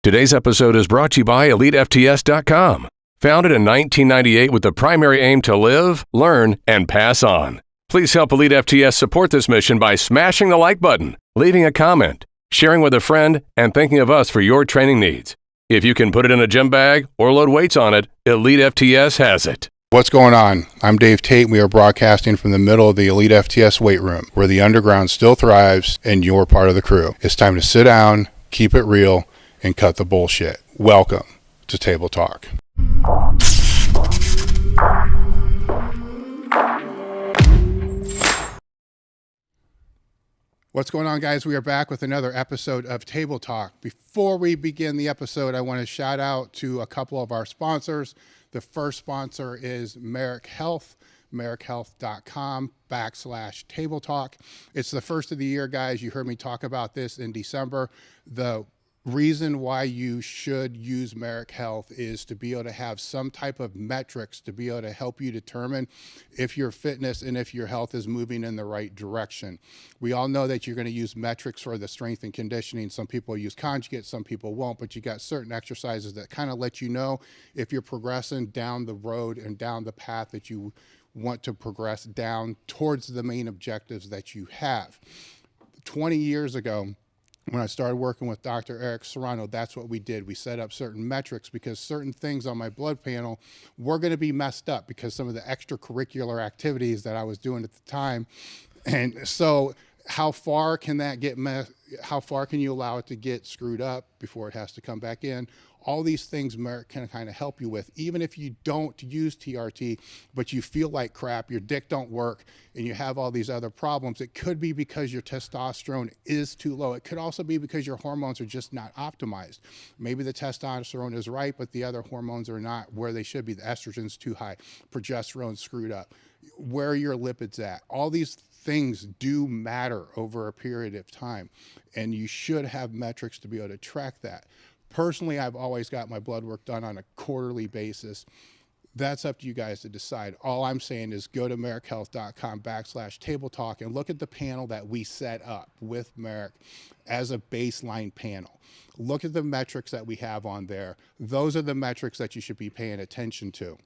Today's episode is brought to you by elitefts.com. Founded in 1998 with the primary aim to live, learn, and pass on. Please help Elite FTS support this mission by smashing the like button, leaving a comment, sharing with a friend, and thinking of us for your training needs. If you can put it in a gym bag or load weights on it, Elite FTS has it. What's going on? I'm Dave Tate. We are broadcasting from the middle of the Elite FTS weight room, where the underground still thrives and you're part of the crew. It's time to sit down, keep it real, and cut the bullshit. Welcome to Table Talk. What's going on, guys? We are back with another episode of Table Talk. Before we begin the episode, I want to shout out to a couple of our sponsors. The first sponsor is Merrick Health, merrickhealth.com/Table Talk. It's the first of the year, guys. You heard me talk about this in December. The reason why you should use Merrick Health is to be able to have some type of metrics to be able to help you determine if your fitness and if your health is moving in the right direction. We all know that you're going to use metrics for the strength and conditioning. Some people use conjugates, some people won't, but you got certain exercises that kind of let you know if you're progressing down the road and down the path that you want to progress down towards the main objectives that you have. 20 years ago, when I started working with Dr. Eric Serrano, that's what we did. We set up certain metrics because certain things on my blood panel were going to be messed up because some of the extracurricular activities that I was doing at the time. And so how far can that get how far can you allow it to get screwed up before it has to come back in? All these things Merrick can kind of help you with. Even if you don't use TRT, but you feel like crap, your dick don't work, and you have all these other problems, it could be because your testosterone is too low. It could also be because your hormones are just not optimized. Maybe the testosterone is right, but the other hormones are not where they should be. The estrogen's too high, progesterone's screwed up. Where are your lipids at? All these things do matter over a period of time, and you should have metrics to be able to track that. Personally, I've always got my blood work done on a quarterly basis. That's up to you guys to decide. All I'm saying is go to merrickhealth.com/Table Talk and look at the panel that we set up with Merrick as a baseline panel. Look at the metrics that we have on there. Those are the metrics that you should be paying attention to.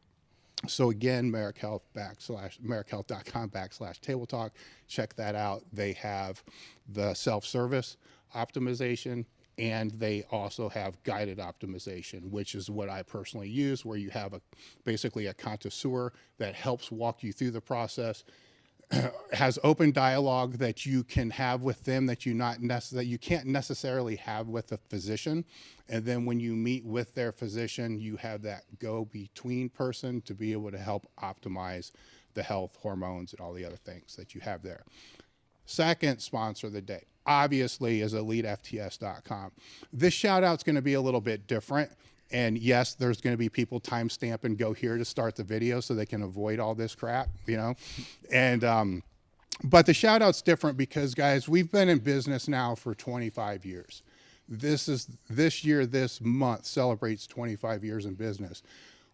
So again, merrickhealth.com/Table Talk. Check that out. They have the self-service optimization, and they also have guided optimization, which is what I personally use, where you have basically a connoisseur that helps walk you through the process, has open dialogue that you can have with them that you can't necessarily have with a physician. And then when you meet with their physician, you have that go-between person to be able to help optimize the health, hormones, and all the other things that you have there. Second sponsor of the day, obviously, is elitefts.com. This shout out's going to be a little bit different. And yes, there's going to be people timestamp and go here to start the video so they can avoid all this crap, you know? And, but the shout out's different because, guys, we've been in business now for 25 years. This month celebrates 25 years in business.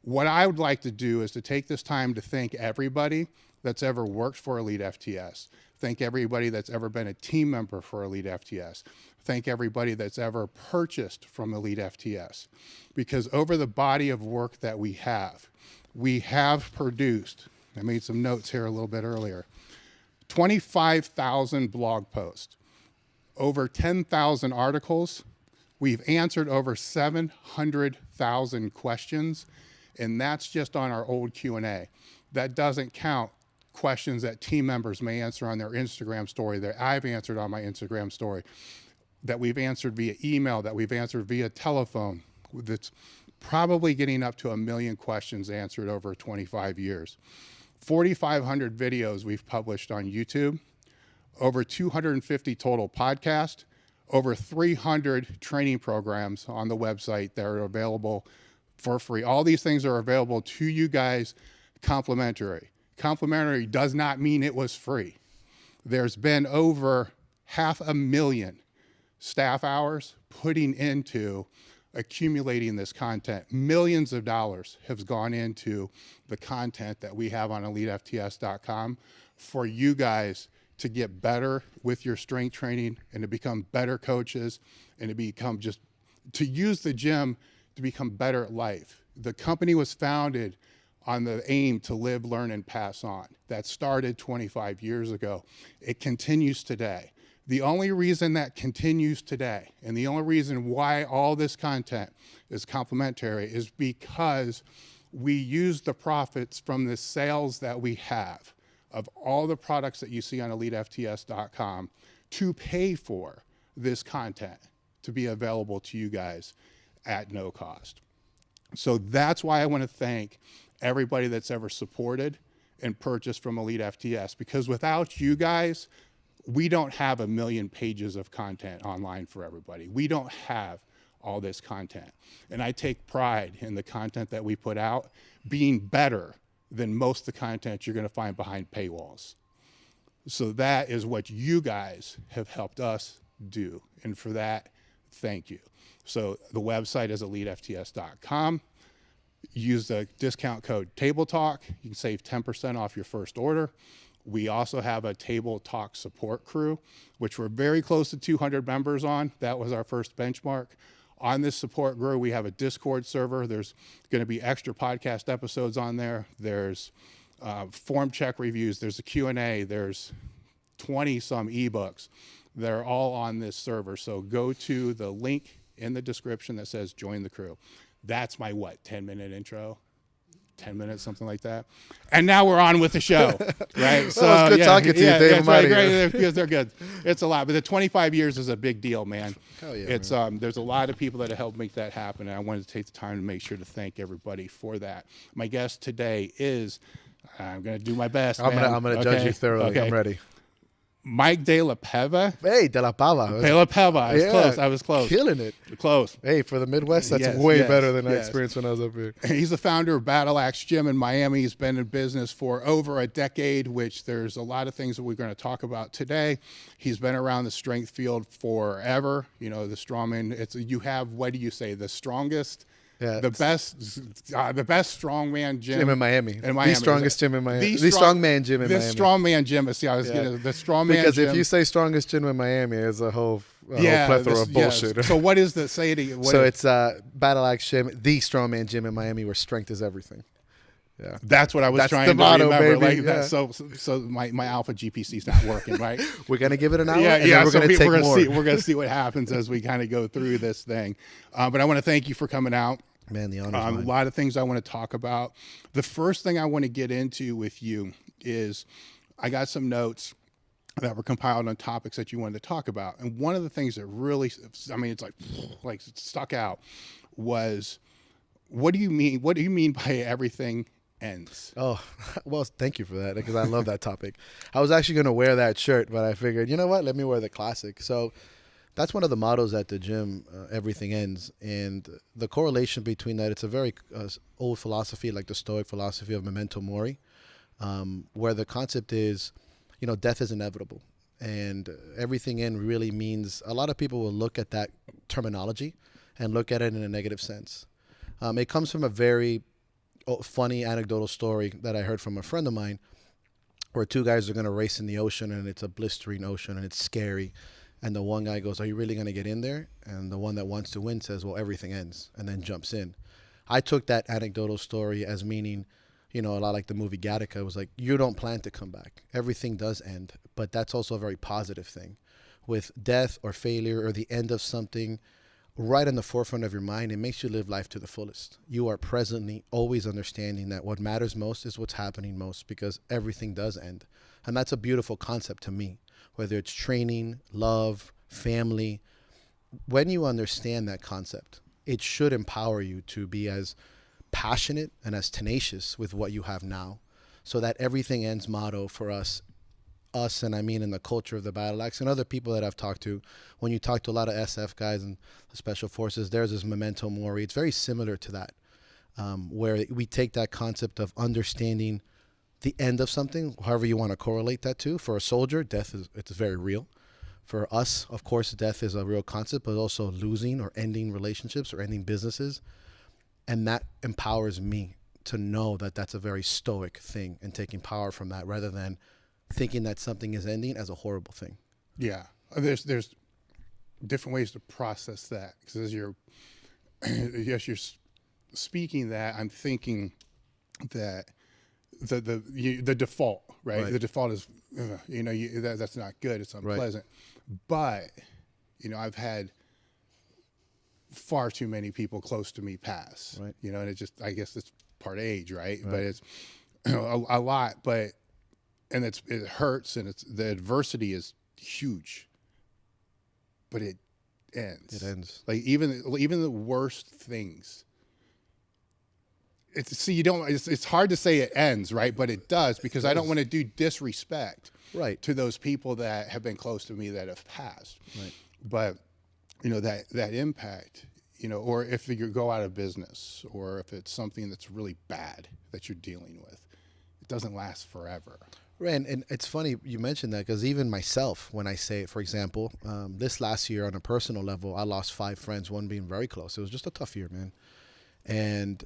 What I would like to do is to take this time to thank everybody that's ever worked for Elite FTS. Thank everybody that's ever been a team member for Elite FTS. Thank everybody that's ever purchased from Elite FTS. Because over the body of work that we have produced, I made some notes here a little bit earlier, 25,000 blog posts, over 10,000 articles. We've answered over 700,000 questions, and that's just on our old Q&A. That doesn't count questions that team members may answer on their Instagram story, that I've answered on my Instagram story, that we've answered via email, that we've answered via telephone. That's probably getting up to 1 million questions answered over 25 years. 4,500 videos we've published on YouTube, over 250 total podcasts, over 300 training programs on the website that are available for free. All these things are available to you guys complimentary. Complimentary does not mean it was free. There's been over 500,000 staff hours putting into accumulating this content. Millions of dollars have gone into the content that we have on elitefts.com for you guys to get better with your strength training and to become better coaches and to become just to use the gym to become better at life. The company was founded on the aim to live, learn, and pass on. That started 25 years ago. It continues today. The only reason that continues today, and the only reason why all this content is complimentary, is because we use the profits from the sales that we have of all the products that you see on elitefts.com to pay for this content to be available to you guys at no cost. So that's why I want to thank everybody that's ever supported and purchased from Elite FTS, because without you guys, we don't have 1 million pages of content online for everybody. We don't have all this content. And I take pride in the content that we put out being better than most of the content you're going to find behind paywalls. So that is what you guys have helped us do. And for that, thank you. So the website is elitefts.com. Use the discount code Table Talk. You can save 10% off your first order. We also have a Table Talk support crew, which we're very close to 200 members on. That was our first benchmark. On this support group, we have a Discord server. There's going to be extra podcast episodes on there. There's form check reviews. There's a Q&A. There's 20-some ebooks. They're all on this server. So go to the link in the description that says join the crew. That's my 10-minute intro? 10 minutes, something like that. And now we're on with the show, right? So well, it's good talking to you, Dave. That's right, great, because they're good. It's a lot, but the 25 years is a big deal, man. Hell yeah, it's there's a lot of people that have helped make that happen, and I wanted to take the time to make sure to thank everybody for that. My guest today is, I'm going to do my best. I'm gonna judge you thoroughly. Okay. I'm ready. Mike De La Pava. Hey, De La Pava. De La Pava. I was close. Killing it. Close. Hey, for the Midwest, that's way better than I experienced when I was up here. He's the founder of Battle Axe Gym in Miami. He's been in business for over a decade, which there's a lot of things that we're going to talk about today. He's been around the strength field forever. You know, the strongman, you have, what do you say, the strongest... Yeah, the best strongman gym in Miami. The strongest gym in Miami. The strongman gym in Miami. The strongman gym. See, I was getting the strongman because gym. If you say strongest gym in Miami, it's a whole plethora of bullshit. Yeah. So what is the say it? So it's Battle Axe Gym, the strongman gym in Miami, where strength is everything. Yeah, that's what I was trying to motto, remember. Baby. Like that. So my alpha GPC is not working, right? We're gonna give it an hour. Yeah. We're gonna take more. We're gonna see what happens as we kind of go through this thing. But I want to thank you for coming out. Man, the honor's mine. A lot of things I want to talk about. The first thing I want to get into with you is I got some notes that were compiled on topics that you wanted to talk about. And one of the things that really, it's like stuck out was, what do you mean? What do you mean by everything ends? Oh, well, thank you for that, because I love that topic. I was actually going to wear that shirt, but I figured, you know what? Let me wear the classic. So that's one of the mottos at the gym, everything ends. And the correlation between that, it's a very old philosophy, like the Stoic philosophy of memento mori, where the concept is, death is inevitable. And everything end really means, a lot of people will look at that terminology and look at it in a negative sense. It comes from a very funny anecdotal story that I heard from a friend of mine, where two guys are going to race in the ocean, and it's a blistering ocean and it's scary. And the one guy goes, "Are you really going to get in there?" And the one that wants to win says, "Well, everything ends," and then jumps in. I took that anecdotal story as meaning, a lot like the movie Gattaca. It was like, you don't plan to come back. Everything does end. But that's also a very positive thing. With death or failure or the end of something right in the forefront of your mind, it makes you live life to the fullest. You are presently always understanding that what matters most is what's happening most, because everything does end. And that's a beautiful concept to me. Whether it's training, love, family, when you understand that concept, it should empower you to be as passionate and as tenacious with what you have now. So that everything ends motto for us, and I mean in the culture of the Battle Axe and other people that I've talked to, when you talk to a lot of SF guys and the Special Forces, there's this memento mori. It's very similar to that, where we take that concept of understanding the end of something, however you want to correlate that to. For a soldier, it's very real. For us, of course, death is a real concept, but also losing or ending relationships or ending businesses. And that empowers me to know that that's a very stoic thing, and taking power from that rather than thinking that something is ending as a horrible thing. Yeah. There's different ways to process that. Because as you're speaking that, I'm thinking that the default, right? The default is, that's not good. It's unpleasant. Right. But, I've had far too many people close to me pass, right? And it just, I guess it's part of age, right? But it's a lot, and it hurts, and the adversity is huge, but it ends. It ends. Like even the worst things. It's hard to say it ends, right? But it does, because I don't want to do disrespect to those people that have been close to me that have passed. Right. But that impact, or if you go out of business, or if it's something that's really bad that you're dealing with, it doesn't last forever. Right, and it's funny you mentioned that, because even myself, when I say, for example, this last year on a personal level, I lost 5 friends, one being very close. It was just a tough year, man. And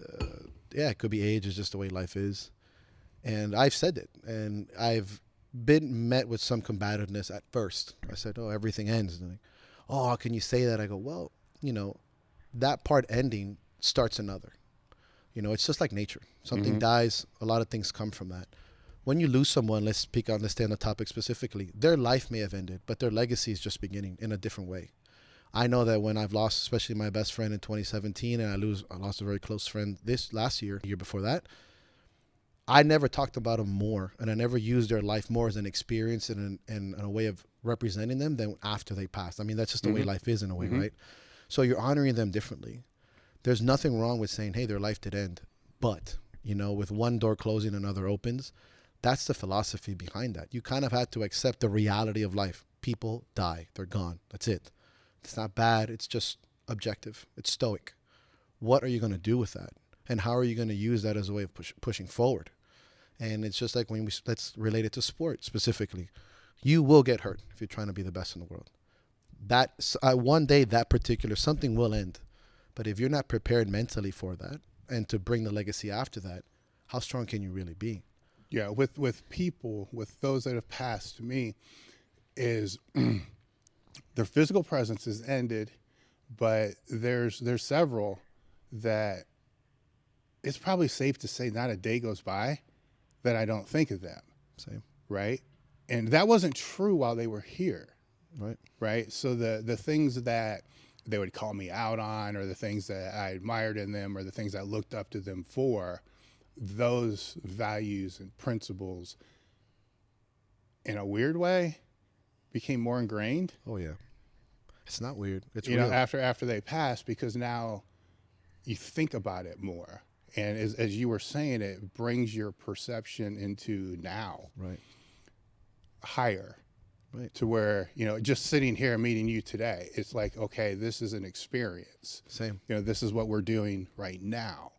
it could be age, it's just the way life is. And I've said it, and I've been met with some combativeness at first. I said, oh, everything ends. And like, oh, how can you say that? I go, well, that part ending starts another. It's just like nature. Something dies, a lot of things come from that. When you lose someone, let's stay on the topic specifically, their life may have ended, but their legacy is just beginning in a different way. I know that when I've lost, especially my best friend in 2017, and I lost a very close friend this last year, year before that, I never talked about them more, and I never used their life more as an experience and a way of representing them than after they passed. I mean, that's just the way life is in a way, right? So you're honoring them differently. There's nothing wrong with saying, hey, their life did end, but, with one door closing, another opens. That's the philosophy behind that. You kind of had to accept the reality of life. People die. They're gone. That's it. It's not bad. It's just objective. It's stoic. What are you going to do with that? And how are you going to use that as a way of pushing forward? And it's just like let's relate it to sport specifically. You will get hurt if you're trying to be the best in the world. That one day, that particular something will end. But if you're not prepared mentally for that and to bring the legacy after that, how strong can you really be? Yeah, with people, with those that have passed to me, is their physical presence is ended, but there's several that it's probably safe to say not a day goes by that I don't think of them. Same. Right? And that wasn't true while they were here. Right. Right? So the things that they would call me out on, or the things that I admired in them, or the things I looked up to them for, those values and principles, in a weird way, became more ingrained. Oh yeah, it's not weird. It's real. Real. After they passed, because now you think about it more, and as you were saying, it brings your perception into now, right, higher, right, to where just sitting here meeting you today, it's like, okay, this is an experience. Same. This is what we're doing right now.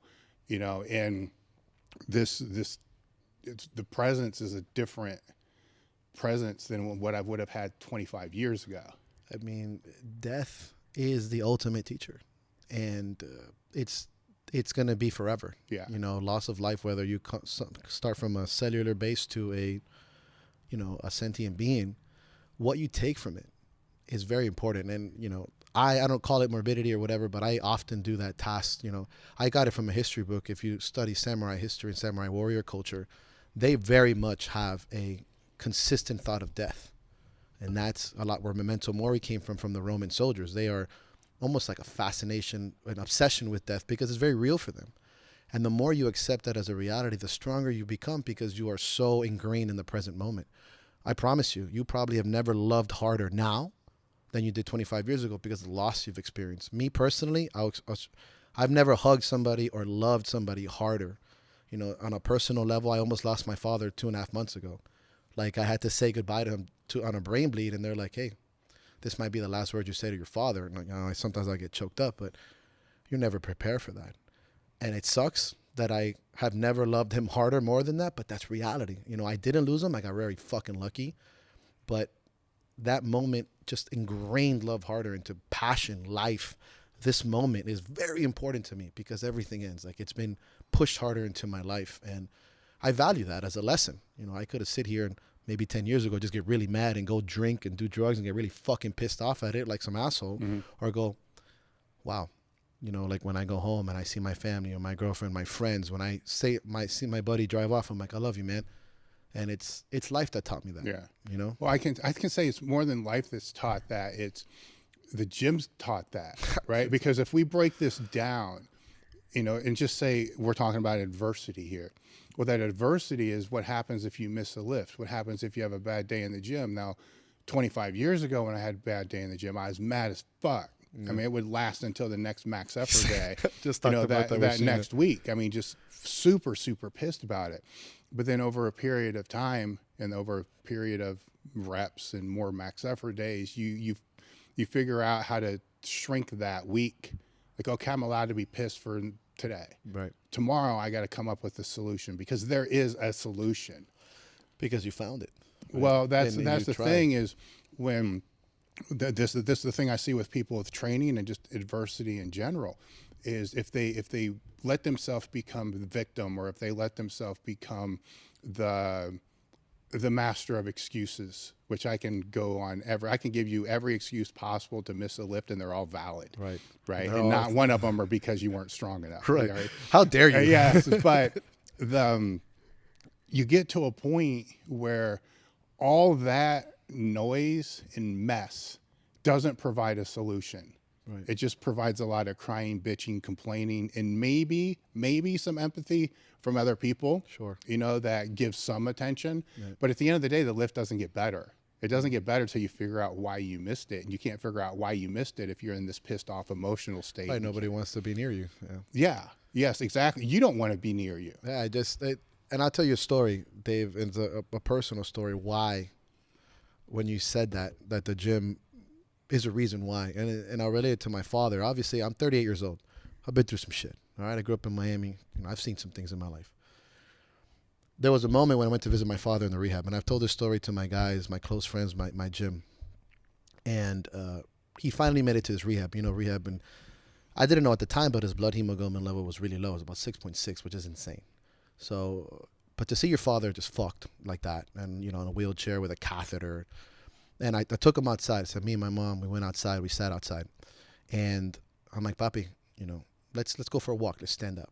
And the presence is a different presence than what I would have had 25 years ago. I mean, death is the ultimate teacher, and it's going to be forever. Yeah. Loss of life, whether you start from a cellular base to a sentient being, what you take from it is very important. And, I don't call it morbidity or whatever, but I often do that task. I got it from a history book. If you study samurai history and samurai warrior culture, they very much have a consistent thought of death. And that's a lot where memento mori came from the Roman soldiers. They are almost like a fascination, an obsession with death, because it's very real for them. And the more you accept that as a reality, the stronger you become, because you are so ingrained in the present moment. I promise you, you probably have never loved harder now than you did 25 years ago, because of the loss you've experienced. Me personally, I've never hugged somebody or loved somebody harder. On a personal level, I almost lost my father 2.5 months ago. Like, I had to say goodbye to him on a brain bleed, and they're like, hey, this might be the last word you say to your father. And sometimes I get choked up, but you're never prepared for that. And it sucks that I have never loved him harder more than that, but that's reality. I didn't lose him. I got very fucking lucky. But that moment just ingrained love harder into passion, life. This moment is very important to me, because everything ends. Like, it's been pushed harder into my life, and I value that as a lesson. I could have sit here and maybe 10 years ago, just get really mad and go drink and do drugs and get really fucking pissed off at it like some asshole, or go, wow, you know, like when I go home and I see my family or my girlfriend, my friends, when I see my buddy drive off, I'm like, I love you, man. And it's life that taught me that. Yeah. You know? Well, I can say it's more than life that's taught that. It's the gym's taught that, right? Because if we break this down, you know, and just say we're talking about adversity here. Well, that adversity is what happens if you miss a lift. What happens if you have a bad day in the gym? Now, 25 years ago when I had a bad day in the gym, I was mad as fuck. I mean, it would last until the next max effort day. Just you know, about that next week. I mean, just super, super pissed about it. But then over a period of time and over a period of reps and more max effort days, you figure out how to shrink that week. Like, okay, I'm allowed to be pissed for today. Right. Tomorrow, I got to come up with a solution because there is a solution. Because you found it. Right? Well, that's And the tried. thing is when this is the thing I see with people with training and just adversity in general is if they let themselves become the victim, or if they let themselves become the master of excuses, which I can go on I can give you every excuse possible to miss a lift and they're all valid. Right. Right. They're And all- not one of them are because you weren't strong enough. Right. Right? How dare you? Yes, but you get to a point where all that noise and mess doesn't provide a solution. Right. It just provides a lot of crying, bitching, complaining, and maybe some empathy from other people. Sure. You know, that gives some attention. Right. But at the end of the day, the lift doesn't get better. It doesn't get better until you figure out why you missed it. And you can't figure out why you missed it if you're in this pissed off emotional state. Right, nobody wants to be near you. Yeah. Yeah. Yes, exactly. You don't want to be near you. Yeah, and I'll tell you a story, Dave. It's a personal story. Why, when you said that the gym is a reason why, and I'll relate it to my father. Obviously, I'm 38 years old. I've been through some shit. All right, I grew up in Miami. You know, I've seen some things in my life. There was a moment when I went to visit my father in the rehab, and I've told this story to my guys, my close friends, my gym, and he finally made it to his rehab. You know, rehab, and I didn't know at the time, but his blood hemoglobin level was really low. It was about 6.6, which is insane. So, but to see your father just fucked like that, and, you know, in a wheelchair with a catheter, and I took him outside. So me and my mom, we went outside. We sat outside, and I'm like, Papi, you know, let's go for a walk. Let's stand up.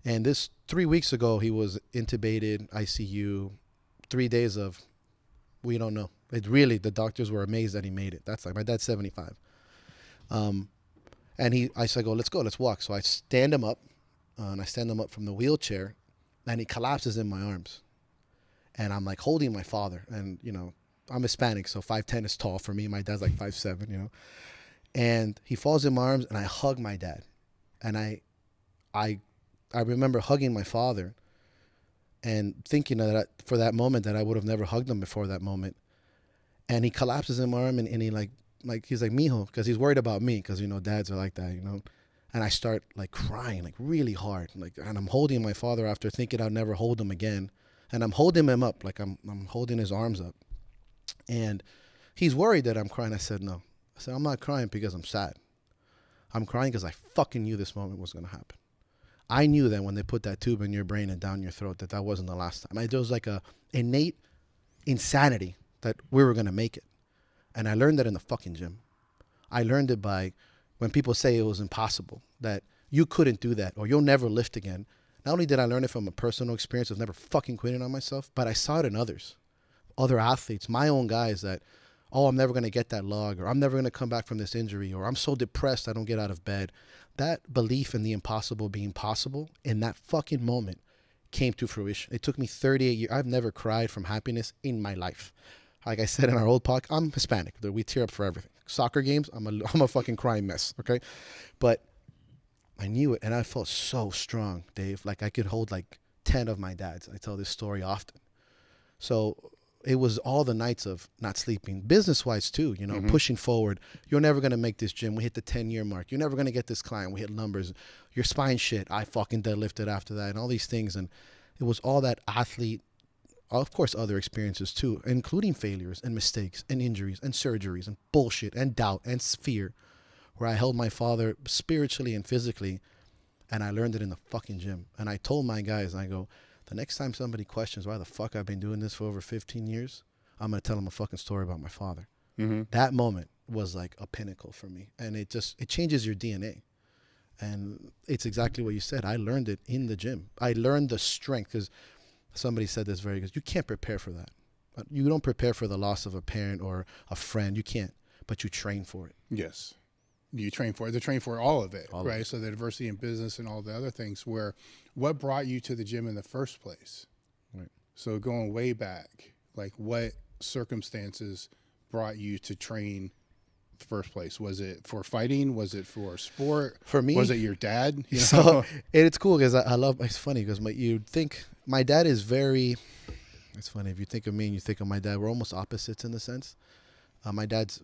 And this 3 weeks ago, he was intubated, ICU, 3 days of, we don't know. It really, the doctors were amazed that he made it. That's like, my dad's 75. And I said, let's walk. So I stand him up, and I stand him up from the wheelchair, and he collapses in my arms. And I'm like holding my father, and, you know, I'm Hispanic, so 5'10" is tall for me. My dad's like 5'7", you know. And he falls in my arms, and I hug my dad. And I remember hugging my father and thinking that for that moment that I would have never hugged him before that moment. And he collapses in my arm, and he like he's like, mijo, because he's worried about me, because, you know, dads are like that, you know. And I start like crying, like really hard, like, and I'm holding my father after thinking I'd never hold him again. And I'm holding him up, like I'm holding his arms up. And he's worried that I'm crying. I said, no. I said, I'm not crying because I'm sad. I'm crying because I fucking knew this moment was going to happen. I knew that when they put that tube in your brain and down your throat, that wasn't the last time. There was like a innate insanity that we were going to make it. And I learned that in the fucking gym. I learned it by when people say it was impossible, that you couldn't do that or you'll never lift again. Not only did I learn it from a personal experience of never fucking quitting on myself, but I saw it in others, other athletes, my own guys that, oh, I'm never going to get that log, or I'm never going to come back from this injury, or I'm so depressed I don't get out of bed. That belief in the impossible being possible in that fucking moment came to fruition. It took me 38 years. I've never cried from happiness in my life. Like I said in our old podcast, I'm Hispanic. We tear up for everything. Soccer games, I'm a fucking crying mess, okay? But I knew it, and I felt so strong, Dave. Like I could hold like 10 of my dads. I tell this story often. So it was all the nights of not sleeping, business-wise too, you know, pushing forward. You're never going to make this gym. We hit the 10-year mark. You're never going to get this client. We hit numbers. Your spine shit. I fucking deadlifted after that and all these things. And it was all that athlete, of course, other experiences too, including failures and mistakes and injuries and surgeries and bullshit and doubt and fear, where I held my father spiritually and physically, and I learned it in the fucking gym. And I told my guys, I go, The next time somebody questions why the fuck I've been doing this for over 15 years, I'm going to tell them a fucking story about my father. That moment was like a pinnacle for me. And it changes your DNA. And it's exactly what you said. I learned it in the gym. I learned the strength, because somebody said this very good. You can't prepare for that. You don't prepare for the loss of a parent or a friend. You can't, but you train for it. Yes. You train for it. They train for all of it, right? So the diversity in business and all the other things. What brought you to the gym in the first place? Right. So going way back, like what circumstances brought you to train the first place? Was it for fighting? Was it for sport? For me, was it your dad? You know? So it's cool because it's funny because you'd think my dad is very, it's funny. If you think of me and you think of my dad, we're almost opposites in the sense. My dad's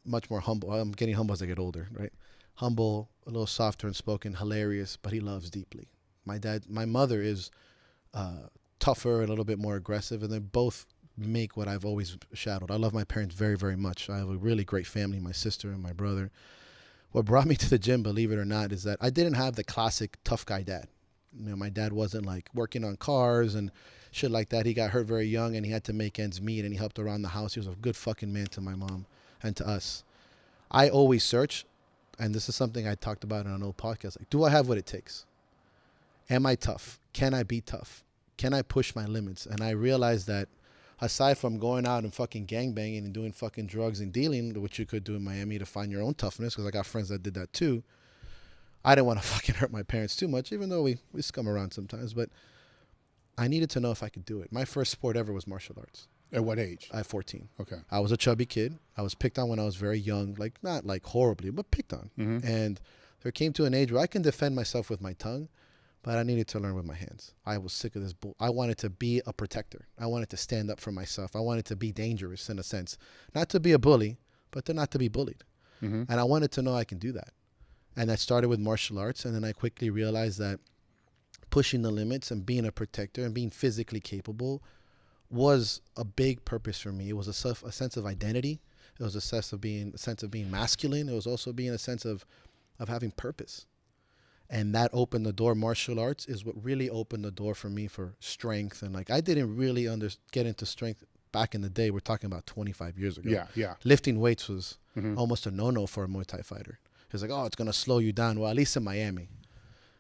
much more humble. I'm getting humble as I get older, right? Humble, a little softer and spoken, hilarious, but he loves deeply. My mother is tougher, a little bit more aggressive, and they both make what I've always shadowed. I love my parents very, very much. I have a really great family, my sister and my brother. What brought me to the gym, believe it or not, is that I didn't have the classic tough guy dad. You know, my dad wasn't like working on cars and shit like that. He got hurt very young and he had to make ends meet, and he helped around the house. He was a good fucking man to my mom and to us. I always search, and this is something I talked about in an old podcast, like, do I have what it takes? Am I tough? Can I be tough? Can I push my limits? And I realized that aside from going out and fucking gangbanging and doing fucking drugs and dealing, which you could do in Miami to find your own toughness, because I got friends that did that too, I didn't want to fucking hurt my parents too much, even though we scum around sometimes, but I needed to know if I could do it. My first sport ever was martial arts. At what age? At 14. Okay. I was a chubby kid. I was picked on when I was very young, like not like horribly, but picked on. And there came to an age where I can defend myself with my tongue, but I needed to learn with my hands. I was sick of this bull. I wanted to be a protector. I wanted to stand up for myself. I wanted to be dangerous in a sense. Not to be a bully, but to not to be bullied. And I wanted to know I can do that. And that started with martial arts, and then I quickly realized that pushing the limits and being a protector and being physically capable was a big purpose for me. It was a sense of identity. It was a sense of being masculine. It was also being a sense of having purpose. And that opened the door. Martial arts is what really opened the door for me for strength. And like, I didn't really get into strength back in the day. We're talking about 25 years ago. Yeah. Lifting weights was almost a no-no for a Muay Thai fighter. It's like, oh, it's going to slow you down. Well, at least in Miami.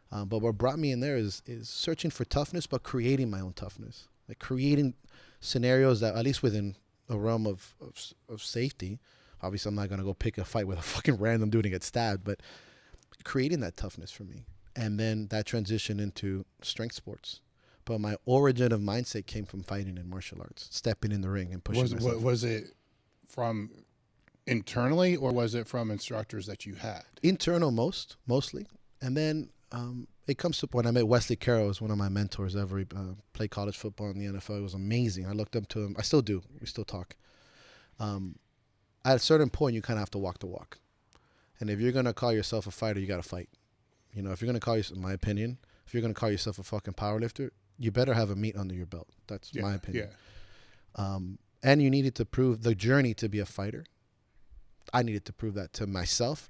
But what brought me in there is searching for toughness, but creating my own toughness. Like creating scenarios that, at least within a realm of safety, obviously I'm not going to go pick a fight with a fucking random dude and get stabbed, but creating that toughness for me. And then that transitioned into strength sports. But my origin of mindset came from fighting in martial arts, stepping in the ring and pushing myself. Was it from internally, or was it from instructors that you had? Internal mostly. And then it comes to when I met Wesley Carroll, was one of my mentors ever. He played college football in the NFL. It was amazing. I looked up to him. I still do. We still talk. At a certain point, you kind of have to walk the walk. And if you're going to call yourself a fighter, you got to fight. You know, if you're going to call yourself, in my opinion, if you're going to call yourself a fucking powerlifter, you better have a meat under your belt. That's my opinion. Yeah. And you needed to prove the journey to be a fighter. I needed to prove that to myself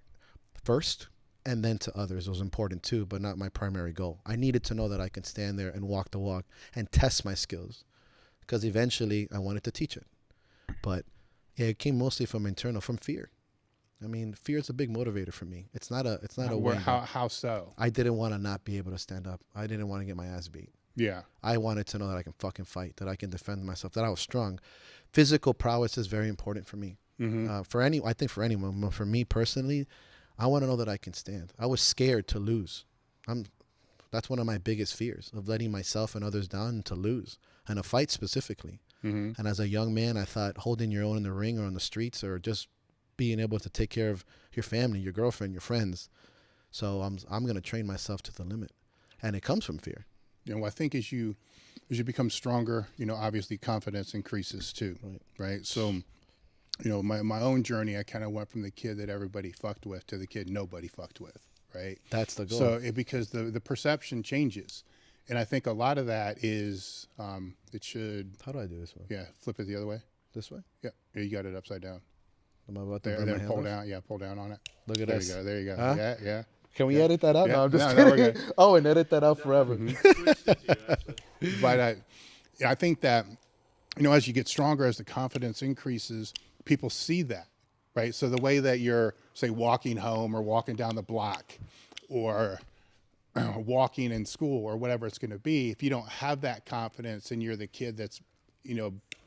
first, and then to others. It was important too, but not my primary goal. I needed to know that I can stand there and walk the walk and test my skills, because eventually I wanted to teach it. But yeah, it came mostly from internal, from fear. I mean, fear is a big motivator for me. It's not a way. How so? I didn't want to not be able to stand up. I didn't want to get my ass beat. Yeah. I wanted to know that I can fucking fight, that I can defend myself, that I was strong. Physical prowess is very important for me. I think for anyone, but for me personally, I want to know that I can stand. I was scared to lose. That's one of my biggest fears, of letting myself and others down and to lose, and a fight specifically. And as a young man, I thought holding your own in the ring or on the streets, or just being able to take care of your family, your girlfriend, your friends. So I'm going to train myself to the limit, and it comes from fear. You know, I think as you become stronger, you know, obviously confidence increases too, right? So, you know, my own journey, I kind of went from the kid that everybody fucked with to the kid nobody fucked with, right? That's the goal. So because the perception changes. And I think a lot of that is, it should... How do I do this one? Yeah, flip it the other way. This way? Yeah, you got it upside down. Am I about to there, burn and my then pull hand down. Yeah, pull down on it. Look at there this. There you go. Huh? Yeah. Can we edit that out? Yeah. No, I'm just No, we're kidding. good. Oh, and edit that out forever. But I think that, as you get stronger, as the confidence increases, people see that, right? So the way that you're, say, walking home or walking down the block or walking in school or whatever it's going to be, if you don't have that confidence and you're the kid that's,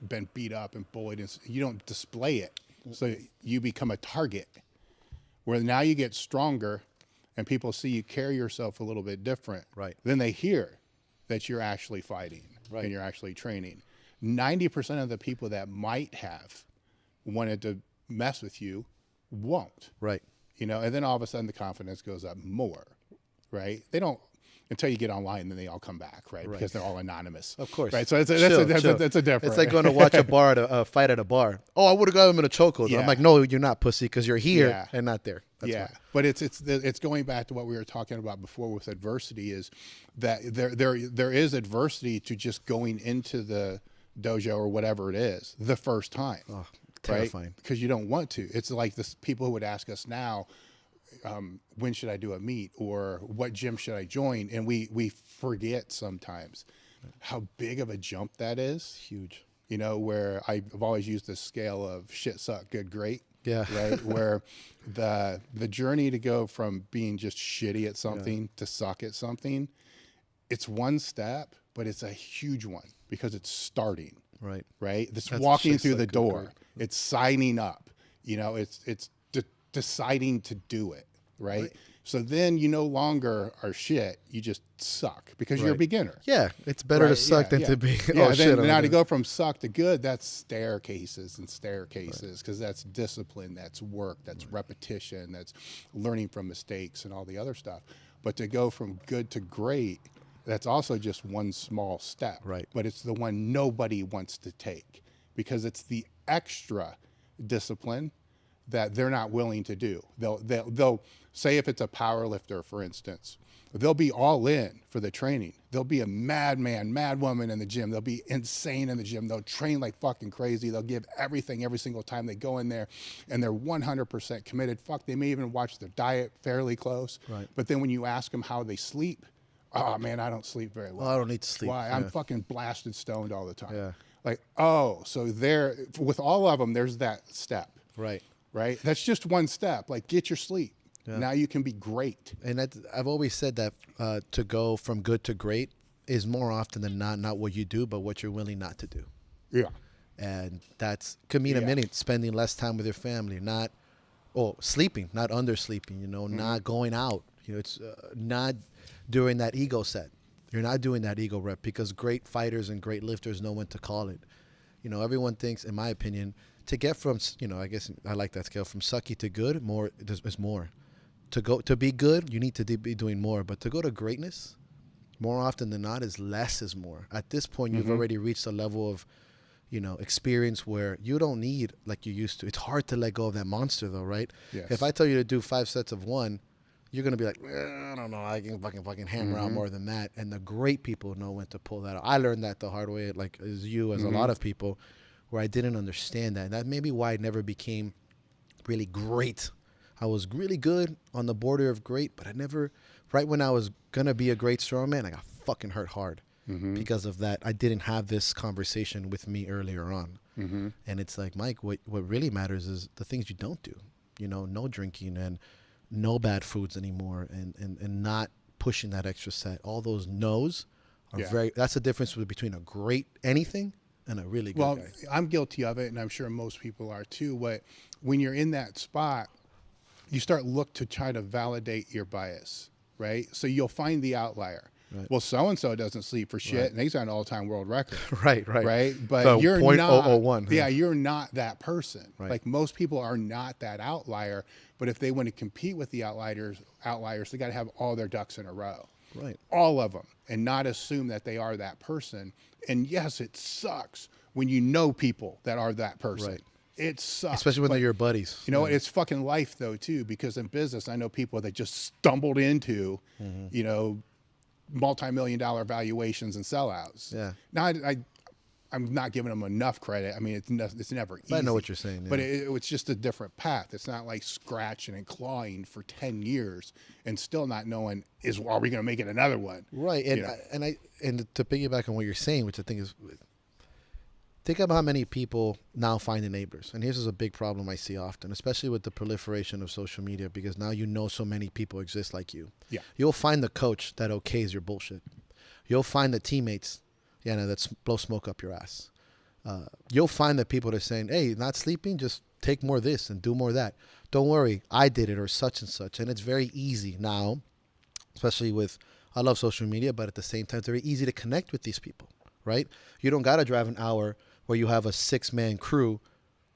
been beat up and bullied, and you don't display it. So you become a target, where now you get stronger and people see you carry yourself a little bit different. Right. Then they hear that you're actually fighting and you're actually training. 90% of the people that might have wanted to mess with you won't. Right. And then all of a sudden the confidence goes up more, right? They don't, until you get online, then they all come back, right? Because they're all anonymous. Of course. Right. So that's a difference. It's like going to watch a fight at a bar. Oh, I would have got him in a chokehold. Yeah. I'm like, no, you're not, pussy, because you're here and not there. That's why. But it's going back to what we were talking about before with adversity, is that there is adversity to just going into the dojo or whatever it is the first time. Oh, terrifying. Right? Because you don't want to. It's like this people who would ask us now, when should I do a meet, or what gym should I join? And we forget sometimes how big of a jump that is. Huge. Where I've always used this scale of shit, suck, good, great. Yeah. Right. Where the journey to go from being just shitty at something to suck at something, it's one step, but it's a huge one because it's starting. Right. Right. It's walking through the door. It's signing up. It's deciding to do it. Right? So then you no longer are shit. You just suck because you're a beginner. Yeah, it's better to suck than to be. Oh shit! Now to go from suck to good, that's staircases because that's discipline, that's work, that's repetition, that's learning from mistakes and all the other stuff. But to go from good to great, that's also just one small step. Right. But it's the one nobody wants to take because it's the extra discipline that they're not willing to do. They'll say, if it's a power lifter, for instance, they'll be all in for the training. They'll be a madman, mad woman in the gym. They'll be insane in the gym. They'll train like fucking crazy. They'll give everything every single time they go in there, and they're 100% committed. Fuck, they may even watch their diet fairly close. Right. But then when you ask them how they sleep, oh man, I don't sleep very well. I don't need to sleep. Why? I'm fucking blasted stoned all the time. Yeah. Like, so there, with all of them, there's that step. Right. Right? That's just one step. Like, get your sleep. Yeah. Now you can be great. And I've always said that to go from good to great is more often than not what you do, but what you're willing not to do. Yeah. And that's could mean a minute, spending less time with your family, sleeping, not undersleeping, not going out. It's not doing that ego set. You're not doing that ego rep because great fighters and great lifters know when to call it. Everyone thinks, in my opinion, to get from, I guess I like that scale, from sucky to good, more is more. To be good, you need to be doing more. But to go to greatness, more often than not, is less is more. At this point, you've already reached a level of, experience where you don't need like you used to. It's hard to let go of that monster, though, right? Yes. If I tell you to do 5 sets of one, you're going to be like, I don't know, I can fucking hammer out more than that. And the great people know when to pull that out. I learned that the hard way, like as you, as a lot of people, where I didn't understand that. And that may be why I never became really great. I was really good on the border of great, but I never, right when I was going to be a great strongman, I got fucking hurt hard because of that. I didn't have this conversation with me earlier on. And it's like, Mike, what really matters is the things you don't do. No drinking and no bad foods anymore and not pushing that extra set. All those no's are that's the difference between a great anything and a really good guy. I'm guilty of it, and I'm sure most people are too. But when you're in that spot, you start look to try to validate your bias, right? So you'll find the outlier. Right. Well, so-and-so doesn't sleep for shit, and he's on an all-time world record. Right. But so you're 0.001. not. Yeah, you're not that person. Right. Like most people are not that outlier. But if they want to compete with the outliers, they got to have all their ducks in a row. Right. All of them, and not assume that they are that person. And yes, it sucks when you know people that are that person. Right. It sucks. Especially when they're your buddies. It's fucking life though too, because in business I know people that just stumbled into, multi-million-dollar valuations and sellouts. Yeah. Now I'm not giving them enough credit. I mean, it's never easy. I know what you're saying. But it's just a different path. It's not like scratching and clawing for 10 years and still not knowing, are we going to make it another one? Right. And to piggyback on what you're saying, which I think is, think about how many people now find enablers. And here's a big problem I see often, especially with the proliferation of social media, because now so many people exist like you. Yeah. You'll find the coach that okays your bullshit. You'll find the teammates that blow smoke up your ass. You'll find the people that are saying, hey, not sleeping, just take more of this and do more of that. Don't worry, I did it, or such and such. And it's very easy now, especially with, I love social media, but at the same time, it's very easy to connect with these people, right? You don't got to drive an hour where you have a 6-man crew.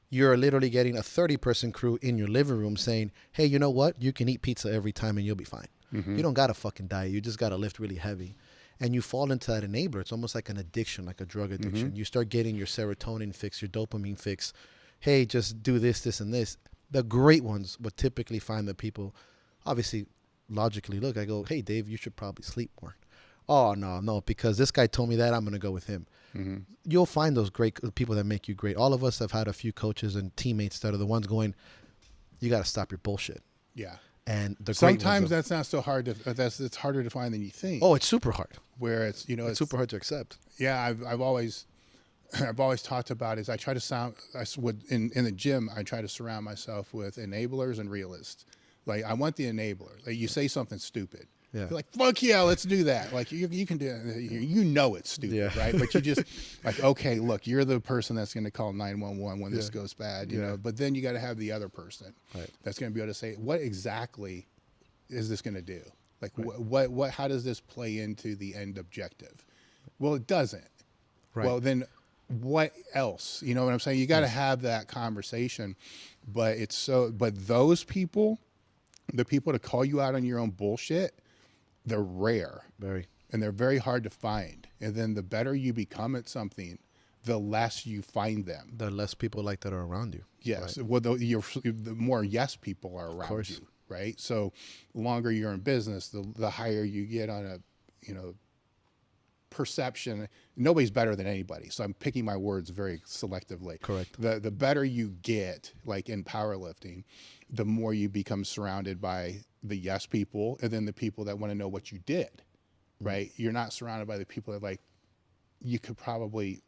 You're literally getting a 30-person crew in your living room saying, hey, you know what? You can eat pizza every time and you'll be fine. You don't got to fucking diet. You just got to lift really heavy. And you fall into that enabler. It's almost like an addiction, like a drug addiction. You start getting your serotonin fix, your dopamine fix. Hey, just do this, this, and this. The great ones would typically find that people, obviously, logically look. I go, hey, Dave, you should probably sleep more. Oh, no, because this guy told me that, I'm going to go with him. You'll find those great people that make you great. All of us have had a few coaches and teammates that are the ones going, you got to stop your bullshit. Yeah. And sometimes that's not so hard to, it's harder to find than you think. Oh, it's super hard. Where it's, it's super hard to accept. Yeah. I've always talked about is I try to in the gym, I try to surround myself with enablers and realists. Like I want the enabler. Like you say something stupid. Yeah. You're like, fuck yeah, let's do that. Like you can do it. You know it's stupid, right? But you just like, okay, look, you're the person that's going to call 911 when this goes bad, you know. But then you got to have the other person that's going to be able to say, what exactly is this going to do? Like, what? How does this play into the end objective? Well, it doesn't. Right. Well, then what else? You know what I'm saying? You got to have that conversation. But but those people, the people to call you out on your own bullshit, they're rare. Very. And they're very hard to find. And then the better you become at something, the less you find them. The less people like that are around you. Yes. Right. Well, the more yes people are around you, right? So the longer you're in business, the higher you get on a, perception. Nobody's better than anybody. So I'm picking my words very selectively. Correct. The better you get, like in powerlifting, the more you become surrounded by the yes people, and then the people that want to know what you did, right? You're not surrounded by the people that like, you could probably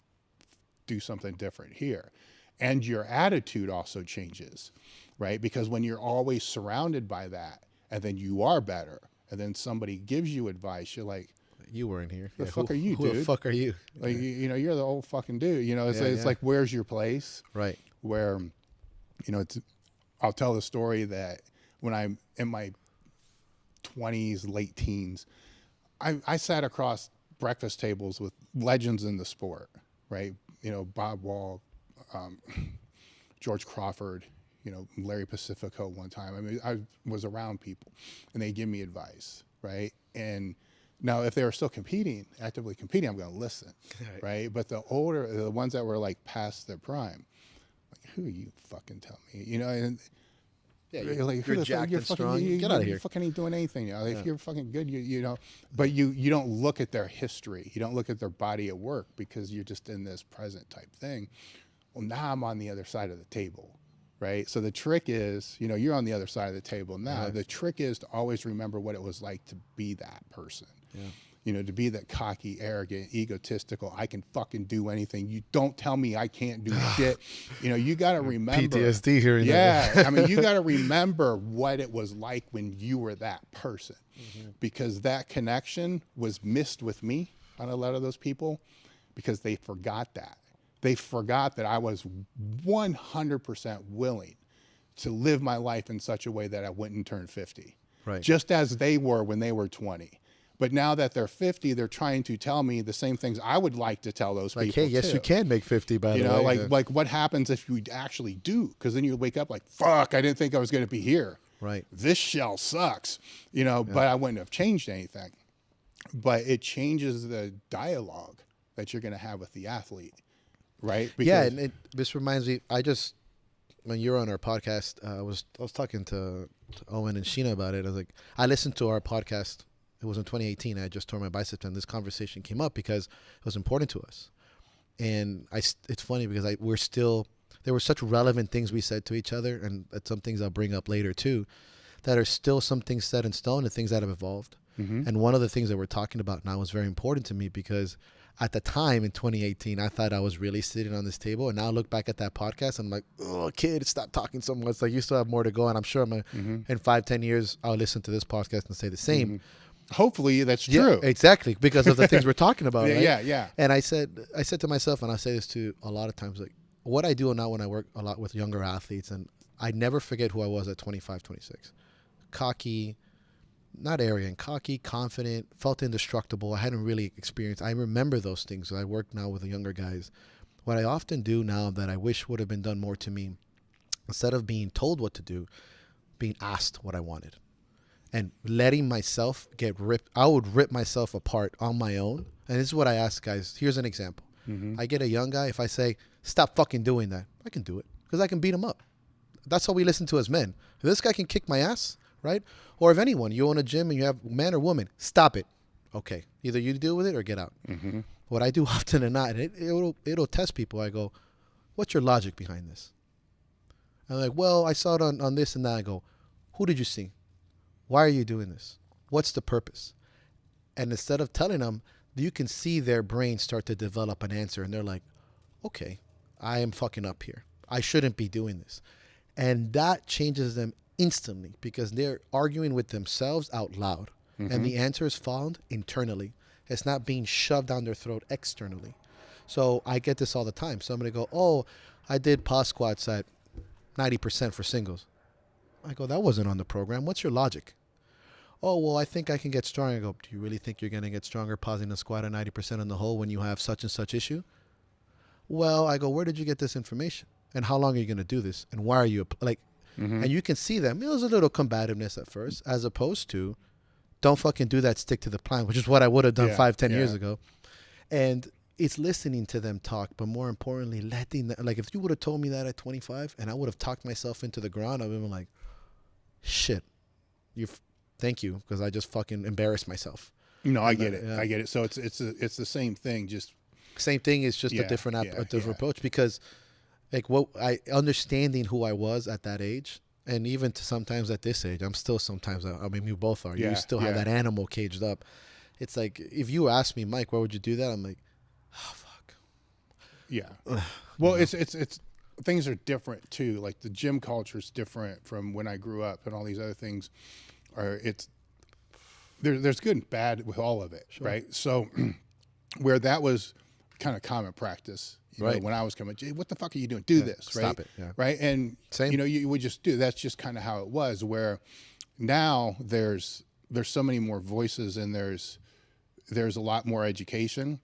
do something different here. And your attitude also changes, right? Because when you're always surrounded by that, and then you are better, and then somebody gives you advice, you're like, you weren't here. The fuck are you, dude? Who the fuck are you? Like, you're the old fucking dude. It's like, where's your place? Right. Where, I'll tell the story that when I'm in my 20s, late teens, I sat across breakfast tables with legends in the sport, right? Bob Wall, George Crawford, Larry Pacifico one time. I mean, I was around people and they give me advice, right? And now if they were still actively competing, I'm going to listen, right? But the ones that were like past their prime, like, who are you fucking tell me? And yeah, you're jacked and strong. Get out of here. You fucking ain't doing anything. If you're fucking good, but you don't look at their history. You don't look at their body at work because you're just in this present type thing. Well, now I'm on the other side of the table, right? So the trick is, you're on the other side of the table now. Right. The trick is to always remember what it was like to be that person. Yeah. To be that cocky, arrogant, egotistical, I can fucking do anything. You don't tell me I can't do shit. You got to remember. PTSD here. Yeah. I mean, you got to remember what it was like when you were that person. Because that connection was missed with me on a lot of those people because they forgot that. They forgot that I was 100% willing to live my life in such a way that I wouldn't turn 50. Right. Just as they were when they were 20. But now that they're 50, they're trying to tell me the same things I would like to tell those people. Hey, yes, you can make 50, by the way. Like what happens if you actually do? Because then you wake up like, fuck, I didn't think I was going to be here. Right. This shell sucks, but I wouldn't have changed anything. But it changes the dialogue that you're going to have with the athlete, right? Because and this reminds me, when you were on our podcast, I was talking to Owen and Sheena about it. I was like, I listened to our podcast. It was in 2018. I just tore my biceps, and this conversation came up because it was important to us. And it's funny because there were such relevant things we said to each other, and some things I'll bring up later too, that are still some things set in stone and things that have evolved. And one of the things that we're talking about now is very important to me, because at the time in 2018, I thought I was really sitting on this table. And now I look back at that podcast and I'm like, oh, kid, stop talking so much. Like, you still have more to go. And I'm sure in 5-10 years, I'll listen to this podcast and say the same. Hopefully that's true. Yeah, exactly. Because of the things we're talking about. Right? Yeah. And I said to myself, and I say this to a lot of times, like, what I do now when I work a lot with younger athletes, and I never forget who I was at 25, 26. Cocky, not arrogant, cocky, confident, felt indestructible. I hadn't really experienced. I remember those things. I work now with the younger guys. What I often do now that I wish would have been done more to me, instead of being told what to do, being asked what I wanted. And letting myself get ripped. I would rip myself apart on my own. And this is what I ask guys. Here's an example. I get a young guy. If I say, stop fucking doing that, I can do it because I can beat him up. That's how we listen to as men. If this guy can kick my ass, right? Or if anyone, you own a gym and you have man or woman, stop it. Okay. Either you deal with it or get out. What I do often than not, and it'll test people. I go, what's your logic behind this? I'm like, well, I saw it on this and that. I go, who did you see? Why are you doing this? What's the purpose? And instead of telling them, you can see their brain start to develop an answer. And they're like, okay, I am fucking up here. I shouldn't be doing this. And that changes them instantly because they're arguing with themselves out loud. And the answer is found internally. It's not being shoved down their throat externally. So I get this all the time. Somebody go, oh, I did pause squats at 90% for singles. I go, that wasn't on the program. What's your logic? Oh, well, I think I can get stronger. I go, do you really think you're going to get stronger pausing the squat at 90% on the whole when you have such and such issue? Well, I go, where did you get this information? And how long are you going to do this? And why are you, like, and you can see them. It was a little combativeness at first, as opposed to, don't fucking do that, stick to the plan, which is what I would have done 5-10 years ago. And it's listening to them talk, but more importantly, letting them, like, if you would have told me that at 25 and I would have talked myself into the ground, I would have been like, shit, thank you, because I just fucking embarrassed myself. No, I get it. Yeah. I get it. So it's the same thing, just same thing. It's just a different approach, because like understanding who I was at that age, and even to sometimes at this age, I'm still sometimes, I mean, we both are. You still have that animal caged up. It's like, if you ask me, Mike, why would you do that? I'm like, oh, fuck. Yeah. Well, it's things are different too. Like the gym culture is different from when I grew up, and all these other things there's good and bad with all of it. Sure. Right. So where that was kind of common practice, you know, when I was coming, what the fuck are you doing? Do this, right? Stop it. Yeah. Right. And you know, you would just do, that's just kind of how it was, where now there's so many more voices, and there's a lot more education,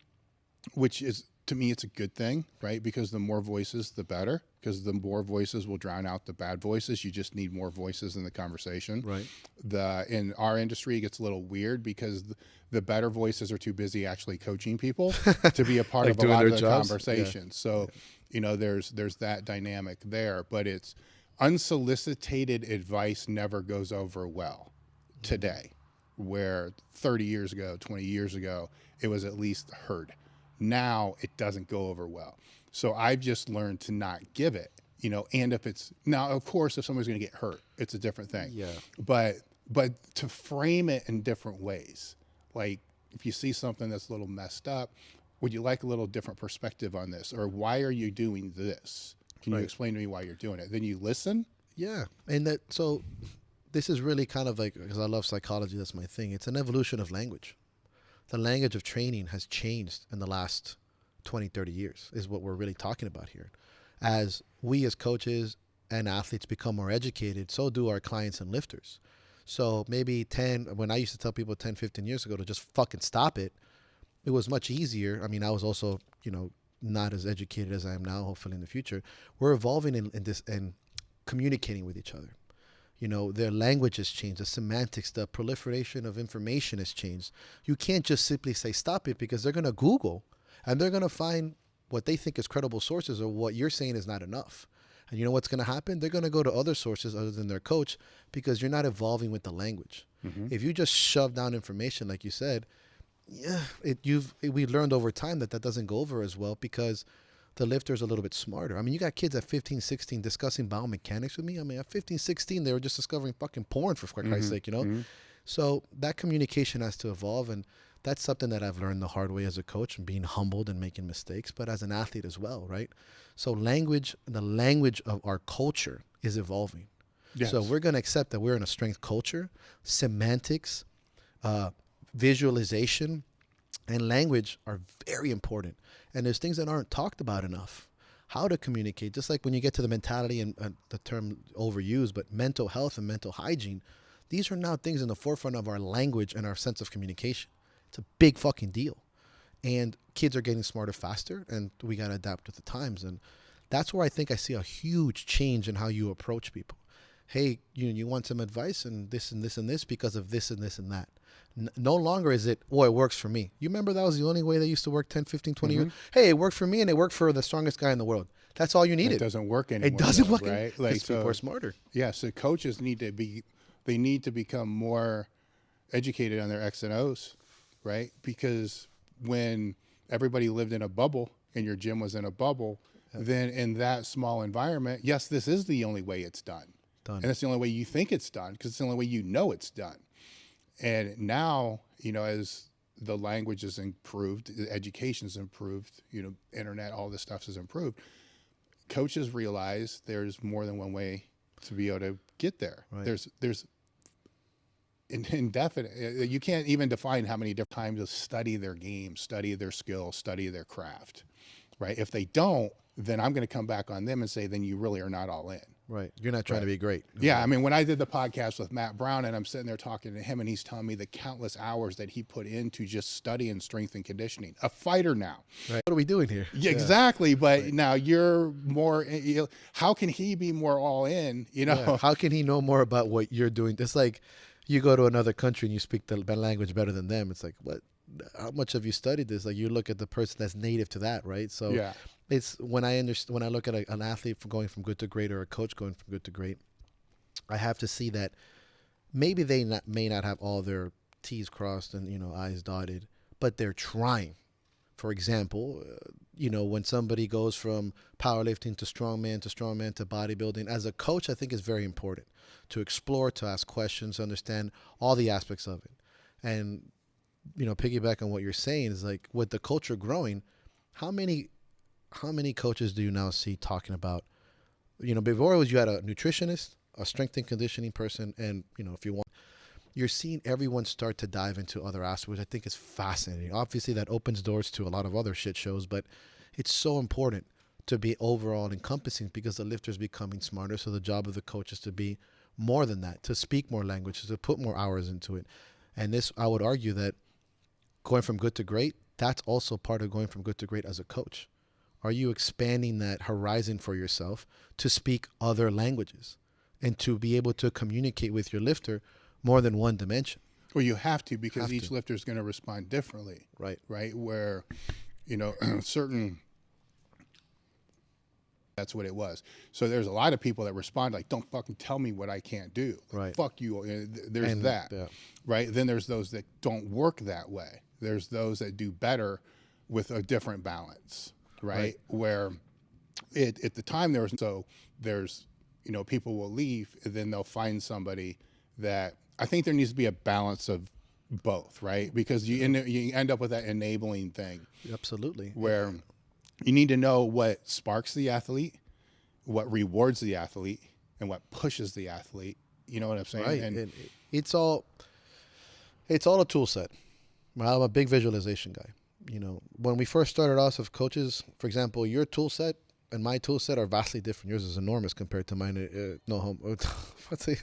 which is, to me, it's a good thing, right? Because the more voices, the better, because the more voices will drown out the bad voices. You just need more voices in the conversation. Right. In our industry, it gets a little weird because the better voices are too busy actually coaching people to be a part of a lot of the conversation. Yeah. So, you know, there's that dynamic there, but it's unsolicited advice never goes over well today, where 30 years ago, 20 years ago, it was at least heard. Now it doesn't go over well. So I've just learned to not give it, you know, and if it's, now of course, if somebody's going to get hurt, it's a different thing. Yeah. But to frame it in different ways, like if you see something that's a little messed up, would you like a little different perspective on this? Or why are you doing this? Can you explain to me why you're doing it? Then you listen. Yeah. And so this is really kind of like, because I love psychology, that's my thing. It's an evolution of language. The language of training has changed in the last 20, 30 years is what we're really talking about here. As we as coaches and athletes become more educated, so do our clients and lifters. So maybe when I used to tell people 10, 15 years ago to just fucking stop it, it was much easier. I mean, I was also, you know, not as educated as I am now, hopefully in the future. We're evolving in this and communicating with each other. You know, their language has changed, the semantics, the proliferation of information has changed. You can't just simply say stop it, because they're going to Google and they're going to find what they think is credible sources, or what you're saying is not enough. And you know what's going to happen? They're going to go to other sources other than their coach, because you're not evolving with the language. Mm-hmm. If you just shove down information, like you said, Yeah, we learned over time that doesn't go over as well because the lifter's a little bit smarter. I mean, you got kids at 15, 16 discussing biomechanics with me. I mean, at 15, 16, they were just discovering fucking porn for Christ's sake, you know? Mm-hmm. So that communication has to evolve, and that's something that I've learned the hard way as a coach and being humbled and making mistakes, but as an athlete as well, right? So the language of our culture is evolving. Yes. So we're going to accept that we're in a strength culture, semantics, visualization, and language are very important. And there's things that aren't talked about enough. How to communicate, just like when you get to the mentality and the term overused, but mental health and mental hygiene, these are now things in the forefront of our language and our sense of communication. It's a big fucking deal. And kids are getting smarter faster, and we got to adapt with the times. And that's where I think I see a huge change in how you approach people. Hey, you want some advice and this and this and this because of this and this and that. No longer is it, oh, it works for me. You remember that was the only way they used to work 10, 15, 20 years? Hey, it worked for me and it worked for the strongest guy in the world. That's all you needed. It doesn't work anymore. It doesn't work, right? Like, people are smarter. Yeah, so coaches need to become more educated on their X and O's, right? Because when everybody lived in a bubble and your gym was in a bubble, then in that small environment, yes, this is the only way it's done. And that's the only way you think it's done because it's the only way you know it's done. And now, as the language is improved, the education's improved, internet, all this stuff is improved, coaches realize there's more than one way to be able to get there. Right. There's indefinite. You can't even define how many different times to study their game, study their skill, study their craft, right? If they don't, then I'm going to come back on them and say, then you really are not all in. Right. You're not trying to be great. Yeah. I mean, when I did the podcast with Matt Brown and I'm sitting there talking to him and he's telling me the countless hours that he put into just studying strength and conditioning, a fighter now. Right. What are we doing here? Yeah, exactly. But now you're more, how can he be more all in, Yeah. How can he know more about what you're doing? It's like you go to another country and you speak the language better than them. It's like, what? How much have you studied this? Like, you look at the person that's native to that, right? So yeah. It's when I look at an athlete going from good to great or a coach going from good to great, I have to see that maybe they may not have all their T's crossed and I's dotted, but they're trying. For example, when somebody goes from powerlifting to strongman to bodybuilding, as a coach, I think it's very important to explore, to ask questions, to understand all the aspects of it. And piggyback on what you're saying is like with the culture growing, how many coaches do you now see talking about, before it was you had a nutritionist, a strength and conditioning person, and if you want, you're seeing everyone start to dive into other aspects, which I think is fascinating. Obviously that opens doors to a lot of other shit shows, but it's so important to be overall encompassing because the lifter's becoming smarter. So the job of the coach is to be more than that, to speak more languages, to put more hours into it. And this, I would argue that going from good to great, that's also part of going from good to great as a coach. Are you expanding that horizon for yourself to speak other languages and to be able to communicate with your lifter more than one dimension? Well, you have to because each lifter is going to respond differently. Right. Right. Where, certain, that's what it was. So there's a lot of people that respond like, don't fucking tell me what I can't do. Right. Fuck you. There's that. Yeah. Right. Then there's those that don't work that way. There's those that do better with a different balance. Right. Where at the time there's people will leave and then they'll find somebody that I think there needs to be a balance of both. Right. Because you end up with that enabling thing. Absolutely. Where you need to know what sparks the athlete, what rewards the athlete, and what pushes the athlete. You know what I'm saying? Right. And it's all a tool set. I'm a big visualization guy. When we first started off as coaches, for example, your tool set and my tool set are vastly different. Yours is enormous compared to mine. No home. I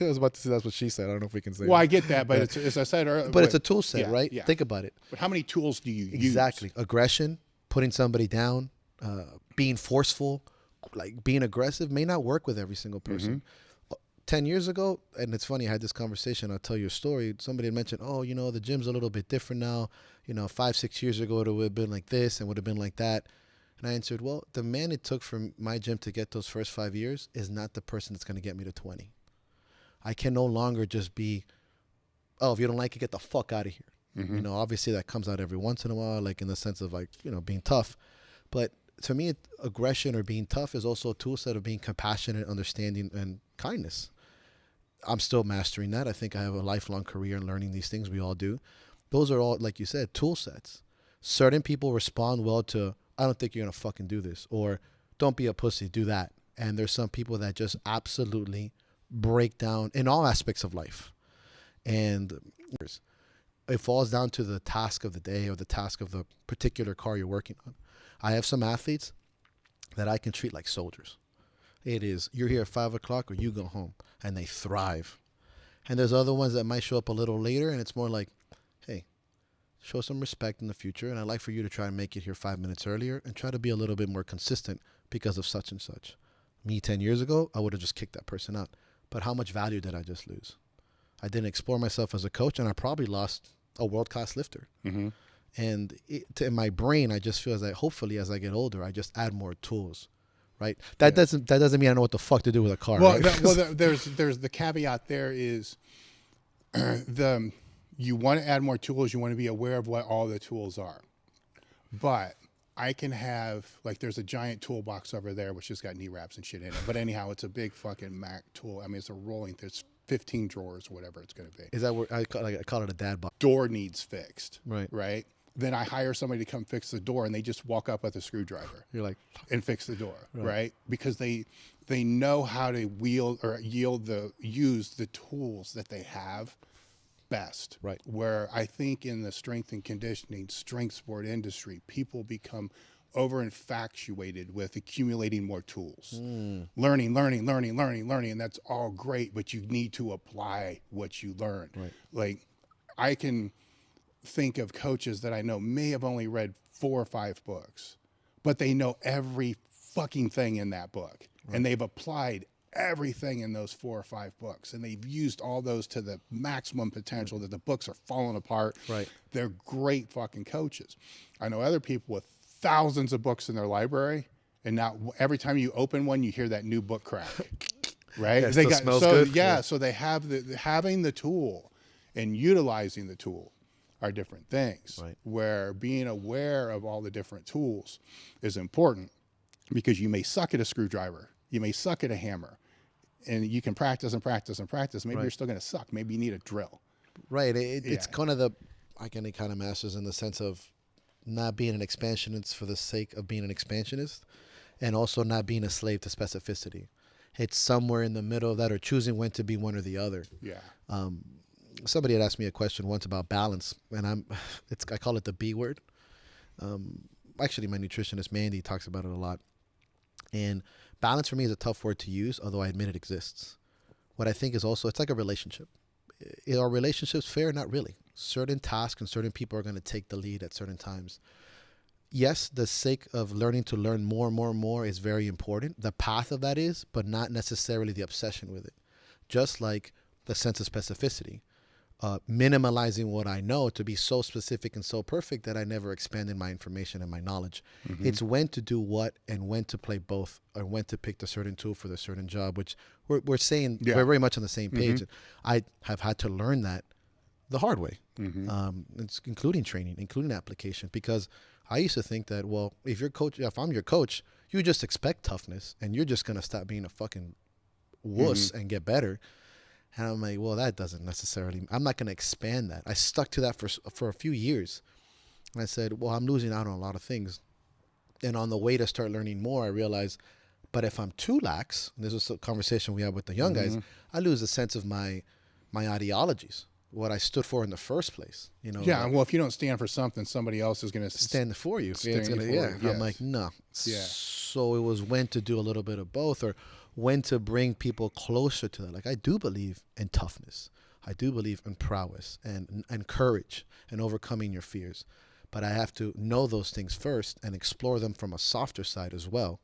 was about to say that's what she said. I don't know if we can say. Well, I get that, but it's, as I said earlier. But it's a tool set, right? Yeah. Think about it. But how many tools do you use? Exactly. Aggression, putting somebody down, being forceful, like being aggressive may not work with every single person. Mm-hmm. 10 years ago, and it's funny, I had this conversation, I'll tell you a story. Somebody had mentioned, the gym's a little bit different now. 5-6 years ago, it would have been like this and would have been like that. And I answered, well, the man it took for my gym to get those first 5 years is not the person that's going to get me to 20. I can no longer just be, if you don't like it, get the fuck out of here. You know, obviously that comes out every once in a while, like in the sense of like, you know, being tough. But to me, aggression or being tough is also a tool set of being compassionate, understanding, and kindness. I'm still mastering that. I think I have a lifelong career in learning these things. We all do. Those are all, like you said, tool sets. Certain people respond well to, I don't think you're going to fucking do this, or don't be a pussy, do that. And there's some people that just absolutely break down in all aspects of life. And it falls down to the task of the day or the task of the particular car you're working on. I have some athletes that I can treat like soldiers. It is, you're here at 5 o'clock or you go home, and they thrive. And there's other ones that might show up a little later, and it's more like, hey, show some respect in the future, and I'd like for you to try and make it here 5 minutes earlier and try to be a little bit more consistent because of such and such. Me 10 years ago, I would have just kicked that person out. But how much value did I just lose? I didn't explore myself as a coach, and I probably lost a world-class lifter. And in my brain, I just feel that hopefully as I get older, I just add more tools, right? That doesn't mean I know what the fuck to do with a car. Well, right? there's the caveat there is you want to add more tools. You want to be aware of what all the tools are. But I can have, like, there's a giant toolbox over there which has got knee wraps and shit in it. But anyhow, it's a big fucking Mac tool. I mean, it's a rolling. There's 15 drawers, whatever it's going to be. Is that what I call it a dad box? Door needs fixed. Right. Then I hire somebody to come fix the door, and they just walk up with a screwdriver. You're like, and fix the door, right? Because they know how to use the tools that they have best. Right. Where I think in the strength and conditioning, strength sport industry, people become over infatuated with accumulating more tools. Learning, and that's all great, but you need to apply what you learn. Right. Like, I can think of coaches that I know may have only read 4 or 5 books, but they know every fucking thing in that book. Right. And they've applied everything in those 4 or 5 books, and they've used all those to the maximum potential. That the books are falling apart. Right. They're great fucking coaches. I know other people with thousands of books in their library, and now every time you open one, you hear that new book crack. Right? Yeah, smells good. Yeah, so they have having the tool and utilizing the tool are different things. Right. Where being aware of all the different tools is important, because you may suck at a screwdriver, you may suck at a hammer, and you can practice and practice and practice. Maybe you're still going to suck. Maybe you need a drill. Right. It's kind of the Iconic kind of masters in the sense of not being an expansionist for the sake of being an expansionist, and also not being a slave to specificity. It's somewhere in the middle of that, or choosing when to be one or the other. Yeah. Somebody had asked me a question once about balance, and I call it the B word. Actually, my nutritionist Mandy talks about it a lot. And balance for me is a tough word to use, although I admit it exists. What I think is also, it's like a relationship. Are relationships fair? Not really. Certain tasks and certain people are going to take the lead at certain times. Yes, the sake of learning to learn more and more and more is very important. The path of that is, but not necessarily the obsession with it. Just like the sense of specificity. Minimalizing what I know to be so specific and so perfect that I never expanded my information and my knowledge. Mm-hmm. It's when to do what and when to play both, or when to pick the certain tool for the certain job, which we're saying we're very much on the same page. Mm-hmm. I have had to learn that the hard way, it's including training, including application, because I used to think that, well, if I'm your coach, you just expect toughness and you're just going to stop being a fucking wuss and get better. And I'm like, well, that doesn't necessarily, I'm not going to expand that. I stuck to that for a few years. And I said, well, I'm losing out on a lot of things. And on the way to start learning more, I realized, but if I'm too lax, and this was a conversation we had with the young guys, I lose a sense of my ideologies, what I stood for in the first place. You know. Yeah, well, if you don't stand for something, somebody else is going to stand for you. I'm like, no. Yeah. So it was when to do a little bit of both, or when to bring people closer to that. Like, I do believe in toughness. I do believe in prowess and courage and overcoming your fears. But I have to know those things first and explore them from a softer side as well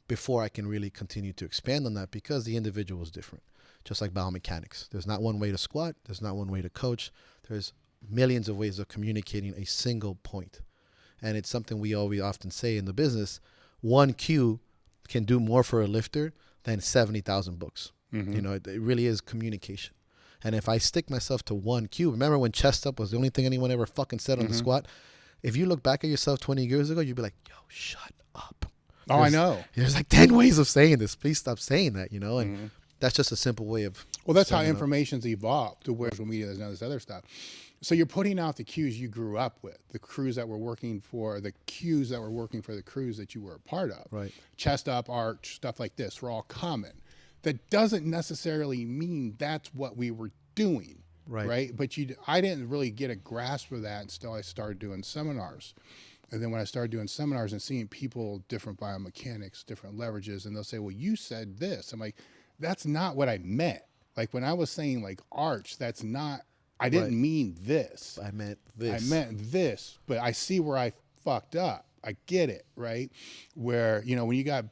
before I can really continue to expand on that, because the individual is different. Just like biomechanics. There's not one way to squat. There's not one way to coach. There's millions of ways of communicating a single point. And it's something we often say in the business. One cue can do more for a lifter than 70,000 books. You know, it really is communication. And if I stick myself to one cue, remember when chest up was the only thing anyone ever fucking said on the squat? If you look back at yourself 20 years ago, you'd be like, yo, shut up. Oh, I know. There's like 10 ways of saying this. Please stop saying that, you know? And that's just a simple way of. Well, that's how information's evolved to where social media and all this other stuff. So you're putting out the cues you grew up with, the crews that were working for, the cues that were working for the crews that you were a part of. Right. Chest up, arch, stuff like this were all common. That doesn't necessarily mean that's what we were doing. Right. But I didn't really get a grasp of that until I started doing seminars. And then when I started doing seminars and seeing people, different biomechanics, different leverages, and they'll say, well, you said this. I'm like, that's not what I meant. Like when I was saying like arch, that's not, I didn't mean this. I meant this. I meant this, but I see where I fucked up. I get it, right? Where, you know, when you got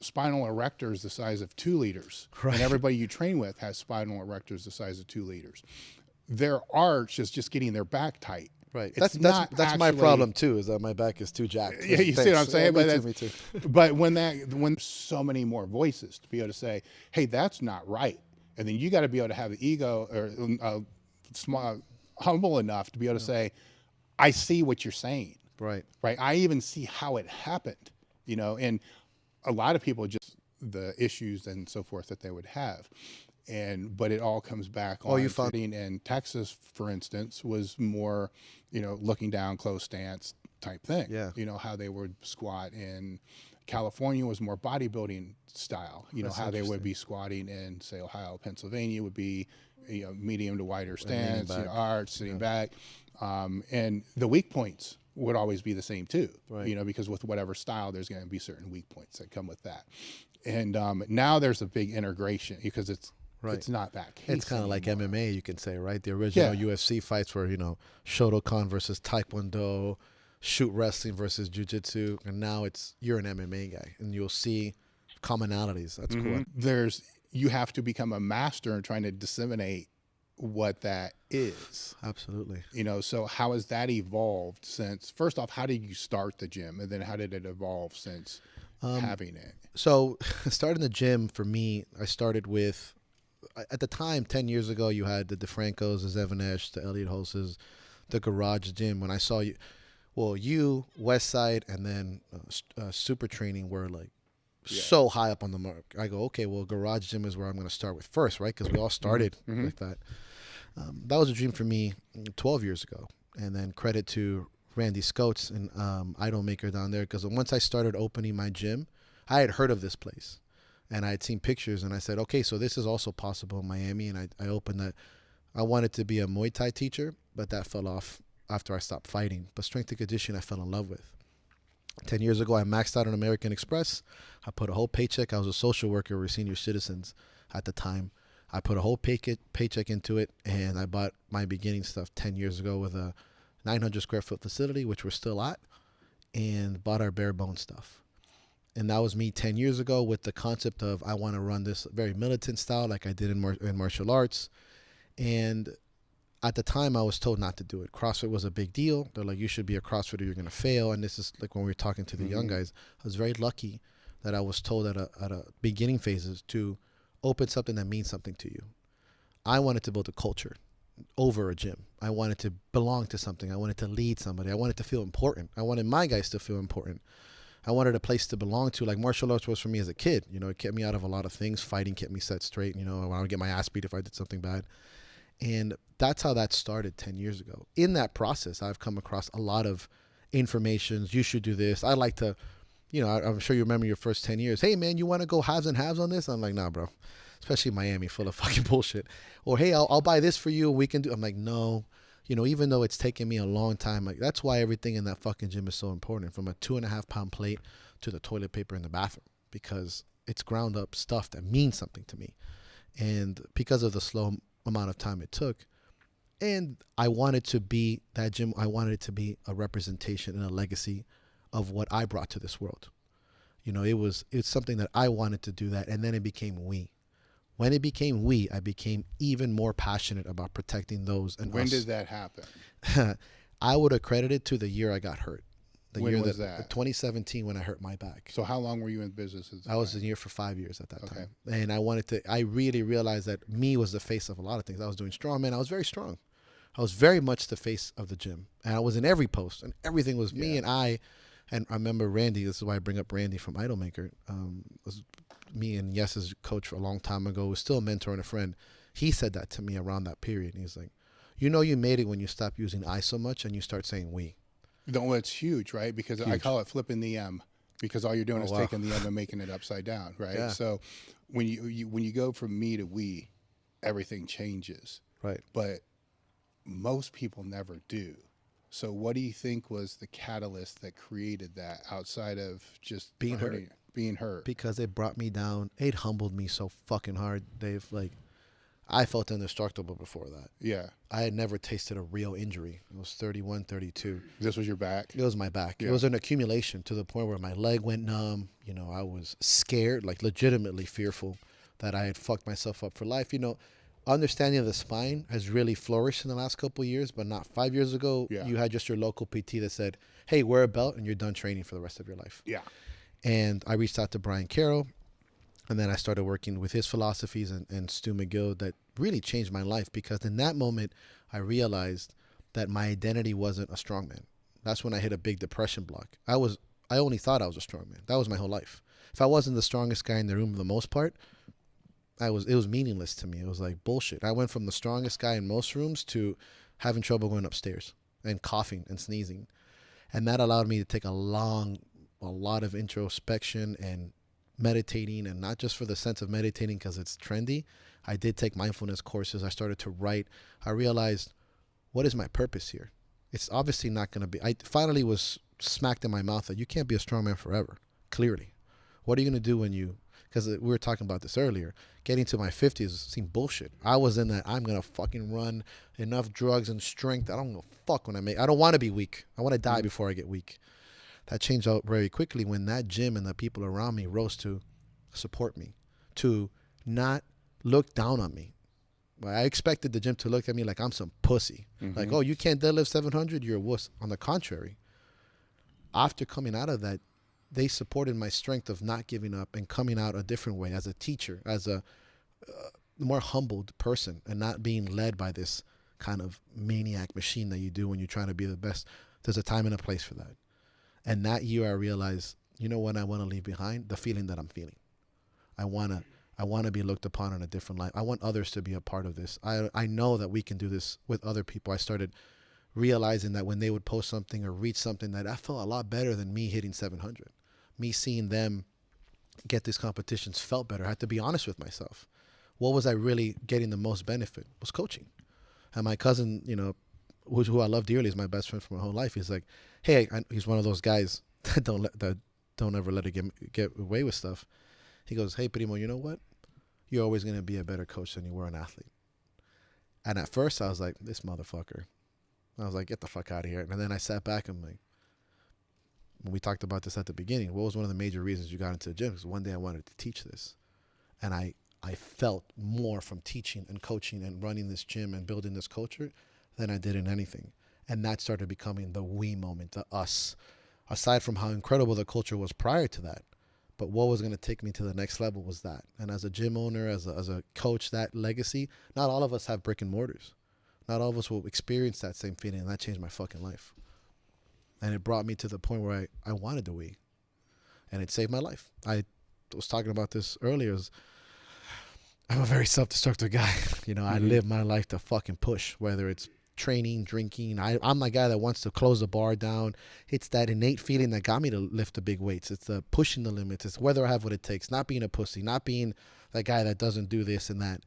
spinal erectors the size of 2 liters, and everybody you train with has spinal erectors the size of 2 liters, their arch is just getting their back tight. Right. It's that's my problem too, is that my back is too jacked. Yeah, you see what I'm saying? Yeah, me too. But when so many more voices to be able to say, hey, that's not right. And then you got to be able to have the ego or small, humble enough to be able to say, I see what you're saying. Right. Right. I even see how it happened, you know, and a lot of people just the issues and so forth that they would have. But it all comes back on sitting in Texas, for instance, was more, you know, looking down, close stance type thing. Yeah. You know, how they would squat in California was more bodybuilding style. You know, how they would be squatting in, say, Ohio, Pennsylvania would be, you know, medium to wider stance, you know, arch, sitting back. And the weak points would always be the same too, you know, because with whatever style, there's going to be certain weak points that come with that. And now there's a big integration because it's not that case. It's kind of like MMA, you can say, right? The original UFC fights were, you know, Shotokan versus Taekwondo, shoot wrestling versus jiu-jitsu, and now you're an MMA guy, and you'll see commonalities. That's cool. You have to become a master in trying to disseminate what that is. Absolutely. You know, so how has that evolved since, first off, how did you start the gym? And then how did it evolve since having it? So starting the gym for me, I started with, at the time, 10 years ago, you had the DeFrancos, the Zevanesh, the Elliot Hoses, the Garage Gym. When I saw you, West Side, and then Super Training were like so high up on the mark. I go, okay, well, Garage Gym is where I'm going to start with first, right? Because we all started like that. That was a dream for me 12 years ago. And then credit to Randy Scotes and Idolmaker down there, because once I started opening my gym, I had heard of this place. And I had seen pictures, and I said, okay, so this is also possible in Miami. And I opened that. I wanted to be a Muay Thai teacher, but that fell off after I stopped fighting. But strength and conditioning I fell in love with. 10 years ago, I maxed out on American Express. I put a whole paycheck. I was a social worker with senior citizens at the time. I put a whole paycheck into it, and I bought my beginning stuff 10 years ago with a 900 square foot facility, which we're still at, and bought our bare bone stuff. And that was me 10 years ago with the concept of I want to run this very militant style like I did in martial arts. And at the time, I was told not to do it. CrossFit was a big deal. They're like, you should be a CrossFitter, you're going to fail. And this is like when we were talking to the young guys, I was very lucky that I was told at a beginning phases to open something that means something to you. I wanted to build a culture over a gym. I wanted to belong to something. I wanted to lead somebody. I wanted to feel important. I wanted my guys to feel important. I wanted a place to belong to. Like martial arts was for me as a kid. You know, it kept me out of a lot of things. Fighting kept me set straight. You know, I would get my ass beat if I did something bad. And that's how that started 10 years ago. In that process, I've come across a lot of information. You should do this. I like to, you know, I'm sure you remember your first 10 years. Hey, man, you want to go halves and halves on this? I'm like, nah, bro. Especially Miami, full of fucking bullshit. Or, hey, I'll buy this for you. We can do. I'm like, no. You know, even though it's taken me a long time, like that's why everything in that fucking gym is so important, from a 2.5 pound plate to the toilet paper in the bathroom, because it's ground up stuff that means something to me. And because of the slow amount of time it took, and I wanted to be that gym, I wanted it to be a representation and a legacy of what I brought to this world. You know, it's something that I wanted to do that, and then it became we. When it became we, I became even more passionate about protecting those and When us. did that happen? I would accredit it to the year I got hurt. When was that? 2017 when I hurt my back. So how long were you in business? I was in here for 5 years at that time. And I really realized that me was the face of a lot of things. I was doing strongman. I was very strong. I was very much the face of the gym. And I was in every post, and everything was me and I. And I remember Randy, this is why I bring up Randy from Idolmaker. Was me and Yes's coach a long time ago, was still a mentor and a friend. He said that to me around that period. He's like, you know you made it when you stop using I so much and you start saying we. No, it's huge, right? Because I call it flipping the M, because all you're doing is taking the M and making it upside down, right? Yeah. So when you go from me to we, everything changes. Right. But most people never do. So what do you think was the catalyst that created that outside of just being hurt? Because it brought me down. It humbled me so fucking hard, Dave. Like, I felt indestructible before that. Yeah. I had never tasted a real injury. I was 31, 32. This was your back? It was my back. Yeah. It was an accumulation to the point where my leg went numb. You know, I was scared, like legitimately fearful that I had fucked myself up for life. You know, understanding of the spine has really flourished in the last couple of years, but not 5 years ago. Yeah. You had just your local PT that said, hey, wear a belt and you're done training for the rest of your life. Yeah. And I reached out to Brian Carroll, and then I started working with his philosophies and Stu McGill. That really changed my life, because in that moment, I realized that my identity wasn't a strongman. That's when I hit a big depression block. I only thought I was a strongman. That was my whole life. If I wasn't the strongest guy in the room for the most part, it was meaningless to me. It was like bullshit. I went from the strongest guy in most rooms to having trouble going upstairs and coughing and sneezing. And that allowed me to take a lot of introspection and meditating, and not just for the sense of meditating because it's trendy. I did take mindfulness courses. I started to write. I realized, what is my purpose here? It's obviously not going to be. I finally was smacked in my mouth that you can't be a strongman forever, clearly. What are you going to do when you, because we were talking about this earlier, getting to my 50s seemed bullshit. I was in that, I'm going to fucking run enough drugs and strength. I don't give a fuck when I don't want to be weak. I want to die before I get weak. That changed out very quickly when that gym and the people around me rose to support me, to not look down on me. I expected the gym to look at me like I'm some pussy. Like, oh, you can't deadlift 700? You're a wuss. On the contrary, after coming out of that, they supported my strength of not giving up and coming out a different way as a teacher, as a more humbled person, and not being led by this kind of maniac machine that you do when you're trying to be the best. There's a time and a place for that. And that year I realized, you know what I want to leave behind? The feeling that I'm feeling. I want to be looked upon in a different light. I want others to be a part of this. I know that we can do this with other people. I started realizing that when they would post something or reach something, that I felt a lot better than me hitting 700. Me seeing them get these competitions felt better. I had to be honest with myself. What was I really getting the most benefit? Was coaching. And my cousin, you know, who I love dearly, is my best friend for my whole life. He's like, hey, he's one of those guys that don't ever let it get away with stuff. He goes, hey, Primo, you know what? You're always going to be a better coach than you were an athlete. And at first I was like, this motherfucker. I was like, get the fuck out of here. And then I sat back and I'm like, when we talked about this at the beginning, what was one of the major reasons you got into the gym? Because one day I wanted to teach this. And I felt more from teaching and coaching and running this gym and building this culture than I did in anything. And that started becoming the we moment, the us. Aside from how incredible the culture was prior to that, but what was going to take me to the next level was that. And as a gym owner, as a coach, that legacy, not all of us have brick and mortars. Not all of us will experience that same feeling, and that changed my fucking life. And it brought me to the point where I wanted to we. And it saved my life. I was talking about this earlier. I'm a very self-destructive guy. You know, I live my life to fucking push, whether it's training, drinking. I'm the guy that wants to close the bar down. It's that innate feeling that got me to lift the big weights. It's the pushing the limits. It's whether I have what it takes, not being a pussy, not being that guy that doesn't do this and that.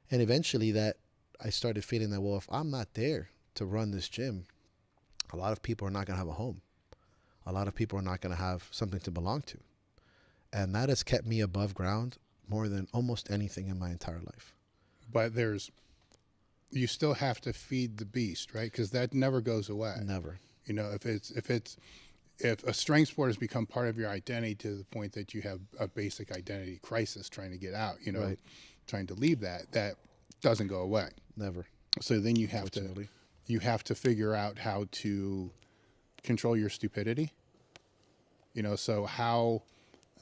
And eventually that I started feeling that, well, if I'm not there to run this gym, a lot of people are not going to have a home. A lot of people are not going to have something to belong to. And that has kept me above ground more than almost anything in my entire life. But you still have to feed the beast, right? Because that never goes away. Never. You know, if a strength sport has become part of your identity to the point that you have a basic identity crisis trying to get out, you know, right. Trying to leave that doesn't go away. Never. So then you have to figure out how to control your stupidity. So how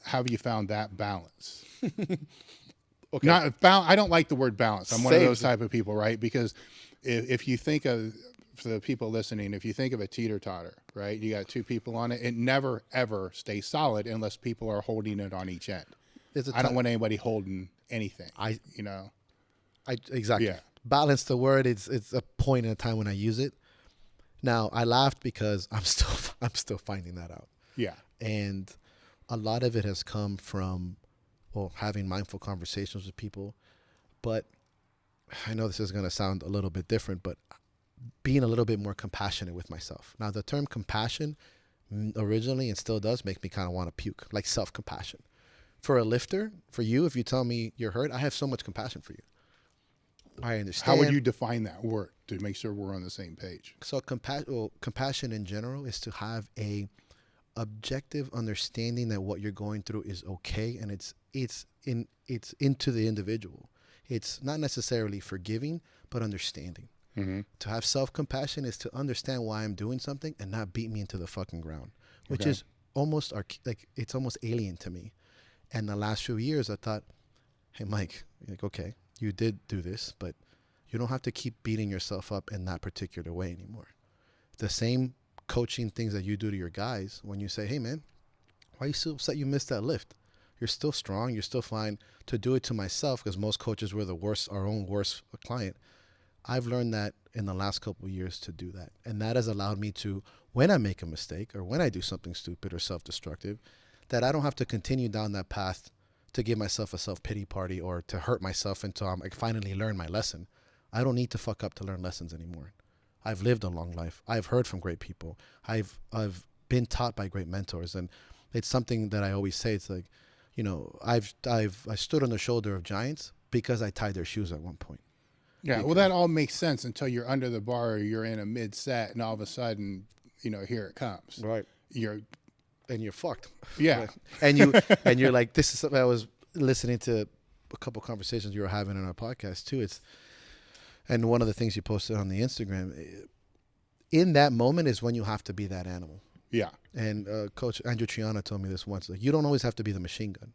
have you found that balance? Okay. I don't like the word balance. I'm one of Same. those type of people, right? Because if you think of, for the people listening, if you think of a teeter-totter, right? You got two people on it. It never, ever stays solid unless people are holding it on each end. I don't want anybody holding anything, Exactly. Yeah. Balance the word. It's a point in a time when I use it. Now, I laughed because I'm still finding that out. Yeah. And a lot of it has come from, well, having mindful conversations with people. But I know this is going to sound a little bit different, but being a little bit more compassionate with myself. Now, the term compassion originally and still does make me kind of want to puke, like self-compassion. For a lifter, for you, if you tell me you're hurt, I have so much compassion for you. I understand. How would you define that word to make sure we're on the same page? So compassion in general is to have a objective understanding that what you're going through is okay, and it's into the individual. It's not necessarily forgiving, but understanding. Mm-hmm. To have self-compassion is to understand why I'm doing something and not beat me into the fucking ground, which Okay. is almost it's almost alien to me. And the last few years, I thought, hey, Mike, okay, you did do this, but you don't have to keep beating yourself up in that particular way anymore. The same coaching things that you do to your guys when you say, hey, man, why are you so upset you missed that lift? You're still strong. You're still fine. To do it to myself, because most coaches were our own worst client. I've learned that in the last couple of years to do that. And that has allowed me to, when I make a mistake or when I do something stupid or self-destructive, that I don't have to continue down that path to give myself a self-pity party or to hurt myself until I finally learn my lesson. I don't need to fuck up to learn lessons anymore. I've lived a long life. I've heard from great people. I've been taught by great mentors. And it's something that I always say. It's like, I stood on the shoulder of giants because I tied their shoes at one point. Yeah, well, that all makes sense until you're under the bar or you're in a mid-set and all of a sudden, here it comes. Right. You're fucked. Yeah. And you're like, this is something I was listening to a couple conversations you were having on our podcast too. And one of the things you posted on the Instagram, in that moment is when you have to be that animal. Yeah. And Coach Andrew Triana told me this once, like, you don't always have to be the machine gun.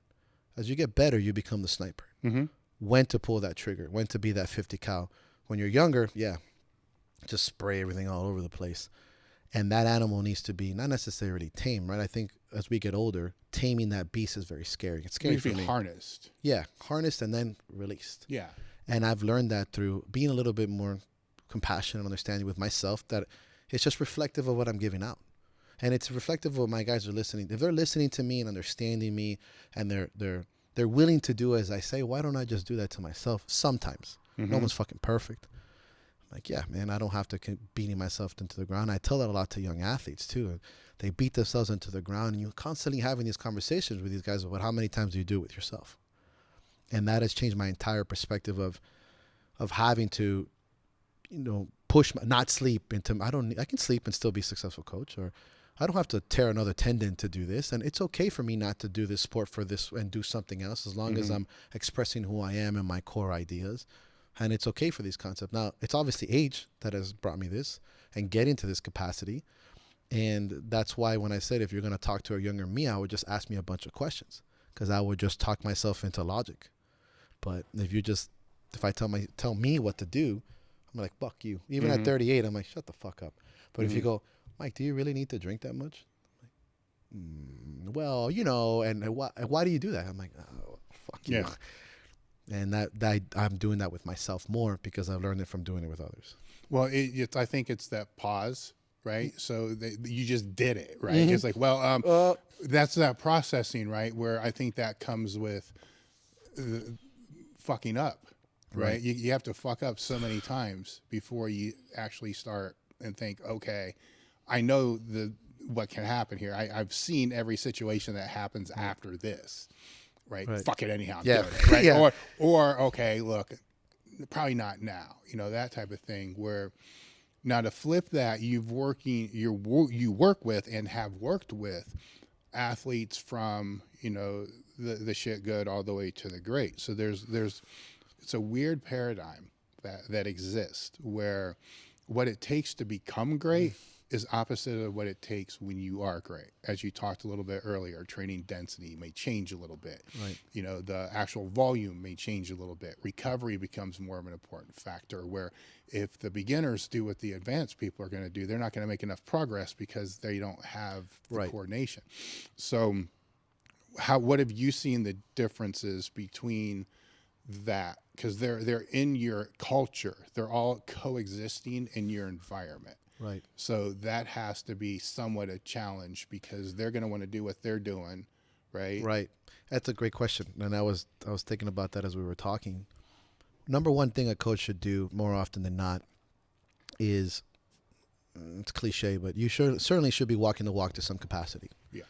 As you get better, you become the sniper. Mm-hmm. When to pull that trigger, when to be that 50 cal. When you're younger, just spray everything all over the place. And that animal needs to be not necessarily tame, right? I think as we get older, taming that beast is very scary. It's scary for me. Harnessed. Yeah, harnessed and then released. Yeah. And I've learned that through being a little bit more compassionate and understanding with myself, that it's just reflective of what I'm giving out. And it's reflective of what my guys are listening. If they're listening to me and understanding me and they're willing to do as I say, why don't I just do that to myself sometimes? Mm-hmm. No one's fucking perfect. I'm like, yeah, man, I don't have to keep beating myself into the ground. I tell that a lot to young athletes too. They beat themselves into the ground, and you're constantly having these conversations with these guys about how many times do you do it with yourself. And that has changed my entire perspective of having to, push not sleep into. I can sleep and still be a successful coach, or I don't have to tear another tendon to do this. And it's okay for me not to do this sport for this and do something else, as long as I'm expressing who I am and my core ideas. And it's okay for these concepts. Now, it's obviously age that has brought me this and getting to this capacity. And that's why when I said, if you're going to talk to a younger me, I would just ask me a bunch of questions, because I would just talk myself into logic. But if I tell me what to do, I'm like, fuck you. Even at 38, I'm like, shut the fuck up. But if you go, Mike, do you really need to drink that much? I'm like, well, and why do you do that? I'm like, oh, fuck you. Yeah. And I'm doing that with myself more because I've learned it from doing it with others. Well, I think it's that pause, right? So you just did it, right? Mm-hmm. It's like, well, that's that processing, right? Where I think that comes with fucking up, right? You have to fuck up so many times before you actually start and think, okay, I know what can happen here. I've seen every situation that happens after this. Right. Fuck it anyhow. I'm doing it, right. Yeah. Or okay, look, probably not now. That type of thing. Where now to flip that, you work with and have worked with athletes from the shit good all the way to the great. So it's a weird paradigm that exists where what it takes to become great is opposite of what it takes when you are great. As you talked a little bit earlier, training density may change a little bit. Right. You know, the actual volume may change a little bit. Recovery becomes more of an important factor, where if the beginners do what the advanced people are going to do, they're not going to make enough progress because they don't have the coordination. So what have you seen the differences between that? Because they're in your culture. They're all coexisting in your environment. Right. So that has to be somewhat a challenge, because they're going to want to do what they're doing, right? Right. That's a great question. And I was thinking about that as we were talking. Number one thing a coach should do more often than not is, it's cliche, but you certainly should be walking the walk to some capacity. Yeah.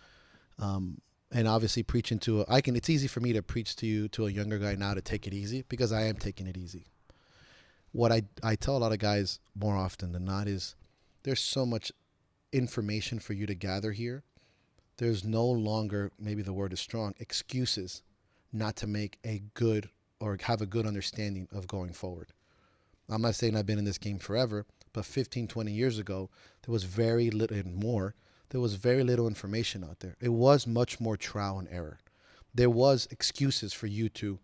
And obviously preaching to it's easy for me to preach to a younger guy now to take it easy, because I am taking it easy. What I tell a lot of guys more often than not is, there's so much information for you to gather here. There's no longer, maybe the word is strong, excuses not to make a good or have a good understanding of going forward. I'm not saying I've been in this game forever, but 15, 20 years ago, there was very little and more. There was very little information out there. It was much more trial and error. There was excuses for you to,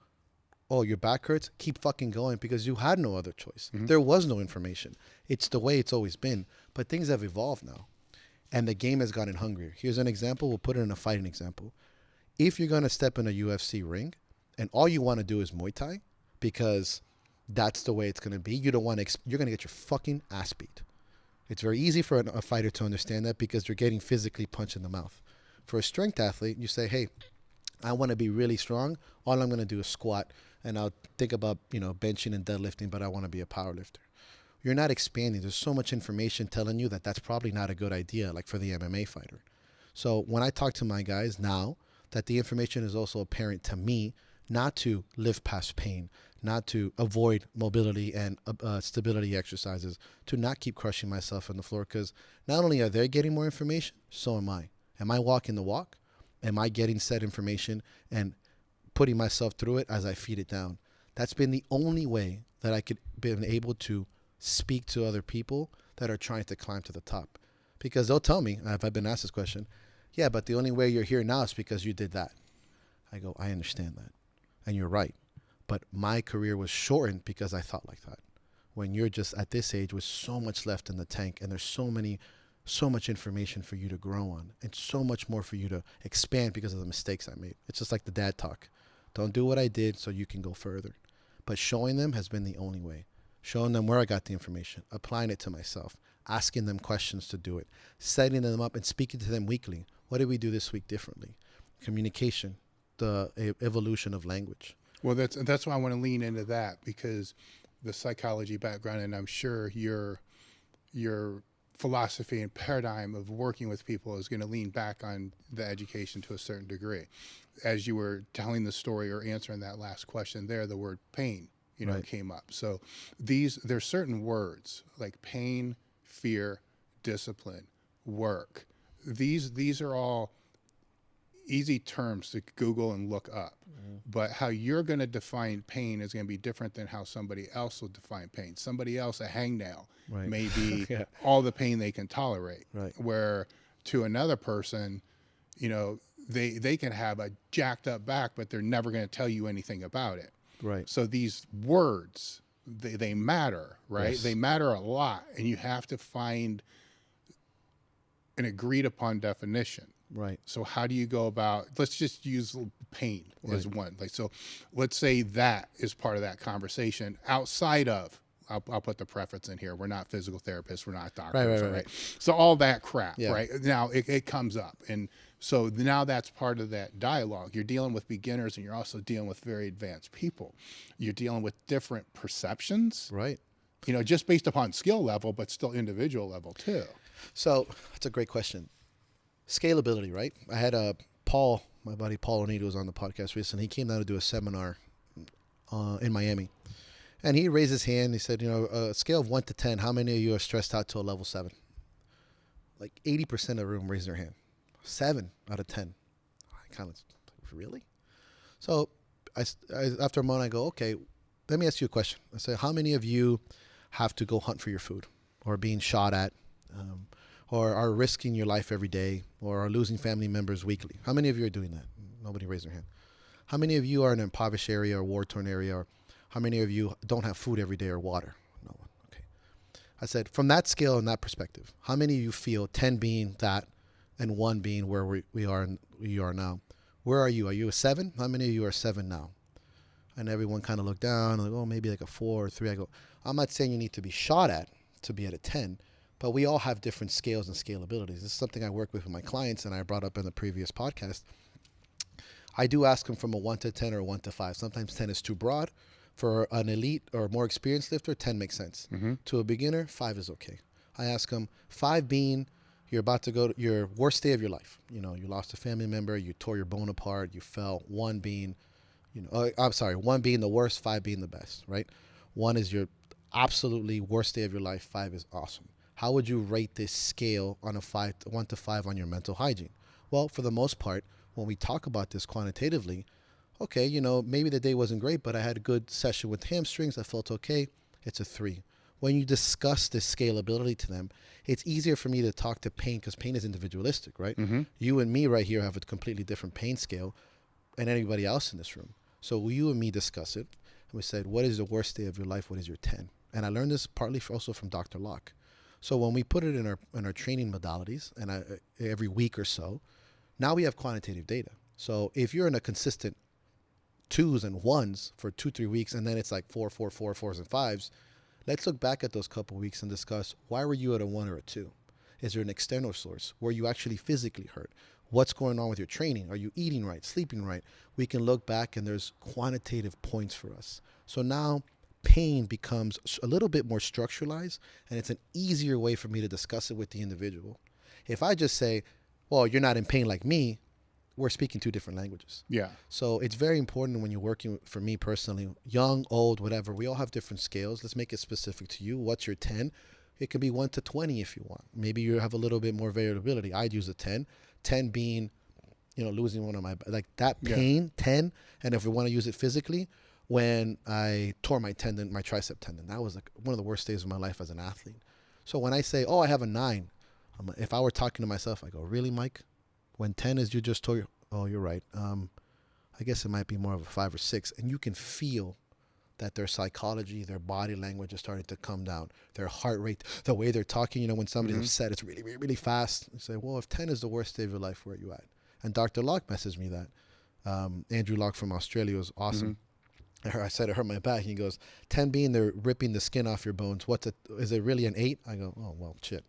oh, your back hurts, keep fucking going, because you had no other choice. Mm-hmm. There was no information. It's the way it's always been. But things have evolved now, and the game has gotten hungrier. Here's an example. We'll put it in a fighting example. If you're going to step in a UFC ring and all you want to do is Muay Thai, because that's the way it's going to be, you don't want to, you're going to get your fucking ass beat. It's very easy for a fighter to understand that, because they're getting physically punched in the mouth. For a strength athlete, you say, hey, I want to be really strong. All I'm going to do is squat, and I'll think about, benching and deadlifting, but I want to be a power lifter. You're not expanding. There's so much information telling you that that's probably not a good idea, like for the MMA fighter. So when I talk to my guys now, that the information is also apparent to me, not to live past pain, not to avoid mobility and stability exercises, to not keep crushing myself on the floor, because not only are they getting more information, so am I. Am I walking the walk? Am I getting said information and putting myself through it as I feed it down? That's been the only way that I could been able to speak to other people that are trying to climb to the top. Because they'll tell me, if I've been asked this question, yeah, but the only way you're here now is because you did that. I go, I understand that. And you're right. But my career was shortened because I thought like that. When you're just at this age with so much left in the tank, and there's so much information for you to grow on, and so much more for you to expand because of the mistakes I made. It's just like the dad talk. Don't do what I did so you can go further. But showing them has been the only way. Showing them where I got the information, applying it to myself, asking them questions to do it, setting them up and speaking to them weekly. What did we do this week differently? Communication, the evolution of language. Well, that's why I want to lean into that, because the psychology background, and I'm sure your philosophy and paradigm of working with people is going to lean back on the education to a certain degree. As you were telling the story or answering that last question there, the word pain, right, came up. So there's certain words like pain, fear, discipline, work. These are all easy terms to Google and look up. Mm-hmm. But how you're going to define pain is going to be different than how somebody else will define pain. Somebody else, a hangnail, right, may be yeah, all the pain they can tolerate. Right. Where to another person, they can have a jacked up back, but they're never going to tell you anything about it. Right. So these words, they matter, right? Yes. They matter a lot, and you have to find an agreed upon definition. Right. So how do you go about, let's just use pain as one. Like, so let's say that is part of that conversation outside of, I'll put the preface in here. We're not physical therapists. We're not doctors. Right. So all that crap, yeah, right? Now it comes up. And so now that's part of that dialogue. You're dealing with beginners, and you're also dealing with very advanced people. You're dealing with different perceptions. Right. Just based upon skill level, but still individual level too. So that's a great question. Scalability, right? I had my buddy Paul O'Neill was on the podcast recently. He came down to do a seminar in Miami. And he raised his hand. He said, a scale of 1 to 10, how many of you are stressed out to a level 7? Like 80% of the room raised their hand. 7 out of 10. I kind of, really? So after a moment, I go, okay, let me ask you a question. I say, how many of you have to go hunt for your food, or being shot at, or are risking your life every day, or are losing family members weekly? How many of you are doing that? Nobody raised their hand. How many of you are in an impoverished area or war-torn area, or how many of you don't have food every day or water? No one. Okay. I said, from that scale and that perspective, how many of you feel 10 being that and 1 being where we are now? Where are you? Are you a 7? How many of you are 7 now? And everyone kind of looked down, like, oh, maybe like a 4 or 3. I go, I'm not saying you need to be shot at to be at a 10, but we all have different scales and scalabilities. This is something I work with my clients, and I brought up in the previous podcast. I do ask them from a 1 to 10 or 1 to 5. Sometimes 10 is too broad. For an elite or more experienced lifter, 10 makes sense. To a beginner, 5 is okay. I ask them, 5 being you're about to go to your worst day of your life. You know, you lost a family member, you tore your bone apart, you fell. 1 being, 1 being the worst, 5 being the best, right? 1 is your absolutely worst day of your life, 5 is awesome. How would you rate this scale on a 1 to 5 on your mental hygiene? Well, for the most part, when we talk about this quantitatively, okay, maybe the day wasn't great, but I had a good session with hamstrings. I felt okay. It's a 3. When you discuss this scalability to them, it's easier for me to talk to pain because pain is individualistic, right? You and me right here have a completely different pain scale than anybody else in this room. So you and me discuss it. And we said, what is the worst day of your life? What is your 10? And I learned this partly also from Dr. Locke. So when we put it in our training modalities, and every week or so, now we have quantitative data. So if you're in a consistent 2s and 1s for 2-3 weeks, and then it's like 4, 4, 4, 4s and 5s, let's look back at those couple of weeks and discuss, why were you at a 1 or a 2? Is there an external source? Were you actually physically hurt? What's going on with your training? Are you eating right, sleeping right? We can look back and there's quantitative points for us. So now pain becomes a little bit more structuralized, and it's an easier way for me to discuss it with the individual. If I just say, well, you're not in pain like me, we're speaking 2 different languages. Yeah. So it's very important when you're working, for me personally, young, old, whatever, we all have different scales. Let's make it specific to you. What's your 10? It could be 1 to 20 if you want. Maybe you have a little bit more variability. I'd use a 10. 10 being, losing one of my, like that pain, 10. And if we want to use it physically, when I tore my tendon, my tricep tendon, that was like one of the worst days of my life as an athlete. So when I say, oh, I have a 9, if I were talking to myself, I go, really, Mike? When 10 is you just told, oh, you're right. I guess it might be more of a 5 or 6. And you can feel that their psychology, their body language is starting to come down. Their heart rate, the way they're talking, when somebody's upset, it's really, really, really fast. You say, well, if 10 is the worst day of your life, where are you at? And Dr. Locke messaged me that. Andrew Locke from Australia was awesome. I said it hurt my back. He goes, 10 being they're ripping the skin off your bones. Is it really an 8? I go, oh, well, shit.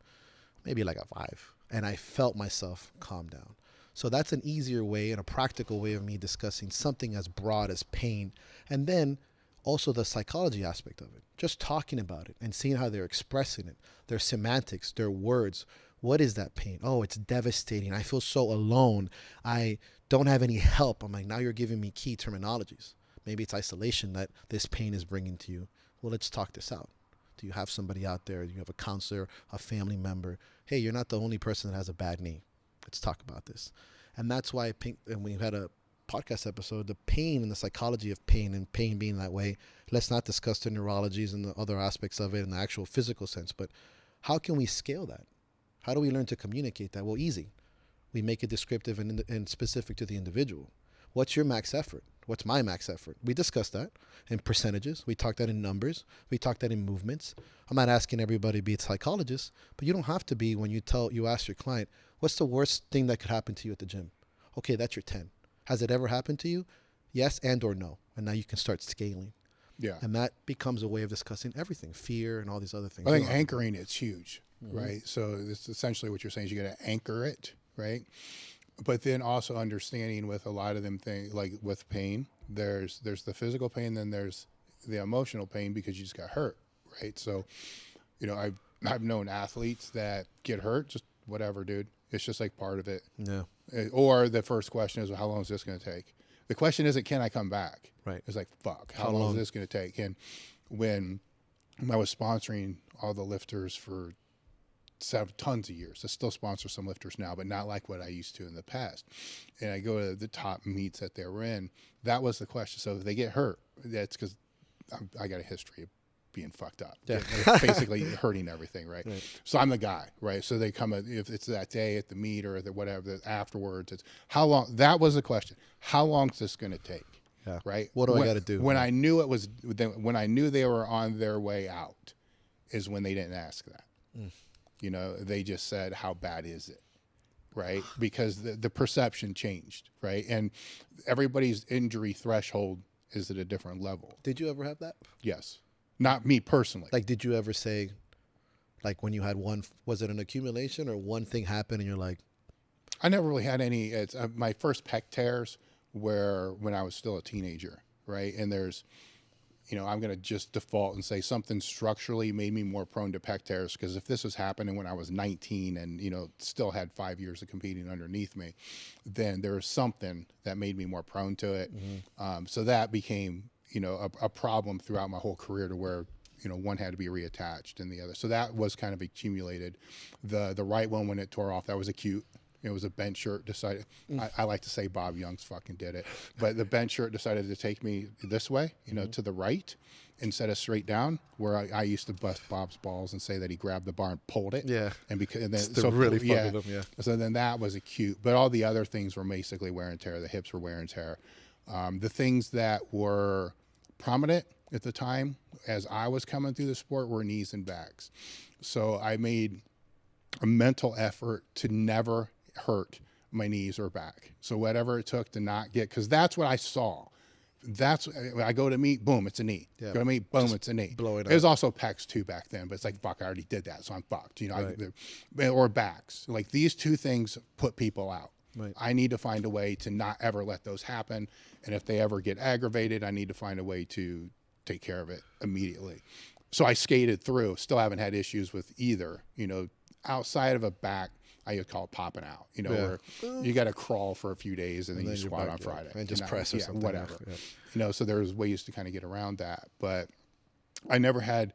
Maybe like a 5. And I felt myself calm down. So that's an easier way and a practical way of me discussing something as broad as pain. And then also the psychology aspect of it. Just talking about it and seeing how they're expressing it. Their semantics, their words. What is that pain? Oh, it's devastating. I feel so alone. I don't have any help. I'm like, now you're giving me key terminologies. Maybe it's isolation that this pain is bringing to you. Well, let's talk this out. Do you have somebody out there? Do you have a counselor, a family member? Hey, you're not the only person that has a bad knee. Let's talk about this. And that's why, and we had a podcast episode, the pain and the psychology of pain, and pain being that way. Let's not discuss the neurologies and the other aspects of it in the actual physical sense, but how can we scale that? How do we learn to communicate that? Well, easy. We make it descriptive and specific to the individual. What's your max effort? What's my max effort? We discussed that in percentages. We talked that in numbers. We talked that in movements. I'm not asking everybody to be a psychologist, but you don't have to be when you ask your client, what's the worst thing that could happen to you at the gym? Okay, that's your 10. Has it ever happened to you? Yes and or no. And now you can start scaling. Yeah. And that becomes a way of discussing everything, fear and all these other things. I think anchoring it's huge, right? So it's essentially what you're saying is you got to anchor it, right? But then also understanding with a lot of them things, like with pain, there's the physical pain, then there's the emotional pain because you just got hurt, right? So, I've known athletes that get hurt, just whatever, dude. It's just like part of it. Yeah. Or the first question is, well, how long is this going to take? The question isn't, can I come back? Right. It's like, fuck, how long is this going to take? And when I was sponsoring all the lifters for tons of years, I still sponsor some lifters now, but not like what I used to in the past. And I go to the top meets that they were in. That was the question. So if they get hurt, that's because I got a history of being fucked up. Yeah. They're basically hurting everything, right? So I'm the guy, right? So they come, if it's that day at the meet or the whatever, afterwards, it's how long, that was the question. How long is this going to take? Yeah. Right? What do I got to do? When I knew it was, when I knew they were on their way out is when they didn't ask that. You know, they just said, how bad is it? Right? Because the perception changed, right? And everybody's injury threshold is at a different level. Did you ever have that? Yes. Not me personally. Like, did you ever say, like, when you had one, was it an accumulation or one thing happened and you're like? I never really had any, it's my first pec tears were when I was still a teenager, right? And there's, you know, I'm going to just default and say something structurally made me more prone to pec tears, because if this was happening when I was 19 and, you know, still had 5 years of competing underneath me, then there was something that made me more prone to it. So that became, you know, a problem throughout my whole career, to where, you know, one had to be reattached and the other. So that was kind of accumulated. The right one, when it tore off, that was acute. It was a bench shirt decided, I like to say Bob Young's fucking did it, but the bench shirt decided to take me this way, you know, to the right instead of straight down, where I used to bust Bob's balls and say that he grabbed the bar and pulled it. Yeah. And because, and then, So really fuck with him, yeah. So then that was acute, but all the other things were basically wear and tear. The hips were wear and tear. The things that were prominent at the time as I was coming through the sport were knees and backs. So I made a mental effort to never hurt my knees or back. So whatever it took to not get, because that's what I saw. That's, I go to meet, boom, it's a knee. Yeah. Go to meet, boom, it's a knee. blow it It was up. also pecs too back then, but it's like, fuck, I already did that, so I'm fucked. You know, or backs. Like, these two things put people out. Right. I need to find a way to not ever let those happen. And if they ever get aggravated, I need to find a way to take care of it immediately. So I skated through, still haven't had issues with either, you know, outside of a back. I would call it popping out, you know, where you got to crawl for a few days and then you squat on Friday. And just press or something. Whatever. Yeah. You know, so there's ways to kind of get around that. But I never had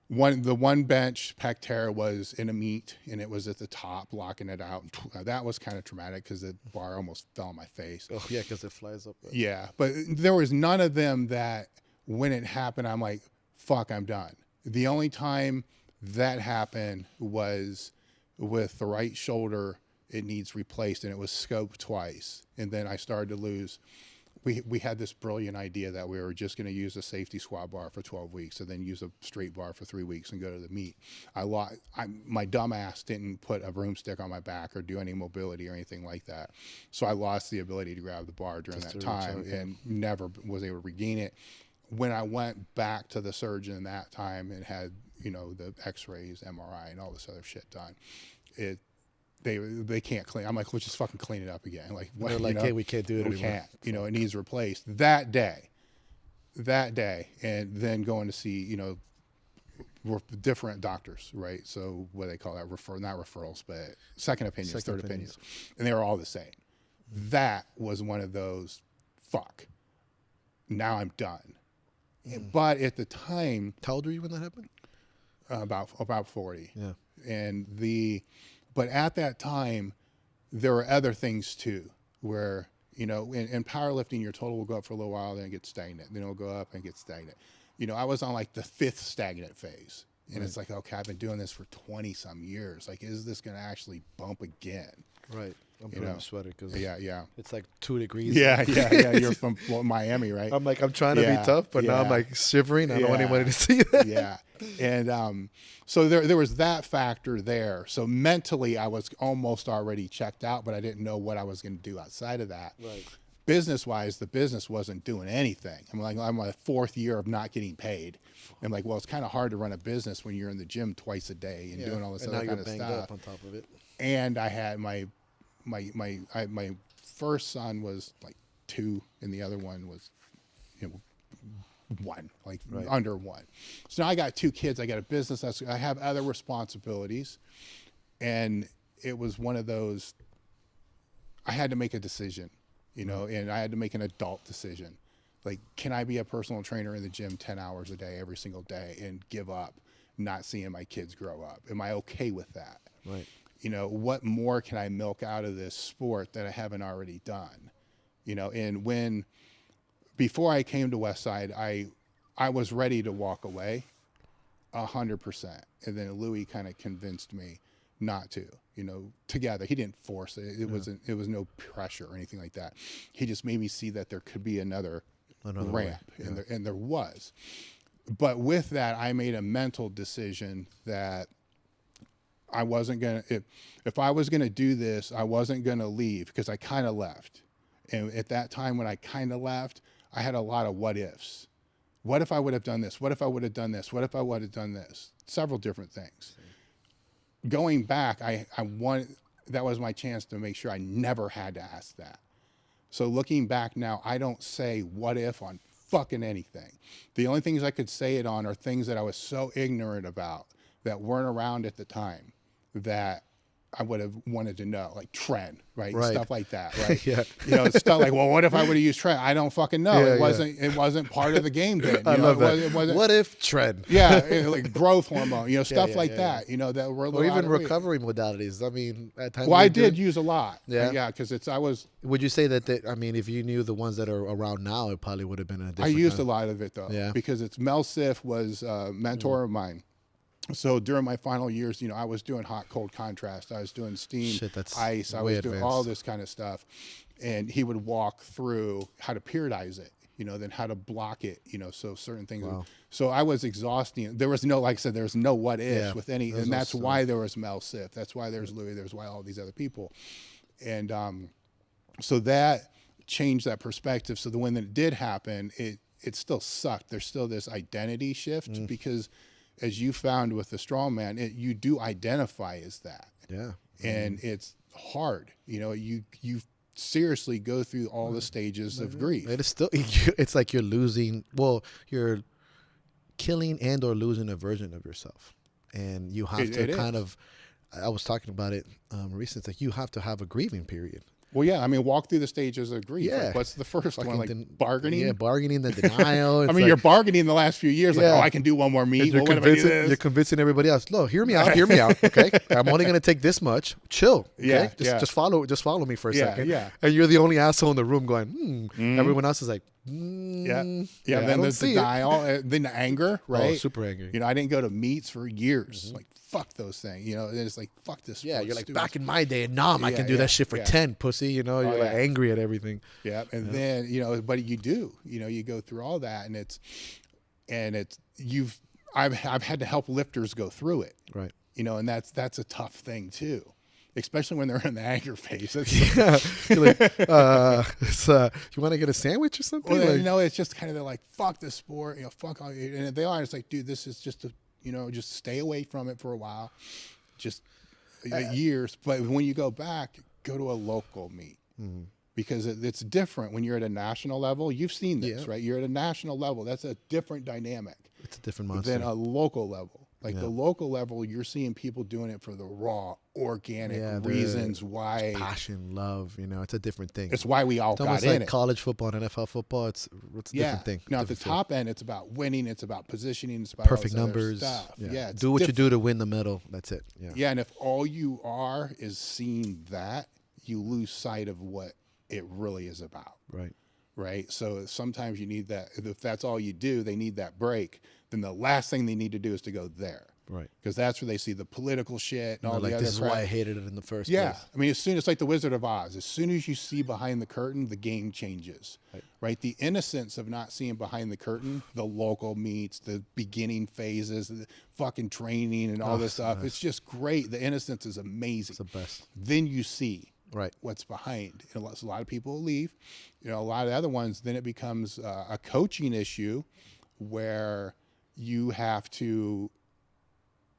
the one bench pec tear was in a meet, and it was at the top, locking it out. That was kind of traumatic because the bar almost fell on my face. Oh, yeah, because it flies up. Yeah, but there was none of them that when it happened, I'm like, fuck, I'm done. The only time that happened was with the right shoulder, it needs replaced, and it was scoped twice. And then I started to lose. We had this brilliant idea that we were just going to use a safety squat bar for 12 weeks and then use a straight bar for 3 weeks and go to the meet. My dumb ass didn't put a broomstick on my back or do any mobility or anything like that. So I lost the ability to grab the bar during that time and never was able to regain it. When I went back to the surgeon that time and had, you know, the x-rays, MRI, and all this other shit done, they can't clean. I'm like, let's just fucking clean it up again. Like, what? They're like, hey, we can't do it anymore. We can't. You know, it needs replaced that day, and then going to see, you know, different doctors, right? So what they call that, not referrals, but second opinions, third opinions, and they were all the same. That was one of those, fuck, now I'm done. But at the time, How old were you when that happened? About 40. Yeah. But at that time, there were other things too, where, you know, in powerlifting, your total will go up for a little while, then it gets stagnant. Then it'll go up and get stagnant. You know, I was on like the 5th stagnant phase. And it's like, okay, I've been doing this for 20 some years. Like, is this going to actually bump again? Right. I'm putting a sweater because it's like 2 degrees. Yeah. You're from Miami, right? I'm like, I'm trying to be tough, but now I'm like shivering. I don't want anybody to see that. Yeah. And so there was that factor there. So mentally, I was almost already checked out, but I didn't know what I was going to do outside of that. Right. Business-wise, the business wasn't doing anything. I'm my 4th year of not getting paid. I'm like, well, it's kind of hard to run a business when you're in the gym twice a day and doing all this other kind of stuff. Up on top of it. And I had my first son was like 2, and the other one was, you know, 1, like under 1. So now I got 2 kids. I got a business. I have other responsibilities, and it was one of those. I had to make a decision, you know, and I had to make an adult decision. Like, can I be a personal trainer in the gym 10 hours a day every single day and give up not seeing my kids grow up? Am I okay with that? Right. You know, what more can I milk out of this sport that I haven't already done? You know, and before I came to Westside, I was ready to walk away, 100%. And then Louis kind of convinced me not to, together. He didn't force it. It was no pressure or anything like that. He just made me see that there could be another ramp, and there was. But with that, I made a mental decision that I wasn't going to, if I was going to do this, I wasn't going to leave, because I kind of left. And at that time when I kind of left, I had a lot of what ifs. What if I would have done this? What if I would have done this? What if I would have done this? Several different things. Going back, I wanted, that was my chance to make sure I never had to ask that. So looking back now, I don't say what if on fucking anything. The only things I could say it on are things that I was so ignorant about that weren't around at the time that I would have wanted to know, like trend, right? Stuff like that, right? Yeah. Stuff like, well, what if I would have used trend? I don't fucking know. Yeah, it wasn't part of the game then. I love that. It wasn't, what if trend? Yeah, like growth hormone, stuff like that. That were or even recovery modalities. I mean, at times. Well, I did use a lot. Yeah, because I was. Would you say that? I mean, if you knew the ones that are around now, it probably would have been a different. I used a lot of it though, because Mel Sif was a mentor of mine. So during my final years, I was doing hot, cold contrast. I was doing steam, ice. I was doing all this kind of stuff. And he would walk through how to periodize it, then how to block it, so certain things. Wow. So I was exhausting. There was no, like I said, there was no what ifs with any, and that's why there was Mel Sif. That's why there's Louis. There's why all these other people. And so that changed that perspective. So when it did happen, it still sucked. There's still this identity shift because, as you found with the strongman, you do identify as that. Yeah. And it's hard. You seriously go through all the stages of grief. It is still, it's like you're losing, you're killing and or losing a version of yourself. And you have to kind of, I was talking about it recently, it's like you have to have a grieving period. Well, yeah, I mean, walk through the stages of grief. Yeah. Like, what's the first one? Like bargaining? Yeah, bargaining, the denial. I mean, you're bargaining the last few years. Like, I can do one more meet. You're convincing everybody else. Look, hear me out. Okay, I'm only going to take this much. Chill. Okay? Just follow me for a second. Yeah. And you're the only asshole in the room going, Everyone else is like, Yeah. Then the denial, then the anger, right? Oh, super angry. I didn't go to meets for years. Like, fuck those things. And it's like, fuck this. Yeah, you're like, back in my day, I can do that shit for 10, pussy. You're like angry at everything. Yeah, and then, but you do, you go through all that, and I've had to help lifters go through it. Right. And that's a tough thing too. Especially when they're in the anger phase. You're like, you want to get a sandwich or something? Well, it's just kind of, they're like, fuck this sport, fuck all you. And they are, it's like, dude, this is just just stay away from it for a while, just years. But when you go back, go to a local meet. Because it's different when you're at a national level. You've seen this, right? You're at a national level. That's a different dynamic. It's a different monster than a local level. Like the local level, you're seeing people doing it for the raw, organic reasons why. Passion, love, it's a different thing. It's why we all got in it. It's almost like college football and NFL football. It's a different thing. Now, at the top end, it's about winning. It's about positioning. It's about perfect numbers. Stuff. Yeah, do what you do to win the medal. That's it. Yeah, and if all you are is seeing that, you lose sight of what it really is about. Right. So sometimes you need that. If that's all you do, they need that break. Then the last thing they need to do is to go there. Right. Because that's where they see the political shit and all the other this is why I hated it in the first place. Yeah. I mean, it's like the Wizard of Oz. As soon as you see behind the curtain, the game changes. Right. The innocence of not seeing behind the curtain, the local meets, the beginning phases, the fucking training and all this stuff. Nice. It's just great. The innocence is amazing. It's the best. Then you see what's behind. And a lot of people leave. A lot of other ones, then it becomes a coaching issue where you have to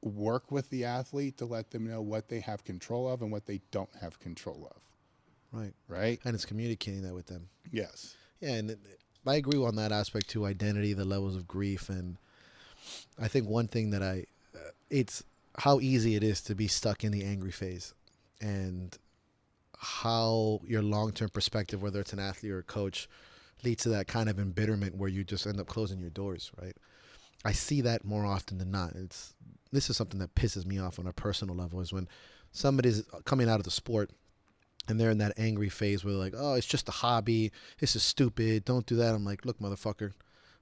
work with the athlete to let them know what they have control of and what they don't have control of. Right. And it's communicating that with them. Yes. Yeah, and I agree on that aspect too, identity, the levels of grief. And I think one thing that it's how easy it is to be stuck in the angry phase, and how your long-term perspective, whether it's an athlete or a coach, leads to that kind of embitterment where you just end up closing your doors, right? I see that more often than not. This is something that pisses me off on a personal level, is when somebody's coming out of the sport and they're in that angry phase where they're like, oh, it's just a hobby. This is stupid. Don't do that. I'm like, look, motherfucker,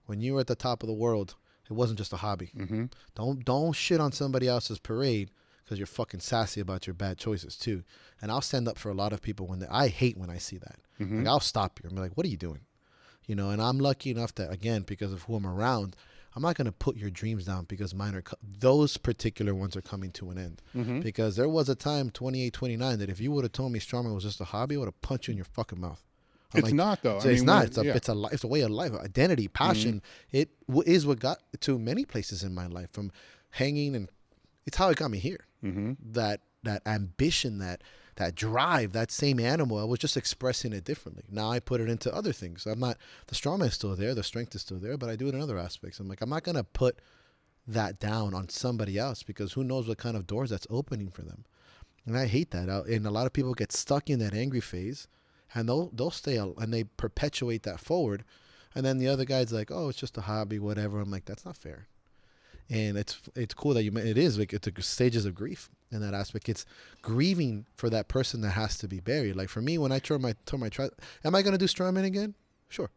when you were at the top of the world, It wasn't just a hobby. Mm-hmm. Don't shit on somebody else's parade because you're fucking sassy about your bad choices too. And I'll stand up for a lot of people I hate when I see that. Mm-hmm. Like, I'll stop you and be like, what are you doing? You know, and I'm lucky enough that, again, because of who I'm around, I'm not going to put your dreams down because those particular ones are coming to an end. Mm-hmm. Because there was a time, 28, 29, that if you would have told me strongman was just a hobby, I would have punched you in your fucking mouth. It's not, though. It's not. It's a way of life, identity, passion. Mm-hmm. It is what got to many places in my life, from hanging, and it's how it got me here. Mm-hmm. That ambition, that drive, that same animal, I was just expressing it differently. Now I put it into other things. The strongman is still there, the strength is still there, but I do it in other aspects. I'm like, I'm not going to put that down on somebody else because who knows what kind of doors that's opening for them. And I hate that. And a lot of people get stuck in that angry phase, and they'll stay and they perpetuate that forward. And then the other guy's like, oh, it's just a hobby, whatever. I'm like, that's not fair. And it's cool that it is like it's stages of grief in that aspect. It's grieving for that person that has to be buried. Like for me, when I tore my am I going to do strongman again? Sure.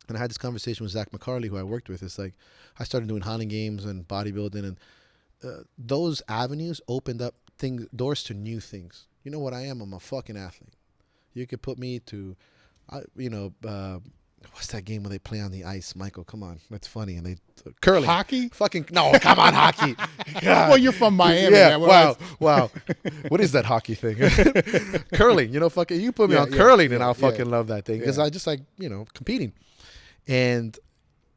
And I had this conversation with Zach McCarley, who I worked with. It's like I started doing Highland games and bodybuilding, and those avenues opened up doors to new things. You know what I am? I'm a fucking athlete. You could put me to, what's that game where they play on the ice? Michael, come on. That's funny. And curling. Hockey? Fucking, no, come on, hockey. Well, you're from Miami. Yeah, Man. wow. What is that hockey thing? Curling. You fucking, you put me on curling and I'll fucking love that thing. Because I just like, competing. And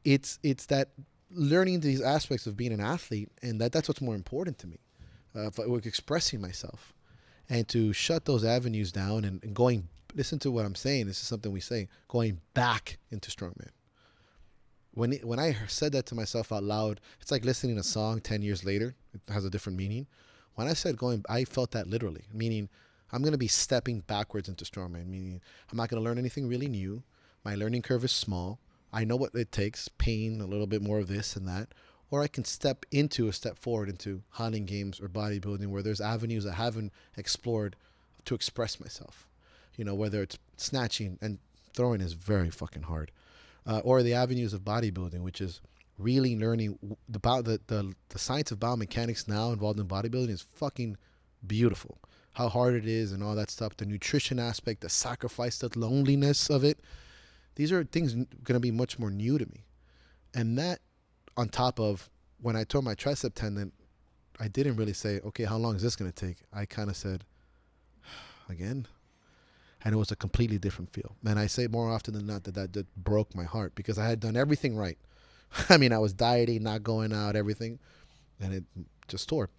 it's that learning these aspects of being an athlete, and that's what's more important to me. Expressing myself. And to shut those avenues down and going, listen to what I'm saying. This is something we say, going back into strongman. When I said that to myself out loud, it's like listening to a song 10 years later. It has a different meaning. When I said I felt that literally, meaning I'm going to be stepping backwards into strongman, meaning I'm not going to learn anything really new. My learning curve is small. I know what it takes, pain, a little bit more of this and that. Or I can step forward into hunting games or bodybuilding where there's avenues I haven't explored to express myself. Whether it's snatching, and throwing is very fucking hard. Or the avenues of bodybuilding, which is really learning about the science of biomechanics now involved in bodybuilding is fucking beautiful. How hard it is and all that stuff, the nutrition aspect, the sacrifice, the loneliness of it. These are things going to be much more new to me. And that, on top of when I tore my tricep tendon, I didn't really say, okay, how long is this going to take? I kind of said, again? And it was a completely different feel. And I say more often than not that broke my heart because I had done everything right. I mean, I was dieting, not going out, everything. And it just tore.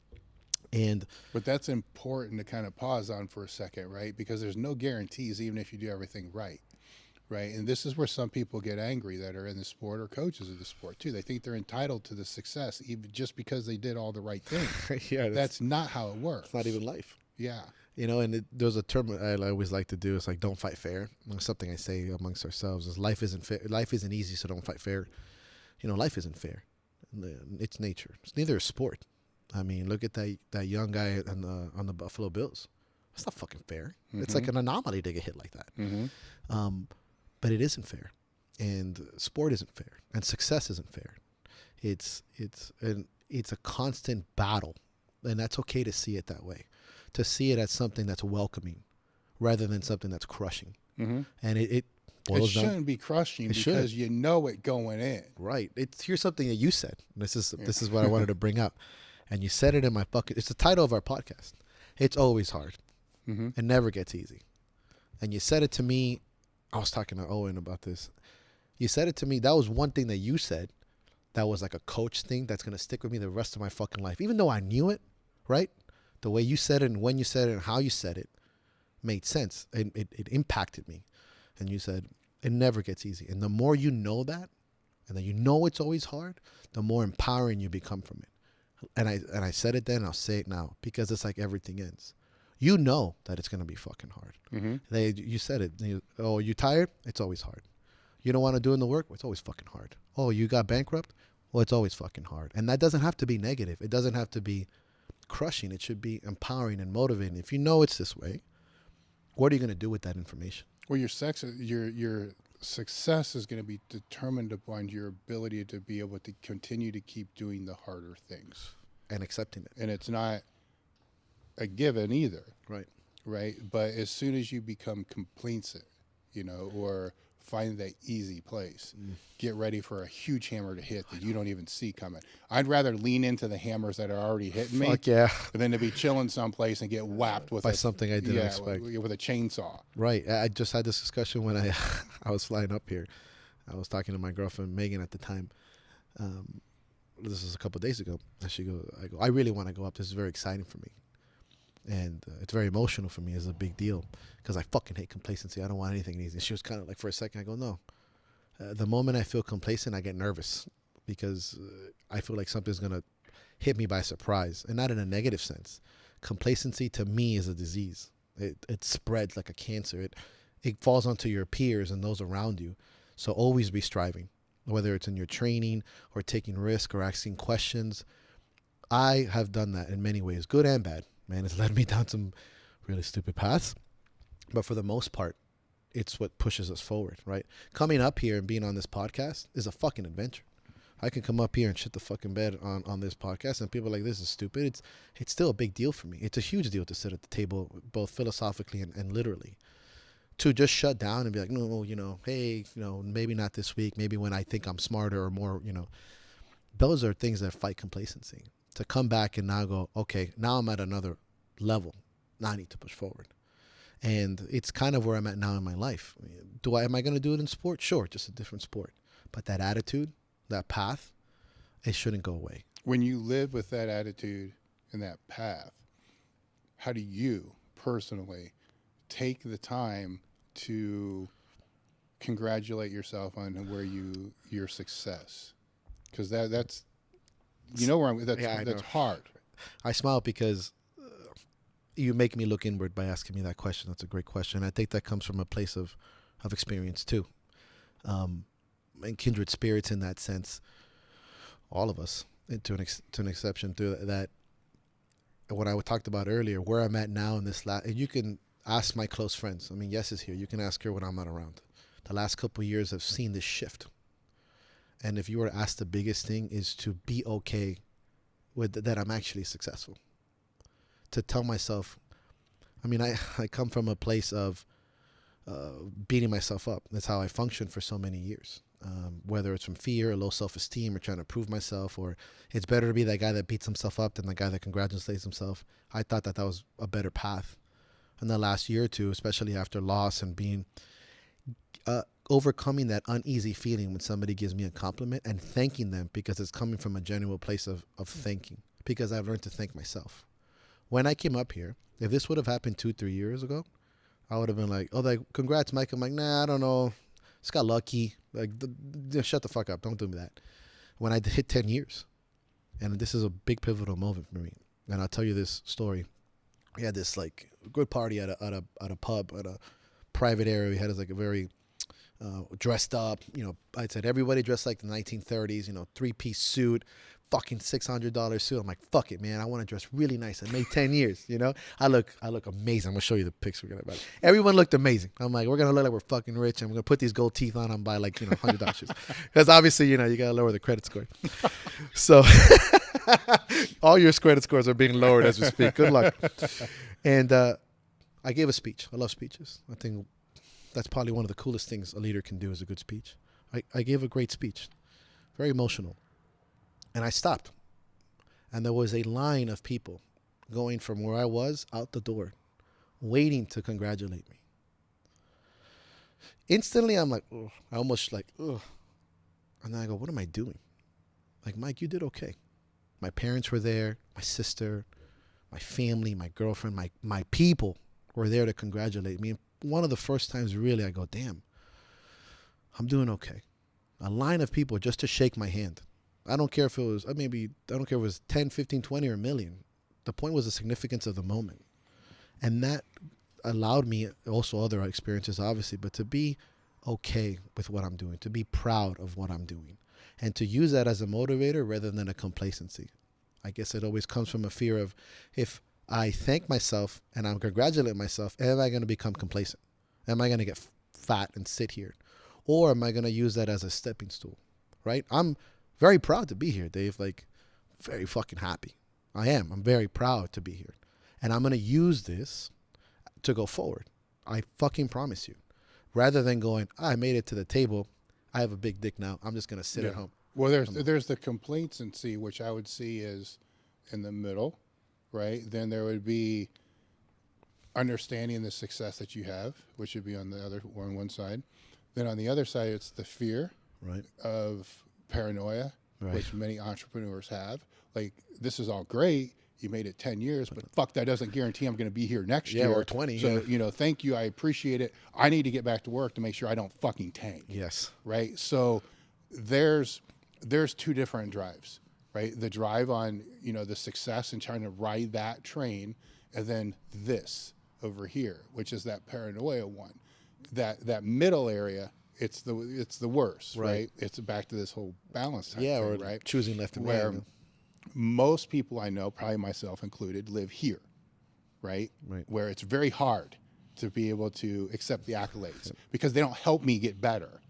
But that's important to kind of pause on for a second, right? Because there's no guarantees even if you do everything right. Right. And this is where some people get angry that are in the sport or coaches of the sport, too. They think they're entitled to the success even just because they did all the right things. Yeah, that's not how it works. It's not even life. Yeah. And there's a term I always like to do. It's like, don't fight fair. Something I say amongst ourselves is life isn't fair. Life isn't easy, so don't fight fair. Life isn't fair. It's nature. It's neither a sport. I mean, look at that young guy on the Buffalo Bills. That's not fucking fair. Mm-hmm. It's like an anomaly to get hit like that. Mm-hmm. But it isn't fair, and sport isn't fair, and success isn't fair. It's a constant battle, and that's okay to see it that way, to see it as something that's welcoming, rather than something that's crushing. Mm-hmm. And it shouldn't be crushing because you know it going in. Right. Here's something that you said. This is what I wanted to bring up, and you said it in my bucket. It's the title of our podcast. It's always hard. Mm-hmm. It never gets easy, and you said it to me. I was talking to Owen about this. You said it to me. That was one thing that you said that was like a coach thing that's going to stick with me the rest of my fucking life. Even though I knew it, right? The way you said it and when you said it and how you said it made sense. And it impacted me. And you said, it never gets easy. And the more you know that, and then you know it's always hard, the more empowering you become from it. And I said it then, and I'll say it now, because it's like everything ends. You know that it's going to be fucking hard. Mm-hmm. You said it. You tired? It's always hard. You don't want to do the work? Well, it's always fucking hard. Oh, you got bankrupt? Well, it's always fucking hard. And that doesn't have to be negative. It doesn't have to be crushing. It should be empowering and motivating. If you know it's this way, what are you going to do with that information? Well, your success is going to be determined upon your ability to be able to continue to keep doing the harder things. And accepting it. And it's not a given either. Right. Right. But as soon as you become complacent, you know, or find that easy place, get ready for a huge hammer to hit that you don't even see coming. I'd rather lean into the hammers that are already hitting me than to be chilling someplace and get whapped with something I didn't expect. With a chainsaw. Right. I just had this discussion when I I was flying up here. I was talking to my girlfriend Megan at the time. This was a couple of days ago. And I really want to go up. This is very exciting for me. And it's very emotional for me. It's a big deal because I fucking hate complacency. I don't want anything easy. She was kind of like, for a second, I go, no. The moment I feel complacent, I get nervous because I feel like something's going to hit me by surprise, and not in a negative sense. Complacency to me is a disease. It spreads like a cancer. It falls onto your peers and those around you. So always be striving, whether it's in your training or taking risk or asking questions. I have done that in many ways, good and bad. Man, it's led me down some really stupid paths. But for the most part, it's what pushes us forward, right? Coming up here and being on this podcast is a fucking adventure. I can come up here and shit the fucking bed on this podcast, and people are like, this is stupid. It's still a big deal for me. It's a huge deal to sit at the table, both philosophically and literally. To just shut down and be like, no, you know, hey, you know, maybe not this week. Maybe when I think I'm smarter or more, you know. Those are things that fight complacency. To come back and now go, okay, now I'm at another level. Now I need to push forward. And it's kind of where I'm at now in my life. Am I going to do it in sport? Sure, just a different sport. But that attitude, that path, it shouldn't go away. When you live with that attitude and that path, how do you personally take the time to congratulate yourself on where your success? Because that's you know where I'm. That's hard. I smile because you make me look inward by asking me that question. That's a great question. I think that comes from a place of experience too, and kindred spirits in that sense. All of us, to an exception, through that. What I talked about earlier, where I'm at now in this and you can ask my close friends. I mean, Yes is here. You can ask her when I'm not around. The last couple of years, I've seen this shift. And if you were to ask, the biggest thing is to be okay with that I'm actually successful. To tell myself, I mean, I come from a place of beating myself up. That's how I functioned for so many years. Whether it's from fear or low self-esteem or trying to prove myself, or it's better to be that guy that beats himself up than the guy that congratulates himself. I thought that was a better path. In the last year or two, especially after loss and being overcoming that uneasy feeling when somebody gives me a compliment and thanking them because it's coming from a genuine place of thanking, because I've learned to thank myself. When I came up here, if this would have happened 2-3 years ago, I would have been like, oh, like, congrats, Mike. I'm like, nah, I don't know. Just got lucky. Like, shut the fuck up. Don't do that. When I hit 10 years, and this is a big pivotal moment for me, and I'll tell you this story. We had this like good party at a pub, at a private area. We had this like a very dressed up, you know, I said everybody dressed like the 1930s, you know, 3-piece suit, fucking $600 suit. I'm like, fuck it, man. I want to dress really nice. I made 10 years, you know. I look amazing. I'm going to show you the pics we're going to about it. Everyone looked amazing. I'm like, we're going to look like we're fucking rich, and we're going to put these gold teeth on and buy like, you know, $100 shoes. Because obviously, you know, you got to lower the credit score. So all your credit scores are being lowered as we speak. Good luck. And I gave a speech. I love speeches. I think that's probably one of the coolest things a leader can do, is a good speech. I gave a great speech, very emotional. And I stopped. And there was a line of people going from where I was out the door, waiting to congratulate me. Instantly, I'm like, ugh. I almost like, ugh. And then I go, what am I doing? Like, Mike, you did okay. My parents were there, my sister, my family, my girlfriend, my people were there to congratulate me. And one of the first times, really, I go, damn, I'm doing okay. A line of people just to shake my hand. I don't care if it was, I don't care if it was 10, 15, 20, or a million. The point was the significance of the moment. And that allowed me, also other experiences, obviously, but to be okay with what I'm doing, to be proud of what I'm doing, and to use that as a motivator rather than a complacency. I guess it always comes from a fear of, if I thank myself and I'm congratulating myself, am I going to become complacent? Am I going to get fat and sit here? Or am I going to use that as a stepping stool, right? I'm very proud to be here, Dave. Like, very fucking happy. I am. I'm very proud to be here. And I'm going to use this to go forward. I fucking promise you. Rather than going, I made it to the table. I have a big dick now. I'm just going to sit at home. Well, there's the complacency, which I would see is in the middle, right? Then there would be understanding the success that you have, which would be on one side. Then on the other side, it's the fear of paranoia, which many entrepreneurs have. Like, this is all great. You made it 10 years, but fuck, that doesn't guarantee I'm going to be here next year. Or 20. So, thank you. I appreciate it. I need to get back to work to make sure I don't fucking tank. Yes. Right. So there's two different drives, right? The drive on, the success and trying to ride that train. And then this over here, which is that paranoia one, that middle area. It's the worst, right? It's back to this whole balance type thing, or right? Choosing left and where right. Most people I know, probably myself included, live here, right? Where it's very hard to be able to accept the accolades because they don't help me get better.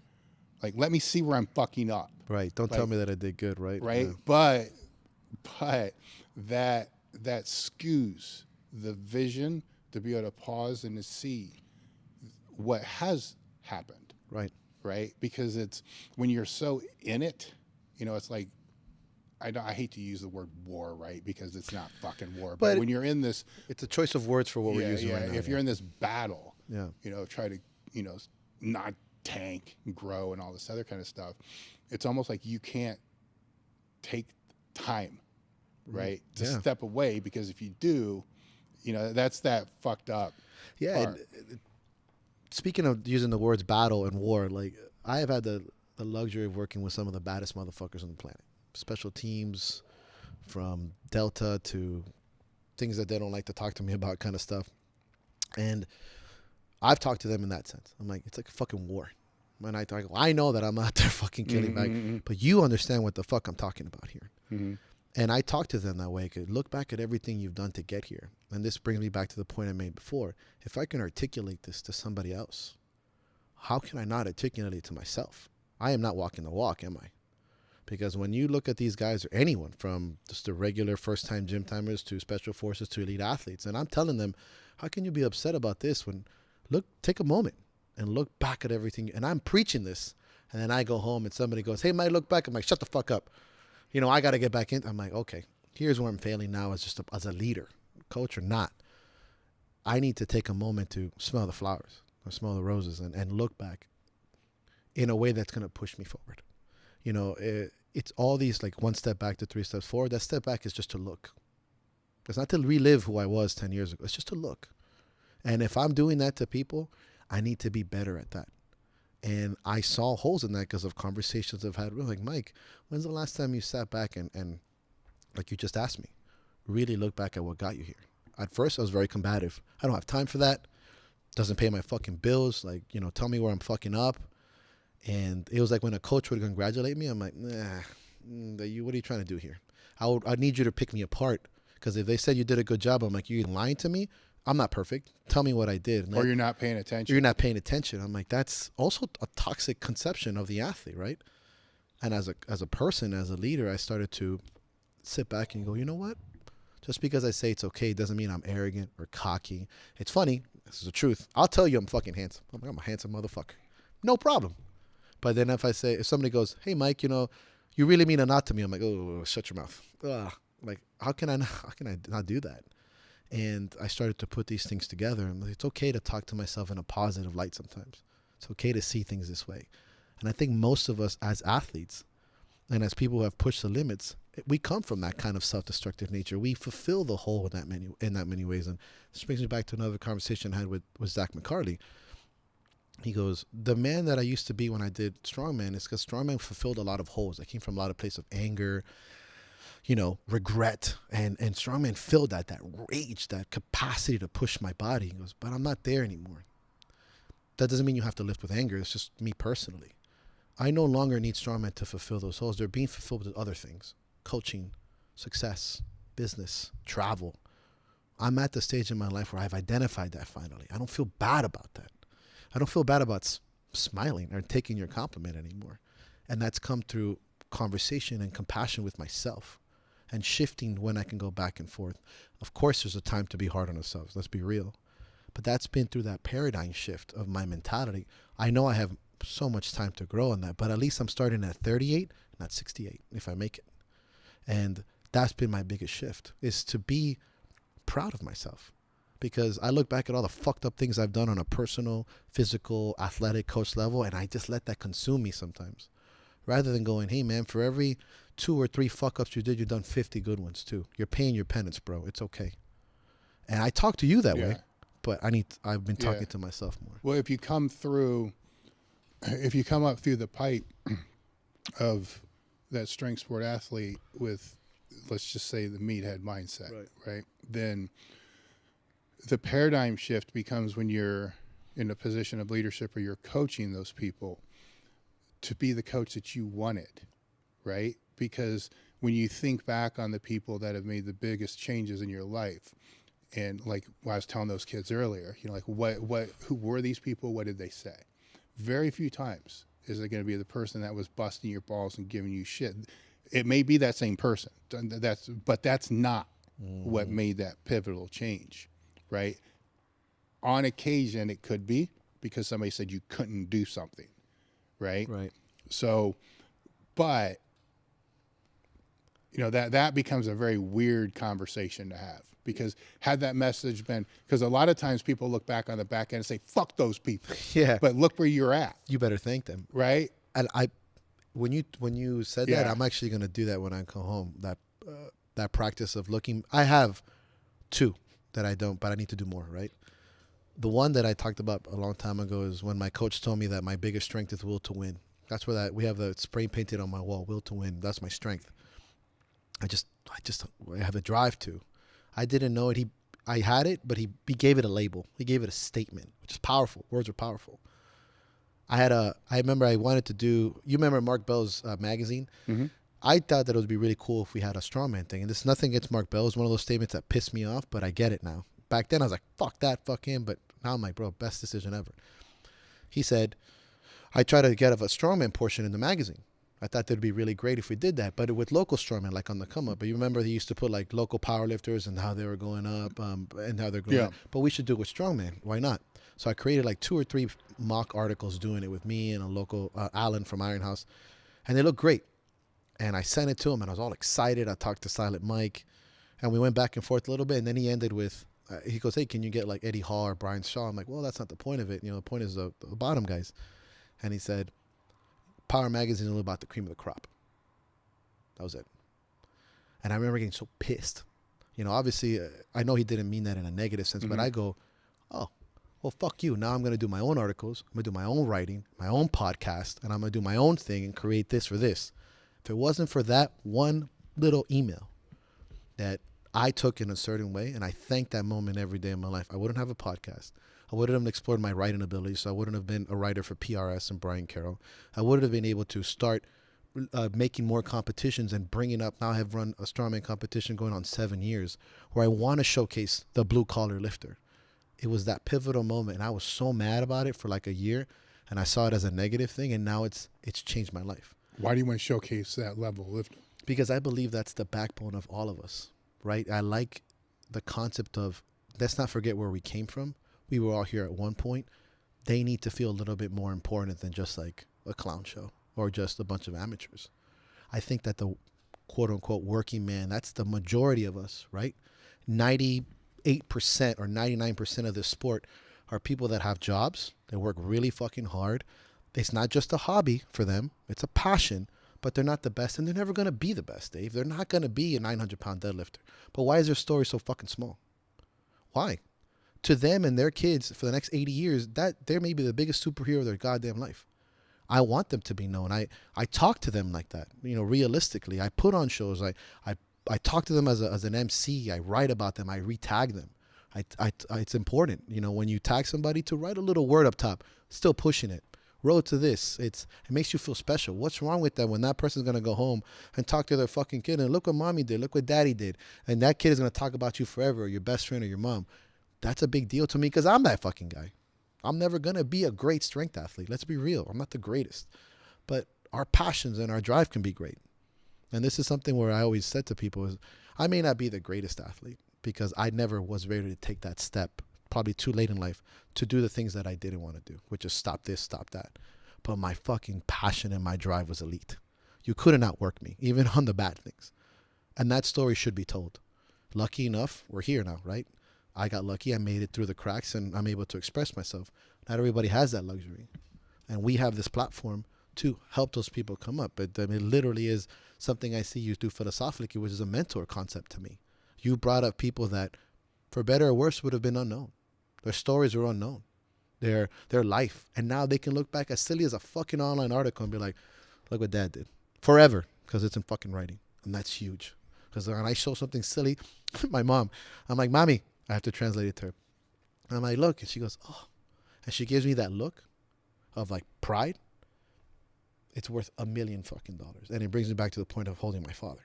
Like, let me see where I'm fucking up. Right. Don't tell me that I did good, right? Right. Yeah. But that skews the vision to be able to pause and to see what has happened. Right. Because it's when you're so in it, it's like, I hate to use the word war, right? Because it's not fucking war. But when you're in this, it's a choice of words for what we're using right now. If you're in this battle, try to, not tank and grow and all this other kind of stuff. It's almost like you can't take time, right? To step away, because if you do, that's that fucked up. Yeah. Part. Speaking of using the words battle and war, like, I have had the luxury of working with some of the baddest motherfuckers on the planet. Special teams, from Delta to things that they don't like to talk to me about, kind of stuff. And I've talked to them in that sense. I'm like, it's like a fucking war. When I know that I'm not there fucking killing back, but you understand what the fuck I'm talking about here. And I talk to them that way. Look back at everything you've done to get here. And this brings me back to the point I made before. If I can articulate this to somebody else, how can I not articulate it to myself? I am not walking the walk, am I? Because when you look at these guys, or anyone, from just the regular first-time gym timers to special forces to elite athletes, and I'm telling them, how can you be upset about this when, take a moment and look back at everything. And I'm preaching this, and then I go home and somebody goes, hey, Mike, look back. I'm like, shut the fuck up. I got to get back in. I'm like, okay, here's where I'm failing now as a leader, coach or not. I need to take a moment to smell the flowers or smell the roses and look back in a way that's going to push me forward. It's all these, like, 1 step back to 3 steps forward. That step back is just to look. It's not to relive who I was 10 years ago. It's just to look. And if I'm doing that to people, I need to be better at that. And I saw holes in that because of conversations I've had. Like, Mike, when's the last time you sat back and like you just asked me, really look back at what got you here? At first, I was very combative. I don't have time for that. Doesn't pay my fucking bills. Like, tell me where I'm fucking up. And it was like when a coach would congratulate me, I'm like, nah, what are you trying to do here? I need you to pick me apart, because if they said you did a good job, I'm like, you're lying to me? I'm not perfect. Tell me what I did. Or you're not paying attention. You're not paying attention. I'm like, that's also a toxic conception of the athlete, right? And as a person, as a leader, I started to sit back and go, you know what? Just because I say it's okay doesn't mean I'm arrogant or cocky. It's funny. This is the truth. I'll tell you I'm fucking handsome. I'm a handsome motherfucker. No problem. But then if somebody goes, hey, Mike, you really mean a lot to me. I'm like, oh, shut your mouth. Ugh. Like, how can I not do that? And I started to put these things together. And it's okay to talk to myself in a positive light sometimes. It's okay to see things this way. And I think most of us as athletes and as people who have pushed the limits, we come from that kind of self-destructive nature. We fulfill the hole in that many ways. And this brings me back to another conversation I had with Zach McCarley. He goes, the man that I used to be when I did strongman is because strongman fulfilled a lot of holes. I came from a lot of place of anger, regret, and strongman filled that rage, that capacity to push my body. He goes, but I'm not there anymore. That doesn't mean you have to lift with anger. It's just me personally. I no longer need strongman to fulfill those holes. They're being fulfilled with other things: coaching, success, business, travel. I'm at the stage in my life where I've identified that finally. I don't feel bad about that. I don't feel bad about smiling or taking your compliment anymore. And that's come through conversation and compassion with myself and shifting when I can go back and forth. Of course, there's a time to be hard on ourselves. Let's be real. But that's been through that paradigm shift of my mentality. I know I have so much time to grow in that, but at least I'm starting at 38, not 68, if I make it. And that's been my biggest shift, is to be proud of myself. Because I look back at all the fucked up things I've done on a personal, physical, athletic coach level, and I just let that consume me sometimes. Rather than going, hey man, for every 2 or 3 fuck ups you did, you've done 50 good ones too. You're paying your penance, bro. It's okay. And I talk to you that way, but I've been talking to myself more. Well, if you come up through the pipe of that strength sport athlete with, let's just say, the meathead mindset, right? Then the paradigm shift becomes when you're in a position of leadership or you're coaching those people to be the coach that you wanted, right? Because when you think back on the people that have made the biggest changes in your life, and like I was telling those kids earlier, you know, like who were these people? What did they say? Very few times is it going to be the person that was busting your balls and giving you shit. It may be that same person, but that's not what made that pivotal change, right? On occasion, it could be because somebody said you couldn't do something, right? Right. So, but you know, that becomes a very weird conversation to have, because had that message been, because a lot of times people look back on the back end and say, fuck those people. Yeah. But look where you're at. You better thank them. Right. And when you said that, I'm actually going to do that when I come home. That practice of looking, I have 2 that I don't, but I need to do more, right? The one that I talked about a long time ago is when my coach told me that my biggest strength is will to win. That's where we have the spray painted on my wall, will to win. That's my strength. I have a drive to. I didn't know it. I had it, but he gave it a label. He gave it a statement, which is powerful. Words are powerful. I remember I wanted to do, you remember Mark Bell's magazine? Mm-hmm. I thought that it would be really cool if we had a strongman thing. And there's nothing against Mark Bell. It's one of those statements that pissed me off, but I get it now. Back then I was like, fuck that, fuck him. But now I'm like, bro, best decision ever. He said, I try to get a strongman portion in the magazine. I thought that'd be really great if we did that, but with local strongmen, like on the come up. But you remember they used to put like local powerlifters and how they were going up and how they're going up. But we should do it with strongman. Why not? So I created like 2 or 3 mock articles doing it with me and a local Alan from Iron House, and they look great. And I sent it to him, and I was all excited. I talked to Silent Mike, and we went back and forth a little bit. And then he ended with, he goes, hey, can you get like Eddie Hall or Brian Shaw? I'm like, well, that's not the point of it. You know, the point is the bottom guys. And he said, Power Magazine is all about the cream of the crop. That was it. And I remember getting so pissed. You know, obviously, I know he didn't mean that in a negative sense, but I go, oh, well, fuck you. Now I'm going to do my own articles. I'm going to do my own writing, my own podcast, and I'm going to do my own thing and create this for this. If it wasn't for that one little email that I took in a certain way, and I thank that moment every day of my life, I wouldn't have a podcast. I wouldn't have explored my writing ability, so I wouldn't have been a writer for PRS and Brian Carroll. I wouldn't have been able to start making more competitions and bringing up. Now I have run a strongman competition going on 7 years where I want to showcase the blue-collar lifter. It was that pivotal moment, and I was so mad about it for like a year, and I saw it as a negative thing, and now it's changed my life. Why do you want to showcase that level of lifting? Because I believe that's the backbone of all of us, right? I like the concept of, let's not forget where we came from. We were all here at one point. They need to feel a little bit more important than just like a clown show or just a bunch of amateurs. I think that the quote unquote working man, that's the majority of us, right? 98% or 99% of this sport are people that have jobs. They work really fucking hard. It's not just a hobby for them. It's a passion, but they're not the best, and they're never going to be the best, Dave. They're not going to be a 900-pound deadlifter. But why is their story so fucking small? Why? To them and their kids for the next 80 years, that they may be the biggest superhero of their goddamn life. I want them to be known. I talk to them like that, you know, realistically. I put on shows. I talk to them as an MC. I write about them. I re-tag them. It's important, you know, when you tag somebody to write a little word up top, still pushing it. Road to this. It makes you feel special. What's wrong with that when that person's going to go home and talk to their fucking kid and look what mommy did, look what daddy did, and that kid is going to talk about you forever, or your best friend or your mom? That's a big deal to me because I'm that fucking guy. I'm never going to be a great strength athlete. Let's be real. I'm not the greatest. But our passions and our drive can be great. And this is something where I always said to people is I may not be the greatest athlete because I never was ready to take that step, probably too late in life, to do the things that I didn't want to do, which is stop this, stop that. But my fucking passion and my drive was elite. You couldn't outwork me, even on the bad things. And that story should be told. Lucky enough, we're here now, right? I got lucky. I made it through the cracks and I'm able to express myself. Not everybody has that luxury. And we have this platform to help those people come up. It literally is something I see you do philosophically, which is a mentor concept to me. You brought up people that, for better or worse, would have been unknown. Their stories were unknown. Their life. And now they can look back as silly as a fucking online article and be like, look what Dad did. Forever. Because it's in fucking writing. And that's huge. Because when I show something silly, my mom, I'm like, Mommy, I have to translate it to her. And I'm like, look. And she goes, oh. And she gives me that look of like pride. It's worth $1 million fucking dollars. And it brings me back to the point of holding my father.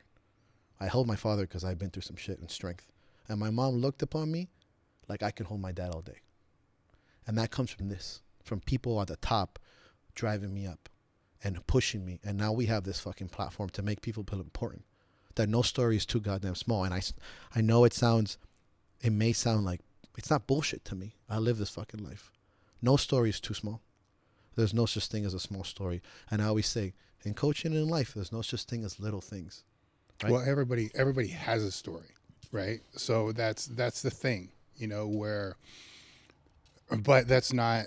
I held my father because I've been through some shit and strength. And my mom looked upon me like I could hold my dad all day. And that comes from this, from people at the top driving me up and pushing me. And now we have this fucking platform to make people feel important. That no story is too goddamn small. And I know it may sound like, it's not bullshit to me. I live this fucking life. No story is too small. There's no such thing as a small story. And I always say, in coaching and in life, there's no such thing as little things. Right? Well, everybody has a story, right? So that's the thing, but that's not,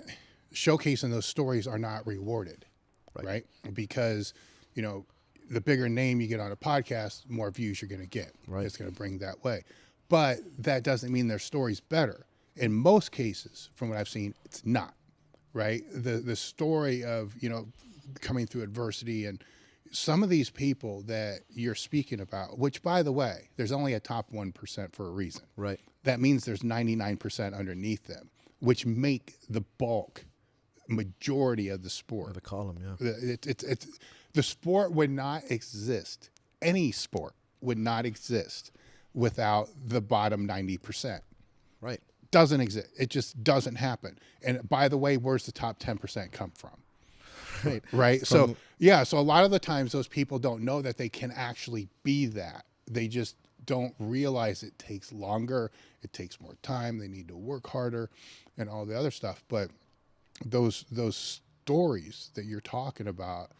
showcasing those stories are not rewarded, right? Because, the bigger name you get on a podcast, more views you're going to get. Right. It's going to bring that way. But that doesn't mean their story's better. In most cases, from what I've seen, it's not, right? The story of, coming through adversity, and some of these people that you're speaking about, which, by the way, there's only a top 1% for a reason. Right. That means there's 99% underneath them, which make the bulk majority of the sport. Of the column, yeah. It's the sport would not exist. Any sport would not exist without the bottom 90%. Right. Doesn't exist. It just doesn't happen. And by the way, where's the top 10% come from? Right. Right. So a lot of the times those people don't know that they can actually be that. They just don't realize it takes longer. It takes more time. They need to work harder and all the other stuff. But those stories that you're talking about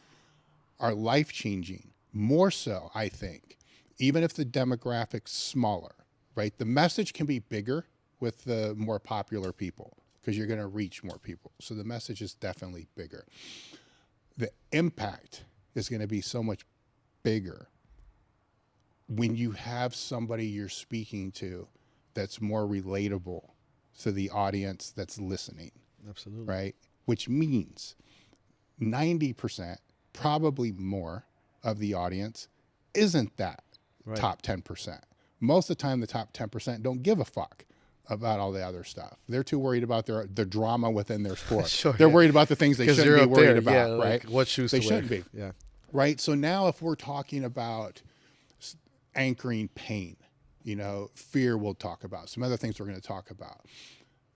are life-changing. More so, I think, even if the demographic's smaller, right? The message can be bigger with the more popular people because you're going to reach more people. So the message is definitely bigger. The impact is going to be so much bigger when you have somebody you're speaking to that's more relatable to the audience that's listening. Absolutely. Right? Which means 90%, probably more, of the audience isn't that top 10%. Most of the time, the top 10% don't give a fuck about all the other stuff. They're too worried about the drama within their sport. Sure, they're worried about the things they shouldn't be worried about, right? Like what shoes they to wear. shouldn't be. Yeah. Right? So now if we're talking about anchoring pain, fear we'll talk about, some other things we're going to talk about.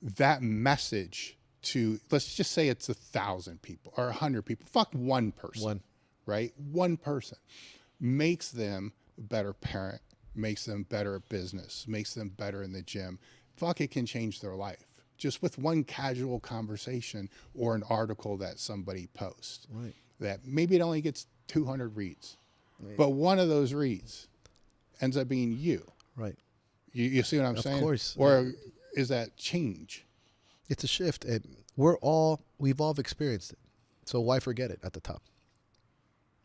That message to, let's just say it's 1,000 people or 100 people, fuck one person, right? One person makes them a better parent, makes them better at business, makes them better in the gym. Fuck, it can change their life just with one casual conversation or an article that somebody posts. Right. That maybe it only gets 200 reads, but one of those reads ends up being you. Right. You see what I'm saying? Of course. Or is that change? It's a shift. We've all experienced it. So why forget it at the top?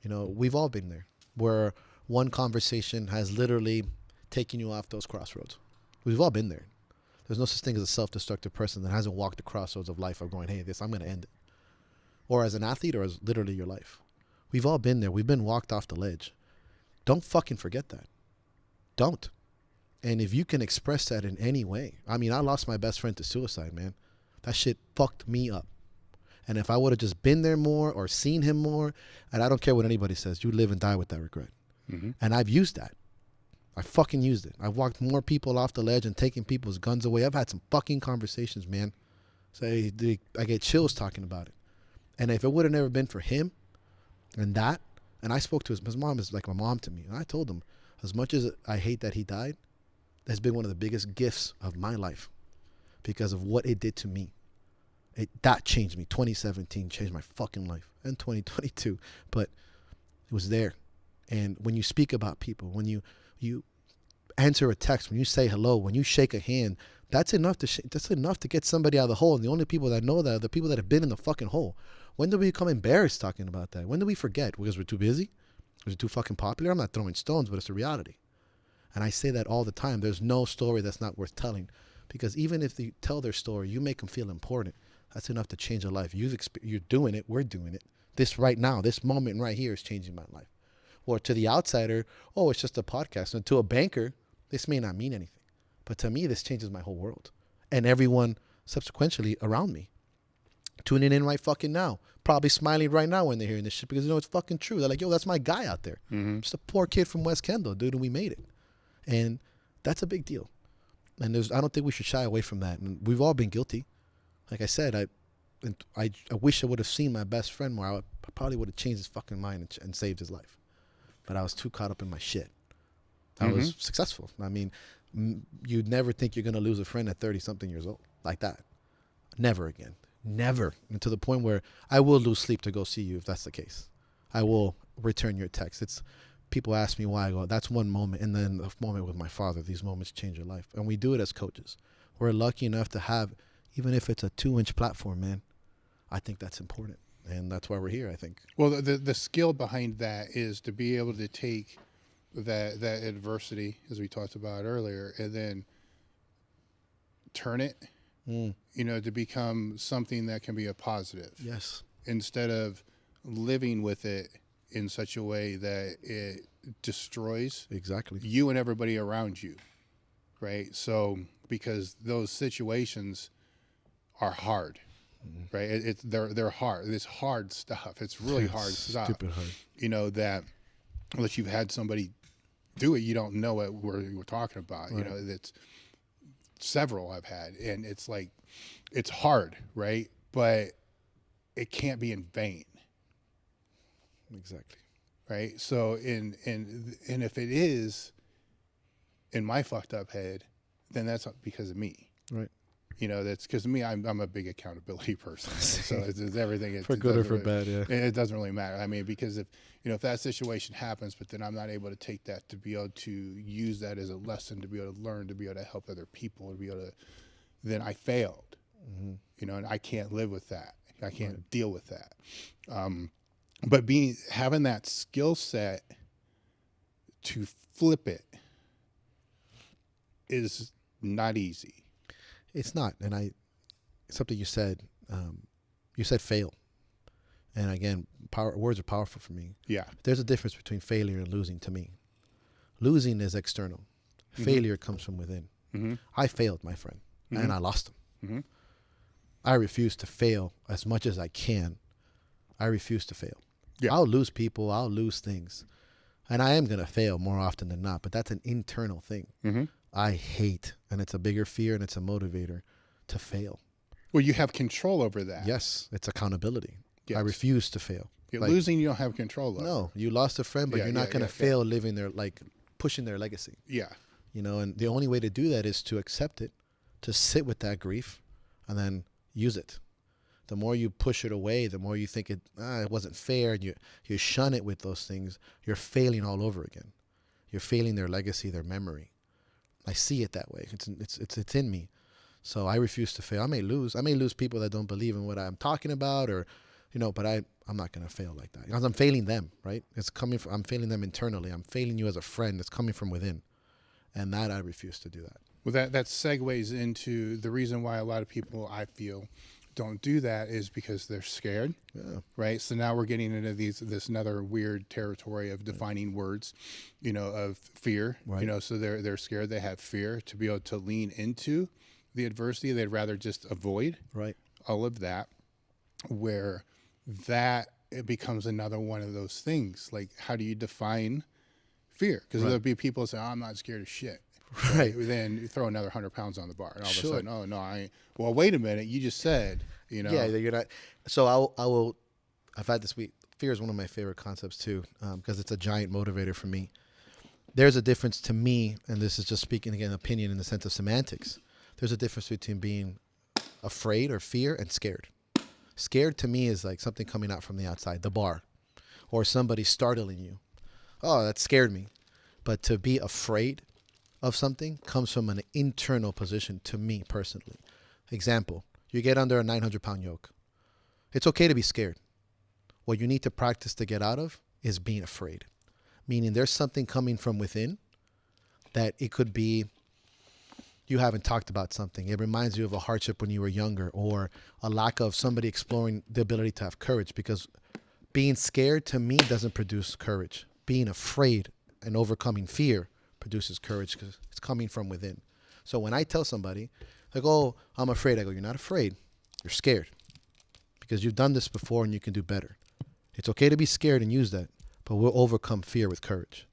We've all been there where one conversation has literally taken you off those crossroads. We've all been there. There's no such thing as a self-destructive person that hasn't walked the crossroads of life of going, hey, I'm going to end it. Or as an athlete or as literally your life. We've all been there. We've been walked off the ledge. Don't fucking forget that. Don't. And if you can express that in any way. I mean, I lost my best friend to suicide, man. That shit fucked me up. And if I would have just been there more or seen him more, and I don't care what anybody says, you live and die with that regret. Mm-hmm. And I've used that. I fucking used it. I've walked more people off the ledge and taken people's guns away. I've had some fucking conversations, man. So I get chills talking about it. And if it would have never been for him and that, and I spoke to his mom is like my mom to me. And I told him, as much as I hate that he died, that's been one of the biggest gifts of my life because of what it did to me. That changed me. 2017 changed my fucking life, and 2022. But it was there. And when you speak about people, when you answer a text, when you say hello, when you shake a hand, that's enough to get somebody out of the hole. And the only people that know that are the people that have been in the fucking hole. When do we become embarrassed talking about that? When do we forget? Because we're too busy? Because we're too fucking popular? I'm not throwing stones, but it's a reality. And I say that all the time. There's no story that's not worth telling. Because even if they tell their story, you make them feel important. That's enough to change a life. You're doing it. We're doing it. This right now, this moment right here is changing my life. Or to the outsider, oh, it's just a podcast. And to a banker, this may not mean anything. But to me, this changes my whole world. And everyone subsequently around me. Tuning in right fucking now. Probably smiling right now when they're hearing this shit because it's fucking true. They're like, yo, that's my guy out there. Mm-hmm. Just a poor kid from West Kendall, dude, and we made it. And that's a big deal. And I don't think we should shy away from that. And we've all been guilty. Like I said, I wish I would have seen my best friend more. I probably would have changed his fucking mind and saved his life. But I was too caught up in my shit. I was successful. I mean, you'd never think you're going to lose a friend at 30-something years old like that. Never again. Never. And to the point where I will lose sleep to go see you if that's the case. I will return your text. People ask me why. I go, that's one moment. And then the moment with my father, these moments change your life. And we do it as coaches. We're lucky enough to have, even if it's a 2-inch platform, man, I think that's important. And that's why we're here, I think. Well, the skill behind that is to be able to take that adversity, as we talked about earlier, and then turn it, to become something that can be a positive. Yes. Instead of living with it in such a way that it destroys you and everybody around you, right? So, because those situations are hard, right? They're hard. It's hard stuff. It's really hard stuff. Stupid hard. That unless you've had somebody do it, you don't know what we're talking about. Right. That's several I've had, and it's like it's hard, right? But it can't be in vain. Exactly. Right. So and if it is in my fucked up head, then that's because of me. Right. That's because of me. I'm a big accountability person. So it's everything. For good or for bad, yeah. It doesn't really matter. I mean, because if that situation happens, but then I'm not able to take that to be able to use that as a lesson, to be able to learn, to be able to help other people, to be able to, then I failed. Mm-hmm. And I can't live with that. I can't deal with that. But having that skill set to flip it is not easy. It's not. And something you said fail. And again, words are powerful for me. Yeah. There's a difference between failure and losing to me. Losing is external. Failure comes from within. Mm-hmm. I failed, my friend, and I lost him. Mm-hmm. I refuse to fail as much as I can. I refuse to fail. Yeah. I'll lose people. I'll lose things. And I am going to fail more often than not, but that's an internal thing. Mm-hmm. I hate, and it's a bigger fear and it's a motivator, to fail. Well, you have control over that. Yes, it's accountability. Yes. I refuse to fail. Losing, you don't have control over. No, you lost a friend, but you're not going to fail living their, pushing their legacy. Yeah. And the only way to do that is to accept it, to sit with that grief, and then use it. The more you push it away, the more you think it wasn't fair, and you shun it with those things, you're failing all over again. You're failing their legacy, their memory. I see it that way. It's in me. So I refuse to fail. I may lose people that don't believe in what I'm talking about, or but I'm not going to fail like that. Because I'm failing them, right? I'm failing them internally. I'm failing you as a friend. It's coming from within. And that I refuse to do that. Well, that segues into the reason why a lot of people, I feel, don't do that is because they're scared. Yeah. Right. So now we're getting into this another weird territory of defining words, of fear, right. So they're scared. They have fear to be able to lean into the adversity. They'd rather just avoid all of that, where it becomes another one of those things. Like, how do you define fear? Because there'll be people who say, I'm not scared of shit. Right. Then you throw another 100 pounds on the bar, and all of a Sure. sudden, oh no, I ain't. Well, wait a minute, you just said, you know. Yeah, you're not. So I will. I've had this week. Fear is one of my favorite concepts too, because it's a giant motivator for me. There's a difference to me, and this is just speaking again opinion in the sense of semantics. There's a difference between being afraid or fear and scared. Scared to me is like something coming out from the outside, the bar, or somebody startling you. Oh, that scared me. But to be afraid of something comes from an internal position to me personally. Example, you get under a 900-pound yoke. It's okay to be scared. What you need to practice to get out of is being afraid. Meaning there's something coming from within that it could be you haven't talked about something. It reminds you of a hardship when you were younger, or a lack of somebody exploring the ability to have courage, because being scared to me doesn't produce courage. Being afraid and overcoming fear produces courage because it's coming from within. So when I tell somebody, like, oh, I'm afraid, I go, you're not afraid. You're scared because you've done this before and you can do better. It's okay to be scared and use that, but we'll overcome fear with courage.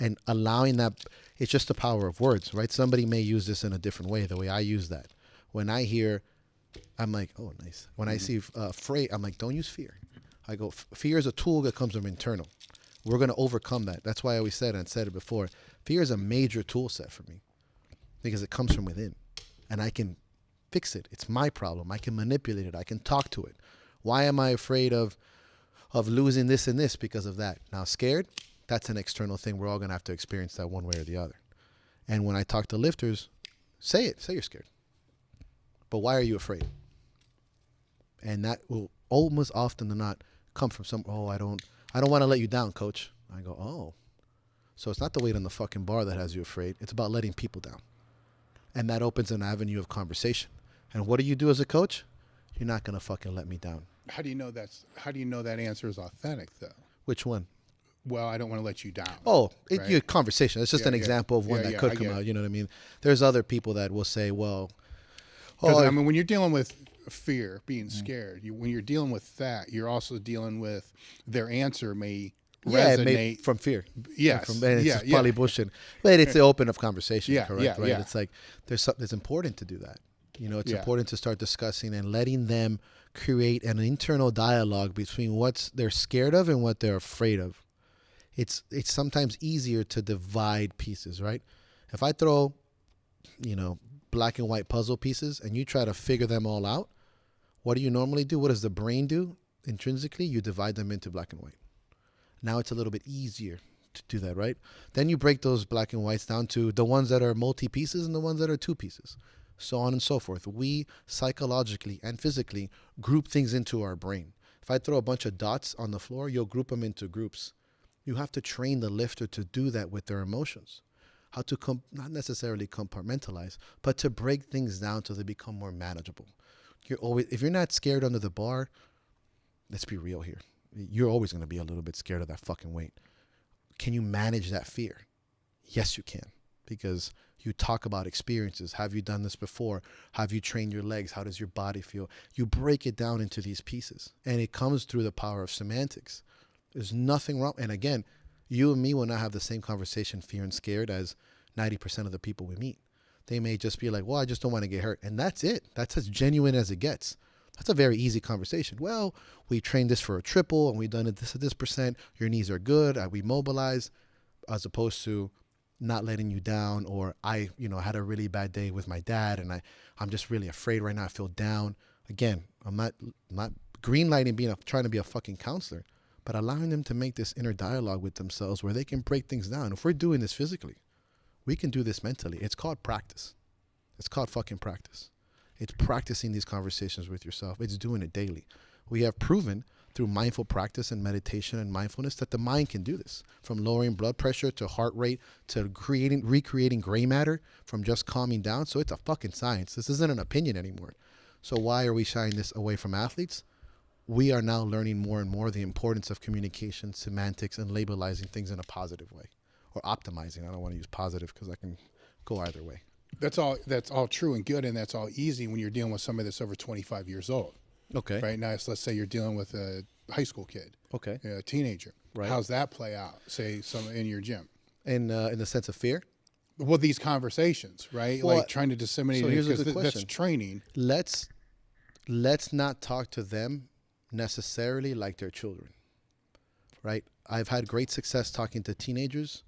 And allowing that, it's just the power of words, right? Somebody may use this in a different way, the way I use that. When I hear, I'm like, oh, nice. When I see afraid, I'm like, don't use fear. I go, fear is a tool that comes from internal. We're going to overcome that. That's why I always said, and said it before, fear is a major tool set for me because it comes from within. And I can fix it. It's my problem. I can manipulate it. I can talk to it. Why am I afraid of losing this and this because of that? Now, scared, that's an external thing. We're all going to have to experience that one way or the other. And when I talk to lifters, say it. Say you're scared. But why are you afraid? And that will almost often than not come from some, oh, I don't want to let you down, coach. I go, oh. So it's not the weight on the fucking bar that has you afraid. It's about letting people down. And that opens an avenue of conversation. And what do you do as a coach? You're not going to fucking let me down. How do you know that answer is authentic, though? Which one? Well, I don't want to let you down. Oh, right? Your conversation. It's just an example of one that could come out. You know what I mean? There's other people that will say, well, I mean, when you're dealing with fear, being scared, when you're dealing with that, you're also dealing with their answer may resonate from fear. Yes. And it's just probably bullshit. But it's the open of conversation, correct? Right? Yeah. It's like it's important to do that. You know, it's important to start discussing and letting them create an internal dialogue between what they're scared of and what they're afraid of. It's sometimes easier to divide pieces, right? If I throw, black and white puzzle pieces and you try to figure them all out, what do you normally do? What does the brain do? Intrinsically, you divide them into black and white. Now it's a little bit easier to do that, right? Then you break those black and whites down to the ones that are multi-pieces and the ones that are two pieces, so on and so forth. We psychologically and physically group things into our brain. If I throw a bunch of dots on the floor, you'll group them into groups. You have to train the lifter to do that with their emotions. How to not necessarily compartmentalize, but to break things down so they become more manageable. If you're not scared under the bar, let's be real here. You're always going to be a little bit scared of that fucking weight. Can you manage that fear? Yes, you can, because you talk about experiences. Have you done this before? Have you trained your legs? How does your body feel? You break it down into these pieces, and it comes through the power of semantics. There's nothing wrong. And again, you and me will not have the same conversation, fear and scared, as 90% of the people we meet. They may just be like, well, I just don't want to get hurt. And that's it. That's as genuine as it gets. That's a very easy conversation. Well, we trained this for a triple and we've done it this at this percent. Your knees are good. We mobilize, as opposed to not letting you down, or I had a really bad day with my dad and I'm just really afraid right now. I feel down. Again, I'm not greenlighting trying to be a fucking counselor, but allowing them to make this inner dialogue with themselves where they can break things down. If we're doing this physically, we can do this mentally. It's called practice. It's called fucking practice. It's practicing these conversations with yourself. It's doing it daily. We have proven through mindful practice and meditation and mindfulness that the mind can do this, from lowering blood pressure to heart rate to recreating gray matter from just calming down. So it's a fucking science. This isn't an opinion anymore. So why are we shying this away from athletes? We are now learning more and more the importance of communication, semantics, and labelizing things in a positive way, or optimizing. I don't want to use positive because I can go either way. That's all true and good, and that's all easy when you're dealing with somebody that's over 25 years old. Okay. Right now, let's say you're dealing with a high school kid. Okay. A teenager. Right. How's that play out? Say in your gym. In the sense of fear. Well, these conversations, right? Well, like trying to disseminate so it here's a because good that's question. training. Let's not talk to them necessarily like they're children, right? I've had great success talking to teenagers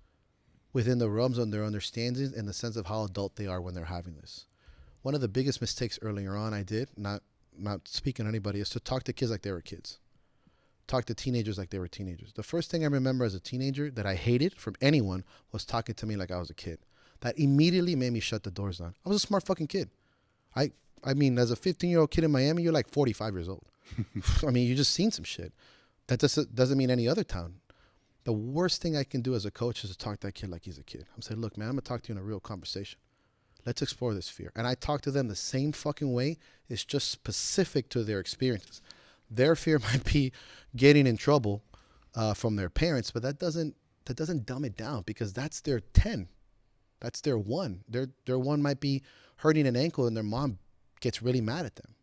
within the realms of their understandings in the sense of how adult they are when they're having this. One of the biggest mistakes earlier on I did, not speaking to anybody, is to talk to kids like they were kids. Talk to teenagers like they were teenagers. The first thing I remember as a teenager that I hated from anyone was talking to me like I was a kid. That immediately made me shut the doors down. I was a smart fucking kid. I mean, as a 15-year-old kid in Miami, you're like 45 years old. I mean, you just seen some shit. That doesn't mean any other town. The worst thing I can do as a coach is to talk to that kid like he's a kid. I'm saying, look, man, I'm going to talk to you in a real conversation. Let's explore this fear. And I talk to them the same fucking way. It's just specific to their experiences. Their fear might be getting in trouble from their parents, but that doesn't dumb it down, because that's their 10. That's their 1. Their 1 might be hurting an ankle and their mom gets really mad at them.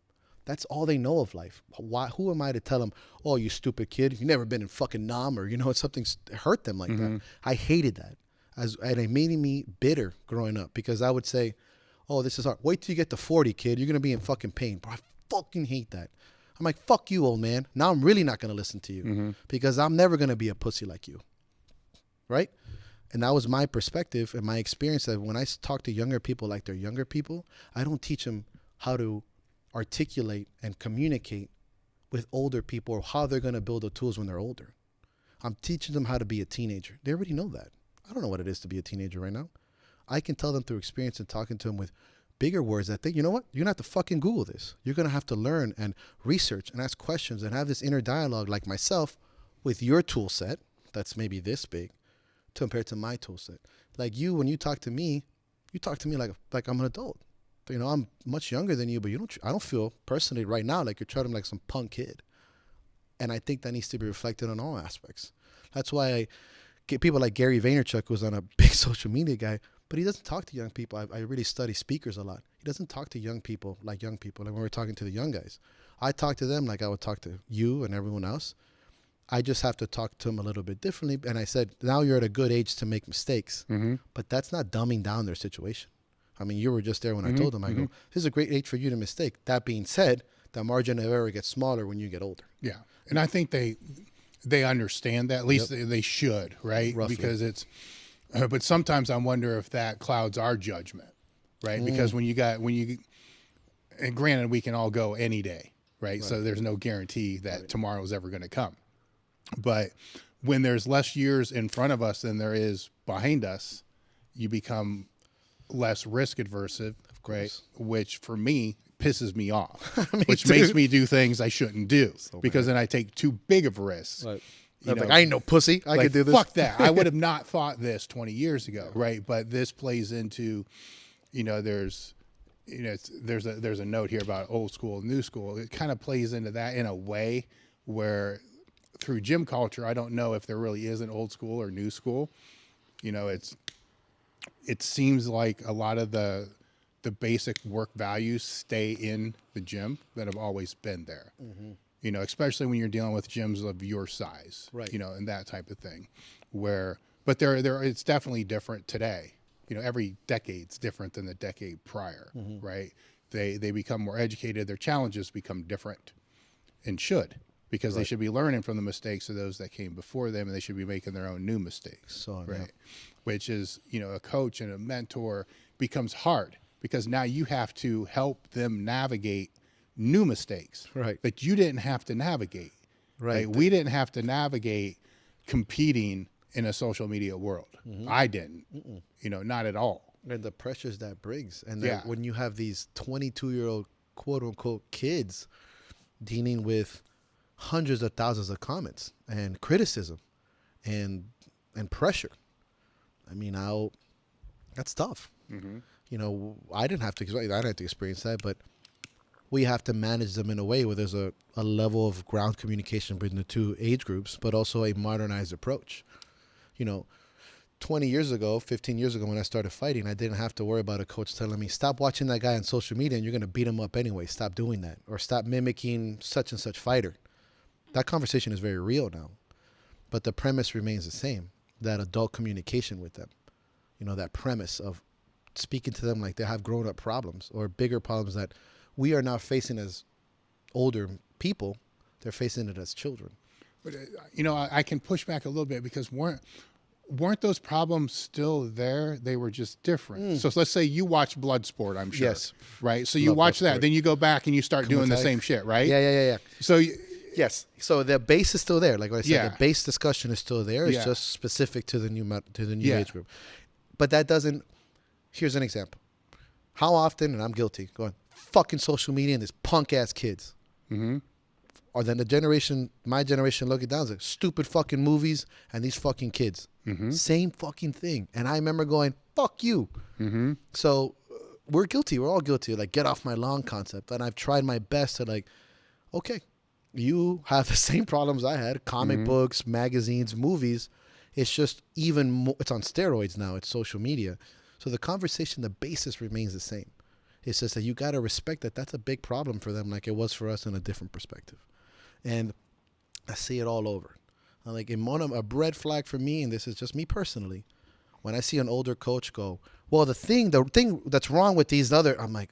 That's all they know of life. Who am I to tell them, oh, you stupid kid, you've never been in fucking Nam, or, something hurt them like that. I hated that. And it made me bitter growing up, because I would say, oh, this is hard. Wait till you get to 40, kid. You're going to be in fucking pain. Bro, I fucking hate that. I'm like, fuck you, old man. Now I'm really not going to listen to you because I'm never going to be a pussy like you. Right? And that was my perspective and my experience, that when I talk to younger people like they're younger people, I don't teach them how to articulate and communicate with older people, or how they're going to build the tools when they're older. I'm teaching them how to be a teenager. They already know that. I don't know what it is to be a teenager right now. I can tell them through experience and talking to them with bigger words that you know what? You're going to have to fucking Google this. You're going to have to learn and research and ask questions and have this inner dialogue like myself with your tool set that's maybe this big compared to my tool set. Like you, when you talk to me like I'm an adult. I'm much younger than you, but I don't feel personally right now like you're treating me like some punk kid. And I think that needs to be reflected on all aspects. That's why I get people like Gary Vaynerchuk, who's on a big social media guy, but he doesn't talk to young people. I really study speakers a lot. He doesn't talk to young people. Like when we're talking to the young guys, I talk to them like I would talk to you and everyone else. I just have to talk to them a little bit differently. And I said, now you're at a good age to make mistakes, but that's not dumbing down their situation. I mean, you were just there when I told them, I go, this is a great age for you to mistake. That being said, the margin of error gets smaller when you get older. Yeah. And I think they understand that. At least they should, right? Roughly. Because it's, but sometimes I wonder if that clouds our judgment, right? Because and granted, we can all go any day, right? So there's no guarantee that tomorrow is ever going to come. But when there's less years in front of us than there is behind us, you become less risk adverse, right? Which for me pisses me off, which makes me do things I shouldn't do, because then I take too big of risks. Right. Like, I ain't no pussy. I could do this. Fuck that. I would have not thought this 20 years ago, right? But this plays into, there's a note here about old school, new school. It kind of plays into that in a way where through gym culture, I don't know if there really is an old school or new school. It seems like a lot of the basic work values stay in the gym that have always been there. Especially when you're dealing with gyms of your size, right? And that type of thing, but it's definitely different today. Every decade's different than the decade prior, right? They become more educated. Their challenges become different, and should, because they should be learning from the mistakes of those that came before them, and they should be making their own new mistakes, right? Which is, a coach and a mentor becomes hard, because now you have to help them navigate new mistakes, right, that you didn't have to navigate, right? We didn't have to navigate competing in a social media world. I didn't, not at all. And the pressures that brings, and when you have these 22-year-old quote unquote kids dealing with hundreds of thousands of comments and criticism and pressure, I mean, that's tough. I didn't have to experience that, but we have to manage them in a way where there's a level of ground communication between the two age groups, but also a modernized approach. 20 years ago, 15 years ago, when I started fighting, I didn't have to worry about a coach telling me, stop watching that guy on social media and you're going to beat him up anyway. Stop doing that. Or stop mimicking such and such fighter. That conversation is very real now. But the premise remains the same, that adult communication with them. that premise of speaking to them like they have grown up problems or bigger problems that we are now facing as older people. They're facing it as children. But I can push back a little bit because weren't those problems still there? They were just different. So let's say you watch Bloodsport, I'm sure. Yes. Right. So you watch that, then you go back and you start doing the same shit, right? Yeah. So yes. So the base is still there. Like I said, Yeah. the base discussion is still there. It's Yeah. just specific to the new Yeah. age group. But that doesn't. Here's an example. How often, and I'm guilty, going fucking social media and these punk ass kids. Or then my generation looking down is like stupid fucking movies and these fucking kids. Same fucking thing. And I remember going, fuck you. So we're guilty. We're all guilty. Like, get off my lawn concept. And I've tried my best to like, okay, you have the same problems I had. Comic books, magazines, movies. It's just even more, it's on steroids now. It's social media. So the conversation, the basis remains the same. It's just that you got to respect that that's a big problem for them like it was for us in a different perspective. And I see it all over. Like a red flag for me, and this is just me personally, when I see an older coach go, well, the thing that's wrong with these other, I'm like,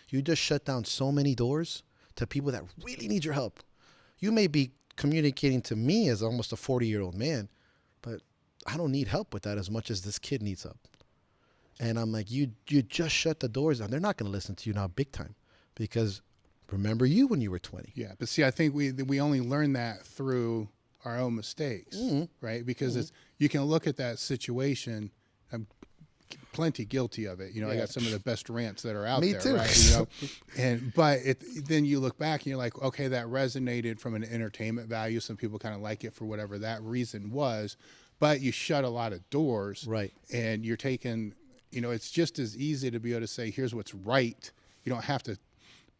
you just shut down so many doors to people that really need your help. You may be communicating to me as almost a 40-year-old man, but I don't need help with that as much as this kid needs help. And I'm like, you just shut the doors down. They're not going to listen to you now big time because remember you when you were 20. Yeah, but see, I think we only learn that through our own mistakes, right? Because you can look at that situation. I'm plenty guilty of it. I got some of the best rants that are out there. Me too. Right? But then you look back and you're like, okay, that resonated from an entertainment value. Some people kind of like it for whatever that reason was, but you shut a lot of doors, right? And you're taking, it's just as easy to be able to say, here's what's right. You don't have to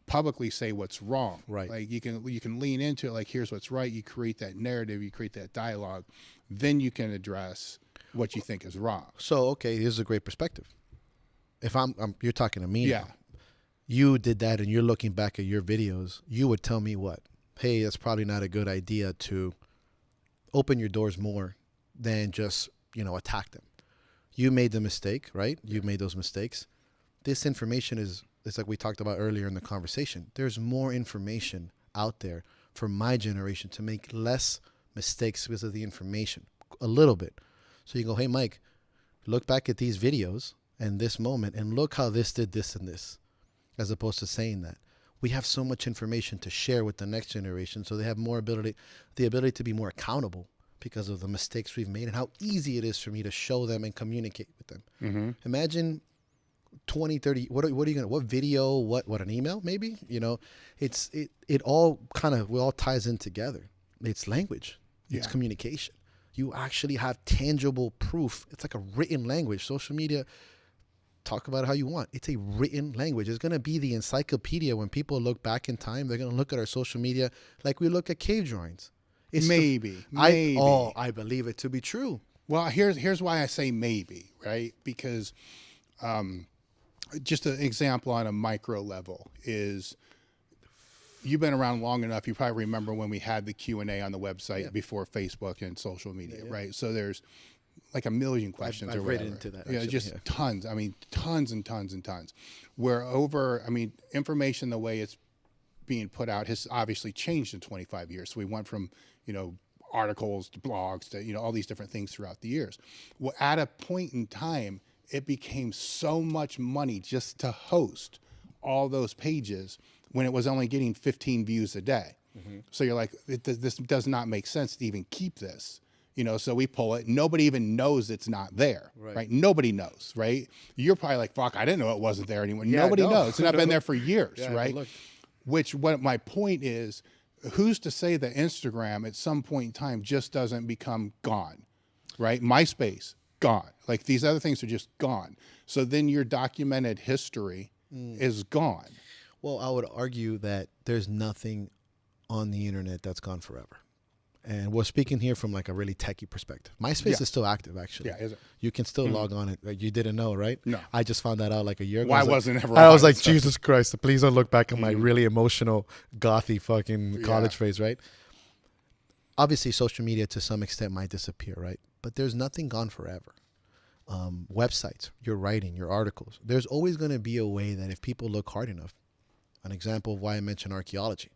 publicly say what's wrong. Right. Like you can lean into it. Like, here's what's right. You create that narrative. You create that dialogue. Then you can address what you think is wrong. So, okay, here's a great perspective. If you're talking to me Yeah. now. You did that and you're looking back at your videos, you would tell me what? Hey, that's probably not a good idea to open your doors more than just, attack them. You made the mistake, right? You made those mistakes. This information it's like we talked about earlier in the conversation. There's more information out there for my generation to make less mistakes because of the information, a little bit. So you go, hey, Mike, look back at these videos and this moment and look how this did this and this, as opposed to saying that. We have so much information to share with the next generation, so they have the ability to be more accountable because of the mistakes we've made and how easy it is for me to show them and communicate with them. Imagine 20, 30, what video, what an email maybe, it all ties in together. It's language, it's communication. You actually have tangible proof. It's like a written language. Social media, talk about it how you want. It's a written language. It's going to be the encyclopedia. When people look back in time, they're going to look at our social media like we look at cave drawings. Maybe. I believe it to be true. Well, here's why I say maybe, right? Because just an example on a micro level is, you've been around long enough. You probably remember when we had the Q&A on the website before Facebook and social media, right? So there's like a million questions. I've read into that. Yeah, just tons. I mean, tons and tons and tons. Information, the way it's being put out has obviously changed in 25 years. So we went from, articles to blogs to, all these different things throughout the years. Well, at a point in time, it became so much money just to host all those pages when it was only getting 15 views a day. So you're like, this does not make sense to even keep this. So we pull it. Nobody even knows it's not there, right? Nobody knows, right? You're probably like, fuck, I didn't know it wasn't there anymore. Nobody knows. It's not been there for years, right? What my point is, who's to say that Instagram at some point in time just doesn't become gone, right? MySpace, gone. Like, these other things are just gone. So then your documented history is gone. Well, I would argue that there's nothing on the internet that's gone forever. And we're speaking here from like a really techie perspective. MySpace is still active, actually. Yeah, is it? You can still log on it. Like, you didn't know, right? No. I just found that out like a year ago. Well, I wasn't ever I was on like, it, Jesus Christ, please don't look back at my really emotional, gothy fucking college phase, right? Obviously, social media to some extent might disappear, right? But there's nothing gone forever. websites, your writing, your articles. There's always going to be a way that if people look hard enough, an example of why I mentioned archaeology.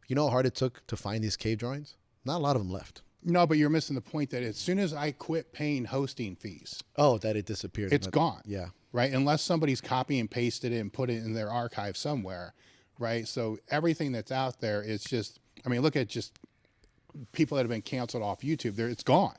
You know how hard it took to find these cave drawings? Not a lot of them left. No, but you're missing the point that as soon as I quit paying hosting fees, Oh, that it disappeared. it's gone. Yeah. Right? Unless somebody's copy and pasted it and put it in their archive somewhere. Right? So everything that's out there is just, I mean, look at just people that have been canceled off YouTube. It's gone.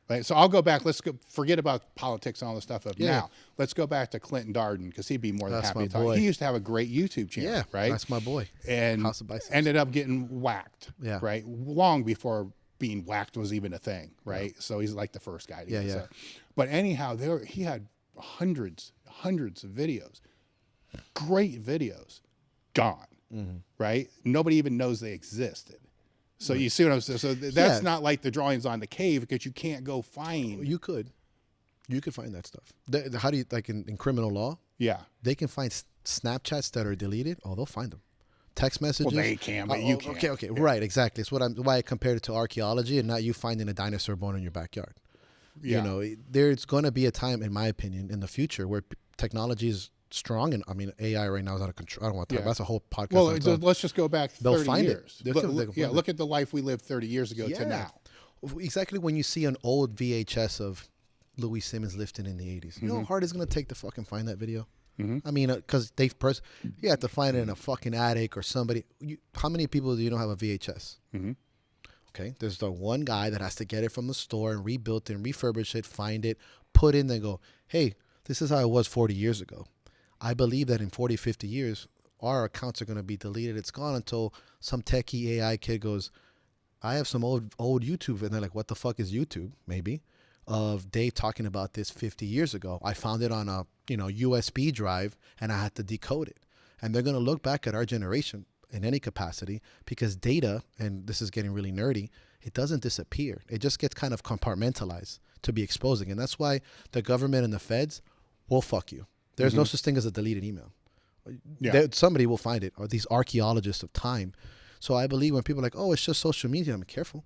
Right? So I'll go back. Let's go, forget about politics and all the stuff of now. Let's go back to Clinton Darden because he'd be more than happy to talk. He used to have a great YouTube channel. Yeah, right? That's my boy. And House of Biceps. ended up getting whacked. Yeah. Right? Long before being whacked was even a thing. Right? Yeah. So he's like the first guy to get it. But anyhow, he had hundreds of videos. Great videos. Gone. Mm-hmm. Right? Nobody even knows they existed. So you see what I'm saying? So that's not like the drawings on the cave because you can't go find. You could find that stuff. How do you, like in criminal law? Yeah. They can find Snapchats that are deleted. Oh, they'll find them. Text messages. Well, they can, but you can't. Okay. Yeah. Right. Exactly. It's why I compared it to archaeology and not you finding a dinosaur bone in your backyard. Yeah. You know, there's going to be a time, in my opinion, in the future where technology is strong, and I mean AI right now is out of control. I don't want to talk. That's a whole podcast. Well, let's just go back 30 They'll find years. It. Look at the life we lived 30 years ago to now. Exactly. When you see an old VHS of Louis Simmons lifting in the 80s, you know how hard it's going to take to fucking find that video? I mean, because you have to find it in a fucking attic or somebody. How many people do you know have a VHS? Okay, there's the one guy that has to get it from the store and rebuild it and refurbish it, find it, put in, then go, hey, this is how it was 40 years ago. I believe that in 40, 50 years, our accounts are going to be deleted. It's gone until some techie AI kid goes, I have some old YouTube. And they're like, what the fuck is YouTube? Maybe. Of Dave talking about this 50 years ago. I found it on a USB drive and I had to decode it. And they're going to look back at our generation in any capacity because data, and this is getting really nerdy, it doesn't disappear. It just gets kind of compartmentalized to be exposing. And that's why the government and the feds will fuck you. There's no such thing as a deleted email. Yeah. Somebody will find it, or these archaeologists of time. So I believe when people are like, oh, it's just social media, I'm careful.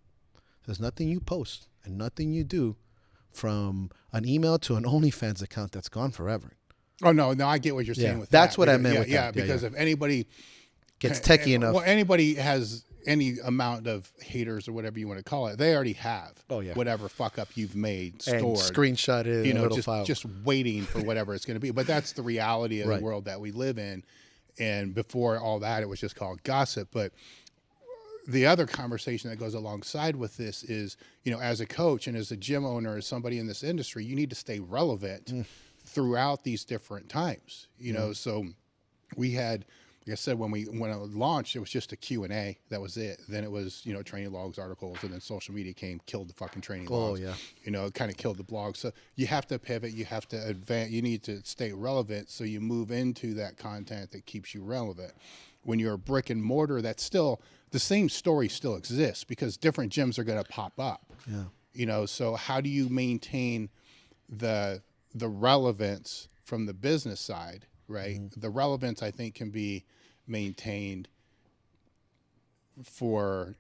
There's nothing you post and nothing you do from an email to an OnlyFans account that's gone forever. Oh, no, I get what you're saying with that's that. What I meant with that. Yeah, because if anybody gets techie enough. Well, anybody has any amount of haters or whatever you want to call it, they already have whatever fuck up you've made stored. And screenshot it in a little file. Just waiting for whatever it's going to be. But that's the reality of the world that we live in. And before all that, it was just called gossip. But the other conversation that goes alongside with this is, as a coach and as a gym owner, as somebody in this industry, you need to stay relevant throughout these different times. So we had, like I said, when it launched, it was just a Q&A. That was it. Then it was, training logs, articles, and then social media came, killed the fucking training logs. It kind of killed the blog. So you have to pivot. You have to advance. You need to stay relevant. So you move into that content that keeps you relevant. When you're a brick and mortar, that's still, the same story still exists because different gyms are going to pop up. Yeah. So how do you maintain the relevance from the business side? Right. The relevance, I think, can be maintained for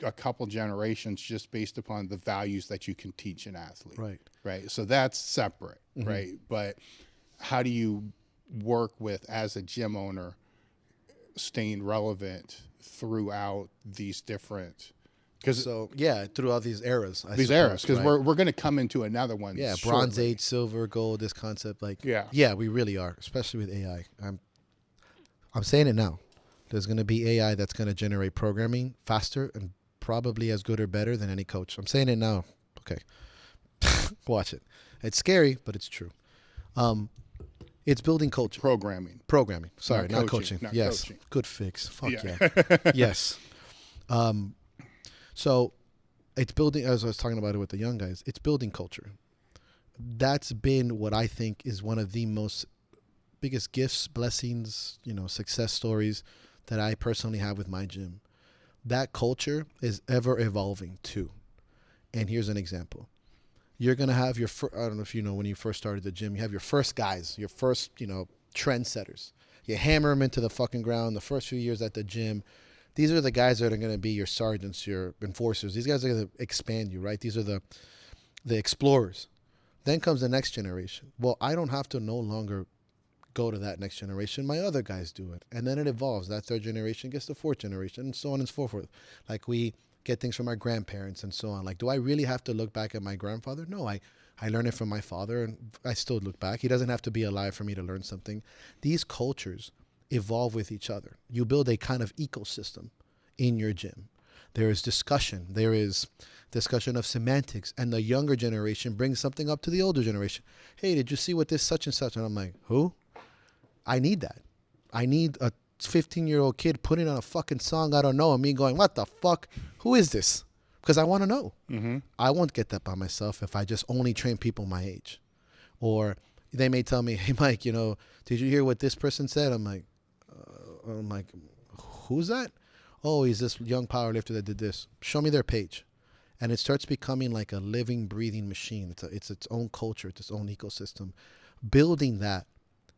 a couple generations just based upon the values that you can teach an athlete. Right. So that's separate. Right. But how do you work with, as a gym owner, staying relevant throughout these different throughout these eras. Because we're going to come into another one. Yeah, shortly. Bronze Age, Silver, Gold. This concept, we really are, especially with AI. I'm saying it now. There's going to be AI that's going to generate programming faster and probably as good or better than any coach. I'm saying it now. Okay, watch it. It's scary, but it's true. It's building culture. Programming. Sorry, not coaching. Yes, coaching. Good fix. Fuck yeah. Yes. So it's building, as I was talking about it with the young guys, it's building culture. That's been what I think is one of the biggest gifts, blessings, success stories that I personally have with my gym. That culture is ever evolving too. And here's an example. You're going to have I don't know if you know, when you first started the gym, you have your first guys, your first, trendsetters. You hammer them into the fucking ground the first few years at the gym. These are the guys that are going to be your sergeants, your enforcers. These guys are going to expand you, right? These are the explorers. Then comes the next generation. Well, I don't have to no longer go to that next generation. My other guys do it. And then it evolves. That third generation gets the fourth generation, and so on and so forth. Like, we get things from our grandparents and so on. Like, do I really have to look back at my grandfather? No, I learned it from my father, and I still look back. He doesn't have to be alive for me to learn something. These cultures evolve with each other. You build a kind of ecosystem in your gym. There is discussion. There is discussion of semantics, and the younger generation brings something up to the older generation. Hey, did you see what this such and such? And I'm like, who? I need that. I need a 15-year-old kid putting on a fucking song I don't know, and me going, what the fuck? Who is this? Because I want to know. I won't get that by myself if I just only train people my age. Or they may tell me, hey, Mike, you know, did you hear what this person said? I'm like, who's that? Oh, he's this young powerlifter that did this. Show me their page. And it starts becoming like a living, breathing machine. It's its own culture. It's its own ecosystem. Building that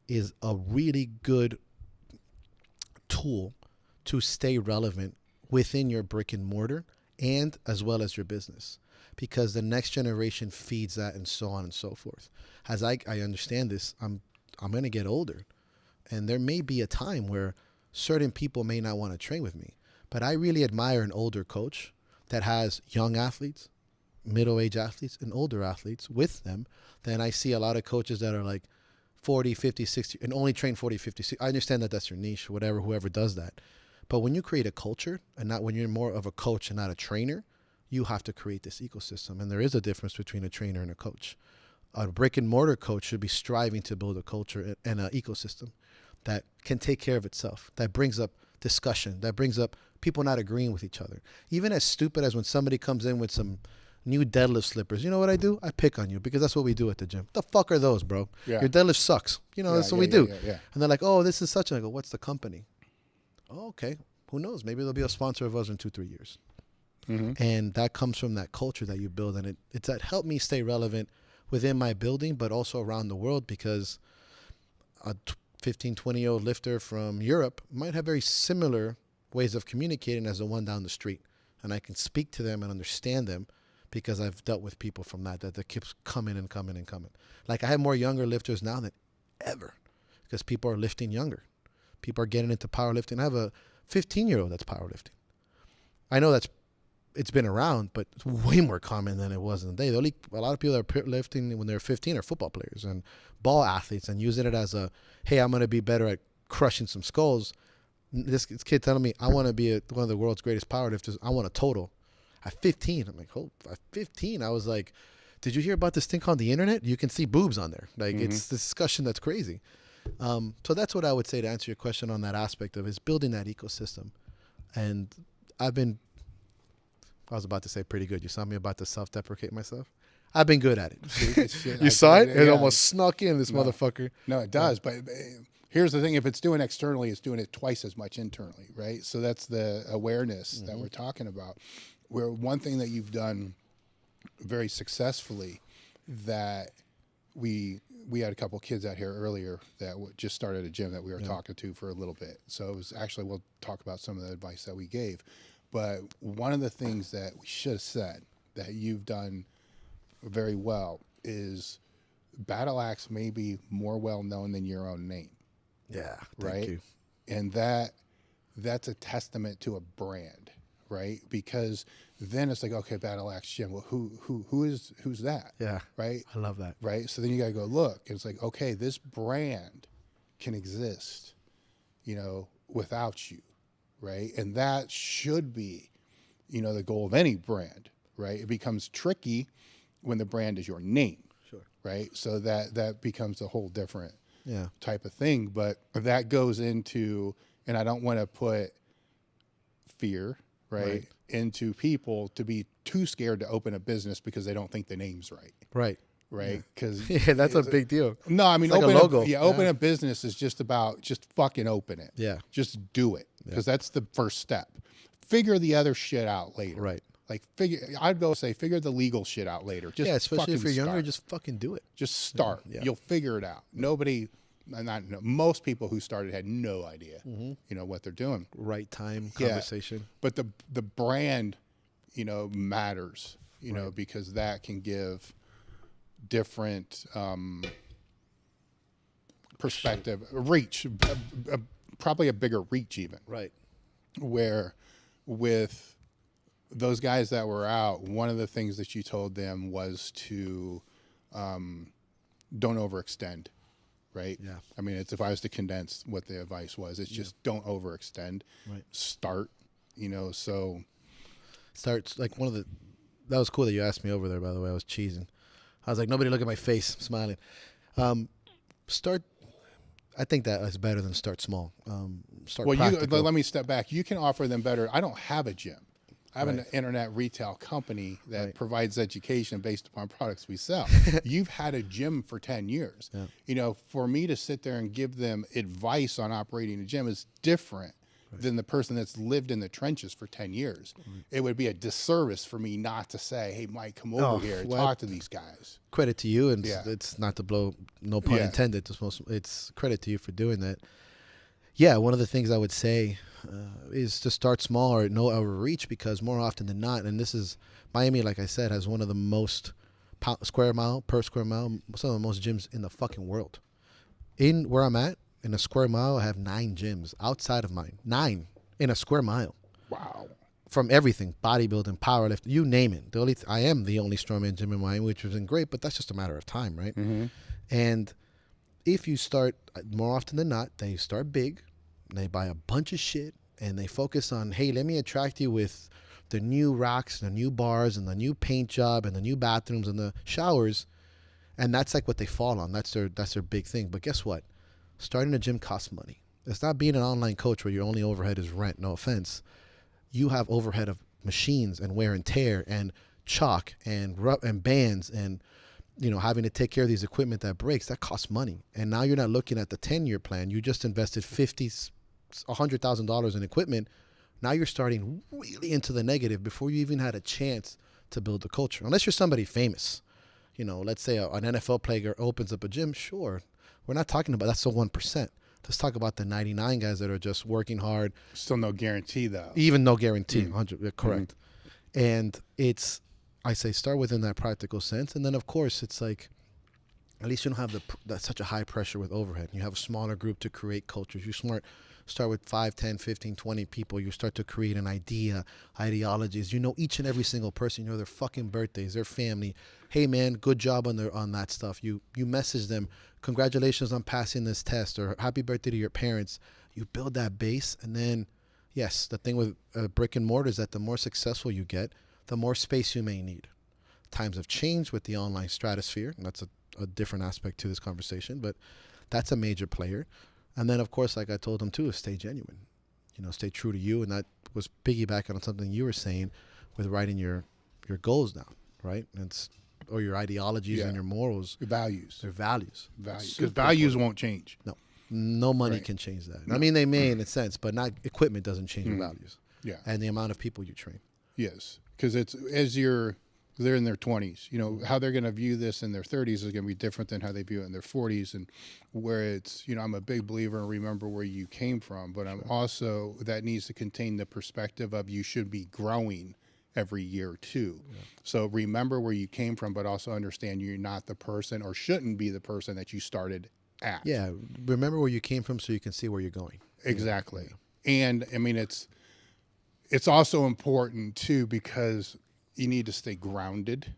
is a really good tool to stay relevant within your brick and mortar and as well as your business, because the next generation feeds that and so on and so forth. As I understand this, I'm going to get older, and there may be a time where certain people may not want to train with me, but I really admire an older coach that has young athletes, middle-aged athletes, and older athletes with them. Then I see a lot of coaches that are like 40, 50, 60, and only train 40, 50, 60. I understand that that's your niche, whatever, whoever does that. But when you create a culture, and not when you're more of a coach and not a trainer, you have to create this ecosystem. And there is a difference between a trainer and a coach. A brick and mortar coach should be striving to build a culture and an ecosystem that can take care of itself, that brings up discussion, that brings up people not agreeing with each other. Even as stupid as when somebody comes in with some new deadlift slippers. You know what I do? I pick on you, because that's what we do at the gym. The fuck are those, bro? Yeah. Your deadlift sucks. You know, that's what we do. Yeah. And they're like, oh, this is such. And I go, what's the company? Oh, okay. Who knows? Maybe they'll be a sponsor of us in 2-3 years. And that comes from that culture that you build. And it's that helped me stay relevant within my building, but also around the world, because a 15, 20-year-old lifter from Europe might have very similar ways of communicating as the one down the street. And I can speak to them and understand them because I've dealt with people from that keeps coming and coming and coming. Like, I have more younger lifters now than ever because people are lifting younger. People are getting into powerlifting. I have a 15-year-old that's powerlifting. I know it's been around, but it's way more common than it was in the day. A lot of people that are lifting when they're 15 are football players and ball athletes and using it as hey, I'm going to be better at crushing some skulls. This kid telling me, I want to be one of the world's greatest powerlifters. I want a total. At 15, I'm like, oh, at 15, I was like, did you hear about this thing called the internet? You can see boobs on there. Like, it's this discussion that's crazy. So that's what I would say to answer your question on that aspect of is building that ecosystem. And I was about to say pretty good. You saw me about to self-deprecate myself. I've been good at it. You saw it? It almost snuck in, this motherfucker. No, it does. But here's the thing. If it's doing externally, it's doing it twice as much internally, right? So that's the awareness that we're talking about. Where one thing that you've done very successfully that we had a couple kids out here earlier that just started a gym that we were talking to for a little bit. So it was actually, we'll talk about some of the advice that we gave. But one of the things that we should have said that you've done very well is Battle Axe may be more well known than your own name. Yeah, right. Thank you. And that's a testament to a brand, right? Because then it's like, okay, Battle Axe Gym. Well, who's that? Yeah, right. I love that. Right. So then you got to go look. And it's like, okay, this brand can exist, without you, right? And that should be, the goal of any brand, right? It becomes tricky when the brand is your name, sure, right? So that becomes a whole different type of thing. But that goes into, and I don't want to put fear, right, into people to be too scared to open a business because they don't think the name's right. Right. Because that's a big deal. No, I mean, it's like a logo. Open a business is just about fucking open it. Yeah. Just do it. Because that's the first step. Figure the other shit out later. Right. Like I'd go say, figure the legal shit out later. Just especially if you're younger, just fucking do it. Just start. Yeah. You'll figure it out. Most people who started had no idea, what they're doing. Right time, conversation. But the brand, matters, because that can give different perspective, reach, probably a bigger reach even. Right. Where with those guys that were out, one of the things that you told them was to don't overextend, right? Yeah. I mean, if I was to condense what the advice was, it's just don't overextend. Right. Start, so. Starts like that was cool that you asked me over there, by the way. I was cheesing. I was like, nobody look at my face, smiling. Start. I think that is better than start small. Start practical. Let me step back. You can offer them better. I don't have a gym. I have an internet retail company that provides education based upon products we sell. You've had a gym for 10 years. Yeah. For me to sit there and give them advice on operating a gym is different than the person that's lived in the trenches for 10 years. It would be a disservice for me not to say, hey, Mike, come over here and talk to these guys. Credit to you, and it's not to blow, no pun intended. It's credit to you for doing that. Yeah, one of the things I would say is to start small or no overreach, because more often than not, and this is Miami, like I said, has one of the most per square mile, some of the most gyms in the fucking world. In where I'm at, in a square mile, I have 9 gyms outside of mine. 9 in a square mile. Wow. From everything, bodybuilding, powerlifting, you name it. I am the only strongman gym in Miami, which has been great, but that's just a matter of time, right? Mm-hmm. And if you start, more often than not, they start big, they buy a bunch of shit, and they focus on, hey, let me attract you with the new racks, the new bars, and the new paint job, and the new bathrooms, and the showers, and that's like what they fall on. That's their big thing. But guess what? Starting a gym costs money. It's not being an online coach where your only overhead is rent, no offense. You have overhead of machines and wear and tear and chalk and bands and having to take care of these equipment that breaks. That costs money. And now you're not looking at the 10-year plan. You just invested $100,000 in equipment. Now you're starting really into the negative before you even had a chance to build the culture. Unless you're somebody famous. Let's say an NFL player opens up a gym. Sure. We're not talking about that's the 1%. Let's talk about the 99 guys that are just working hard. Still no guarantee, though. Even no guarantee, 100, correct. Mm-hmm. And I say start within that practical sense. And then, of course, it's like, at least you don't have that's such a high pressure with overhead. You have a smaller group to create cultures. You start with 5, 10, 15, 20 people. You start to create an ideologies. Each and every single person. Their fucking birthdays, their family. Hey, man, good job on that stuff. You message them, congratulations on passing this test, or happy birthday to your parents. You build that base, and then, yes, the thing with brick and mortar is that the more successful you get, the more space you may need. Times have changed with the online stratosphere, and that's a different aspect to this conversation, but that's a major player. And then, of course, like I told them too, is stay genuine. Stay true to you, and that was piggybacking on something you were saying with writing your goals down, right? Or your ideologies and your morals. Your values. Their values. Because values won't change. No money can change that. No. I mean, they may in a sense, but not equipment doesn't change your values. Yeah. And the amount of people you train. Yes. Because they're in their 20s, how they're going to view this in their 30s is going to be different than how they view it in their 40s. And where it's, I'm a big believer in remember where you came from, but I'm also, that needs to contain the perspective of you should be growing every year too. Yeah. So remember where you came from, but also understand you're not the person or shouldn't be the person that you started at. Yeah. Remember where you came from so you can see where you're going. Exactly. Yeah. And I mean, it's also important too, because you need to stay grounded.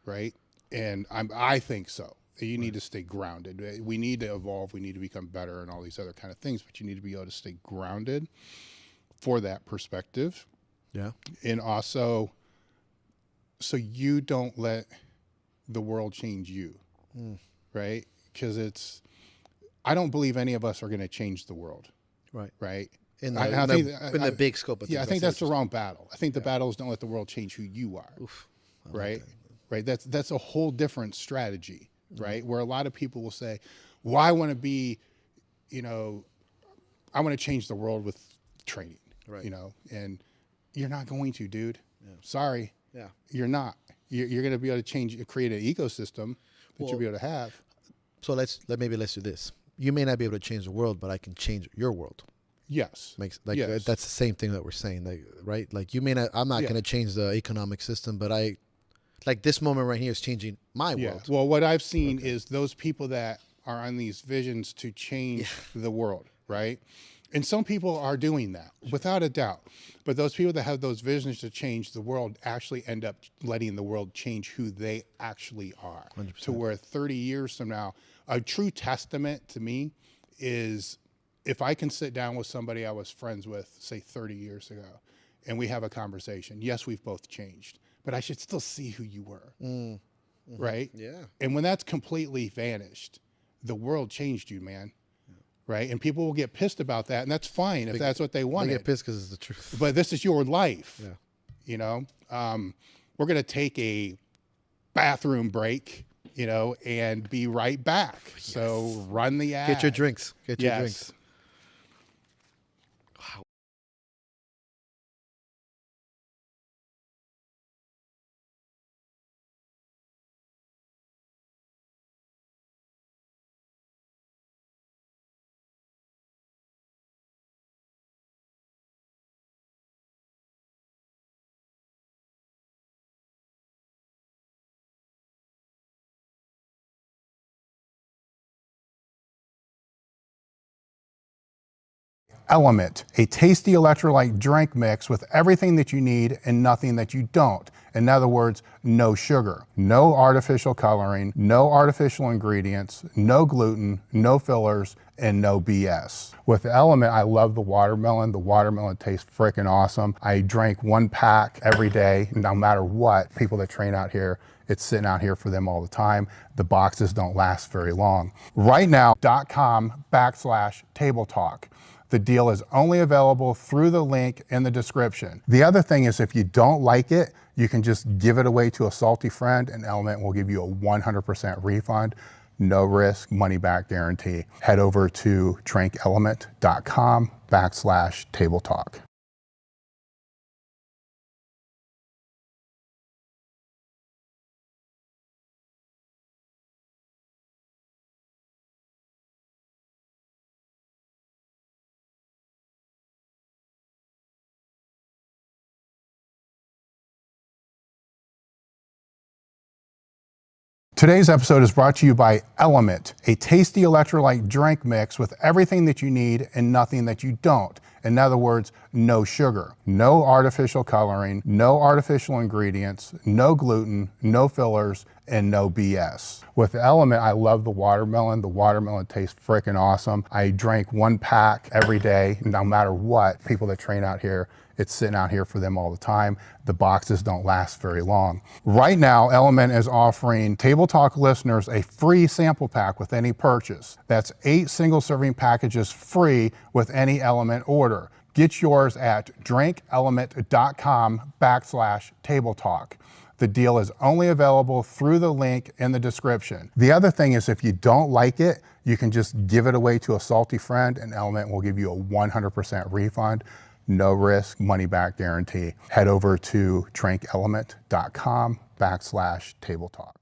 Right. And I think so. You need to stay grounded. We need to evolve. We need to become better and all these other kind of things, but you need to be able to stay grounded for that perspective. Yeah. And also, so you don't let the world change you, right? Because I don't believe any of us are going to change the world. Right. In the big scope of things. Yeah, I think that's the wrong battle. I think the battle is don't let the world change who you are. Oof, right? Right. That's a whole different strategy, right? Where a lot of people will say, well, I want to be, I want to change the world with training, and you're not going to, dude. Yeah. Sorry. Yeah. You're not. You're going to be able to create an ecosystem that you'll be able to have. So let's do this. You may not be able to change the world, but I can change your world. Yes. That's the same thing that we're saying, right? Like you may not. I'm not going to change the economic system, but like this moment right here is changing my world. Well, what I've seen is those people that are on these visions to change the world, right? And some people are doing that without a doubt. But those people that have those visions to change the world actually end up letting the world change who they actually are. 100%. To where 30 years from now, a true testament to me is if I can sit down with somebody I was friends with, say 30 years ago, and we have a conversation. Yes, we've both changed, but I should still see who you were, right? Yeah. And when that's completely vanished, the world changed you, man. Right, and people will get pissed about that, and that's fine if that's what they want. They get pissed because it's the truth. But this is your life. Yeah. You know, we're gonna take a bathroom break, you know, and be right back. Yes. So run the ad. Get your drinks. Get your drinks. Element, a tasty electrolyte drink mix with everything that you need and nothing that you don't. In other words, no sugar, no artificial coloring, no artificial ingredients, no gluten, no fillers, and no BS. With Element, I love the watermelon. The watermelon tastes freaking awesome. I drank 1 pack every day, no matter what. People that train out here, it's sitting out here for them all the time. The boxes don't last very long. Right now, .com/table talk. The deal is only available through the link in the description. The other thing is if you don't like it, you can just give it away to a salty friend and Element will give you a 100% refund. No risk, money back guarantee. Head over to drinkelement.com/table talk. Today's episode is brought to you by Element, a tasty electrolyte drink mix with everything that you need and nothing that you don't. In other words, no sugar, no artificial coloring, no artificial ingredients, no gluten, no fillers, and no BS. With Element, I love the watermelon. The watermelon tastes freaking awesome. I drank 1 pack every day, no matter what. People that train out here, it's sitting out here for them all the time. The boxes don't last very long. Right now, Element is offering Table Talk listeners a free sample pack with any purchase. That's 8 single serving packages free with any Element order. Get yours at drinkelement.com/table talk. The deal is only available through the link in the description. The other thing is if you don't like it, you can just give it away to a salty friend and Element will give you a 100% refund. No risk, money back guarantee. Head over to drinkelement.com/table talk.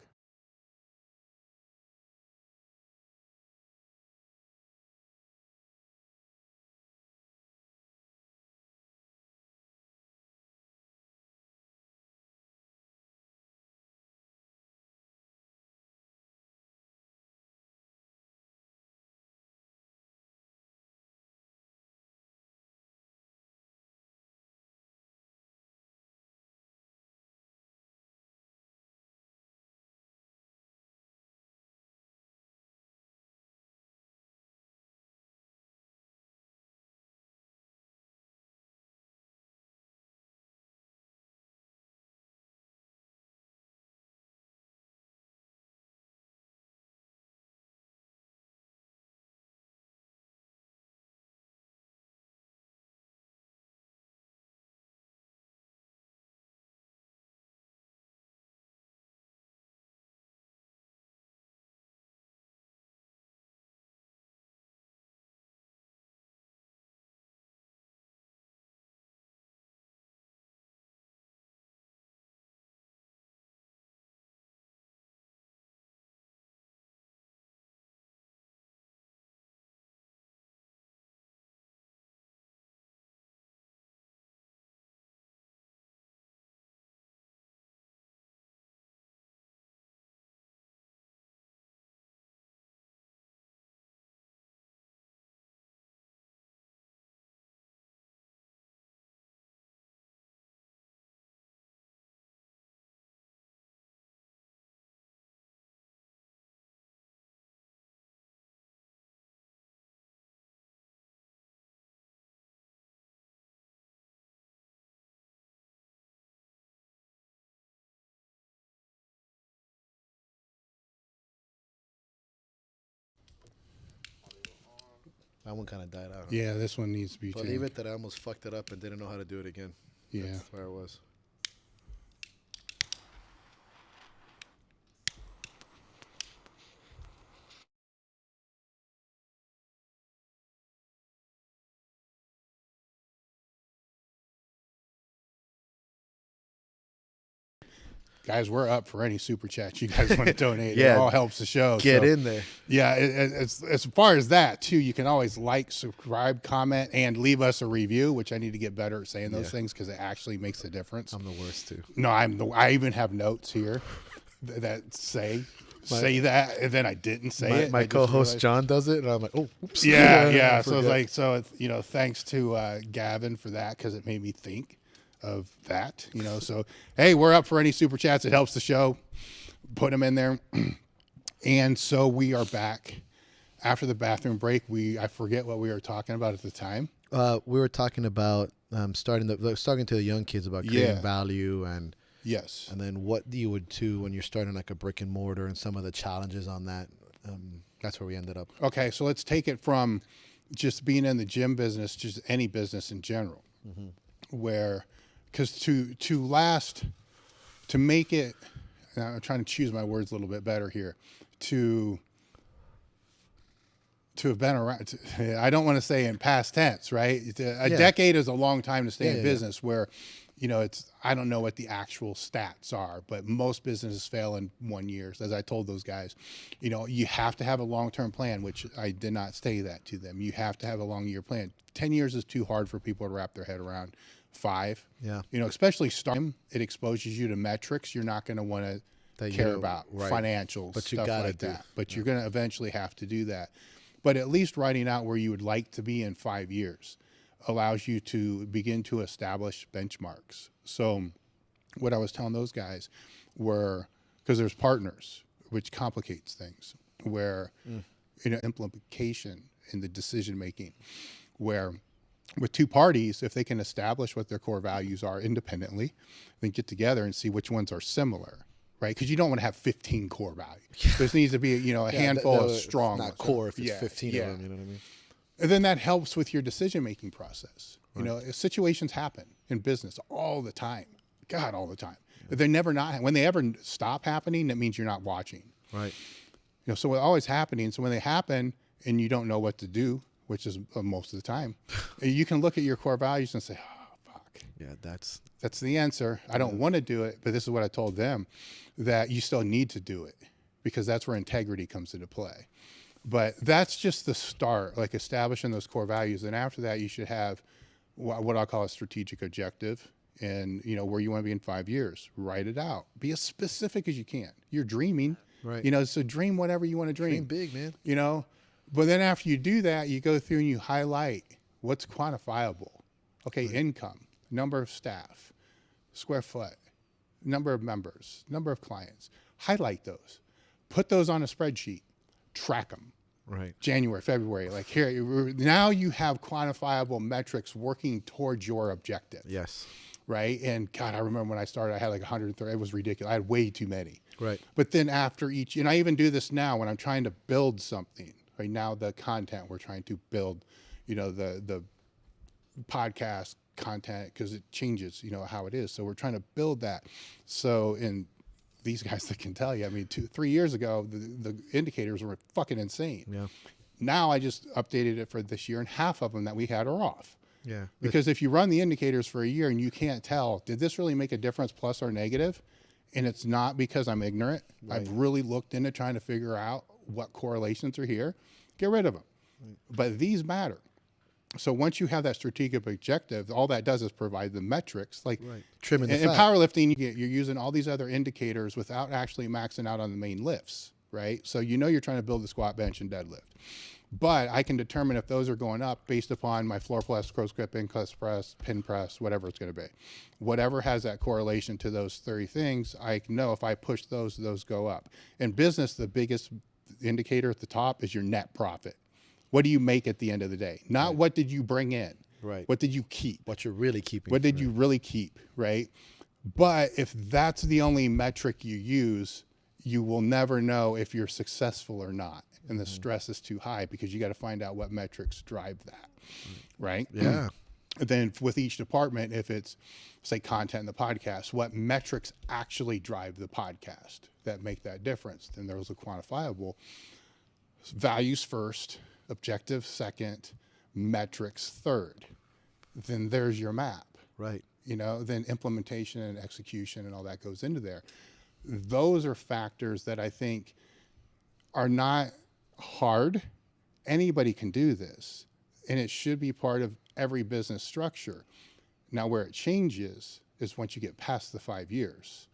That one kind of died out. Yeah, this one needs to be changed. Believe it that I almost fucked it up and didn't know how to do it again. Yeah. That's where I was. Guys, we're up for any super chats you guys want to donate. Yeah. It all helps the show. Get in there. Yeah, as far as that, too, you can always like, subscribe, comment, and leave us a review, which I need to get better at saying those things because it actually makes a difference. I'm the worst, too. No, I even have notes here that say that, and then I didn't say it. My co-host John does it, and I'm like, oh, oops. Yeah. So it's thanks to Gavin for that because it made me think of that, so hey, we're up for any super chats. It helps the show. Put them in there. And so we are back after the bathroom break. I forget what we were talking about at the time. We were talking about starting to the young kids about creating value and yes, and then what you would do when you're starting like a brick and mortar and some of the challenges on that. That's where we ended up. Okay, so let's take it from just being in the gym business, just any business in general, where. Because to make it, I'm trying to choose my words a little bit better here, to have been around, I don't want to say in past tense, right? A decade is a long time to stay in business where, I don't know what the actual stats are, but most businesses fail in 1 year. As I told those guys, you have to have a long-term plan, which I did not say that to them. You have to have a long-year plan. 10 years is too hard for people to wrap their head around. 5, especially starting, it exposes you to metrics you're not going to want to care about, financials, but stuff like that. But you're going to eventually have to do that. But at least writing out where you would like to be in 5 years allows you to begin to establish benchmarks. So what I was telling those guys were, because there's partners, which complicates things, where implication in the decision making, where with two parties, if they can establish what their core values are independently, then get together and see which ones are similar, right? Because you don't want to have 15 core values. There needs to be, a handful of strong ones. Not core if it's 15 of them, you know what I mean? And then that helps with your decision-making process. Right. Situations happen in business all the time. God, all the time. They're never not. When they ever stop happening, that means you're not watching. Right. So it's always happening. So when they happen and you don't know what to do, which is most of the time, you can look at your core values and say, oh, fuck. Yeah, that's the answer. I don't want to do it, but this is what I told them, that you still need to do it because that's where integrity comes into play. But that's just the start, like establishing those core values. And after that, you should have what I'll call a strategic objective and, where you want to be in 5 years. Write it out. Be as specific as you can. You're dreaming. Right. So dream whatever you want to dream. Dream big, man. But then after you do that, you go through and you highlight what's quantifiable. Okay, income, number of staff, square foot, number of members, number of clients. Highlight those. Put those on a spreadsheet. Track them. Right. January, February. Like here, now you have quantifiable metrics working towards your objective. Yes. Right? And God, I remember when I started, I had like 130. It was ridiculous. I had way too many. Right. But then after each, and I even do this now when I'm trying to build something. Right now, the content we're trying to build, the podcast content, because it changes, how it is. So we're trying to build that. So in these guys that can tell you, I mean, 3 years ago, the indicators were fucking insane. Yeah. Now I just updated it for this year, and half of them that we had are off. Yeah. Because if you run the indicators for a year and you can't tell, did this really make a difference, plus or negative? And it's not because I'm ignorant. Right. I've really looked into trying to figure out what correlations are here. Get rid of them. Right. But these matter. So once you have that strategic objective, all that does is provide the metrics. Like trimming the fat. In powerlifting, you're using all these other indicators without actually maxing out on the main lifts, right? So you're trying to build the squat, bench, and deadlift. But I can determine if those are going up based upon my floor press, close grip, incline press, pin press, whatever it's going to be. Whatever has that correlation to those 3 things, I know if I push those go up. In business, the biggest indicator at the top is your net profit. What do you make at the end of the day? Not what did you bring in. Right. What did you keep? What you're really keeping. What did you really keep, right? But if that's the only metric you use, you will never know if you're successful or not. and the stress is too high, because you got to find out what metrics drive that, right? Yeah. Then with each department, if it's, say, content in the podcast, what metrics actually drive the podcast that make that difference? Then those are quantifiable. Values first, objective second, metrics third. Then there's your map. Right. You know, then implementation and execution and all that goes into there. Those are factors that I think are not hard. Anybody can do this, and it should be part of every business structure. Now, where it changes is once you get past the 5 years,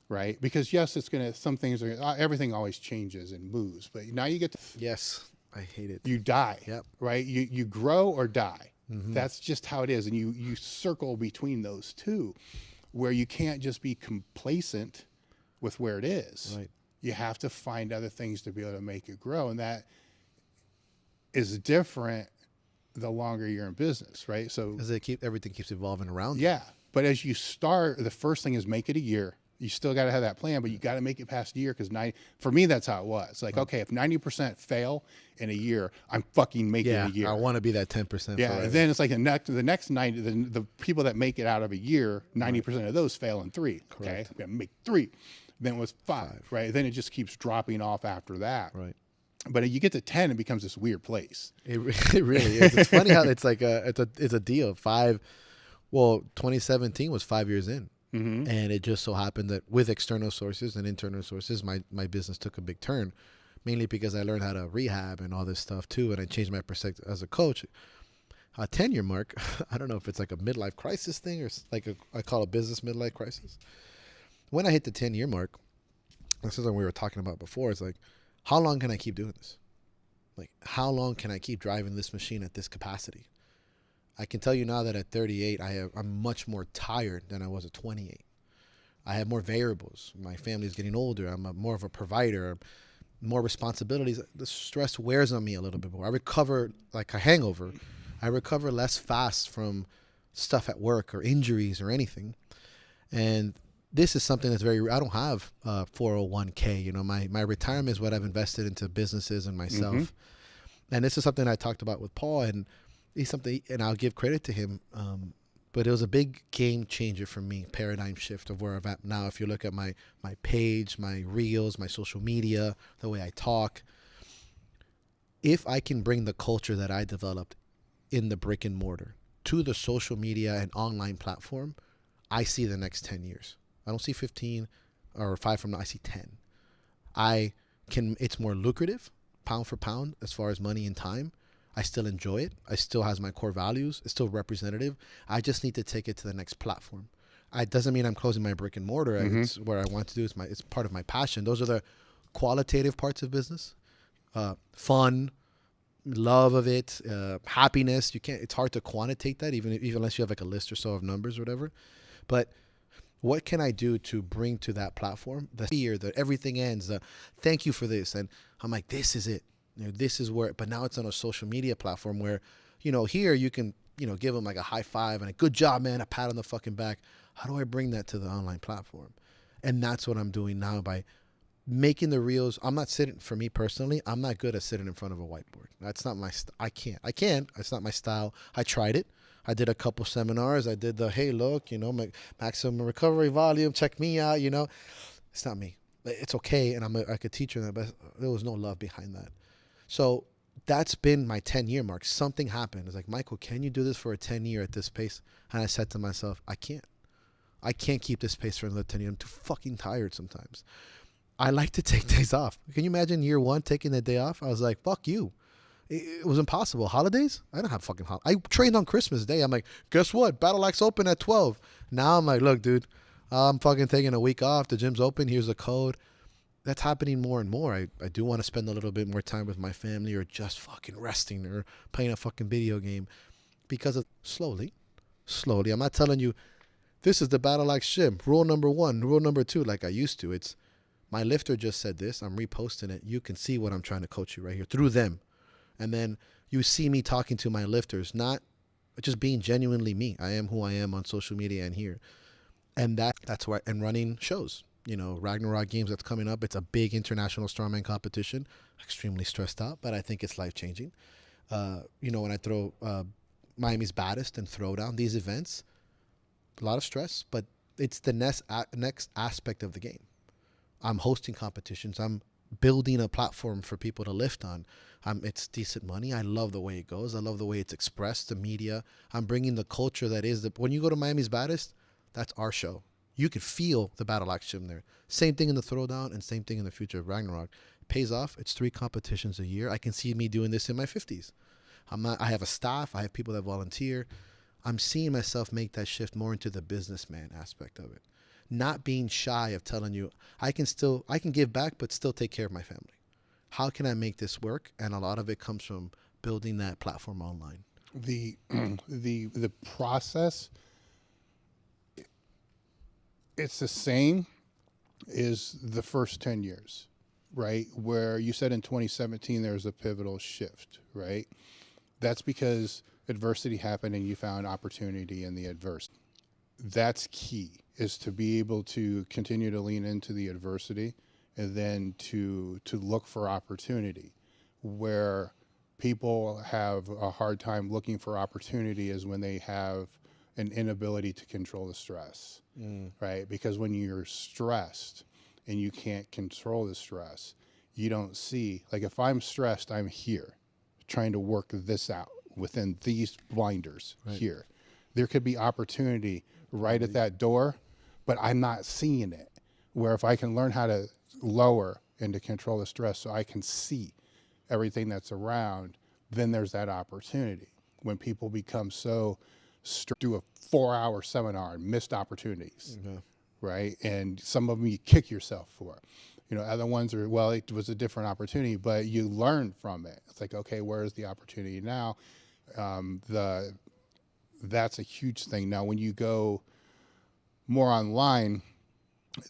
right? Because yes, it's going to, some things are, everything always changes and moves, but now you get to, Yes. I hate it. you die, Yep. right? You grow or die. That's just how it is. And you circle between those two, where you can't just be complacent with where it is. Right. You have to find other things to be able to make it grow. And that is different the longer you're in business, right? So Because everything keeps evolving around. yeah, but as you start, the first thing is make it a year. You still got to have that plan, but you got to make it past a year, because for me, that's how it was. Like, okay, if 90% fail in a year, I'm fucking making Yeah. a year. I want to be that 10%. Yeah, forever. and then it's like the next 90, the people that make it out of a year, 90% of those fail in 3. Okay, I'm gonna make 3. Then it was 5, right? Then it just keeps dropping off after that. Right. But you get to 10, it becomes this weird place. It really is. It's funny how it's like it's a deal. 2017 was 5 years in. Mm-hmm. And it just so happened that with external sources and internal sources, my business took a big turn, mainly because I learned how to rehab and all this stuff too. And I changed my perspective as a coach. A 10-year mark, I don't know if it's like a midlife crisis thing or like I call a business midlife crisis. When I hit the 10-year mark, this is what we were talking about before. It's like, how long can I keep doing this? Like, how long can I keep driving this machine at this capacity? I can tell you now that at 38, I'm much more tired than I was at 28. I have more variables. My family's getting older. I'm more of a provider, more responsibilities. The stress wears on me a little bit more. I recover like a hangover. I recover less fast from stuff at work or injuries or anything. And this is something that's I don't have 401k. You know, my retirement is what I've invested into businesses and myself. Mm-hmm. And this is something I talked about with Paul, and he's something, and I'll give credit to him. But it was a big game changer for me, paradigm shift of where I'm at now. If you look at my page, my reels, my social media, the way I talk, if I can bring the culture that I developed in the brick and mortar to the social media and online platform, I see the next 10 years. I don't see 15 or 5 from now. I see 10. It's more lucrative, pound for pound, as far as money and time. I still enjoy it. I still has my core values. It's still representative. I just need to take it to the next platform. It doesn't mean I'm closing my brick and mortar. Mm-hmm. It's what I want to do. It's part of my passion. Those are the qualitative parts of business. Fun, love of it, happiness. It's hard to quantitate that, even unless you have like a list or so of numbers or whatever. But what can I do to bring to that platform the fear that everything ends? Thank you for this, and I'm like, this is it. You know, this is where. But now it's on a social media platform where, here you can, give them like a high five and a good job, man, a pat on the fucking back. How do I bring that to the online platform? And that's what I'm doing now by making the reels. For me personally, I'm not good at sitting in front of a whiteboard. That's not my. I can't. It's not my style. I tried it. I did a couple seminars. I did the, hey, look, maximum recovery volume, check me out, It's not me. It's okay, and I'm a good teacher, but there was no love behind that. So that's been my 10-year mark. Something happened. It's like, Michael, can you do this for a 10-year at this pace? And I said to myself, I can't. I can't keep this pace for another 10 years. I'm too fucking tired sometimes. I like to take days off. Can you imagine year 1 taking the day off? I was like, fuck you. It was impossible. Holidays? I don't have fucking holidays. I trained on Christmas Day. I'm like, guess what? Battle Axe open at 12. Now I'm like, look, dude, I'm fucking taking a week off. The gym's open. Here's the code. That's happening more and more. I do want to spend a little bit more time with my family, or just fucking resting, or playing a fucking video game, because of slowly. I'm not telling you this is the Battle Axe gym. Rule number 1, rule number 2, like I used to. It's my lifter just said this. I'm reposting it. You can see what I'm trying to coach you right here through them. And then you see me talking to my lifters, not just being genuinely me. I am who I am on social media and here. And that's why, and running shows. Ragnarok Games that's coming up. It's a big international strongman competition. Extremely stressed out, but I think it's life-changing. When I throw Miami's Baddest and Throwdown, these events, a lot of stress, but it's the next aspect of the game. I'm hosting competitions. I'm building a platform for people to lift on. It's decent money. I love the way it goes. I love the way it's expressed, the media. I'm bringing the culture that is. When you go to Miami's Baddest, that's our show. You could feel the battle action there. Same thing in the Throwdown and same thing in the future of Ragnarok. It pays off. It's 3 competitions a year. I can see me doing this in my 50s. I have a staff. I have people that volunteer. I'm seeing myself make that shift more into the businessman aspect of it. Not being shy of telling you, I can give back, but still take care of my family. How can I make this work? And a lot of it comes from building that platform online. The process, it's the same as the first 10 years, right? Where you said in 2017 there was a pivotal shift, right? That's because adversity happened and you found opportunity in the adversity. That's key, is to be able to continue to lean into the adversity and then to look for opportunity. Where people have a hard time looking for opportunity is when they have an inability to control the stress, right? Because when you're stressed and you can't control the stress, you don't see, like if I'm stressed, I'm here trying to work this out within these blinders here. There could be opportunity right at that door, but I'm not seeing it. Where if I can learn how to lower and to control the stress so I can see everything that's around, then there's that opportunity. When people become so do a 4-hour seminar and missed opportunities, right? And some of them you kick yourself for. Other ones are, well, it was a different opportunity, but you learn from it. It's like, okay, where is the opportunity now? That's a huge thing. Now, when you go more online,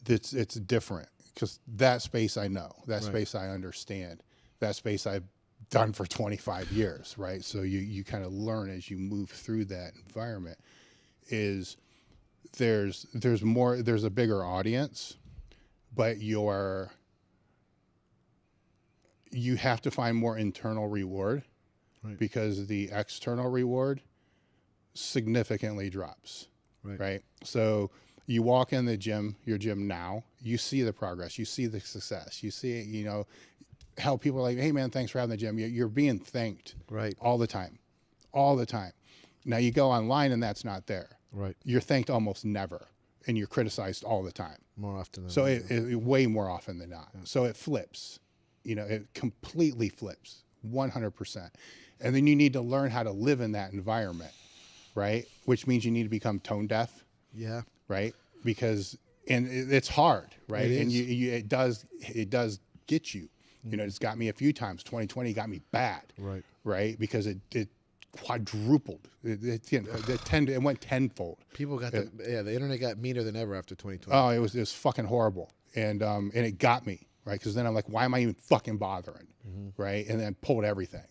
it's different, because that space I know, that space I understand, that space I've done for 25 years, right? So you kind of learn as you move through that environment. Is there's a bigger audience, but you have to find more internal reward, because the external reward significantly drops, right? So you walk in your gym now, you see the progress, you see the success, you see, how people are like, hey man, thanks for having the gym. You're being thanked all the time. Now you go online and that's not there. You're thanked almost never, and you're criticized all the time. More often than so not. It way more often than not. So it flips, it completely flips 100%. And then you need to learn how to live in that environment, right? Which means you need to become tone deaf. Yeah. Right? Because, and it's hard, right? And it does get you. It's got me a few times. 2020 got me bad. Right? Because it quadrupled. It went tenfold. People got the internet got meaner than ever after 2020. Oh, it was fucking horrible. And it got me, right? Because then I'm like, why am I even fucking bothering? Right? And then pulled everything,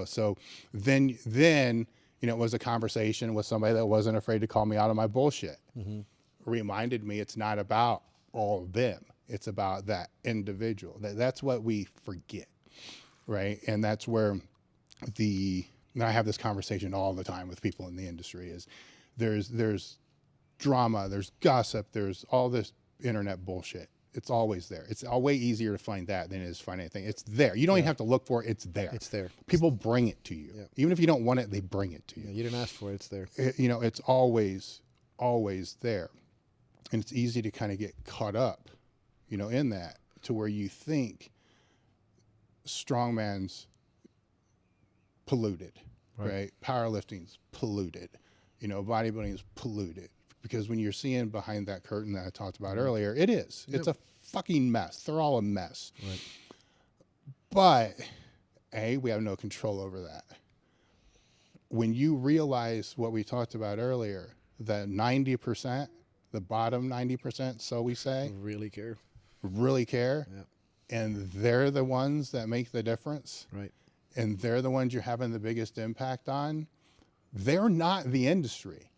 So then it was a conversation with somebody that wasn't afraid to call me out on my bullshit. Reminded me it's not about all of them. It's about that individual. That's what we forget, right? And that's where and I have this conversation all the time with people in the industry, is there's drama, there's gossip, there's all this internet bullshit. It's always there. It's way easier to find that than it is to find anything. It's there. You don't even have to look for it. It's there. It's there. People bring it to you. Even if you don't want it, they bring it to you. You didn't ask for it. It's there. It's always there. And it's easy to kind of get caught up, in that, to where you think strongman's polluted, right? Powerlifting's polluted, bodybuilding's polluted. Because when you're seeing behind that curtain that I talked about earlier, it is. It's a fucking mess. They're all a mess. But, we have no control over that. When you realize what we talked about earlier, that 90%, the bottom 90%, so we say, really care, and they're the ones that make the difference, and they're the ones you're having the biggest impact on, they're not the industry.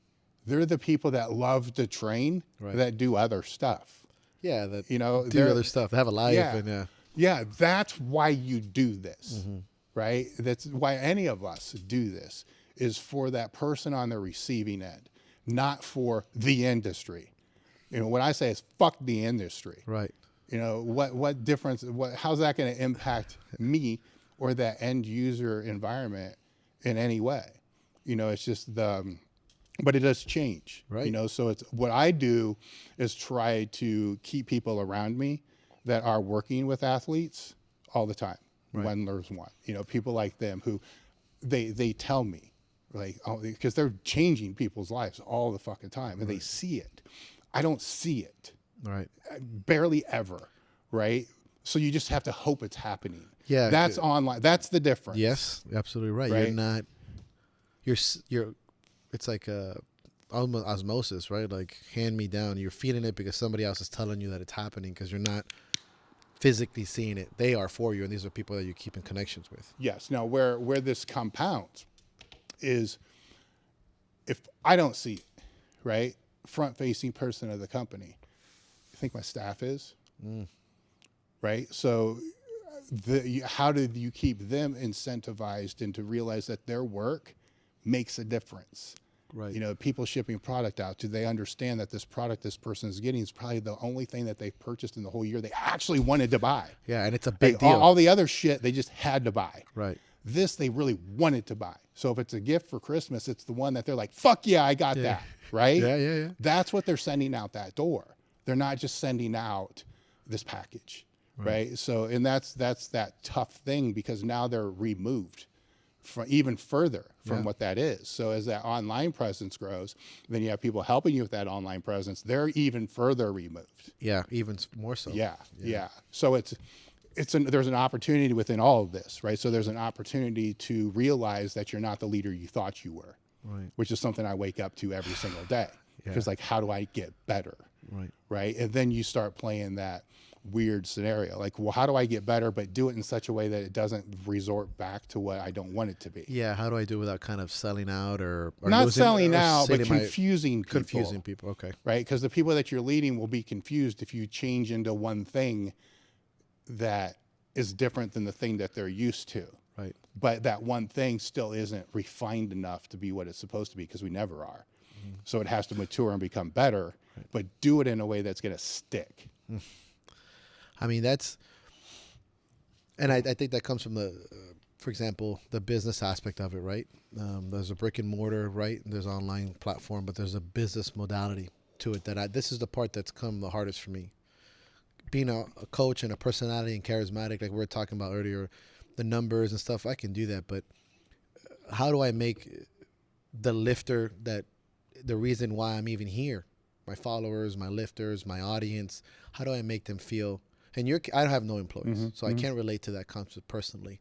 They're the people that love to train, that do other stuff. Yeah, that you know, do other stuff, have a life, yeah, and yeah, that's why you do this, Mm-hmm. right? That's why any of us do this, is for that person on the receiving end, not for the industry. You know, what I say is fuck the industry. right. You know, what difference, how's that going to impact me or that end user environment in any way? You know, it's just but it does change, Right. you know, so it's what I do is try to keep people around me that are working with athletes all the time. Right. When there's one, you know, people like them who they tell me, like, oh, because they're changing people's lives all the fucking time and they see it. I don't see it. Right. Barely ever, right? So you just have to hope it's happening. Yeah, that's online. That's the difference. Yes, absolutely right. Right? You're not. You're. It's like almost osmosis, right? Like hand me down. You're feeding it because somebody else is telling you that it's happening because you're not physically seeing it. They are for you, and these are people that you keep in connections with. Yes. Now, where this compounds is, if I don't see it, right, front-facing person of the company, I think my staff is, right? So how do you keep them incentivized and to realize that their work makes a difference? Right. You know, people shipping product out, do they understand that this product this person is getting is probably the only thing that they've purchased in the whole year they actually wanted to buy? Yeah, and it's a big Like, deal. all the other shit they just had to buy. Right. This they really wanted to buy. So if it's a gift for Christmas, it's the one that they're like, fuck yeah, I got that, right? Yeah. That's what they're sending out that door. They're not just sending out this package, right? So, and that's that tough thing because now they're removed from even further from what that is. So as that online presence grows, then you have people helping you with that online presence. They're even further removed. Yeah, even more so. Yeah. So there's an opportunity within all of this, right? So there's an opportunity to realize that you're not the leader you thought you were, Right. which is something I wake up to every single day. Because like, how do I get better? Right. And then you start playing that weird scenario. Like, well, how do I get better, but do it in such a way that it doesn't resort back to what I don't want it to be? Yeah, how do I do it without kind of selling out or Not losing, selling or out, but setting confusing people. confusing people. Okay. Right? Because the people that you're leading will be confused if you change into one thing that is different than the thing that they're used to. Right. But that one thing still isn't refined enough to be what it's supposed to be because we never are. So it has to mature and become better, but do it in a way that's going to stick. I mean, and I think that comes from for example, the business aspect of it, right? There's a brick and mortar, right? There's an online platform, but there's a business modality to it this is the part that's come the hardest for me. Being a coach and a personality and charismatic, like we were talking about earlier, the numbers and stuff, I can do that, but how do I make the lifter the reason why I'm even here, my followers, my lifters, my audience, how do I make them feel? And I have no employees, so I can't relate to that concept personally.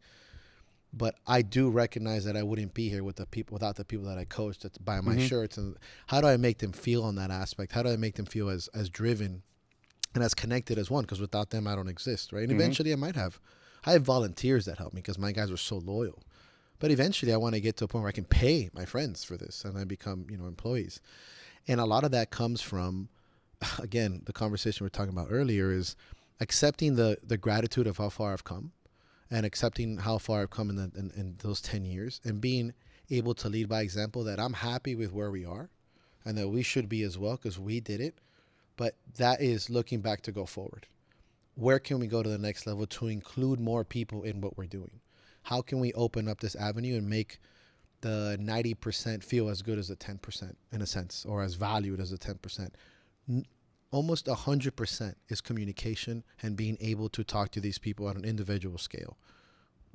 But I do recognize that I wouldn't be here without the people that I coach that buy my shirts. And how do I make them feel on that aspect? How do I make them feel as driven and as connected as one? Because without them, I don't exist, right? And eventually, I have volunteers that help me because my guys are so loyal. But eventually, I want to get to a point where I can pay my friends for this and I become, employees. And a lot of that comes from, again, the conversation we were talking about earlier is accepting the gratitude of how far I've come and accepting how far I've come in those 10 years and being able to lead by example that I'm happy with where we are and that we should be as well because we did it. But that is looking back to go forward. Where can we go to the next level to include more people in what we're doing? How can we open up this avenue and make the 90% feel as good as the 10% in a sense, or as valued as the 10%? Almost 100% is communication and being able to talk to these people on an individual scale,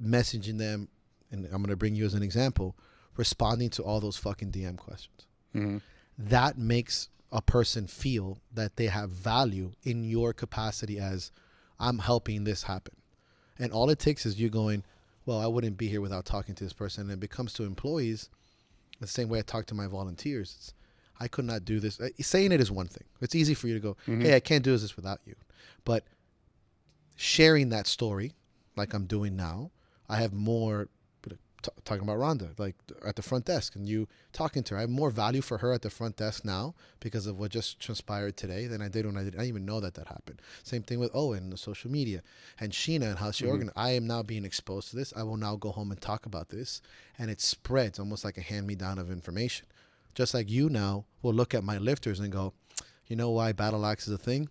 messaging them, and I'm going to bring you as an example, responding to all those fucking DM questions. That makes a person feel that they have value in your capacity as I'm helping this happen. And all it takes is you going, well, I wouldn't be here without talking to this person. And it becomes to employees the same way I talk to my volunteers. I could not do this. Saying it is one thing. It's easy for you to go, hey, I can't do this without you. But sharing that story like I'm doing now, I have more talking about Rhonda, like at the front desk, and you talking to her. I have more value for her at the front desk now because of what just transpired today than I did when I didn't even know that happened. Same thing with Owen, the social media, and Sheena and how she organized. I am now being exposed to this. I will now go home and talk about this, and it spreads almost like a hand-me-down of information. Just like you now will look at my lifters and go, you know why battle axe is a thing?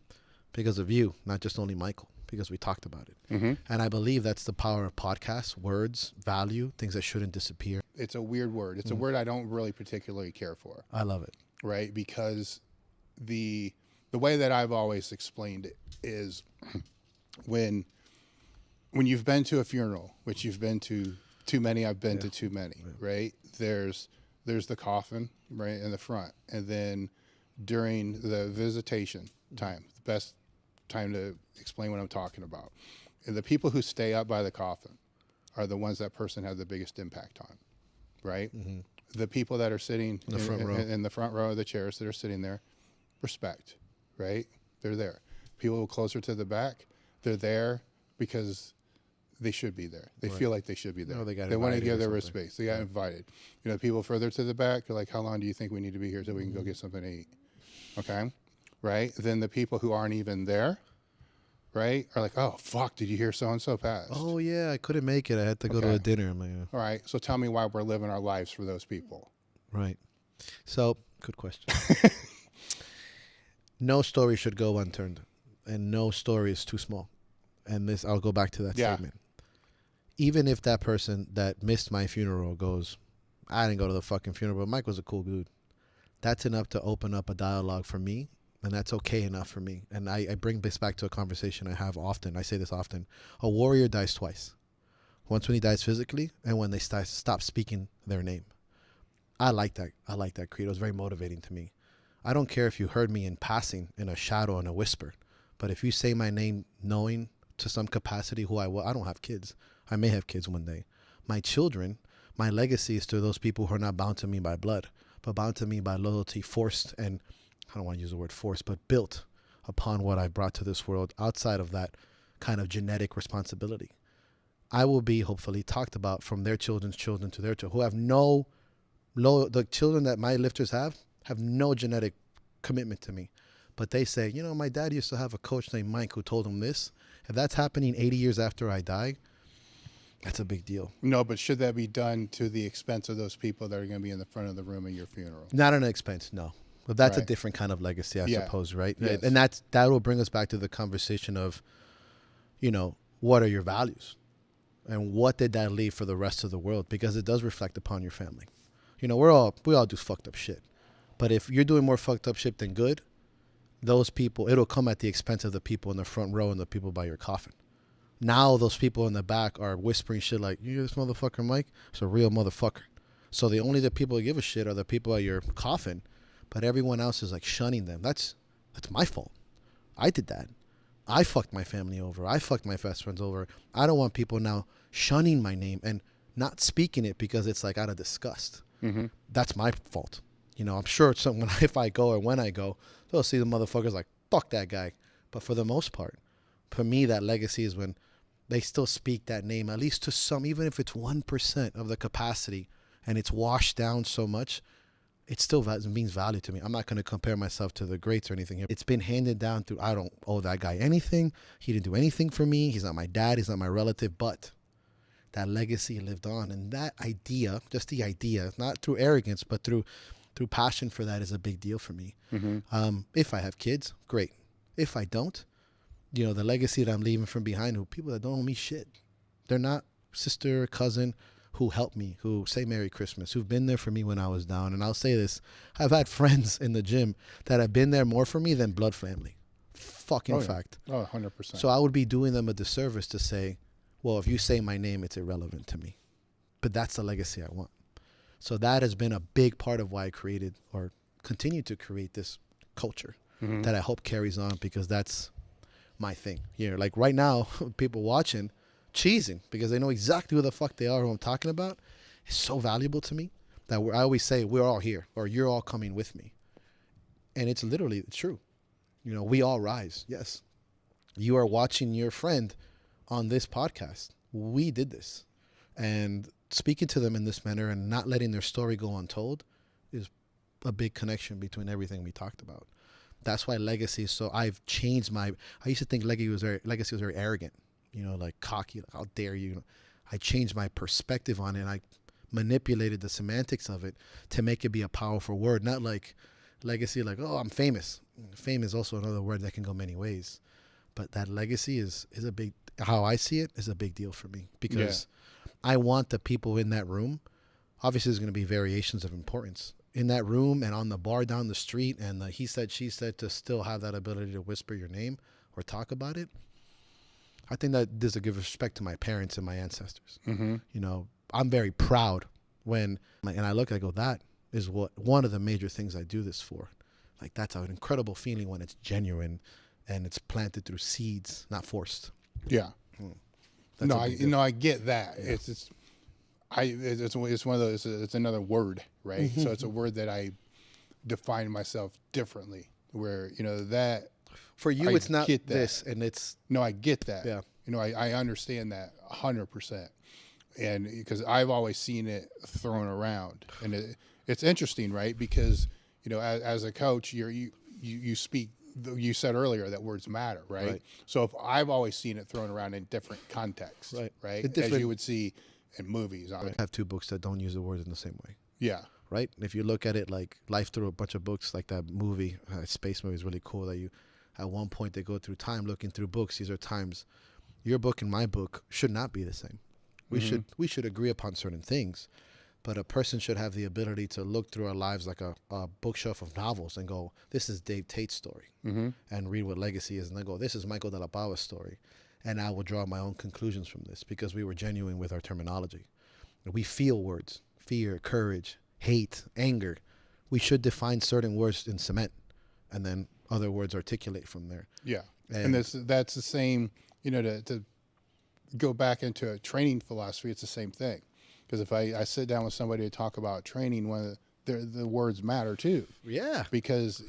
Because of you, not just only Michael. Because we talked about it. And I believe that's the power of podcasts, words, value, things that shouldn't disappear. It's a weird word. It's a word I don't really particularly care for. I love it. Right? Because the way that I've always explained it is when you've been to a funeral, which you've been to too many, I've been to too many, right? There's the coffin, right, in the front. And then during the visitation time, the best time to explain what I'm talking about. And the people who stay up by the coffin are the ones that person has the biggest impact on, right? The people that are sitting in the front row of the chairs that are sitting there, respect, right? They're there. People closer to the back, they're there because they should be there. They feel like they should be there. No, they want to give their space. They got invited. You know, people further to the back, they're like, how long do you think we need to be here so we can go get something to eat? Okay? Right? Then the people who aren't even there, right, are like, oh, fuck, did you hear so-and-so passed? Oh, yeah, I couldn't make it. I had to go to a dinner. I'm like, all right, so tell me why we're living our lives for those people. Right. So, good question. No story should go unturned, and no story is too small. And this, I'll go back to that statement. Even if that person that missed my funeral goes, I didn't go to the fucking funeral, but Mike was a cool dude. That's enough to open up a dialogue for me. And that's okay enough for me. And I bring this back to a conversation I have often. I say this often. A warrior dies twice. Once when he dies physically and when they stop speaking their name. I like that. I like that credo. It's very motivating to me. I don't care if you heard me in passing, in a shadow, in a whisper. But if you say my name knowing to some capacity who I was, I don't have kids. I may have kids one day. My children, my legacy is to those people who are not bound to me by blood, but bound to me by loyalty, forced and I don't want to use the word force, but built upon what I've brought to this world outside of that kind of genetic responsibility. I will be hopefully talked about from their children's children to their children who have the children that my lifters have no genetic commitment to me. But they say, you know, my dad used to have a coach named Mike who told him this. If that's happening 80 years after I die, that's a big deal. No, but should that be done to the expense of those people that are going to be in the front of the room at your funeral? Not at an expense, no. But that's a different kind of legacy, I suppose, right? Yes. And that will bring us back to the conversation of, you know, what are your values? And what did that leave for the rest of the world? Because it does reflect upon your family. You know, we all do fucked up shit. But if you're doing more fucked up shit than good, those people, it'll come at the expense of the people in the front row and the people by your coffin. Now those people in the back are whispering shit like, you hear this motherfucker, Mike? It's a real motherfucker. So the people who give a shit are the people at your coffin. But everyone else is like shunning them. That's my fault. I did that. I fucked my family over. I fucked my best friends over. I don't want people now shunning my name and not speaking it because it's like out of disgust. That's my fault. You know, I'm sure if I go or when I go, they'll see the motherfuckers like, fuck that guy. But for the most part, for me, that legacy is when they still speak that name, at least to some, even if it's 1% of the capacity and it's washed down so much, it still means value to me. I'm not going to compare myself to the greats or anything here. It's been handed down through, I don't owe that guy anything. He didn't do anything for me. He's not my dad. He's not my relative. But that legacy lived on. And that idea, just the idea, not through arrogance, but through passion for that is a big deal for me. If I have kids, great. If I don't, you know, the legacy that I'm leaving from behind, who people that don't owe me shit. They're not sister, cousin, who helped me, who say Merry Christmas, who've been there for me when I was down. And I'll say this, I've had friends in the gym that have been there more for me than blood family. Fucking fact. Oh, 100%. So I would be doing them a disservice to say, well, if you say my name, it's irrelevant to me. But that's the legacy I want. So that has been a big part of why I created or continue to create this culture that I hope carries on, because that's my thing. You know, like right now, people watching, cheesing because they know exactly who the fuck they are, who I'm talking about. It's so valuable to me that I always say we're all here, or you're all coming with me. And it's literally true. You know, we all rise. Yes. You are watching your friend on this podcast. We did this. And speaking to them in this manner and not letting their story go untold is a big connection between everything we talked about. That's why legacy is so. I've changed my. I used to think legacy was very arrogant, like cocky, like how dare you. I changed my perspective on it. And I manipulated the semantics of it to make it be a powerful word, not like legacy, like, oh, I'm famous. Fame is also another word that can go many ways, but that legacy is a big. How I see it is a big deal for me, because I want the people in that room. Obviously, there's going to be variations of importance in that room and on the bar down the street, and the he said, she said, to still have that ability to whisper your name or talk about it. I think that there's a give respect to my parents and my ancestors. I'm very proud and I look, I go, that is one of the major things I do this for. Like, that's an incredible feeling when it's genuine and it's planted through seeds, not forced. Yeah. I get that. Yeah. It's one of those. It's another word, right? So it's a word that I define myself differently. Where that for you, it's not get that. This, and it's no, I get that. Yeah. I understand that 100%, and because I've always seen it thrown around, and it's interesting, right? Because as a coach, you speak. You said earlier that words matter, right? So if I've always seen it thrown around in different contexts, right? As you would see in movies. I have two books that don't use the words in the same way. Yeah. Right? If you look at it like life through a bunch of books, like that movie, space movie is really cool, that at one point they go through time looking through books. These are times your book and my book should not be the same. We should agree upon certain things. But a person should have the ability to look through our lives like a bookshelf of novels and go, this is Dave Tate's story, and read what legacy is, and then go, this is Michael De La Pava's story. And I will draw my own conclusions from this, because we were genuine with our terminology. We feel words, fear, courage, hate, anger. We should define certain words in cement, and then other words articulate from there. Yeah. And that's the same, to go back into a training philosophy, it's the same thing. Because if I sit down with somebody to talk about training, the words matter too. Yeah. Because,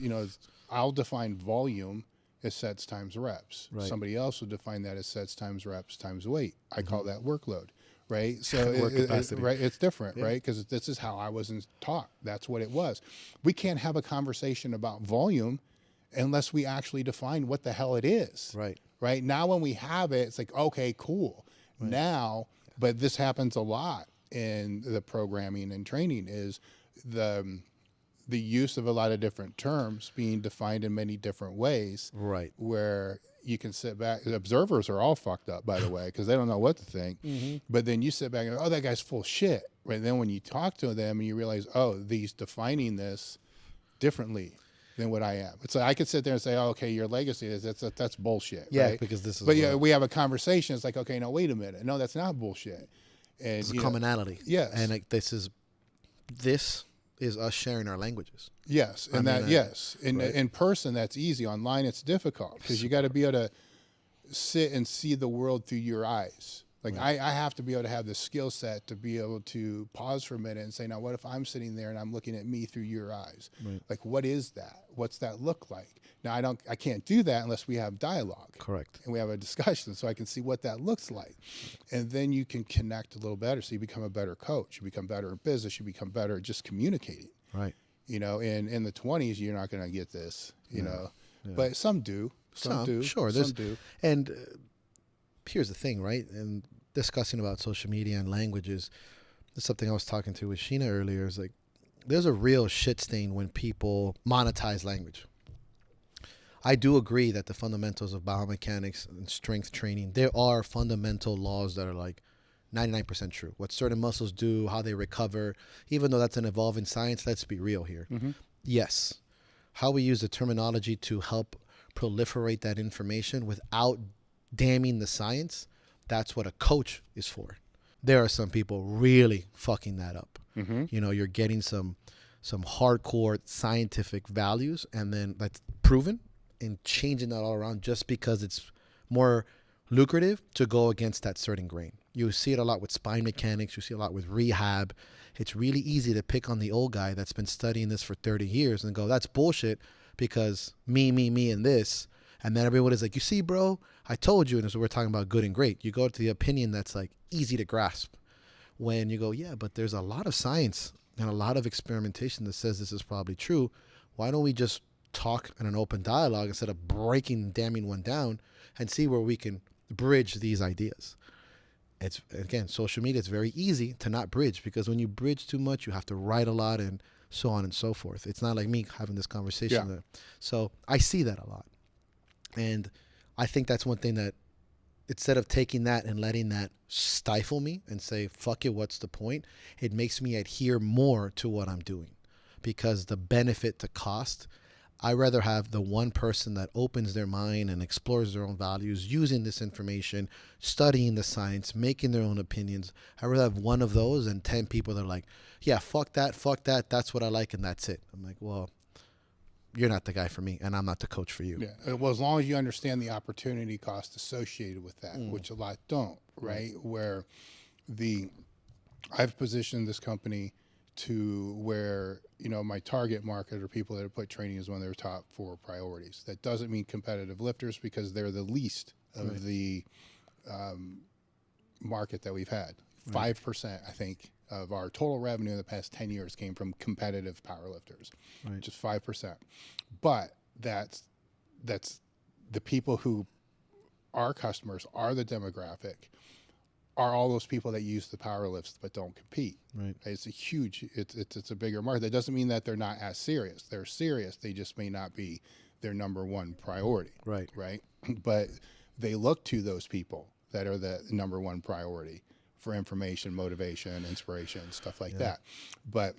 I'll define volume as sets times reps. Right. Somebody else will define that as sets times reps times weight. I call that workload, right? So it's different, right? Because this is how I wasn't taught. That's what it was. We can't have a conversation about volume unless we actually define what the hell it is. Right. Right. Now when we have it, it's like, okay, cool. Right. Now, but this happens a lot in the programming and training, is the use of a lot of different terms being defined in many different ways. Right. Where you can sit back. Observers are all fucked up, by the way, because they don't know what to think. But then you sit back and go, oh, that guy's full of shit. Right. And then when you talk to them and you realize, oh, he's defining this differently than what I am. It's like I could sit there and say, oh, okay, your legacy is that's bullshit. Yeah, right? Because this is. But yeah, we have a conversation. It's like, okay, no, wait a minute. No, that's not bullshit. And it's a commonality. Yes. And this is us sharing our languages. Yes. And in person, that's easy. Online, it's difficult, because you got to be able to sit and see the world through your eyes. Like I have to be able to have the skill set to be able to pause for a minute and say, now what if I'm sitting there and I'm looking at me through your eyes? Right. Like, what is that? What's that look like? Now I can't do that unless we have dialogue. Correct. And we have a discussion, so I can see what that looks like. And then you can connect a little better. So you become a better coach. You become better in business. You become better at just communicating. Right. In the 20s, you're not going to get this, but some do. Some do. Sure. Some do. And here's the thing, right? And discussing about social media and languages, that's something I was talking to with Sheena earlier. Is like, there's a real shit stain when people monetize language. I do agree that the fundamentals of biomechanics and strength training, there are fundamental laws that are like 99% true. What certain muscles do, how they recover, even though that's an evolving science, let's be real here. Yes. How we use the terminology to help proliferate that information without damning the science, that's what a coach is for. There are some people really fucking that up. You're getting some hardcore scientific values, and then that's proven, and changing that all around just because it's more lucrative to go against that certain grain. You see it a lot with spine mechanics. You see it a lot with rehab. It's really easy to pick on the old guy that's been studying this for 30 years and go, that's bullshit, because me, and this. And then everyone is like, you see, bro, I told you. And so we're talking about good and great. You go to the opinion that's like easy to grasp. when you go, yeah, but there's a lot of science and a lot of experimentation that says this is probably true. Why don't we just talk in an open dialogue instead of damning one down and see where we can bridge these ideas? It's, again, social media, it's very easy to not bridge, because when you bridge too much, you have to write a lot and so on and so forth. It's not like me having this conversation. Yeah. So I see that a lot. And I think that's one thing that, instead of taking that and letting that stifle me and say, fuck it, what's the point? It makes me adhere more to what I'm doing, because the benefit to cost, I rather have the one person that opens their mind and explores their own values, using this information, studying the science, making their own opinions. I rather have one of those than 10 people that are like, yeah, fuck that, that's what I like, and that's it. I'm like, well, you're not the guy for me, and I'm not the coach for you. Yeah. Well, as long as you understand the opportunity cost associated with that, which a lot don't, right? Where I've positioned this company to where, you know, my target market are people that have put training as one of their top 4 priorities. That doesn't mean competitive lifters, because they're the least of the market that we've had. 5%, I think, of our total revenue in the past 10 years came from competitive powerlifters, just 5%. But that's the people who are customers, are the demographic, are all those people that use the power lifts but don't compete. Right. It's a huge, it's a bigger market. That doesn't mean that they're not as serious. They're serious. They just may not be their number one priority. Right. Right. But they look to those people that are the number one priority for information, motivation, inspiration, stuff like that. But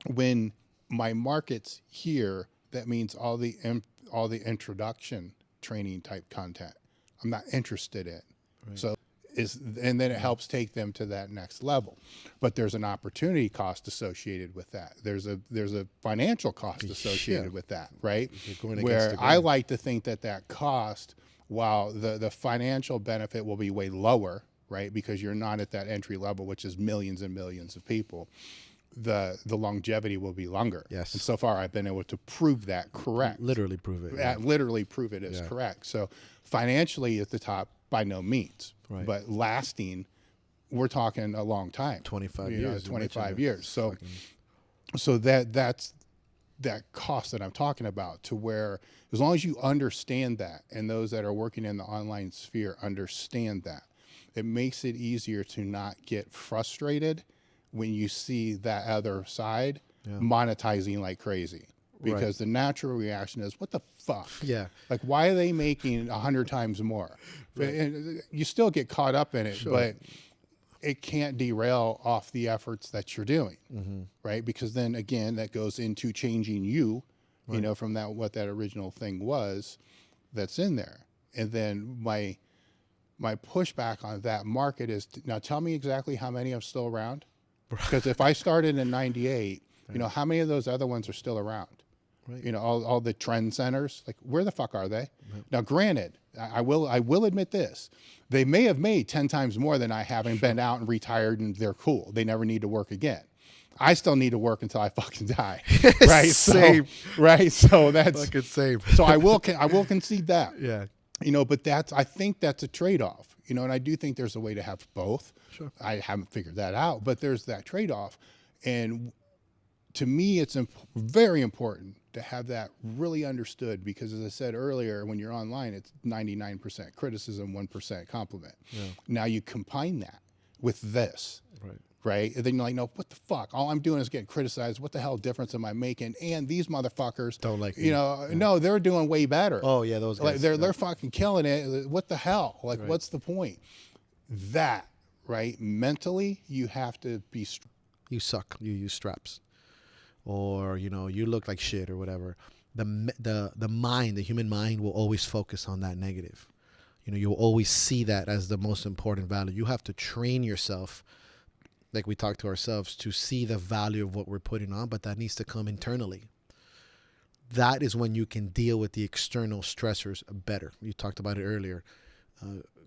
when my market's here, that means all the introduction training type content I'm not interested in. Right. So and then it helps take them to that next level. But there's an opportunity cost associated with that. There's a financial cost associated with that, right? Where I like to think that cost, while the financial benefit will be way lower, right? Because you're not at that entry level, which is millions and millions of people. The longevity will be longer. Yes. And so far I've been able to prove that correct. Literally prove it. Yeah. Literally prove it as correct. So financially at the top, by no means. Right. But lasting, we're talking a long time. 25 years. 25 years. So that's that cost that I'm talking about, to where as long as you understand that, and those that are working in the online sphere understand that, it makes it easier to not get frustrated when you see that other side monetizing like crazy. Because the natural reaction is, what the fuck? Yeah. Like, why are they making 100 times more? And you still get caught up in it, but it can't derail off the efforts that you're doing, right? Because then again, that goes into changing you, you know, from what that original thing was that's in there. And then my pushback on that market is, now tell me exactly how many are still around. Because if I started in 98, you know, how many of those other ones are still around? Right. You know, all the trend centers, like, where the fuck are they? Right. Now, granted, I will admit this. They may have made 10 times more than I, having been out and retired, and they're cool. They never need to work again. I still need to work until I fucking die. Right? Same. So, right? So that's fucking same. So I will concede that. Yeah. You know, but I think that's a trade-off. You know, and I do think there's a way to have both. Sure. I haven't figured that out, but there's that trade-off. And to me, it's very important to have that really understood, because as I said earlier, when you're online, it's 99% criticism, 1% compliment. Yeah. Now you combine that with this, right? And then you're like, no, what the fuck? All I'm doing is getting criticized. What the hell difference am I making? And these motherfuckers don't like me. You know, no, they're doing way better. Oh yeah, those guys. Like, they're fucking killing it. What the hell? Like, what's the point? That, right? Mentally, you have to be. You suck. You use straps. Or, you know, you look like shit or whatever. The mind, the human mind, will always focus on that negative. You know, you'll always see that as the most important value. You have to train yourself, like we talk to ourselves, to see the value of what we're putting on, but that needs to come internally. That is when you can deal with the external stressors better. You talked about it earlier.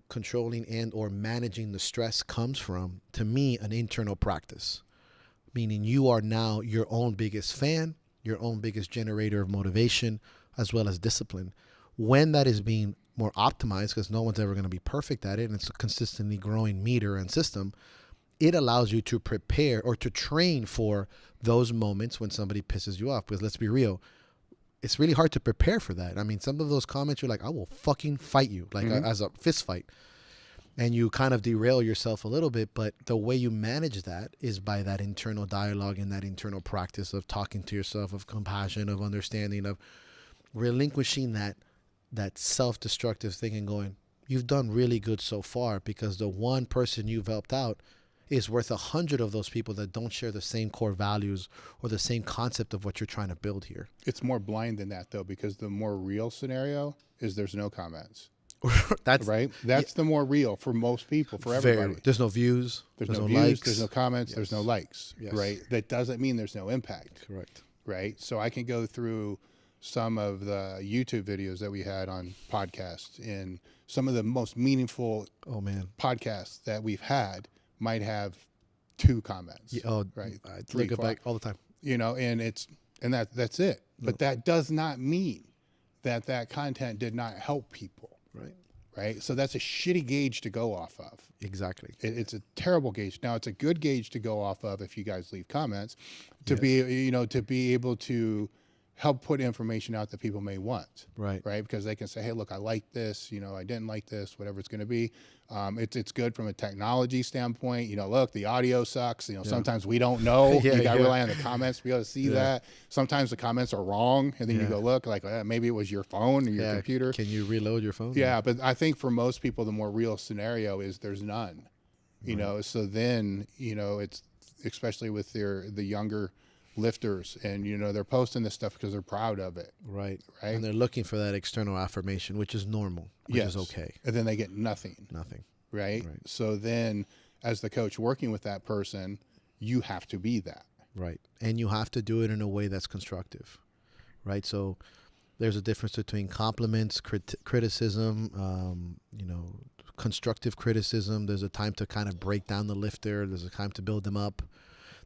Controlling and or managing the stress comes from, to me, an internal practice. Meaning you are now your own biggest fan, your own biggest generator of motivation, as well as discipline. When that is being more optimized, because no one's ever going to be perfect at it, and it's a consistently growing meter and system, it allows you to prepare or to train for those moments when somebody pisses you off. Because let's be real, it's really hard to prepare for that. I mean, some of those comments, you're like, I will fucking fight you, like as a fist fight. And you kind of derail yourself a little bit, but the way you manage that is by that internal dialogue and that internal practice of talking to yourself, of compassion, of understanding, of relinquishing that self-destructive thing and going, you've done really good so far, because the one person you've helped out is worth 100 of those people that don't share the same core values or the same concept of what you're trying to build here. It's more blind than that, though, because the more real scenario is there's no comments. That's right. That's the more real for most people, for everybody. There's no views. There's no views. Likes. There's no comments. There's no likes. Yes. Right. That doesn't mean there's no impact. Correct. Right. So I can go through some of the YouTube videos that we had on podcasts, and some of the most meaningful podcasts that we've had might have 2 comments. Yeah, right. I look at back all the time. You know, and that's it. No. But that does not mean that content did not help people. Right. So that's a shitty gauge to go off of. Exactly. It's a terrible gauge. Now, it's a good gauge to go off of if you guys leave comments to be able to help put information out that people may want. Right. Because they can say, hey, look, I like this, I didn't like this, whatever it's going to be. It's good from a technology standpoint. Look, the audio sucks. Sometimes we don't know. You got to rely on the comments to be able to see that. Sometimes the comments are wrong, and then you go look, like maybe it was your phone or your computer. Can you reload your phone? Yeah, but I think for most people, the more real scenario is there's none. So then it's especially with the younger lifters, and they're posting this stuff because they're proud of it. Right. And they're looking for that external affirmation, which is normal, which is okay. And then they get nothing. Right. So then as the coach working with that person, you have to be that. Right. And you have to do it in a way that's constructive. Right. So there's a difference between compliments, criticism, constructive criticism. There's a time to kind of break down the lifter. There's a time to build them up.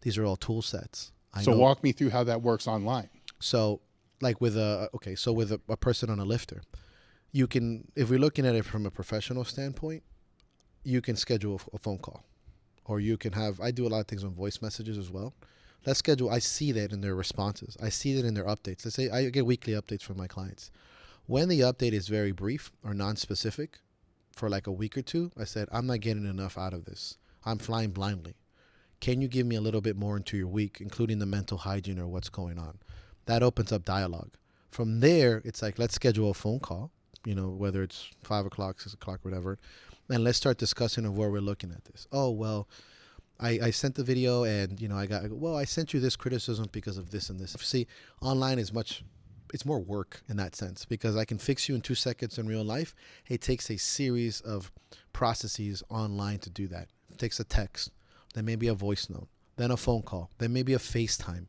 These are all tool sets. So walk me through how that works online. So like with a person on a lifter, you can, if we're looking at it from a professional standpoint, you can schedule a phone call, or you can have, I do a lot of things on voice messages as well. Let's schedule, I see that in their responses. I see that in their updates. Let's say I get weekly updates from my clients. When the update is very brief or non-specific for like a week or 2, I said, I'm not getting enough out of this. I'm flying blindly. Can you give me a little bit more into your week, including the mental hygiene or what's going on? That opens up dialogue. From there, it's like, let's schedule a phone call, whether it's 5 o'clock, 6 o'clock, whatever, and let's start discussing of where we're looking at this. Oh, well, I sent the video and, I sent you this criticism because of this and this. See, online is it's more work in that sense, because I can fix you in 2 seconds in real life. It takes a series of processes online to do that. It takes a text. Then maybe a voice note, then a phone call, then maybe a FaceTime.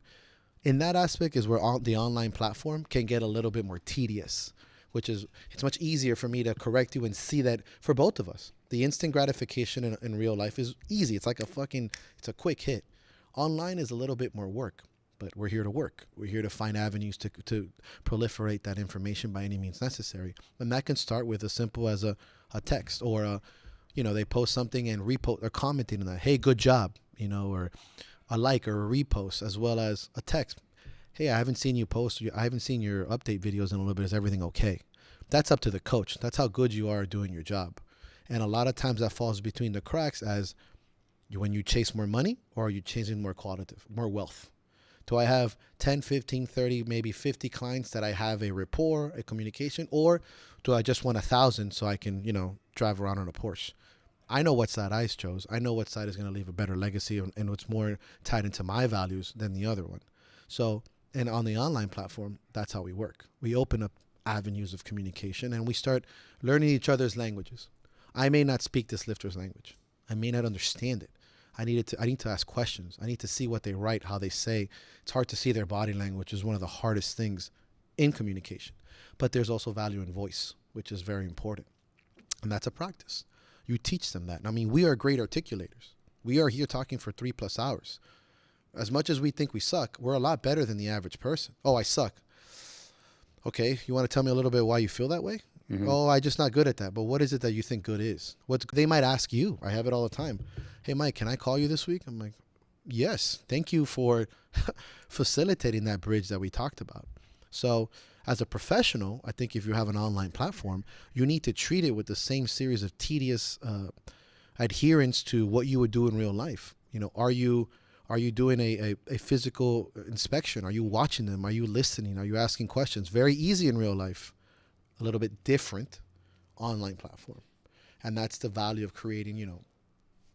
In that aspect is where the online platform can get a little bit more tedious, which is, it's much easier for me to correct you and see that for both of us. The instant gratification in real life is easy. It's like it's a quick hit. Online is a little bit more work, but we're here to work. We're here to find avenues to proliferate that information by any means necessary. And that can start with as simple as a text, or they post something and repost or commenting on that. Hey, good job, or a like or a repost, as well as a text. Hey, I haven't seen you post. I haven't seen your update videos in a little bit. Is everything okay? That's up to the coach. That's how good you are doing your job. And a lot of times that falls between the cracks as when you chase more money, or are you chasing more qualitative, more wealth? Do I have 10, 15, 30, maybe 50 clients that I have a rapport, a communication, or do I just want 1,000 so I can, drive around on a Porsche? I know what side I chose. I know what side is going to leave a better legacy and what's more tied into my values than the other one. So, and on the online platform, that's how we work. We open up avenues of communication and we start learning each other's languages. I may not speak this lifter's language. I may not understand it. I need to ask questions. I need to see what they write, how they say. It's hard to see their body language, which is one of the hardest things in communication. But there's also value in voice, which is very important. And that's a practice. You teach them that. I mean, we are great articulators. We are here talking for 3+ hours. As much as we think we suck, we're a lot better than the average person. Oh, I suck. Okay, you want to tell me a little bit why you feel that way? Oh, I'm just not good at that. But what is it that you think good is? What they might ask you. I have it all the time. Hey, Mike, can I call you this week? I'm like, yes. Thank you for facilitating that bridge that we talked about. So as a professional, I think if you have an online platform, you need to treat it with the same series of tedious adherence to what you would do in real life. You know, are you doing a physical inspection? Are you watching them? Are you listening? Are you asking questions? Very easy in real life, a little bit different online platform. And that's the value of creating, you know,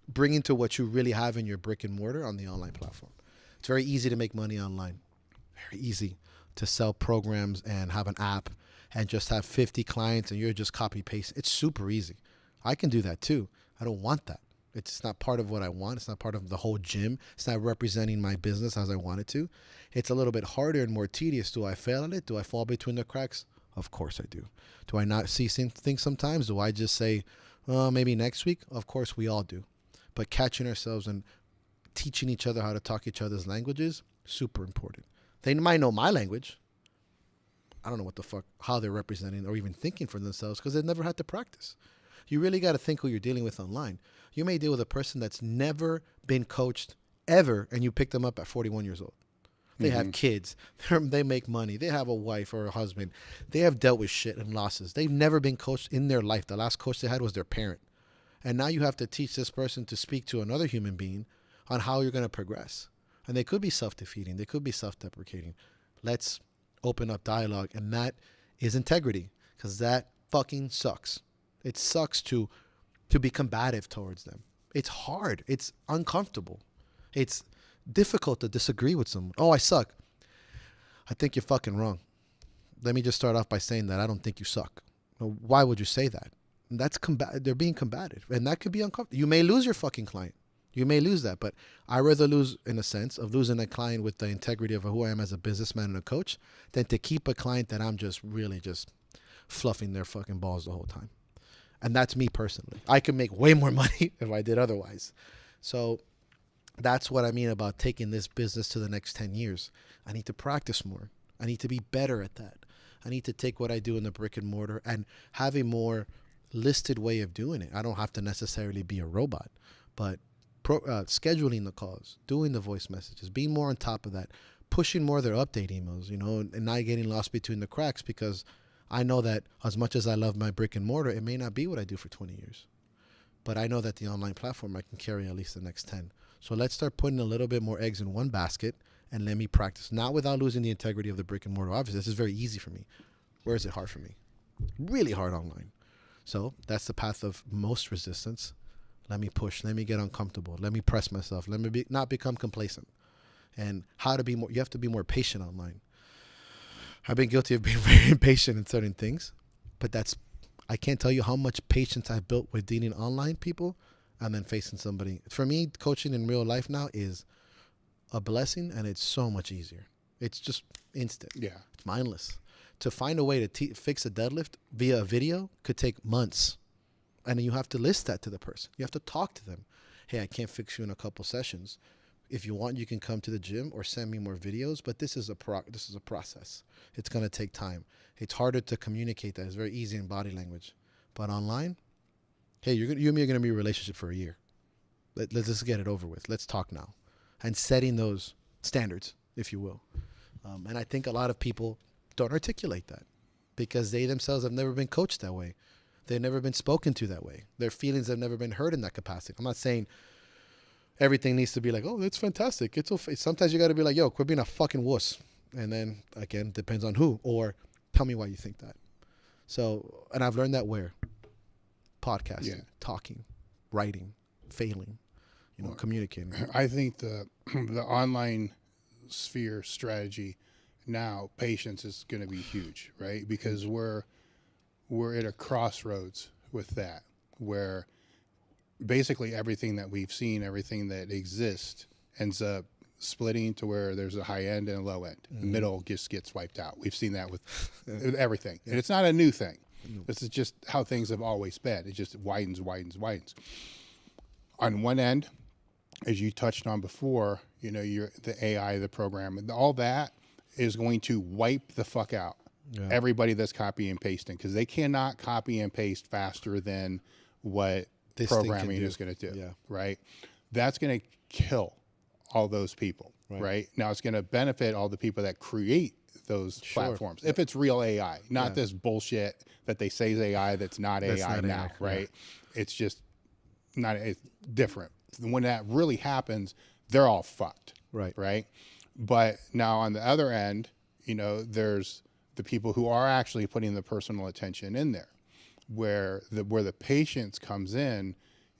bringing to what you really have in your brick and mortar on the online platform. It's very easy to make money online. Very easy to sell programs and have an app and just have 50 clients and you're just copy paste. It's super easy. I can do that too. I don't want that. It's not part of what I want. It's not part of the whole gym. It's not representing my business as I want it to. It's a little bit harder and more tedious. Do I fail at it? Do I fall between the cracks? Of course I do. Do I not see things sometimes? Do I just say, maybe next week? Of course we all do. But catching ourselves and teaching each other how to talk each other's languages, super important. They might know my language. I don't know what the fuck, how they're representing or even thinking for themselves because they've never had to practice. You really got to think who you're dealing with online. You may deal with a person that's never been coached ever, and you pick them up at 41 years old. They have kids. They make money. They have a wife or a husband. They have dealt with shit and losses. They've never been coached in their life. The last coach they had was their parent. And now you have to teach this person to speak to another human being on how you're going to progress. And they could be self-defeating. They could be self-deprecating. Let's open up dialogue. And that is integrity, because that fucking sucks. It sucks to be combative towards them. It's hard. It's uncomfortable. It's difficult to disagree with someone. Oh, I suck. I think you're fucking wrong. Let me just start off by saying that I don't think you suck. Well, why would you say that? That's they're being combative, and that could be uncomfortable. You may lose your fucking client. You may lose that, but I rather lose in a sense of losing a client with the integrity of who I am as a businessman and a coach than to keep a client that I'm just really just fluffing their fucking balls the whole time. And that's me personally. I could make way more money if I did otherwise. So that's what I mean about taking this business to the next 10 years. I need to practice more. I need to be better at that. I need to take what I do in the brick and mortar and have a more listed way of doing it. I don't have to necessarily be a robot, but scheduling the calls, doing the voice messages, being more on top of that, pushing more of their update emails, you know, and not getting lost between the cracks, because I know that as much as I love my brick and mortar, it may not be what I do for 20 years. But I know that the online platform, I can carry at least the next 10. So let's start putting a little bit more eggs in one basket and let me practice. Not without losing the integrity of the brick and mortar. Obviously, this is very easy for me. Where is it hard for me? Really hard online. So that's the path of most resistance. Let me push. Let me get uncomfortable. Let me press myself. Let me not become complacent. And how to be more, you have to be more patient online. I've been guilty of being very impatient in certain things, but I can't tell you how much patience I've built with dealing online people and then facing somebody. For me, coaching in real life now is a blessing, and it's so much easier. It's just instant. Yeah. It's mindless. To find a way to fix a deadlift via a video could take months. And then you have to list that to the person. You have to talk to them. Hey, I can't fix you in a couple sessions. If you want, you can come to the gym or send me more videos, but this is a process. It's going to take time. It's harder to communicate that. It's very easy in body language. But online, hey, you and me are going to be in a relationship for a year. Let's just get it over with. Let's talk now. And setting those standards, if you will. And I think a lot of people don't articulate that because they themselves have never been coached that way. They've never been spoken to that way. Their feelings have never been heard in that capacity. I'm not saying everything needs to be like, oh, that's fantastic. It's okay. Sometimes you got to be like, yo, quit being a fucking wuss. And then, again, depends on who. Or tell me why you think that. So, and I've learned that where? Podcasting, talking, writing, failing, communicating. I think the online sphere strategy now, patience is going to be huge, right? Because we're at a crossroads with that, where basically everything that we've seen, everything that exists ends up splitting to where there's a high end and a low end. The middle just gets wiped out. We've seen that with everything. And it's not a new thing. This is just how things have always been. It just widens. On one end, as you touched on before, the AI, the program, and all that is going to wipe the fuck out everybody that's copy and pasting, because they cannot copy and paste faster than what This programming is going to do. Yeah. Right. That's going to kill all those people. Right. Now it's going to benefit all the people that create those platforms. If it's real AI, not this bullshit that they say is AI that's not AI now. Right. It's just not, it's different. When that really happens, they're all fucked. Right. But now on the other end, you know, there's the people who are actually putting the personal attention in there, where the patience comes in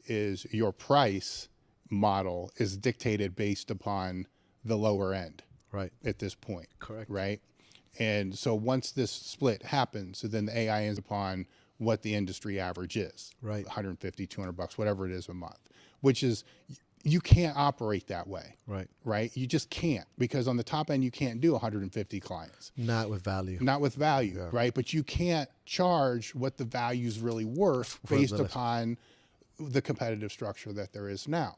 is your price model is dictated based upon the lower end. At this point. Correct. Right. And so once this split happens, so then the AI ends upon what the industry average is. 150, $200, whatever it is a month, which is, you can't operate that way. Right. You just can't, because on the top end, you can't do 150 clients. Not with value. Right. But you can't charge what the value is really worth based upon the competitive structure that there is now.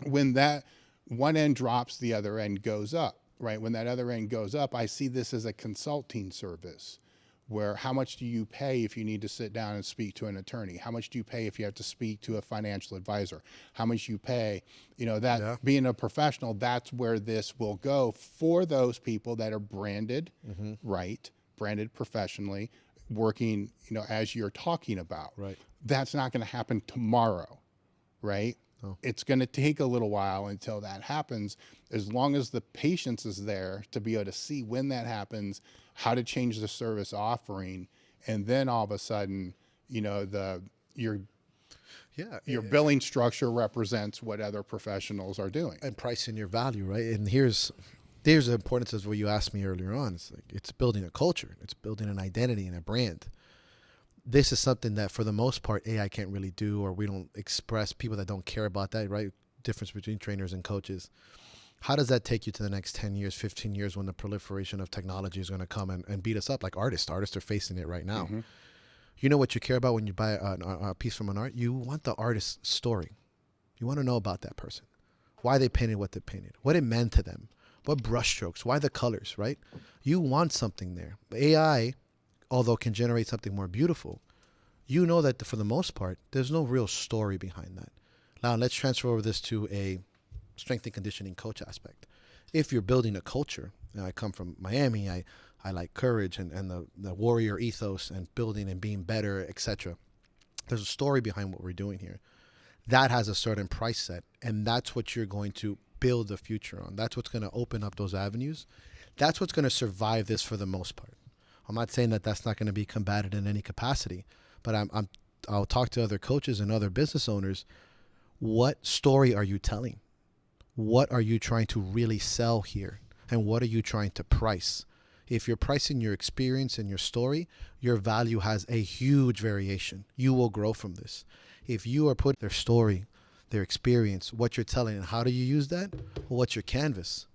When that one end drops, the other end goes up. Right. When that other end goes up, I see this as a consulting service, where how much do you pay if you need to sit down and speak to an attorney? How much do you pay if you have to speak to a financial advisor? How much you pay, you know, that being a professional, that's where this will go for those people that are branded, branded professionally, working, you know, as you're talking about. That's not going to happen tomorrow. Right. It's going to take a little while until that happens, as long as the patience is there to be able to see when that happens, how to change the service offering. And then all of a sudden, you know, your billing structure represents what other professionals are doing. And pricing your value, right? And here's the importance of what you asked me earlier on. It's like, it's building a culture. It's building an identity and a brand. This is something that for the most part AI can't really do, or we don't express, people that don't care about that, right? Difference between trainers and coaches. How does that take you to the next 10 years, 15 years, when the proliferation of technology is going to come and beat us up like artists? Artists are facing it right now. You know what you care about when you buy a piece from an art? You want the artist's story. You want to know about that person, why they painted what they painted, what it meant to them, what brushstrokes, why the colors, right? You want something there. AI, although can generate something more beautiful, you know that for the most part, there's no real story behind that. Now, let's transfer over this to a strength and conditioning coach aspect. If you're building a culture, and I come from Miami, I like courage and the warrior ethos and building and being better, etc. There's a story behind what we're doing here. That has a certain price set, and that's what you're going to build the future on. That's what's going to open up those avenues. That's what's going to survive this for the most part. I'm not saying that that's not going to be combated in any capacity, but I'll talk to other coaches and other business owners. What story are you telling? What are you trying to really sell here? And what are you trying to price? If you're pricing your experience and your story, your value has a huge variation. You will grow from this. If you are putting their story, their experience, what you're telling, and how do you use that? Well, what's your canvas?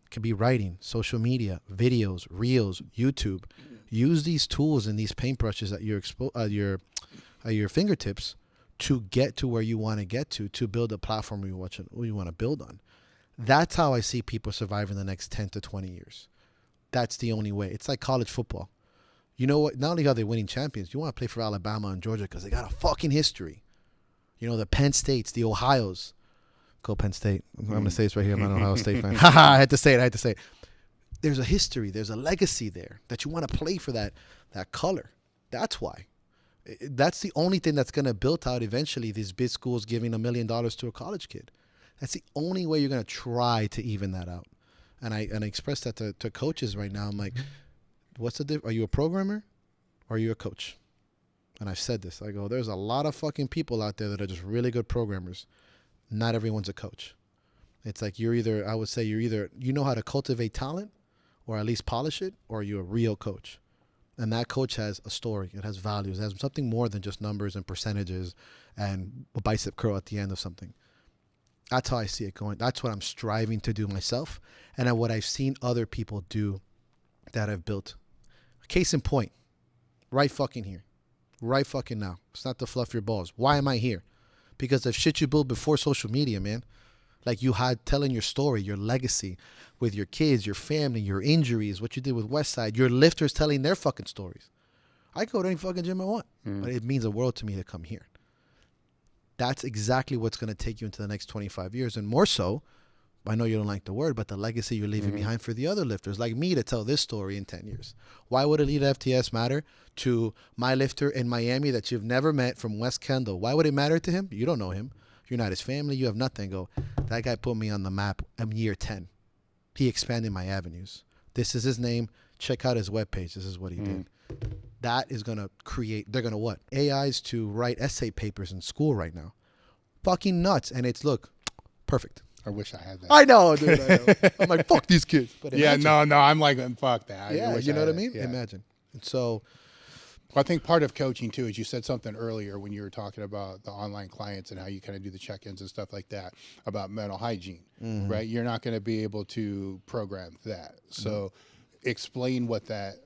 It could be writing, social media, videos, reels, YouTube. Use these tools and these paintbrushes at your fingertips to get to where you want to get to build a platform you want to build on. That's how I see people survive in the next 10 to 20 years. That's the only way. It's like college football. You know what? Not only are they winning champions, you want to play for Alabama and Georgia because they got a fucking history. You know, the Penn States, the Ohios. Go Penn State. I'm going to say this right here. I'm an Ohio State fan. I had to say it. There's a history. There's a legacy there that you want to play for that color. That's why. That's the only thing that's going to build out eventually these big schools giving $1 million to a college kid. That's the only way you're going to try to even that out. And I express that to coaches right now. I'm like, what's the difference? Are you a programmer or are you a coach? And I've said this. I go, there's a lot of fucking people out there that are just really good programmers. Not everyone's a coach. It's like you know how to cultivate talent or at least polish it, or you're a real coach. And that coach has a story. It has values. It has something more than just numbers and percentages and a bicep curl at the end of something. That's how I see it going. That's what I'm striving to do myself, and what I've seen other people do that have built. Case in point, right fucking here. Right fucking now. It's not to fluff your balls. Why am I here? Because of shit you built before social media, man. Like you had telling your story, your legacy, with your kids, your family, your injuries, what you did with Westside, your lifters telling their fucking stories. I go to any fucking gym I want, but it means the world to me to come here. That's exactly what's going to take you into the next 25 years, and more so, I know you don't like the word, but the legacy you're leaving behind for the other lifters like me to tell this story in 10 years. Why would Elite FTS matter to my lifter in Miami that you've never met from West Kendall? Why would it matter to him? You don't know him. You're not his family. You have nothing. Go, that guy put me on the map in year 10. He expanded my avenues. This is his name. Check out his webpage. This is what he did. That is going to create, they're going to what? AIs to write essay papers in school right now. Fucking nuts. And it's, look, perfect. I wish I had that. I know, dude. I know. I'm like, fuck these kids. But yeah, no, I'm like, fuck that. Yeah, you know what I mean? Yeah. Imagine. So, well, I think part of coaching too is you said something earlier when you were talking about the online clients and how you kind of do the check-ins and stuff like that about mental hygiene, right? You're not going to be able to program that. So, explain what that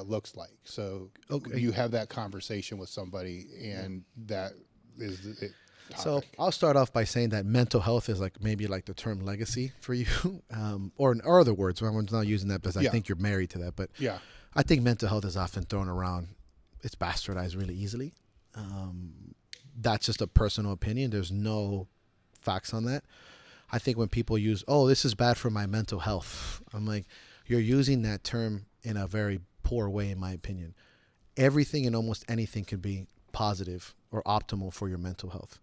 looks like. So, you have that conversation with somebody, and that is it. So I'll start off by saying that mental health is like maybe like the term legacy for you, or in other words, everyone's not using that because I think you're married to that. But I think mental health is often thrown around. It's bastardized really easily. That's just a personal opinion. There's no facts on that. I think when people use, oh, this is bad for my mental health, I'm like, you're using that term in a very poor way, in my opinion. Everything and almost anything can be positive or optimal for your mental health.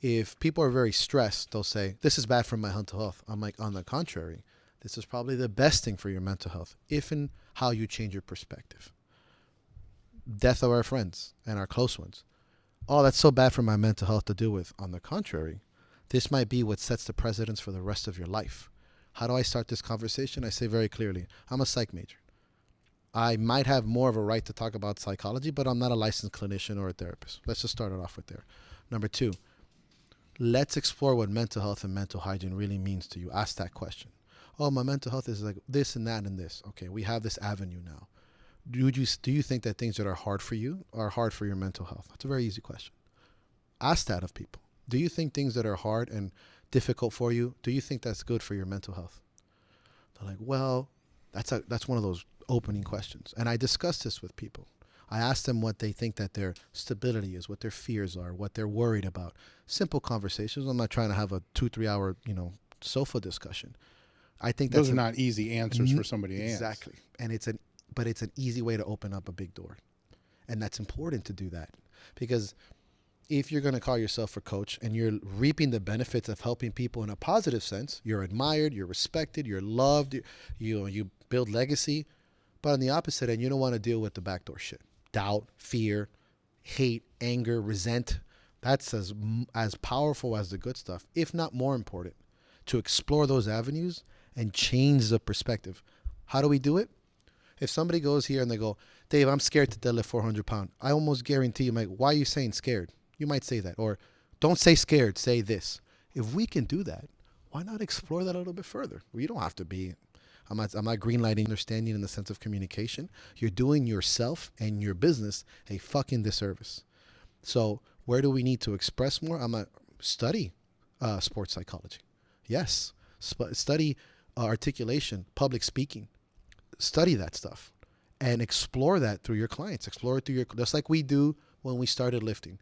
If people are very stressed, they'll say, this is bad for my mental health. I'm like, on the contrary, this is probably the best thing for your mental health, if and how you change your perspective. Death of our friends and our close ones. Oh, that's so bad for my mental health to deal with. On the contrary, this might be what sets the precedence for the rest of your life. How do I start this conversation? I say very clearly, I'm a psych major. I might have more of a right to talk about psychology, but I'm not a licensed clinician or a therapist. Let's just start it off with there. Number two, let's explore what mental health and mental hygiene really means to you. Ask that question. Oh, my mental health is like this and that and this. Okay, we have this avenue now. Do you think that things that are hard for you are hard for your mental health? That's a very easy question. Ask that of people. Do you think things that are hard and difficult for you, do you think that's good for your mental health? They're like, well, that's one of those opening questions. And I discuss this with people. I ask them what they think that their stability is, what their fears are, what they're worried about. Simple conversations. I'm not trying to have a 2-3 hour, sofa discussion. I think those are not easy answers for somebody to answer. Exactly. And it's an easy way to open up a big door. And that's important to do that. Because if you're going to call yourself a coach and you're reaping the benefits of helping people in a positive sense, you're admired, you're respected, you're loved, you build legacy. But on the opposite end, you don't want to deal with the backdoor shit. Doubt, fear, hate, anger, resent. That's as powerful as the good stuff, if not more important, to explore those avenues and change the perspective. How do we do it? If somebody goes here and they go, Dave, I'm scared to deadlift 400 pounds. I almost guarantee you, Mike, why are you saying scared? You might say that. Or don't say scared, say this. If we can do that, why not explore that a little bit further? Well, you don't have to be... I'm not greenlighting understanding in the sense of communication. You're doing yourself and your business a fucking disservice. So where do we need to express more? Study sports psychology. Yes. Study articulation, public speaking. Study that stuff and explore that through your clients. Explore it through just like we do when we started lifting.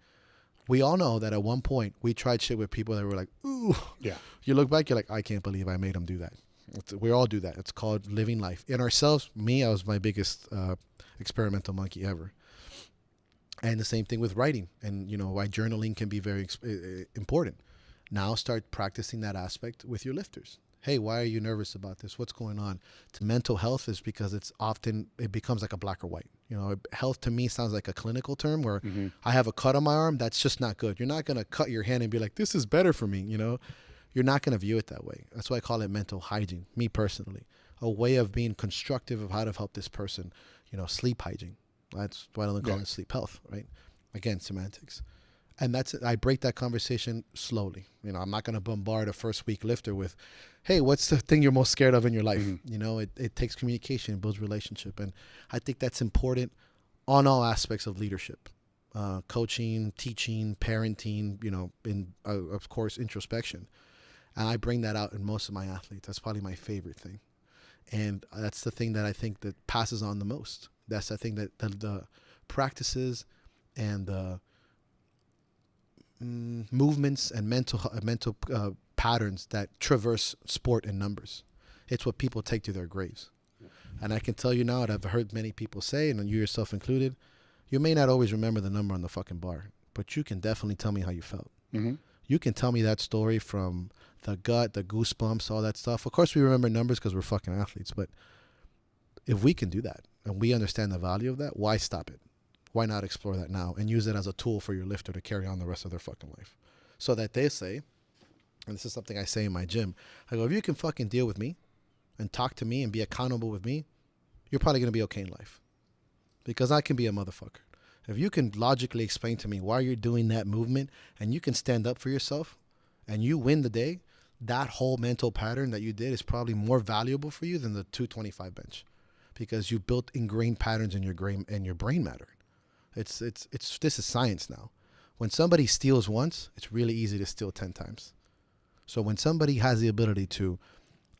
We all know that at one point we tried shit with people that were like, ooh. Yeah. You look back, you're like, I can't believe I made them do that. We all do that. It's called living life. In ourselves, I was my biggest experimental monkey ever. And the same thing with writing. And, why journaling can be very important. Now start practicing that aspect with your lifters. Hey, why are you nervous about this? What's going on? Mental health is because it becomes like a black or white. Health to me sounds like a clinical term where I have a cut on my arm. That's just not good. You're not going to cut your hand and be like, this is better for me, You're not going to view it that way. That's why I call it mental hygiene, me personally. A way of being constructive of how to help this person, sleep hygiene. That's why I don't call it sleep health, right? Again, semantics. And that's it. I break that conversation slowly. I'm not going to bombard a first week lifter with, hey, what's the thing you're most scared of in your life? It takes communication, it builds relationship. And I think that's important on all aspects of leadership. Coaching, teaching, parenting, of course, introspection. And I bring that out in most of my athletes. That's probably my favorite thing. And that's the thing that I think that passes on the most. That's the thing that the practices and the movements and mental patterns that traverse sport and numbers. It's what people take to their graves. And I can tell you now, and I've heard many people say, and you yourself included, you may not always remember the number on the fucking bar, but you can definitely tell me how you felt. Mm-hmm. You can tell me that story from the gut, the goosebumps, all that stuff. Of course, we remember numbers because we're fucking athletes, but if we can do that and we understand the value of that, why stop it? Why not explore that now and use it as a tool for your lifter to carry on the rest of their fucking life? So that they say, and this is something I say in my gym, I go, if you can fucking deal with me and talk to me and be accountable with me, you're probably going to be okay in life. Because I can be a motherfucker. If you can logically explain to me why you're doing that movement and you can stand up for yourself and you win the day, that whole mental pattern that you did is probably more valuable for you than the 225 bench, because you built ingrained patterns in your brain matter. This is science now. When somebody steals once, it's really easy to steal 10 times. So when somebody has the ability to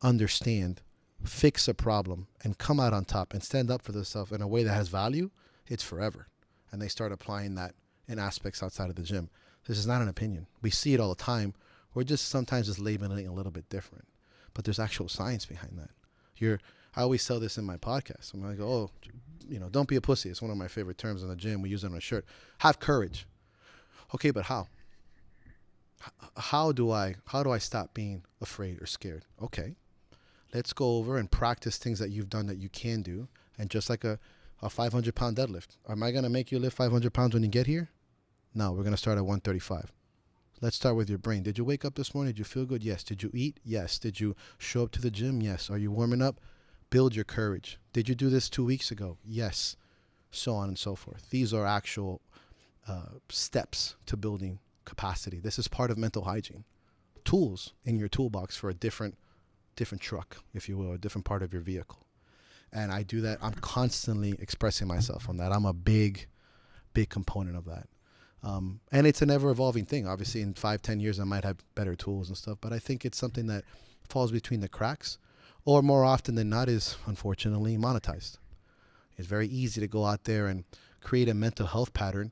understand, fix a problem, and come out on top and stand up for themselves in a way that has value, it's forever. And they start applying that in aspects outside of the gym. This is not an opinion. We see it all the time. We're just sometimes just labeling it a little bit different. But there's actual science behind that. I always tell this in my podcast. I'm like, oh, don't be a pussy. It's one of my favorite terms in the gym. We use it on a shirt. Have courage. Okay, but how? How do I stop being afraid or scared? Okay, let's go over and practice things that you've done that you can do. And just like a 500-pound deadlift. Am I going to make you lift 500 pounds when you get here? No, we're going to start at 135. Let's start with your brain. Did you wake up this morning? Did you feel good? Yes. Did you eat? Yes. Did you show up to the gym? Yes. Are you warming up? Build your courage. Did you do this 2 weeks ago? Yes. So on and so forth. These are actual steps to building capacity. This is part of mental hygiene. Tools in your toolbox for a different truck, if you will, a different part of your vehicle. And I do that. I'm constantly expressing myself on that. I'm a big component of that. And it's an ever-evolving thing. Obviously, in 5-10 years, I might have better tools and stuff. But I think it's something that falls between the cracks, or more often than not is, unfortunately, monetized. It's very easy to go out there and create a mental health pattern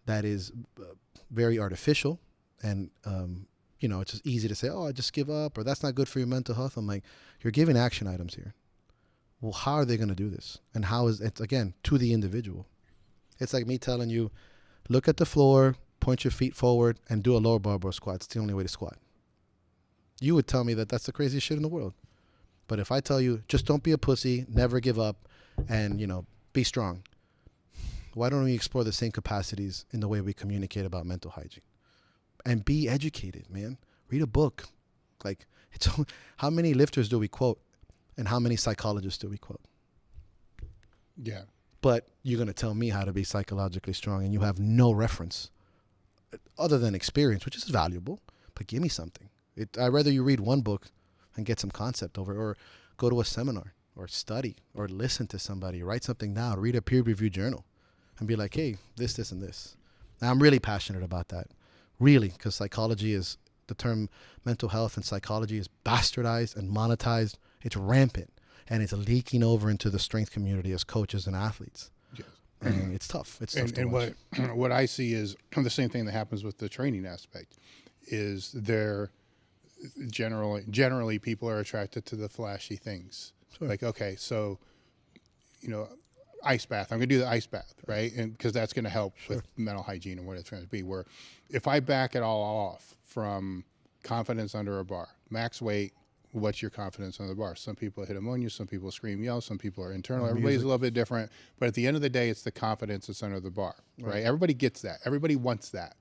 that is very artificial. And, it's just easy to say, oh, I just give up, or that's not good for your mental health. I'm like, you're giving action items here. Well, how are they going to do this? And how is it, again, to the individual? It's like me telling you, look at the floor, point your feet forward, and do a lower barbell squat. It's the only way to squat. You would tell me that that's the craziest shit in the world. But if I tell you, just don't be a pussy, never give up, and, be strong, why don't we explore the same capacities in the way we communicate about mental hygiene? And be educated, man. Read a book. Like, how many lifters do we quote? And how many psychologists do we quote? Yeah. But you're going to tell me how to be psychologically strong, and you have no reference other than experience, which is valuable, but give me something. I'd rather you read one book and get some concept over, or go to a seminar, or study, or listen to somebody, write something down, read a peer-reviewed journal, and be like, hey, this, and this. Now, I'm really passionate about that, really, because psychology is, the term mental health and psychology is bastardized and monetized. It's rampant, and it's leaking over into the strength community as coaches and athletes. Yes. And it's tough. It's tough to watch. What I see is the same thing that happens with the training aspect. Is there generally people are attracted to the flashy things. Sure. Like, okay, so ice bath. I'm going to do the ice bath, right? And because that's going to help with mental hygiene and what it's going to be. Where if I back it all off from confidence under a bar, max weight, what's your confidence on the bar? Some people hit ammonia, some people scream, yell, some people are internal. Everybody's a little bit different. But at the end of the day, it's the confidence that's under the bar, right? Everybody gets that. Everybody wants that,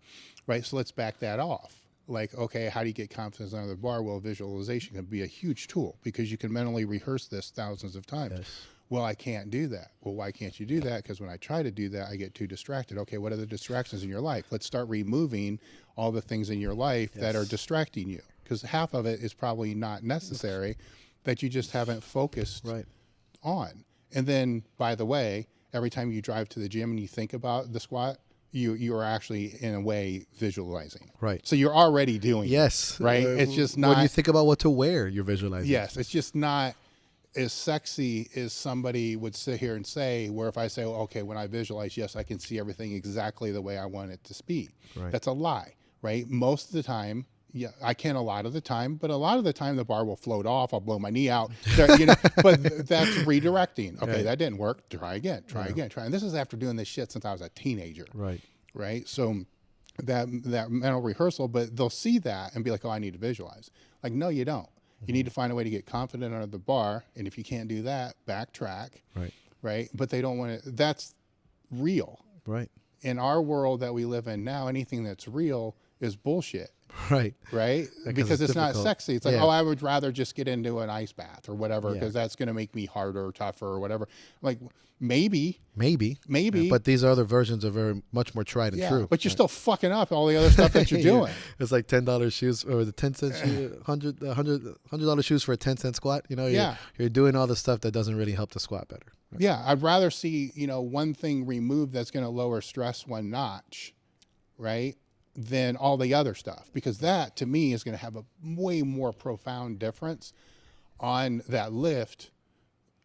right? So let's back that off. Like, okay, how do you get confidence under the bar? Well, visualization can be a huge tool because you can mentally rehearse this thousands of times. Yes. Well, I can't do that. Well, why can't you do that? Because when I try to do that, I get too distracted. Okay, what are the distractions in your life? Let's start removing all the things in your life that are distracting you. Because half of it is probably not necessary that you just haven't focused on. And then, by the way, every time you drive to the gym and you think about the squat, you are actually in a way visualizing. Right. So you're already doing Yes. it, right? It's just not. When you think about what to wear, you're visualizing. Yes, it's just not as sexy as somebody would sit here and say, where if I say, well, okay, when I visualize, yes, I can see everything exactly the way I want it to be. Right. That's a lie, right? Most of the time, yeah, I can a lot of the time, but a lot of the time the bar will float off. I'll blow my knee out, you know, but that's redirecting. Okay, Right. that didn't work. Try again, try again, try. And this is after doing this shit since I was a teenager. Right. Right. So that mental rehearsal, but they'll see that and be like, oh, I need to visualize. Like, no, you don't. You need to find a way to get confident under the bar. And if you can't do that, backtrack. Right. Right. But they don't want to, that's real. Right. In our world that we live in now, anything that's real is bullshit. Right. Right. Because it's not difficult. sexy. It's like, Yeah. oh, I would rather just get into an ice bath or whatever, Yeah. because that's going to make me harder or tougher or whatever. Like, maybe. Maybe. Yeah, But these other versions are very much more tried and true. But you're still fucking up all the other stuff that you're doing. It's like $10 shoes or the 10-cent shoe, $100 shoes for a 10-cent squat. You know, you're doing all the stuff that doesn't really help the squat better. Right? Yeah, I'd rather see, you know, one thing removed that's going to lower stress one notch, right, than all the other stuff, because that to me is going to have a way more profound difference on that lift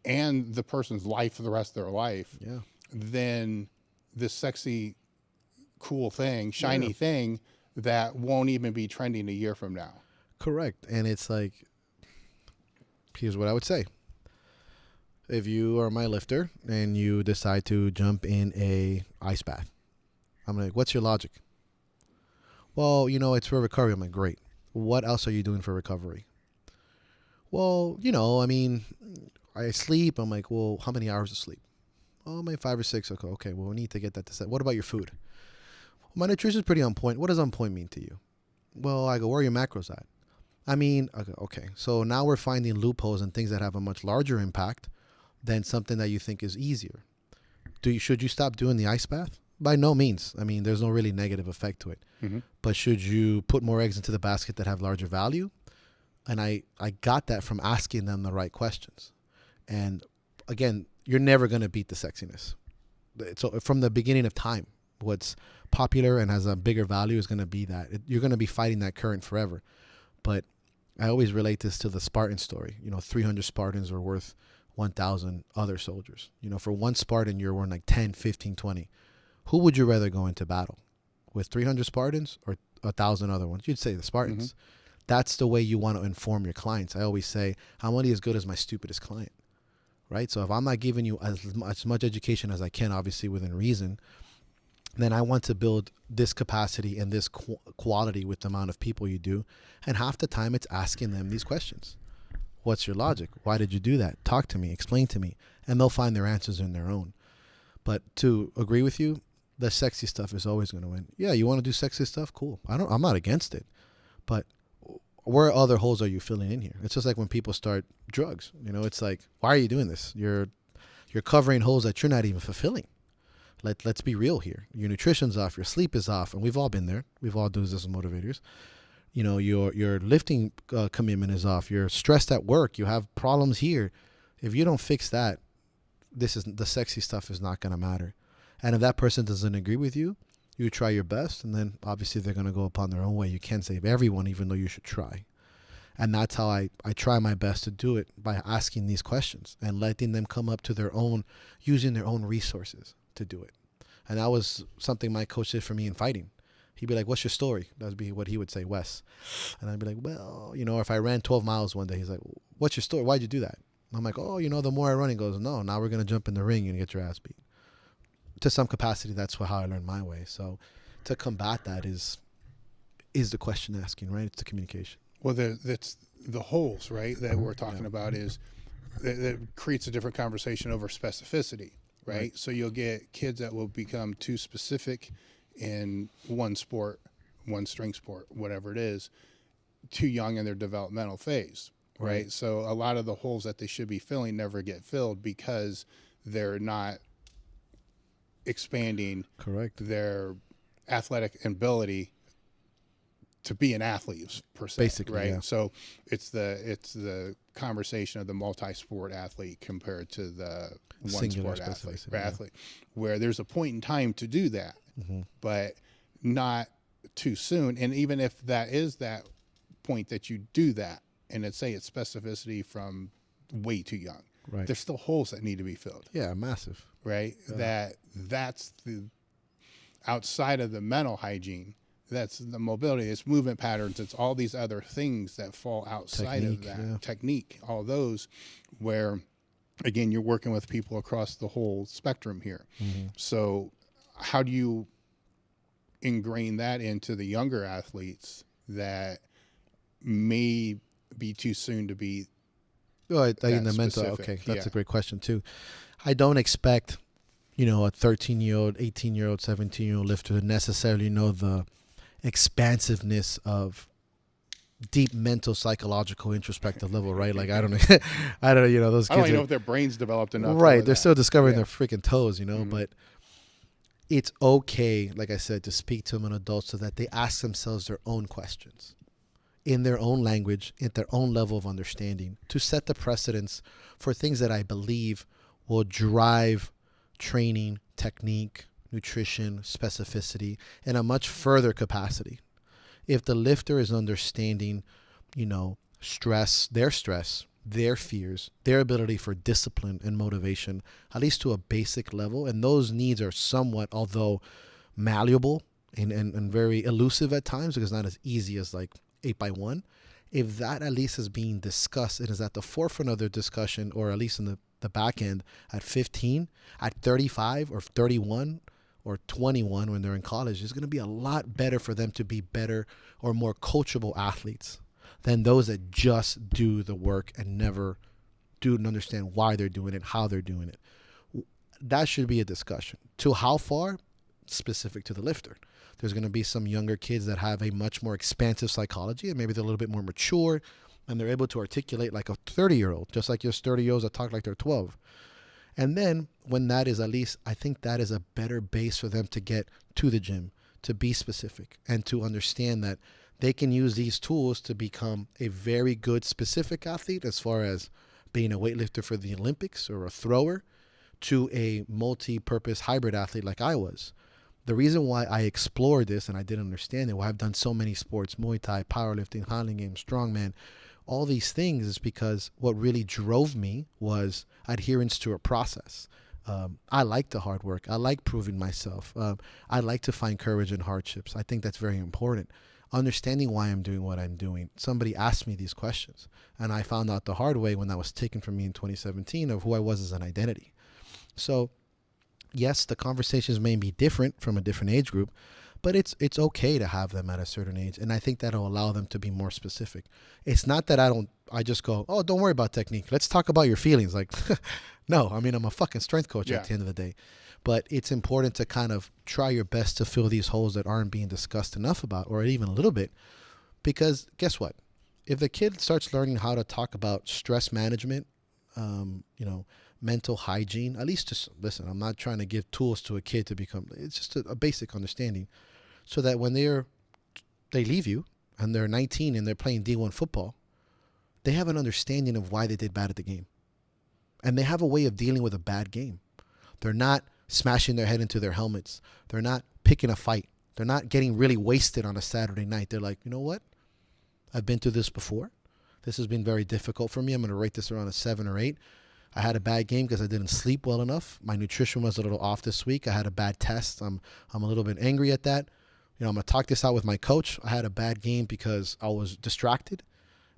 and the person's life for the rest of their life than this sexy, cool thing, shiny thing that won't even be trending a year from now. Correct. And it's like, here's what I would say. If you are my lifter and you decide to jump in a ice bath, I'm like, what's your logic? Well, you know, it's for recovery. I'm like, great. What else are you doing for recovery? Well, you know, I mean, I sleep. I'm like, well, how many hours of sleep? Oh, maybe 5 or 6. Okay, well, we need to get that to set. What about your food? Well, my nutrition is pretty on point. What does on point mean to you? Well, I go, where are your macros at? I mean, okay. So now we're finding loopholes and things that have a much larger impact than something that you think is easier. Should you stop doing the ice bath? By no means. I mean, there's no really negative effect to it. Mm-hmm. But should you put more eggs into the basket that have larger value? And I got that from asking them the right questions. And again, you're never going to beat the sexiness. So from the beginning of time, what's popular and has a bigger value is going to be that. You're going to be fighting that current forever. But I always relate this to the Spartan story. You know, 300 Spartans are worth 1,000 other soldiers. You know, for one Spartan, you're worth like 10, 15, 20. Who would you rather go into battle with, 300 Spartans or 1,000 other ones? You'd say the Spartans. Mm-hmm. That's the way you want to inform your clients. I always say, I'm only as good as my stupidest client, right? So if I'm not giving you as much education as I can, obviously within reason, then I want to build this capacity and this quality with the amount of people you do. And half the time it's asking them these questions. What's your logic? Why did you do that? Talk to me, explain to me. And they'll find their answers in their own. But to agree with you, the sexy stuff is always going to win. Yeah, you want to do sexy stuff? Cool. I'm not against it. But where other holes are you filling in here? It's just like when people start drugs. You know, it's like, why are you doing this? You're covering holes that you're not even fulfilling. Let's be real here. Your nutrition's off, your sleep is off, and we've all been there. We've all done this as motivators. You know, your lifting commitment is off. You're stressed at work. You have problems here. If you don't fix that, the sexy stuff is not going to matter. And if that person doesn't agree with you, you try your best, and then obviously they're going to go upon their own way. You can't save everyone, even though you should try. And that's how I try my best to do it, by asking these questions and letting them come up to their own, using their own resources to do it. And that was something my coach did for me in fighting. He'd be like, what's your story? That would be what he would say, Wes. And I'd be like, well, you know, if I ran 12 miles one day, he's like, what's your story? Why'd you do that? I'm like, oh, you know, the more I run, he goes, no, now we're going to jump in the ring and get your ass beat. To some capacity, that's how I learned my way. So to combat that is the question asking, right? It's the communication. Well, that's the holes, right, that we're talking about is that creates a different conversation over specificity, right? So you'll get kids that will become too specific in one sport, one strength sport, whatever it is, too young in their developmental phase, right? So a lot of the holes that they should be filling never get filled because they're not expanding their athletic ability to be an athlete per se. Basically, right? Yeah. So it's the conversation of the multi-sport athlete compared to the one sport athlete, where there's a point in time to do that. but not too soon. And even if that is that point that you do that, and it's specificity from way too young, Right. there's still holes that need to be filled. Yeah, massive. Right. That's the outside of the mental hygiene. That's the mobility, it's movement patterns, it's all these other things that fall outside of that. Technique, all those where, again, you're working with people across the whole spectrum here. So how do you ingrain that into the younger athletes that may be too soon to be in the mental, specific? okay, that's a great question too. I don't expect, a 13-year-old, 18-year-old, 17-year-old lifter to necessarily know the expansiveness of deep mental, psychological, introspective level, right? Like, I don't know, those kids. I don't even know if their brains developed enough. Right, they're still discovering their freaking toes, but it's okay, like I said, to speak to them as adults so that they ask themselves their own questions in their own language, at their own level of understanding, to set the precedence for things that I believe will drive training, technique, nutrition, specificity in a much further capacity. If the lifter is understanding, stress, their fears, their ability for discipline and motivation, at least to a basic level, and those needs are somewhat, although malleable and very elusive at times, because it's not as easy as like 8x1. If that at least is being discussed, it is at the forefront of their discussion, or at least in the back end at 15, at 35 or 31 or 21 when they're in college, it's going to be a lot better for them to be better or more coachable athletes than those that just do the work and never do and understand why they're doing it, how they're doing it. That should be a discussion. To how far? Specific to the lifter. There's going to be some younger kids that have a much more expansive psychology, and maybe they're a little bit more mature, and they're able to articulate like a 30-year-old, just like your 30-year-olds that talk like they're 12. And then when that is, at least I think that is a better base for them to get to the gym, to be specific, and to understand that they can use these tools to become a very good specific athlete, as far as being a weightlifter for the Olympics or a thrower, to a multi-purpose hybrid athlete like I was. The reason why I explored this and I didn't understand it, why I've done so many sports, Muay Thai, powerlifting, highland games, strongman, all these things, is because what really drove me was adherence to a process. I like the hard work. I like proving myself. I like to find courage in hardships. I think that's very important. Understanding why I'm doing what I'm doing. Somebody asked me these questions, and I found out the hard way when that was taken from me in 2017 of who I was as an identity. So yes, the conversations may be different from a different age group, but it's okay to have them at a certain age. And I think that'll allow them to be more specific. It's not that I just go, oh, don't worry about technique. Let's talk about your feelings. Like, no, I mean, I'm a fucking strength coach at the end of the day. But it's important to kind of try your best to fill these holes that aren't being discussed enough about, or even a little bit. Because guess what? If the kid starts learning how to talk about stress management, mental hygiene, at least just listen, I'm not trying to give tools to a kid to become, it's just a basic understanding, so that when they leave you and they're 19 and they're playing D1 football, they have an understanding of why they did bad at the game. And they have a way of dealing with a bad game. They're not smashing their head into their helmets. They're not picking a fight. They're not getting really wasted on a Saturday night. They're like, you know what? I've been through this before. This has been very difficult for me. I'm going to rate this around a 7 or 8. I had a bad game because I didn't sleep well enough. My nutrition was a little off this week. I had a bad test. I'm a little bit angry at that. I'm going to talk this out with my coach. I had a bad game because I was distracted,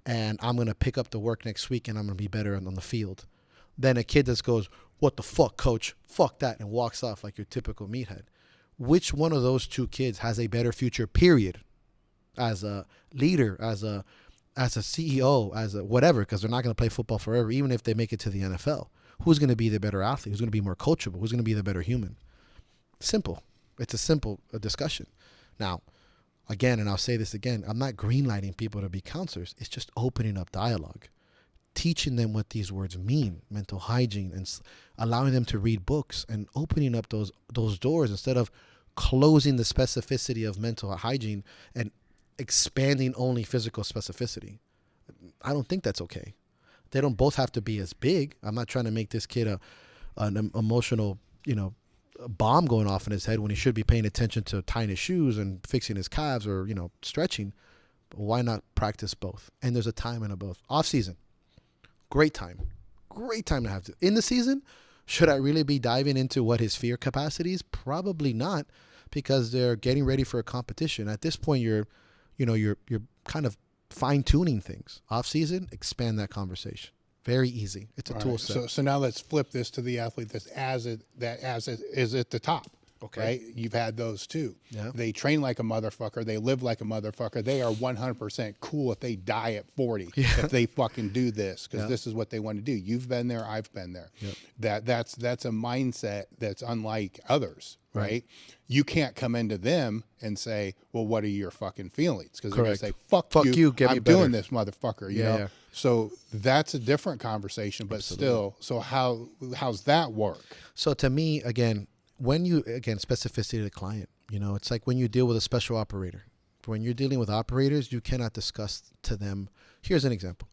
and I'm going to pick up the work next week, and I'm going to be better on the field. Then a kid that goes, what the fuck, coach? Fuck that, and walks off like your typical meathead. Which one of those two kids has a better future, period? As a leader, as a CEO, as a whatever, because they're not going to play football forever, even if they make it to the NFL. Who's going to be the better athlete? Who's going to be more coachable? Who's going to be the better human? Simple. It's a simple discussion. Now, again, and I'll say this again, I'm not greenlighting people to be counselors. It's just opening up dialogue, teaching them what these words mean, mental hygiene, and allowing them to read books and opening up those doors instead of closing the specificity of mental hygiene and expanding only physical specificity. I don't think that's okay. They don't both have to be as big. I'm not trying to make this kid an emotional, a bomb going off in his head when he should be paying attention to tying his shoes and fixing his calves or, stretching. But why not practice both? And there's a time in a both. Off season, great time to have to. In the season, should I really be diving into what his fear capacity is? Probably not, because they're getting ready for a competition. At this point, you're kind of fine tuning things. Off season, expand that conversation. Very easy. It's a tool set. So now let's flip this to the athlete that is at the top. Okay. Right? You've had those too. Yeah. They train like a motherfucker. They live like a motherfucker. They are 100% cool if they die at 40. Yeah. If they fucking do this, because this is what they want to do. You've been there. I've been there. Yep. That's a mindset that's unlike others. Right? You can't come into them and say, well, what are your fucking feelings? Because they're going to say, fuck you, I'm doing this, motherfucker. You know? Yeah. So that's a different conversation, but still, so how's that work? So to me, again, specificity to the client, it's like when you deal with a special operator. When you're dealing with operators, you cannot discuss to them. Here's an example.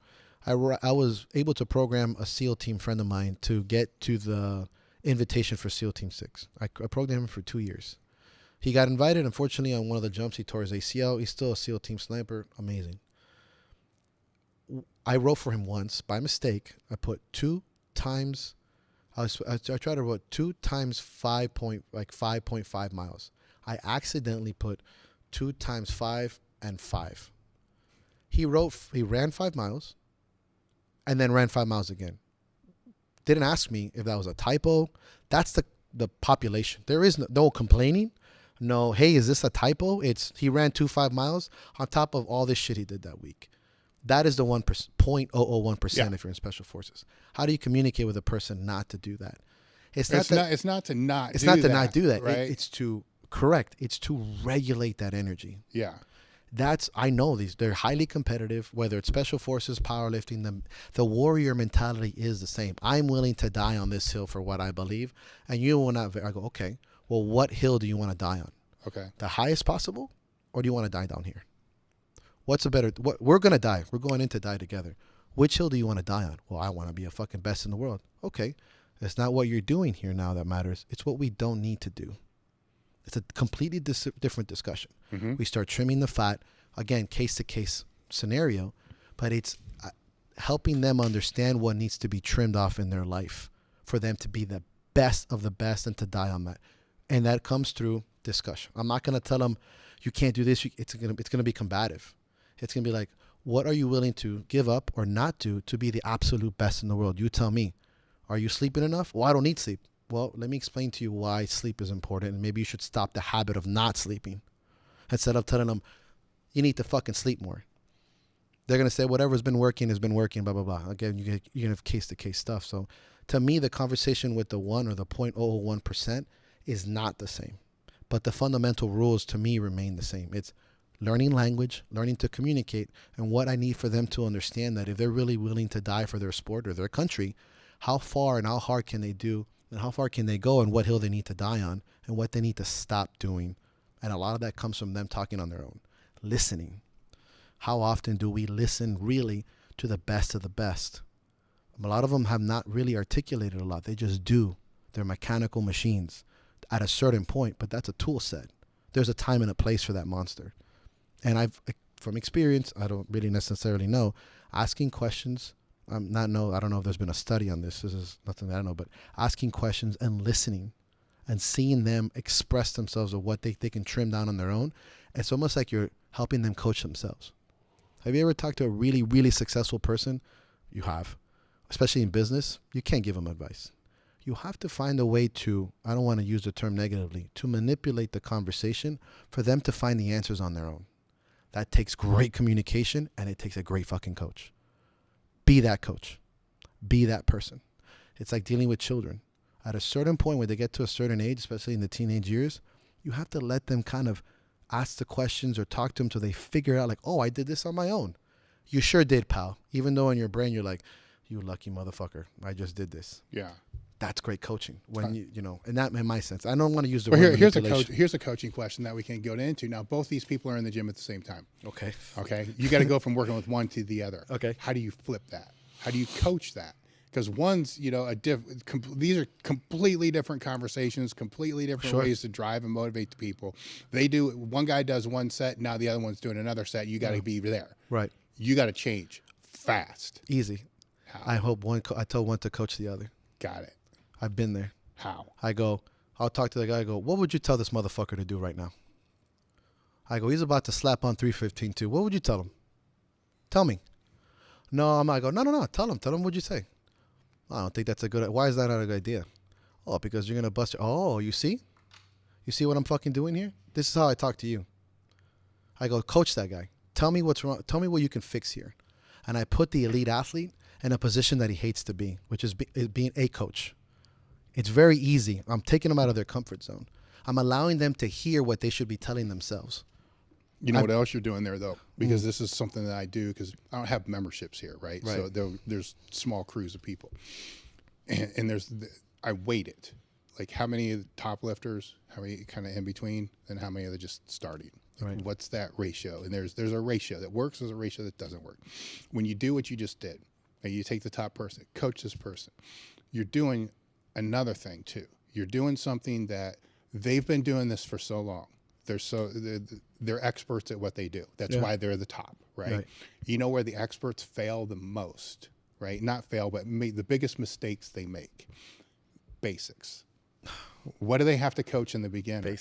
I was able to program a SEAL team friend of mine to get to the invitation for SEAL Team 6. I programmed him for 2 years. He got invited. Unfortunately, on one of the jumps, he tore his ACL. He's still a SEAL Team sniper. Amazing. I wrote for him once by mistake. I put 2 times. I tried to write 2 times 5.5 miles. I accidentally put 2 times 5 and 5. He ran 5 miles and then ran 5 miles again. Didn't ask me if that was a typo. That's the population. There is no complaining. No, hey, is this a typo? He ran 5 miles on top of all this shit he did that week. That is the 0.001% if you're in special forces. How do you communicate with a person not to do that? It's not to not do that. Right? It's to regulate that energy. Yeah. I know they're highly competitive, whether it's special forces, powerlifting, the warrior mentality is the same. I'm willing to die on this hill for what I believe. And you will not, I go, okay, well, what hill do you want to die on? Okay. The highest possible, or do you want to die down here? We're going to die. We're going in to die together. Which hill do you want to die on? Well, I want to be a fucking best in the world. Okay. It's not what you're doing here now that matters. It's what we don't need to do. It's a completely different discussion. Mm-hmm. We start trimming the fat, again, case-to-case scenario, but it's helping them understand what needs to be trimmed off in their life for them to be the best of the best and to die on that. And that comes through discussion. I'm not going to tell them, you can't do this. It's going to be combative. It's going to be like, what are you willing to give up or not do to be the absolute best in the world? You tell me. Are you sleeping enough? Well, I don't need sleep. Well, let me explain to you why sleep is important, and maybe you should stop the habit of not sleeping instead of telling them, you need to fucking sleep more. They're going to say, whatever's been working has been working, blah, blah, blah. Again, you're going to have case-to-case stuff. So to me, the conversation with the 1 or the 0.001% is not the same. But the fundamental rules to me remain the same. It's learning language, learning to communicate, and what I need for them to understand that if they're really willing to die for their sport or their country, how far and how hard can they do, and how far can they go, and what hill they need to die on, and what they need to stop doing. And a lot of that comes from them talking on their own. Listening. How often do we listen really to the best of the best? A lot of them have not really articulated a lot. They just do. They're mechanical machines at a certain point, but that's a tool set. There's a time and a place for that monster. And from experience, I don't really necessarily know, asking questions, I don't know if there's been a study on this. This is nothing that I don't know, but asking questions and listening and seeing them express themselves of what they can trim down on their own. It's almost like you're helping them coach themselves. Have you ever talked to a really, really successful person? You have. Especially in business, you can't give them advice. You have to find a way to, I don't want to use the term negatively, to manipulate the conversation for them to find the answers on their own. That takes great communication, and it takes a great fucking coach. Be that coach. Be that person. It's like dealing with children. At a certain point, when they get to a certain age, especially in the teenage years, you have to let them kind of ask the questions or talk to them till they figure out like, oh, I did this on my own. You sure did, pal. Even though in your brain you're like, you lucky motherfucker, I just did this. Yeah. That's great coaching. When you know, and that in my sense, I don't want to use the word manipulation. Here's a coaching question that we can go into. Now, both these people are in the gym at the same time. Okay. You got to go from working with one to the other. Okay. How do you flip that? How do you coach that? because one's, you know, these are completely different conversations, completely different ways to drive and motivate the people. One guy does one set, now the other one's doing another set. You got to be there. Right. You got to change fast. Easy. How? I told one to coach the other. Got it. I've been there. How? I'll talk to the guy. I go, what would you tell this motherfucker to do right now? I go, he's about to slap on 315 too. What would you tell him? Tell me. No, I go, no. Tell him. What'd you say? I don't think that's a good. Why is that not a good idea? Oh, because you're gonna bust your. Oh, you see? You see what I'm fucking doing here? This is how I talk to you. I go, coach that guy. Tell me what's wrong. Tell me what you can fix here. And I put the elite athlete in a position that he hates to be, which is being a coach. It's very easy. I'm taking them out of their comfort zone. I'm allowing them to hear what they should be telling themselves. You know what else you're doing there, though? Because this is something that I do because I don't have memberships here, right? So there's small crews of people. And I weight it. Like how many of the top lifters, how many kind of in between, and how many of the just starting? Like what's that ratio? And there's a ratio that works, there's a ratio that doesn't work. When you do what you just did, and you take the top person, coach this person, you're doing another thing too. You're doing something that they've been doing this for so long. They're experts at what they do. That's why they're the top, right? You know where the experts fail the most, right? Not fail, but the biggest mistakes they make. Basics. What do they have to coach in the beginning?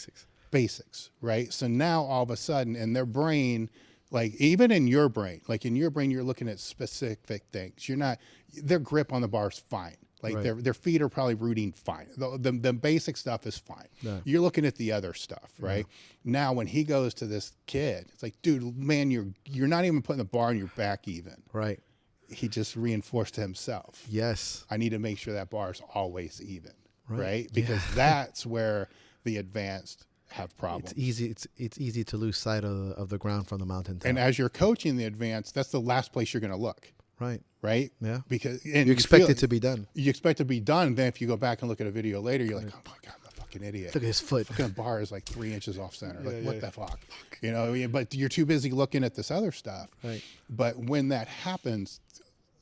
Basics, right? So now all of a sudden in their brain, like even in your brain, you're looking at specific things. Their grip on the bar is fine. Like their feet are probably rooting fine. The basic stuff is fine. Yeah. You're looking at the other stuff, right? Yeah. Now when he goes to this kid, it's like, dude, man, you're not even putting the bar on your back even. Right. He just reinforced to himself. Yes. I need to make sure that bar is always even. Right? Because that's where the advanced have problems. It's easy to lose sight of the ground from the mountaintop. And as you're coaching the advanced, that's the last place you're going to look. Right? Yeah. Because you expect it to be done. You expect it to be done. Then if you go back and look at a video later, you're like, oh my God, I'm a fucking idiot. Look at his foot. Fucking bar is like 3 inches off center. What the fuck? You know, but you're too busy looking at this other stuff. Right. But when that happens,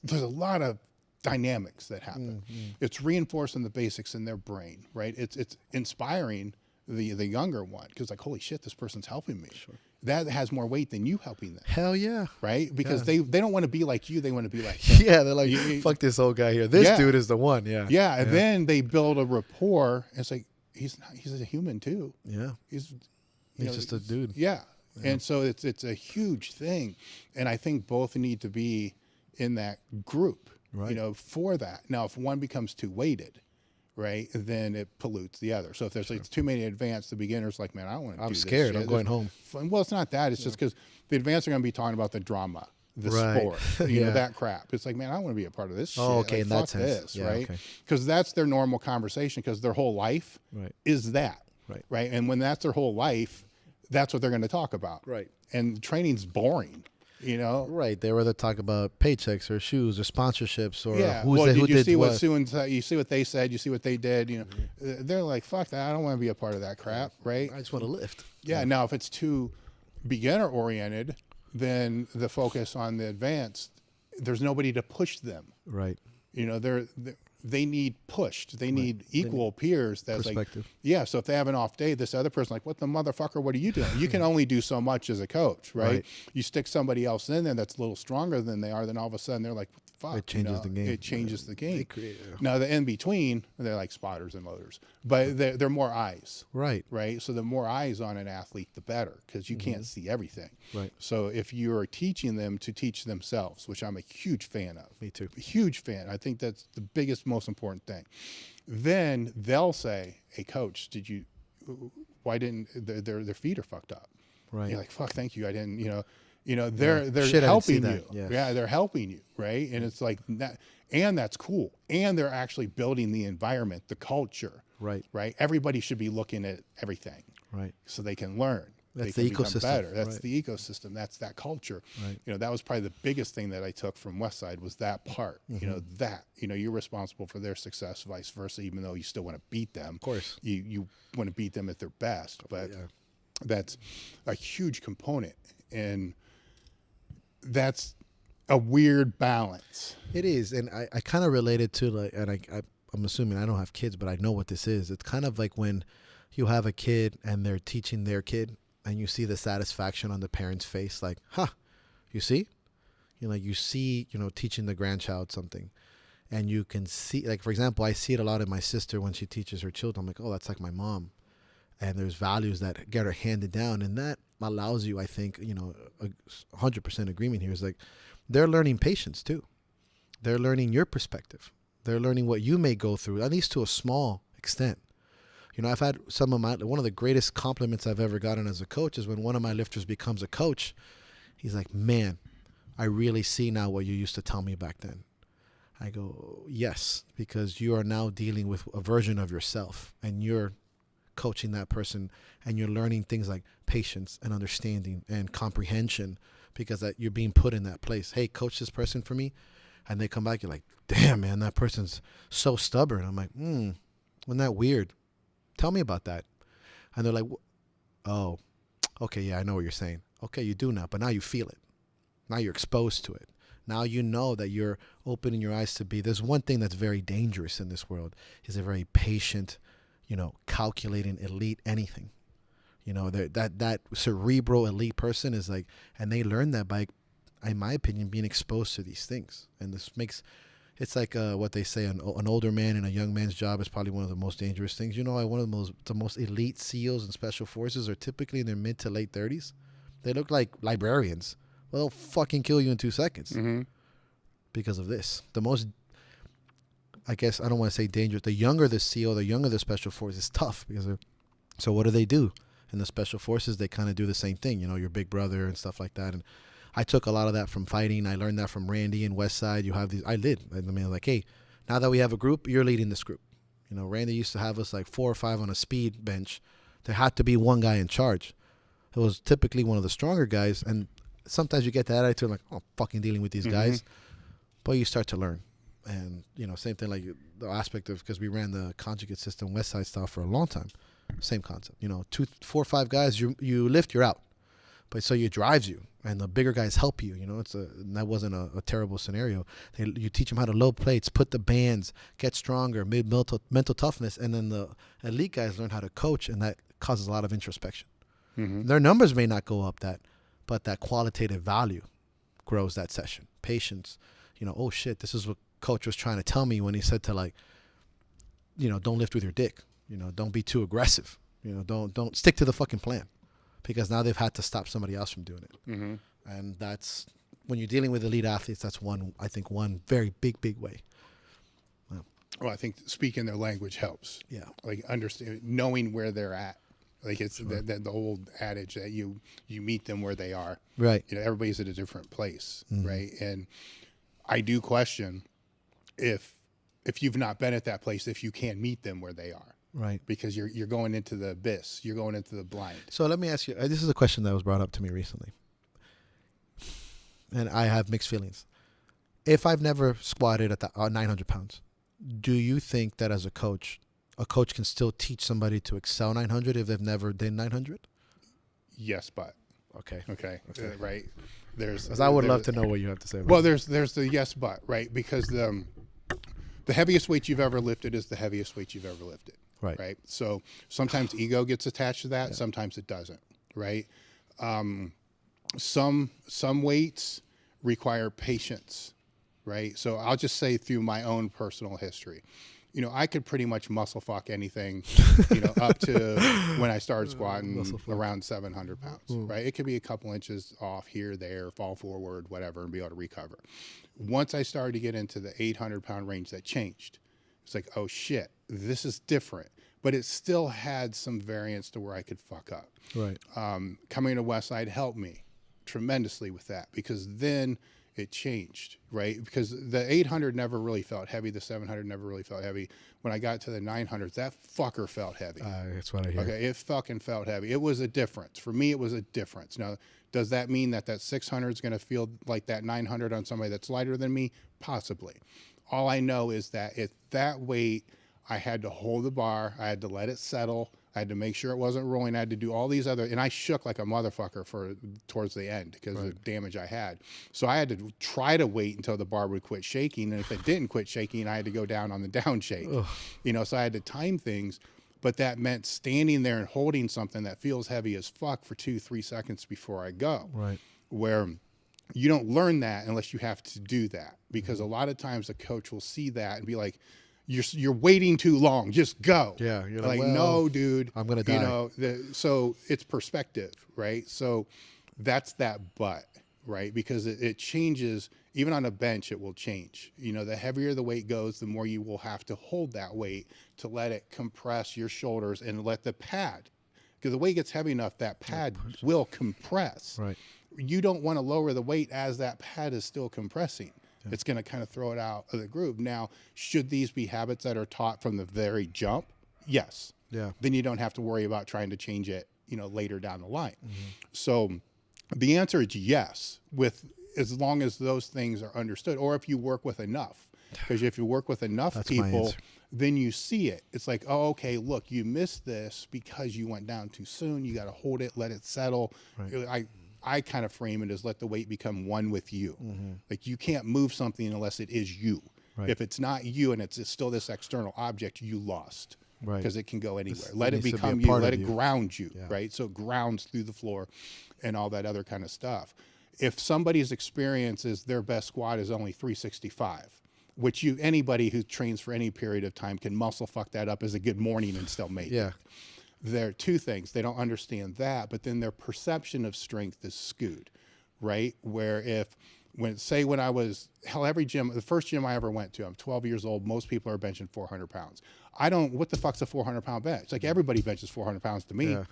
there's a lot of dynamics that happen. It's reinforcing the basics in their brain, right? It's inspiring the younger one because like, holy shit, this person's helping me. Sure. That has more weight than you helping them. Hell yeah. Right? Because they don't want to be like you. They want to be like him. Yeah, they're like, fuck this old guy here. This dude is the one. Yeah. Yeah. And then they build a rapport. And it's like, he's a human too. Yeah. He's just a dude. Yeah. And so it's a huge thing. And I think both need to be in that group, for that. Now, if one becomes too weighted, right, then it pollutes the other. So if there's like too many advanced, the beginner's like, man, I don't want to do this. I'm scared. Shit. I'm going home. Well, it's not that. It's just because the advanced are going to be talking about the drama, the sport, you know, that crap. It's like, man, I don't want to be a part of this shit. Oh, okay, like, in that sense. This, right? Because that's their normal conversation because their whole life is that. Right. And when that's their whole life, that's what they're going to talk about. Right. And training's boring. You know, right? They rather talk about paychecks or shoes or sponsorships or who did see what Sue and you see what they said, you see what they did. You know, they're like, fuck that. I don't want to be a part of that crap, right? I just want to lift. Yeah. Now, if it's too beginner oriented, then the focus on the advanced, there's nobody to push them. Right. You know, they need pushed. They need equal peers. That's like, so if they have an off day, this other person like, what the motherfucker, what are you doing? You can only do so much as a coach, right? You stick somebody else in there that's a little stronger than they are, then all of a sudden they're like, what the fuck? It changes the game. It changes the game. Now the in between, they're like spotters and loaders, but they're more eyes. Right. So the more eyes on an athlete, the better, because you can't see everything. Right. So if you're teaching them to teach themselves, which I'm a huge fan of. Me too. A huge fan. I think that's the biggest, most important thing. Then they'll say, hey coach, why didn't their feet are fucked up? Right. You're like, fuck, thank you. I didn't, they're helping you. Yeah, they're helping you. Right. And it's like that, and that's cool. And they're actually building the environment, the culture. Right. Right. Everybody should be looking at everything. Right. So they can learn. That's the ecosystem. Better. That's the ecosystem. That's that culture. Right. You know, that was probably the biggest thing that I took from Westside was that part. You're responsible for their success, vice versa, even though you still want to beat them. Of course. You want to beat them at their best. But that's a huge component. And that's a weird balance. It is, and I kind of relate it to, like, and I'm assuming I don't have kids, but I know what this is. It's kind of like when you have a kid and they're teaching their kid, and you see the satisfaction on the parent's face, like, you see? You see, teaching the grandchild something. And you can see, like, for example, I see it a lot in my sister when she teaches her children. I'm like, oh, that's like my mom. And there's values that get her handed down. And that allows you, I think, 100% agreement here is like, they're learning patience too. They're learning your perspective. They're learning what you may go through, at least to a small extent. I've had one of the greatest compliments I've ever gotten as a coach is when one of my lifters becomes a coach. He's like, man, I really see now what you used to tell me back then. I go, yes, because you are now dealing with a version of yourself, and you're coaching that person, and you're learning things like patience and understanding and comprehension, because that you're being put in that place. Hey, coach this person for me. And they come back, you're like, damn, man, that person's so stubborn. I'm like, wasn't that weird? Tell me about that. And they're like, oh, okay, yeah, I know what you're saying. Okay, you do now, but now you feel it. Now you're exposed to it. Now you know that you're opening your eyes to be. There's one thing that's very dangerous in this world, is a very patient, calculating elite anything. That cerebral elite person is like, and they learn that by, in my opinion, being exposed to these things. And this makes, it's like what they say, an older man in a young man's job is probably one of the most dangerous things. One of the most elite SEALs and special forces are typically in their mid to late 30s. They look like librarians. Well, they'll fucking kill you in 2 seconds because of this. The most, I guess, I don't want to say dangerous. The younger the SEAL, the younger the special force, is tough because so what do? In the special forces, they kind of do the same thing, your big brother and stuff like that. And I took a lot of that from fighting. I learned that from Randy and Westside. You have these, I mean, like, hey, now that we have a group, you're leading this group. Randy used to have us like 4 or 5 on a speed bench. There had to be one guy in charge. It was typically one of the stronger guys, and sometimes you get that attitude like, oh, I'm fucking dealing with these guys. But you start to learn. And, same thing like the aspect of, because we ran the conjugate system Westside style for a long time. Same concept. 2, 4, or 5 guys, you lift, you're out. But so it drives you, and the bigger guys help you. That wasn't a terrible scenario. You teach them how to load plates, put the bands, get stronger, mental toughness, and then the elite guys learn how to coach, and that causes a lot of introspection. Their numbers may not go up but that qualitative value grows that session. Patience, oh shit, this is what coach was trying to tell me when he said to, like, don't lift with your dick. Don't be too aggressive. Don't stick to the fucking plan, because now they've had to stop somebody else from doing it. And that's, when you're dealing with elite athletes, that's one very big way. Well, I think speaking their language helps. Yeah. Like understand, knowing where they're at. Like it's the old adage that you meet them where they are. Right. Everybody's at a different place. Right. And I do question if you've not been at that place, if you can meet them where they are. Right. Because you're going into the abyss. You're going into the blind. So let me ask you, this is a question that was brought up to me recently, and I have mixed feelings. If I've never squatted at 900 pounds, do you think that as a coach can still teach somebody to excel 900 if they've never done 900? Yes, but. Okay. Right. Because I would love to know what you have to say about Well, there's the yes, but, right? Because the heaviest weight you've ever lifted is the heaviest weight you've ever lifted. Right. So sometimes ego gets attached to that. Yeah. Sometimes it doesn't. Right. Some weights require patience. Right. So I'll just say through my own personal history, I could pretty much muscle fuck anything, up to when I started squatting around 700 pounds. Right. It could be a couple inches off here, there, fall forward, whatever, and be able to recover. Once I started to get into the 800-pound range, that changed. It's like, oh shit, this is different. But it still had some variance to where I could fuck up. Right. Coming to Westside helped me tremendously with that, because then it changed, right? Because the 800 never really felt heavy. The 700 never really felt heavy. When I got to the 900s, that fucker felt heavy. That's what I hear. Okay, it fucking felt heavy. It was a difference. For me, it was a difference. Now, does that mean that 600 is going to feel like that 900 on somebody that's lighter than me? Possibly. All I know is that at that weight, I had to hold the bar. I had to let it settle. I had to make sure it wasn't rolling. I had to do all these other, and I shook like a motherfucker towards the end because of the damage I had. So I had to try to wait until the bar would quit shaking. And if it didn't quit shaking, I had to go down on the down shake. Ugh. You know, so I had to time things, but that meant standing there and holding something that feels heavy as fuck for 2-3 seconds before I go. Right. Where you don't learn that unless you have to do that, because a lot of times a coach will see that and be like, you're waiting too long. Just go. Yeah, you're like well, no, dude. I'm gonna die. You know, so it's perspective, right? So that's that but, right? Because it changes. Even on a bench, it will change. You know, the heavier the weight goes, the more you will have to hold that weight to let it compress your shoulders and let the pad, because the weight gets heavy enough, that pad will compress. Right. You don't want to lower the weight as that pad is still compressing. It's going to kind of throw it out of the groove. Now, should these be habits that are taught from the very jump? Yes. Yeah. Then you don't have to worry about trying to change it, you know, later down the line. So the answer is yes, with as long as those things are understood, or if you work with enough. Because if you work with enough people, then you see it. It's like, oh, okay, look, you missed this because you went down too soon. You got to hold it, let it settle. Right. I kind of frame it as let the weight become one with you. Like you can't move something unless it is you. Right. If it's not you and it's still this external object, you lost. Right. Because it can go anywhere. Let it become you. Let it ground you. Yeah. Right. So it grounds through the floor and all that other kind of stuff. If somebody's experience is their best squat is only 365, which anybody who trains for any period of time can muscle fuck that up as a good morning and still make it. There are two things. They don't understand that, but then their perception of strength is skewed, right? Where when I was, every gym, the first gym I ever went to, I'm 12 years old, most people are benching 400 pounds. what the fuck's a 400 pound bench? Like everybody benches 400 pounds to me. Yeah.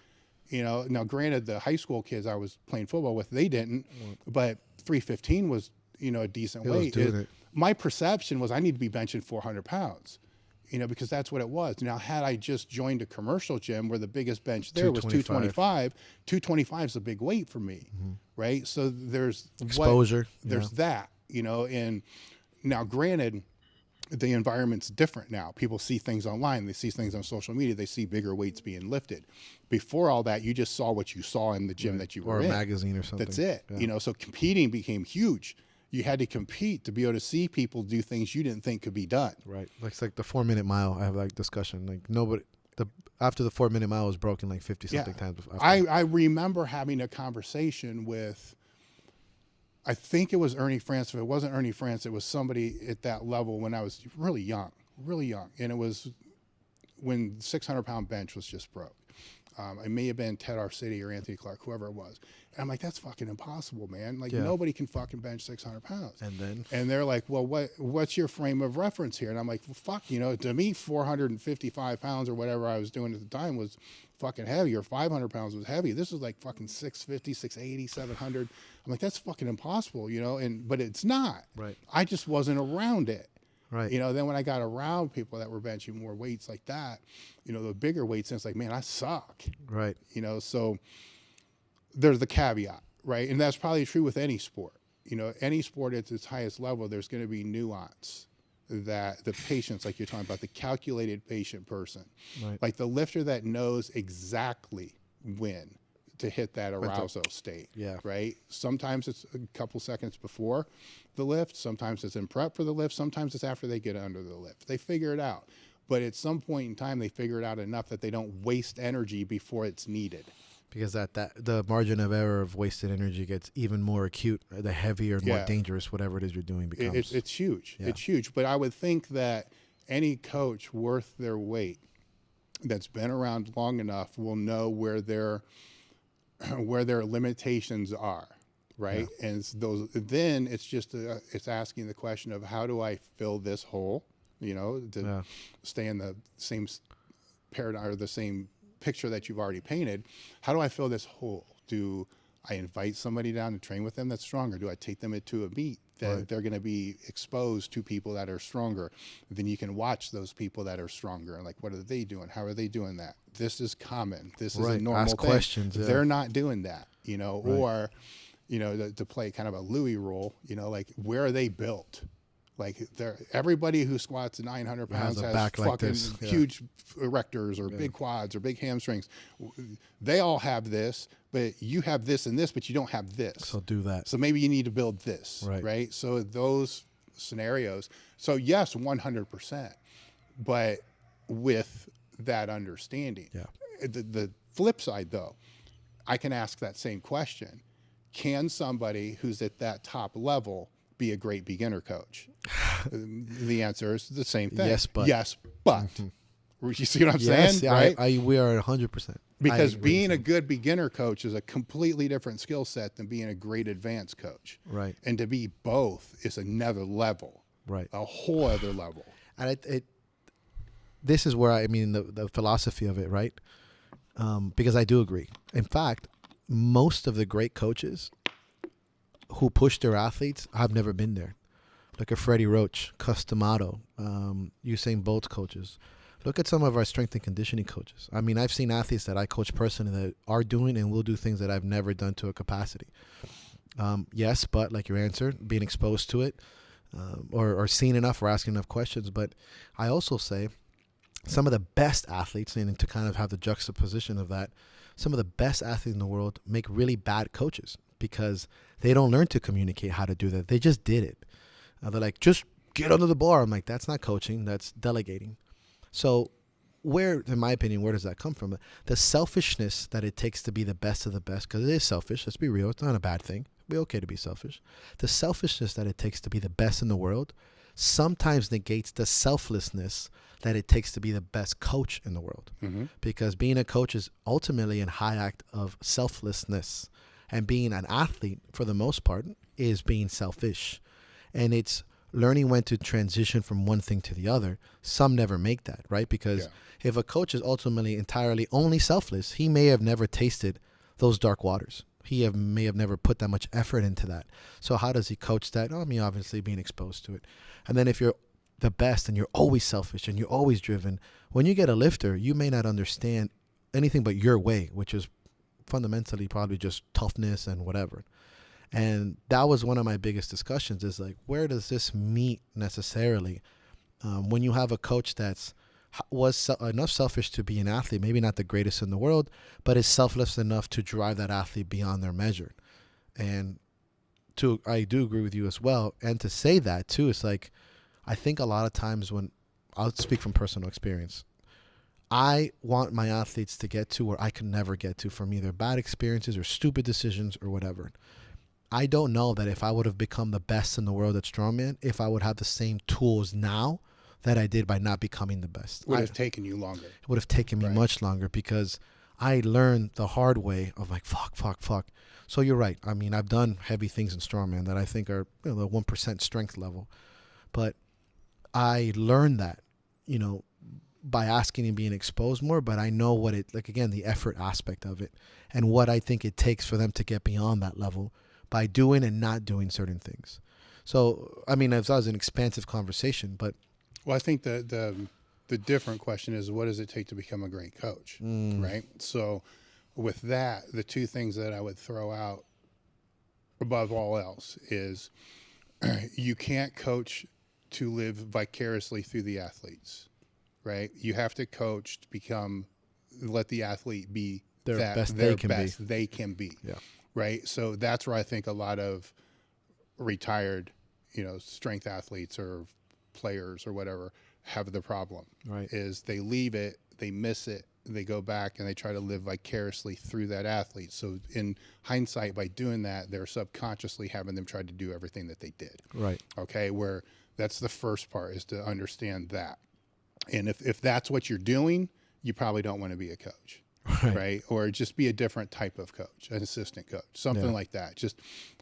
You know, now granted the high school kids I was playing football with, they didn't, but 315 was, you know, a decent weight. My perception was I need to be benching 400 pounds. You know, because that's what it was. Now, had I just joined a commercial gym where the biggest bench there was 225, 225 is a big weight for me, right? So there's exposure. There's that, you know, and now granted, the environment's different now. People see things online. They see things on social media. They see bigger weights being lifted. Before all that, you just saw what you saw in the gym that you were in. Or a magazine or something. That's it. Yeah. You know, so competing became huge. You had to compete to be able to see people do things you didn't think could be done. Right. It's like the 4-minute mile. I have like discussion. Like nobody, after the 4-minute mile was broken like 50 something times. I remember having a conversation with, I think it was Ernie France. If it wasn't Ernie France, it was somebody at that level when I was really young. And it was when the 600 pound bench was just broke. It may have been Ted Arcidi or Anthony Clark, whoever it was. And I'm like, that's fucking impossible, man. Like nobody can fucking bench 600 pounds. And they're like, well, what's your frame of reference here? And I'm like, well, fuck, you know, to me, 455 pounds or whatever I was doing at the time was fucking heavy, or 500 pounds was heavy. This was like fucking 650, 680, 700. I'm like, that's fucking impossible, you know, but it's not. Right. I just wasn't around it. Right. You know, then when I got around people that were benching more weights like that, you know, the bigger weights, and it's like, man, I suck. Right. You know, so there's the caveat, right? And that's probably true with any sport. You know, any sport at its highest level, there's going to be nuance that the patience, like you're talking about, the calculated patient person, like the lifter that knows exactly when to hit that arousal state. Yeah. Right. Sometimes it's a couple seconds before the lift. Sometimes it's in prep for the lift. Sometimes it's after they get under the lift. They figure it out. But at some point in time, they figure it out enough that they don't waste energy before it's needed. Because the margin of error of wasted energy gets even more acute, the heavier and more dangerous whatever it is you're doing becomes. It's huge. Yeah. It's huge. But I would think that any coach worth their weight that's been around long enough will know where their limitations are, right? Yeah. And then it's just it's asking the question of how do I fill this hole, you know, to stay in the same paradigm or the same picture that you've already painted. How do I fill this hole? Do I invite somebody down to train with them that's stronger? Do I take them into a meet that they're going to be exposed to people that are stronger? Then you can watch those people that are stronger and like, what are they doing? How are they doing that? This is common. This is a normal Ask thing. Questions. Yeah. They're not doing that, you know, or, you know, to play kind of a Louis role, you know, like where are they built? Like everybody who squats 900 pounds a has back like fucking this. Yeah. huge erectors or big quads or big hamstrings. They all have this, but you have this and this, but you don't have this. So do that. So maybe you need to build this, Right. right? So those scenarios. So yes, 100%, but with that understanding. Yeah. The flip side, though, I can ask that same question. Can somebody who's at that top level be a great beginner coach? The answer is the same thing. Yes, but. Yes, but. You see what I'm Yes, saying? Right? we are 100%. Because being a good beginner coach is a completely different skill set than being a great advanced coach. Right. And to be both is another level. Right. A whole other level. And this is where the philosophy of it, right? Because I do agree. In fact, most of the great coaches who push their athletes have never been there. Look at Freddie Roach, Customato, Usain Bolt's coaches. Look at some of our strength and conditioning coaches. I mean, I've seen athletes that I coach personally that are doing and will do things that I've never done to a capacity. Yes, but like your answer, being exposed to it, or seeing enough or asking enough questions. But I also say some of the best athletes, and to kind of have the juxtaposition of that, some of the best athletes in the world make really bad coaches because they don't learn to communicate how to do that. They just did it. They're like, just get under the bar. I'm like, that's not coaching. That's delegating. So where, in my opinion, where does that come from? The selfishness that it takes to be the best of the best, because it is selfish. Let's be real. It's not a bad thing. It'd be okay to be selfish. The selfishness that it takes to be the best in the world sometimes negates the selflessness that it takes to be the best coach in the world. Mm-hmm. Because being a coach is ultimately a high act of selflessness. And being an athlete, for the most part, is being selfish. And it's learning when to transition from one thing to the other. Some never make that, right? Because if a coach is ultimately entirely only selfless, he may have never tasted those dark waters. He may have never put that much effort into that. So how does he coach that? I mean, obviously being exposed to it. And then if you're the best and you're always selfish and you're always driven, when you get a lifter, you may not understand anything but your way, which is fundamentally probably just toughness and whatever. And that was one of my biggest discussions is like, where does this meet necessarily when you have a coach was enough selfish to be an athlete, maybe not the greatest in the world, but is selfless enough to drive that athlete beyond their measure. And I do agree with you as well. And to say that too, it's like, I think a lot of times when, I'll speak from personal experience, I want my athletes to get to where I could never get to from either bad experiences or stupid decisions or whatever. I don't know that if I would have become the best in the world at strongman, if I would have the same tools now that I did by not becoming the best. It would have taken you longer. It would have taken me much longer because I learned the hard way of like, fuck. So you're right. I mean, I've done heavy things in strongman that I think are the 1% strength level. But I learned that, by asking and being exposed more, but I know what the effort aspect of it and what I think it takes for them to get beyond that level by doing and not doing certain things. So, I mean, that was an expansive conversation, but. Well, I think the different question is, what does it take to become a great coach, right? So with that, the two things that I would throw out above all else is you can't coach to live vicariously through the athletes, right? You have to coach to let the athlete be their best they can be. Yeah. Right. So that's where I think a lot of retired, strength athletes or players or whatever have the problem. Right. Is they leave it, they miss it, they go back and they try to live vicariously through that athlete. So in hindsight, by doing that, they're subconsciously having them try to do everything that they did. Right. Okay. Where that's the first part, is to understand that. And if that's what you're doing, you probably don't want to be a coach. Right. Or just be a different type of coach, an assistant coach, something like that. Just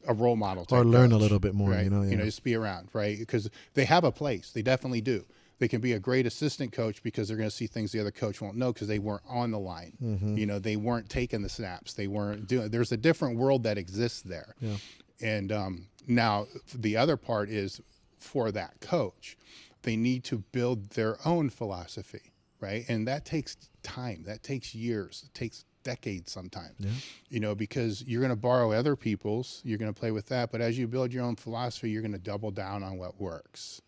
a role model type or learn coach, a little bit more, right? Just be around, right? Because they have a place. They definitely do. They can be a great assistant coach because they're going to see things the other coach won't know because they weren't on the line. Mm-hmm. They weren't taking the snaps. They weren't doing. There's a different world that exists there. Yeah. And now the other part is, for that coach, they need to build their own philosophy. Right. And that takes time. That takes years. It takes decades sometimes, because you're going to borrow other people's, you're going to play with that. But as you build your own philosophy, you're going to double down on what works.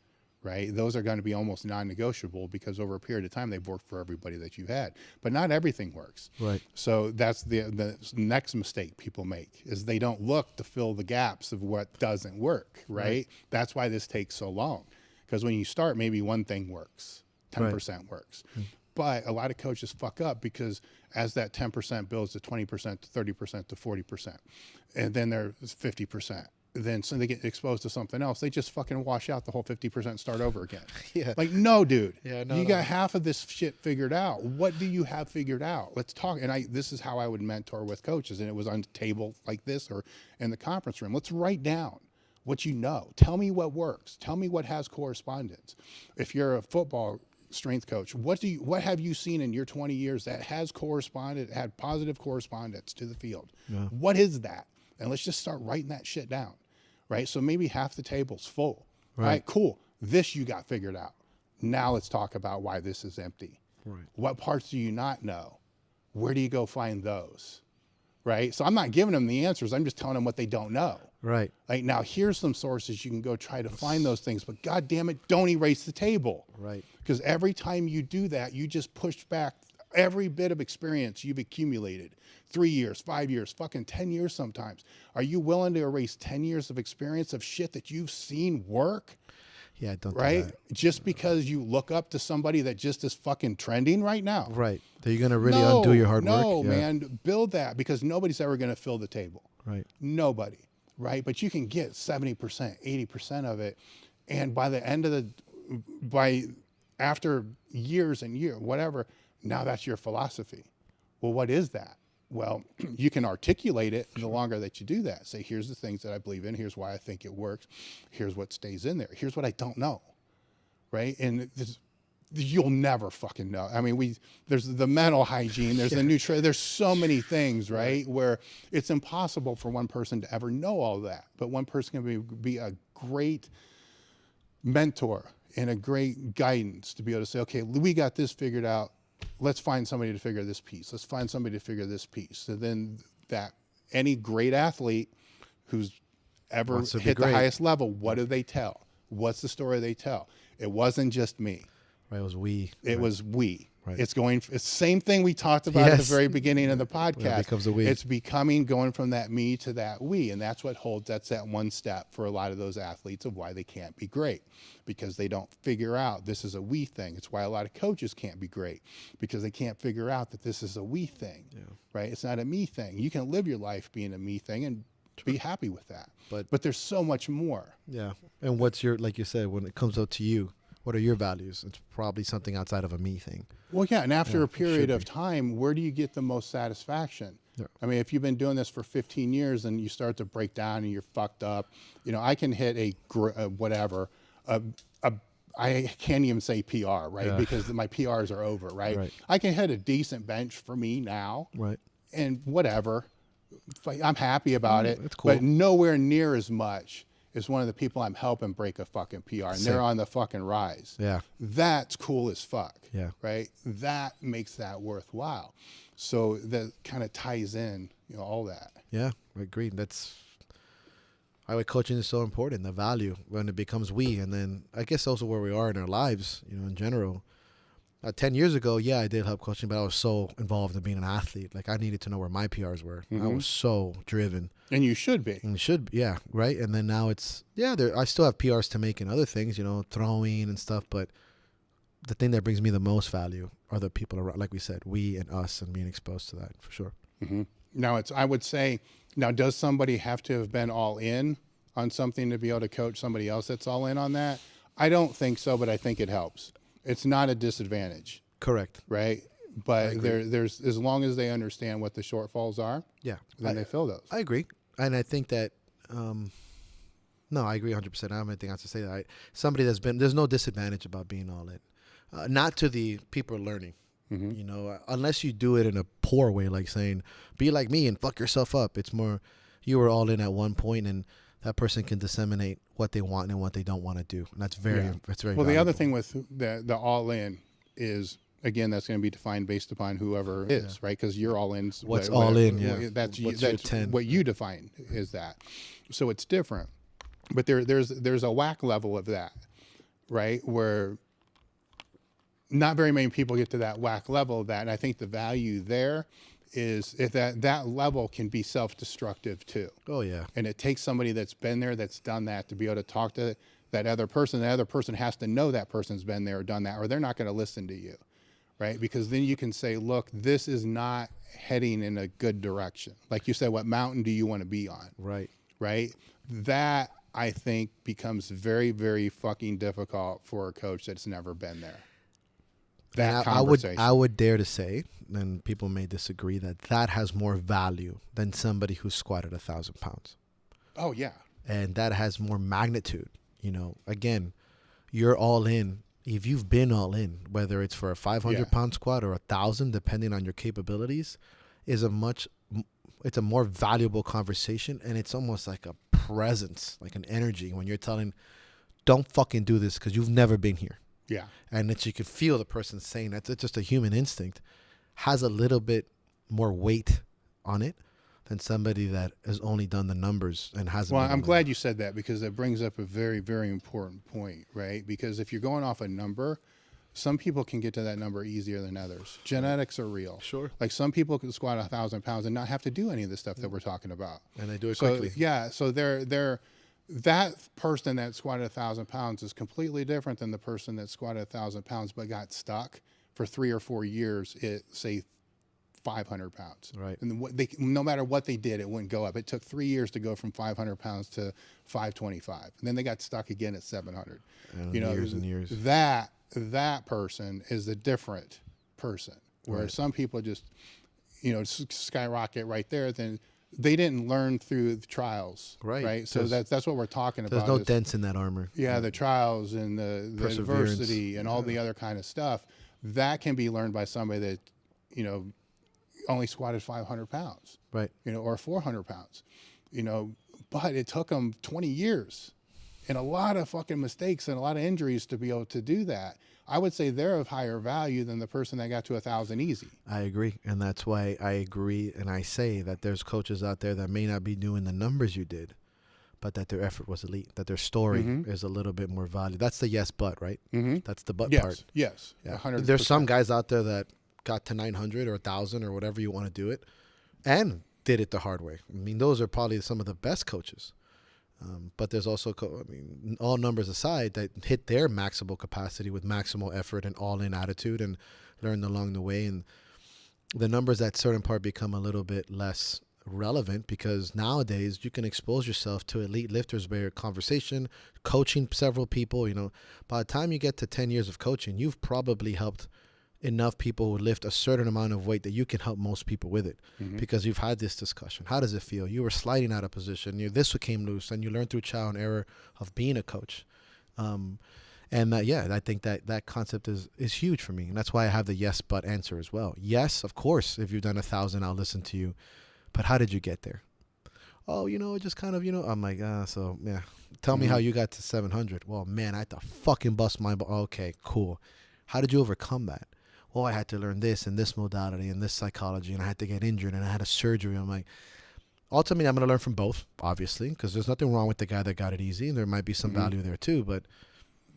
right? Those are going to be almost non-negotiable because over a period of time, they've worked for everybody that you've had. But not everything works. Right. So that's the next mistake people make is they don't look to fill the gaps of what doesn't work, right? That's why this takes so long. Because when you start, maybe one thing works, 10% works. But a lot of coaches fuck up because as that 10% builds to 20% to 30% to 40%, and then there's 50%. Then so they get exposed to something else, they just fucking wash out the whole 50% and start over again. Like, no, dude. You got half of this shit figured out. What do you have figured out? Let's talk. And this is how I would mentor with coaches, and it was on a table like this or in the conference room. Let's write down what you know. Tell me what works. Tell me what has correspondence. If you're a football strength coach, what have you seen in your 20 years that has had positive correspondence to the field? What is that? And let's just start writing that shit down, right? So maybe half the table's full. Right, cool. This you got figured out. Now let's talk about why this is empty. What parts do you not know? Where do you go find those? Right? So I'm not giving them the answers. I'm just telling them what they don't know. Right. Like, now here's some sources you can go try to find those things, but God damn it, don't erase the table. Right. Because every time you do that, you just push back every bit of experience you've accumulated. 3 years, 5 years, fucking 10 years sometimes. Are you willing to erase 10 years of experience of shit that you've seen work? Yeah, don't right? do that. Just because you look up to somebody that just is fucking trending right now. Right. Are you going to really undo your hard work? No, man. Build that, because nobody's ever going to fill the table. Right. Nobody. Right. But you can get 70%, 80% of it. And by the end of after years and years, whatever, now that's your philosophy. Well, what is that? Well, you can articulate it the longer that you do that. Say, here's the things that I believe in. Here's why I think it works. Here's what stays in there. Here's what I don't know. Right. And you'll never fucking know. I mean, there's the mental hygiene, there's the nutrition, there's so many things, right? Where it's impossible for one person to ever know all that. But one person can be a great mentor and a great guidance to be able to say, okay, we got this figured out. Let's find somebody to figure this piece. Let's find somebody to figure this piece. So then that any great athlete who's ever hit the highest level, what do they tell? What's the story they tell? It wasn't just me. Right, it was we. It was we. Right. It's the same thing we talked about at the very beginning of the podcast. It becomes a we. It's going from that me to that we. And that's that's that one step for a lot of those athletes of why they can't be great, because they don't figure out this is a we thing. It's why a lot of coaches can't be great, because they can't figure out that this is a we thing, right? It's not a me thing. You can live your life being a me thing and be happy with that. But there's so much more. Yeah. And what's like you said, when it comes up to you, what are your values? It's probably something outside of a me thing. Well, yeah, and after a period of time, where do you get the most satisfaction? Yeah. I mean, if you've been doing this for 15 years and you start to break down and you're fucked up, I can hit I can't even say PR, right? Yeah. Because my PRs are over, right? I can hit a decent bench for me now, right? And whatever, I'm happy about it, that's cool. But nowhere near as much is one of the people I'm helping break a fucking PR, and they're on the fucking rise. Yeah. That's cool as fuck. Yeah. Right? That makes that worthwhile. So that kind of ties in, all that. Yeah, I agree. That's why coaching is so important, the value when it becomes we. And then I guess also where we are in our lives, in general. 10 years ago, I did help coaching, but I was so involved in being an athlete. Like, I needed to know where my PRs were. Mm-hmm. I was so driven. And you should be. Yeah, right? And then now it's, I still have PRs to make in other things, throwing and stuff, but the thing that brings me the most value are the people around, like we said, we and us, and being exposed to that, for sure. Mm-hmm. Now, I would say, does somebody have to have been all in on something to be able to coach somebody else that's all in on that? I don't think so, but I think it helps. It's not a disadvantage. Correct. Right? But there's as long as they understand what the shortfalls are, then they fill those. I agree. And I think that, I agree 100%. I don't have anything else to say. Somebody there's no disadvantage about being all in. Not to the people learning. Mm-hmm. Unless you do it in a poor way, like saying, be like me and fuck yourself up. It's more, you were all in at one point, and that person can disseminate what they want and what they don't want to do. And that's very well, valuable. The other thing with the all in is, again, that's going to be defined based upon whoever is, right? Because you're all in. What's all in? Yeah. That's what you define is that. So it's different, but there's a whack level of that, right? Where not very many people get to that whack level of that. And I think the value there is if that level can be self-destructive too. Oh yeah. And it takes somebody that's been there, that's done that, to be able to talk to that other person. The other person has to know that person's been there or done that, or they're not going to listen to you, right? Because then you can say, look, this is not heading in a good direction. Like you said, what mountain do you want to be on? Right. Right? That, I think, becomes very, very fucking difficult for a coach that's never been there. That conversation. I would dare to say, and people may disagree, that has more value than somebody who squatted 1,000 pounds. Oh, yeah. And that has more magnitude. You know, again, you're all in. If you've been all in, whether it's for a 500-pound squat or 1,000, depending on your capabilities, it's a more valuable conversation, and it's almost like a presence, like an energy when you're telling, don't fucking do this because you've never been here. Yeah. And that you can feel the person saying that. It's just a human instinct. Has a little bit more weight on it than somebody that has only done the numbers and hasn't. Well, I'm glad you said that, because it brings up a very, very important point, right? Because if you're going off a number, some people can get to that number easier than others. Genetics are real. Sure. Like some people can squat 1,000 pounds and not have to do any of the stuff that we're talking about. And they do it quickly. Yeah. So that person that squatted 1,000 pounds is completely different than the person that squatted 1,000 pounds but got stuck for 3 or 4 years at, say, 500 pounds. Right. And no matter what they did, it wouldn't go up. It took 3 years to go from 500 pounds to 525. And then they got stuck again at 700. And you know, years and years. That person is a different person. Where some people just, skyrocket right there, then they didn't learn through the trials. Right. So that's what we're talking about. There's no dents in that armor. Yeah, the trials and the adversity and all the other kind of stuff. That can be learned by somebody that, only squatted 500 pounds. Right. Or 400 pounds. But it took them 20 years and a lot of fucking mistakes and a lot of injuries to be able to do that. I would say they're of higher value than the person that got to 1,000 easy. I agree. And that's why I agree. And I say that there's coaches out there that may not be doing the numbers you did, but that their effort was elite, that their story is a little bit more valuable. That's the yes, but, right? Mm-hmm. That's the but yes, part. Yes. Yeah. 100%. There's some guys out there that got to 900 or 1,000 or whatever you want to do it and did it the hard way. I mean, those are probably some of the best coaches. But there's also, all numbers aside, that hit their maximal capacity with maximal effort and all-in attitude and learned along the way. And the numbers at certain part become a little bit less relevant because nowadays you can expose yourself to elite lifters by your conversation, coaching several people. By the time you get to 10 years of coaching, you've probably helped enough people who lift a certain amount of weight that you can help most people with it because you've had this discussion. How does it feel? You were sliding out of position. This came loose, and you learned through trial and error of being a coach. And I think that concept is huge for me. And that's why I have the yes, but answer as well. Yes, of course, if you've done 1,000, I'll listen to you. But how did you get there? Oh, just kind of, I'm like, so yeah. Tell me how you got to 700. Well, man, I had to fucking bust my okay, cool. How did you overcome that? Well, I had to learn this and this modality and this psychology, and I had to get injured, and I had a surgery. I'm like, ultimately, I'm going to learn from both, obviously, because there's nothing wrong with the guy that got it easy, and there might be some value there too, but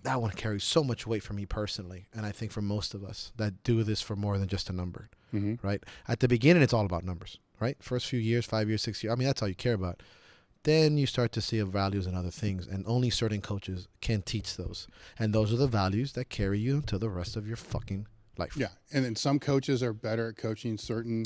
that one carries so much weight for me personally, and I think for most of us that do this for more than just a number, right? At the beginning, it's all about numbers, right? First few years, 5 years, 6 years, that's all you care about. Then you start to see values and other things, and only certain coaches can teach those, and those are the values that carry you to the rest of your fucking life. Yeah, and then some coaches are better at coaching certain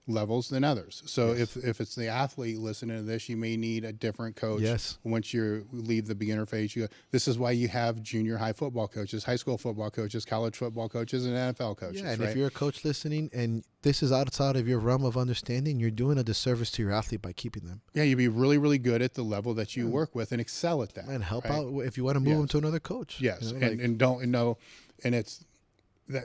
levels than others. So if it's the athlete listening to this, you may need a different coach. Yes. Once you leave the beginner phase, this is why you have junior high football coaches, high school football coaches, college football coaches, and NFL coaches. Yeah, and if you're a coach listening and this is outside of your realm of understanding, you're doing a disservice to your athlete by keeping them. Yeah, you'd be really, really good at the level that you work with and excel at that. And help out if you want to move them to another coach. Yes, and it's that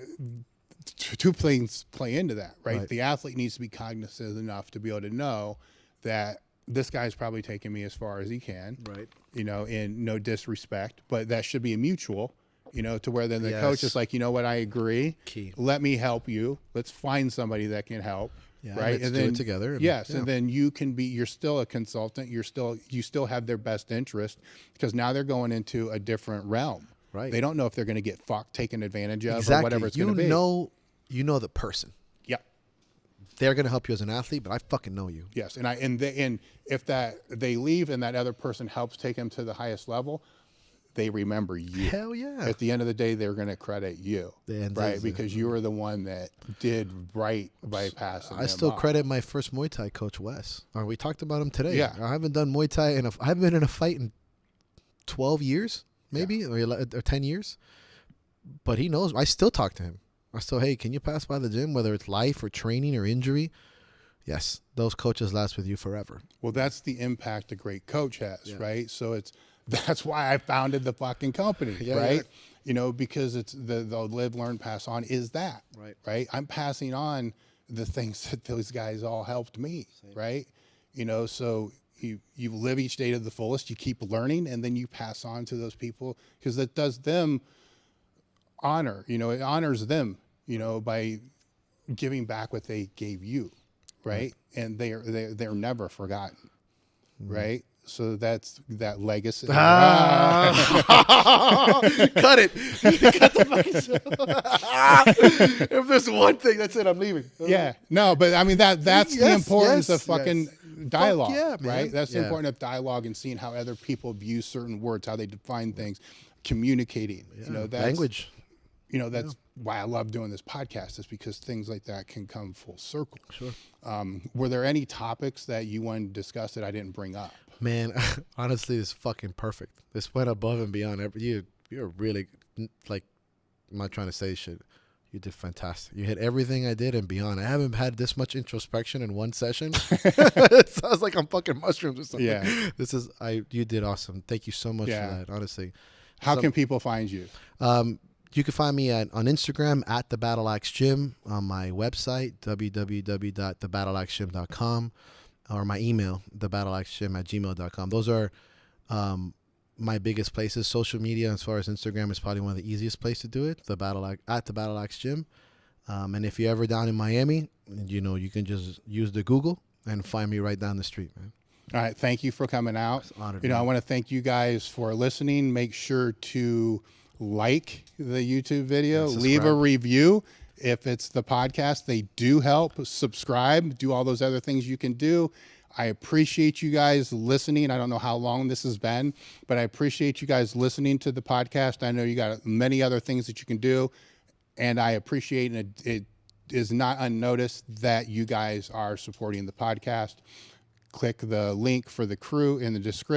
two things play into that, right? The athlete needs to be cognizant enough to be able to know that this guy's probably taking me as far as he can, right? In no disrespect, but that should be a mutual, to where then the coach is like, I agree. Key. Let me help you. Let's find somebody that can help. Yeah, right. Let's do it together. And then you're still a consultant. You still have their best interest because now they're going into a different realm. Right. They don't know if they're going to get fucked, taken advantage of, Exactly. or whatever it's going to be. You know the person. Yeah. They're going to help you as an athlete, but I fucking know you. Yes, and if they leave and that other person helps take them to the highest level, they remember you. Hell yeah. At the end of the day, they're going to credit you, right? Because you were the one that did right by passing. I still credit my first Muay Thai coach, Wes. We talked about him today. Yeah. I haven't done Muay Thai I haven't been in a fight in 12 years, maybe, or 10 years. But he knows. I still talk to him. I still, hey, can you pass by the gym, whether it's life or training or injury? Yes, those coaches last with you forever. Well, that's the impact a great coach has, right? So that's why I founded the fucking company, right? Yeah. You know, because it's the live, learn, pass on is that, right? I'm passing on the things that those guys all helped me, right? You know, so you live each day to the fullest, you keep learning, and then you pass on to those people because that does them honor, you know, it honors them, you know, by giving back what they gave you, right? And they're never forgotten, right? So that's that legacy. Cut it. Cut the if there's one thing, that's it. I'm leaving. Yeah. No, but I mean that's the importance of fucking dialogue, right? That's the importance of dialogue and seeing how other people view certain words, how they define things, communicating. You know, that's language. You know, that's why I love doing this podcast, is because things like that can come full circle. Sure. Were there any topics that you wanted to discuss that I didn't bring up? Man, honestly, this is fucking perfect. This went above and beyond. You're really, like, I'm not trying to say shit. You did fantastic. You hit everything I did and beyond. I haven't had this much introspection in one session. It sounds like I'm fucking mushrooms or something. Yeah. You did awesome. Thank you so much for that, honestly. How can people find you? You can find me on Instagram at The Battle Axe Gym, on my website, www.thebattleaxegym.com, or my email, thebattleaxegym@gmail.com. Those are my biggest places. Social media, as far as Instagram, is probably one of the easiest places to do it, at The Battle Axe Gym. And if you're ever down in Miami, you know, you can just use the Google and find me right down the street, man. All right. Thank you for coming out. Honored, you know, I want to thank you guys for listening. Make sure to like the YouTube video, leave a review. If it's the podcast, they do help. Subscribe, do all those other things you can do. I appreciate you guys listening. I don't know how long this has been, but I appreciate you guys listening to the podcast. I know you got many other things that you can do, and I appreciate, and it is not unnoticed that you guys are supporting the podcast. Click the link for the crew in the description.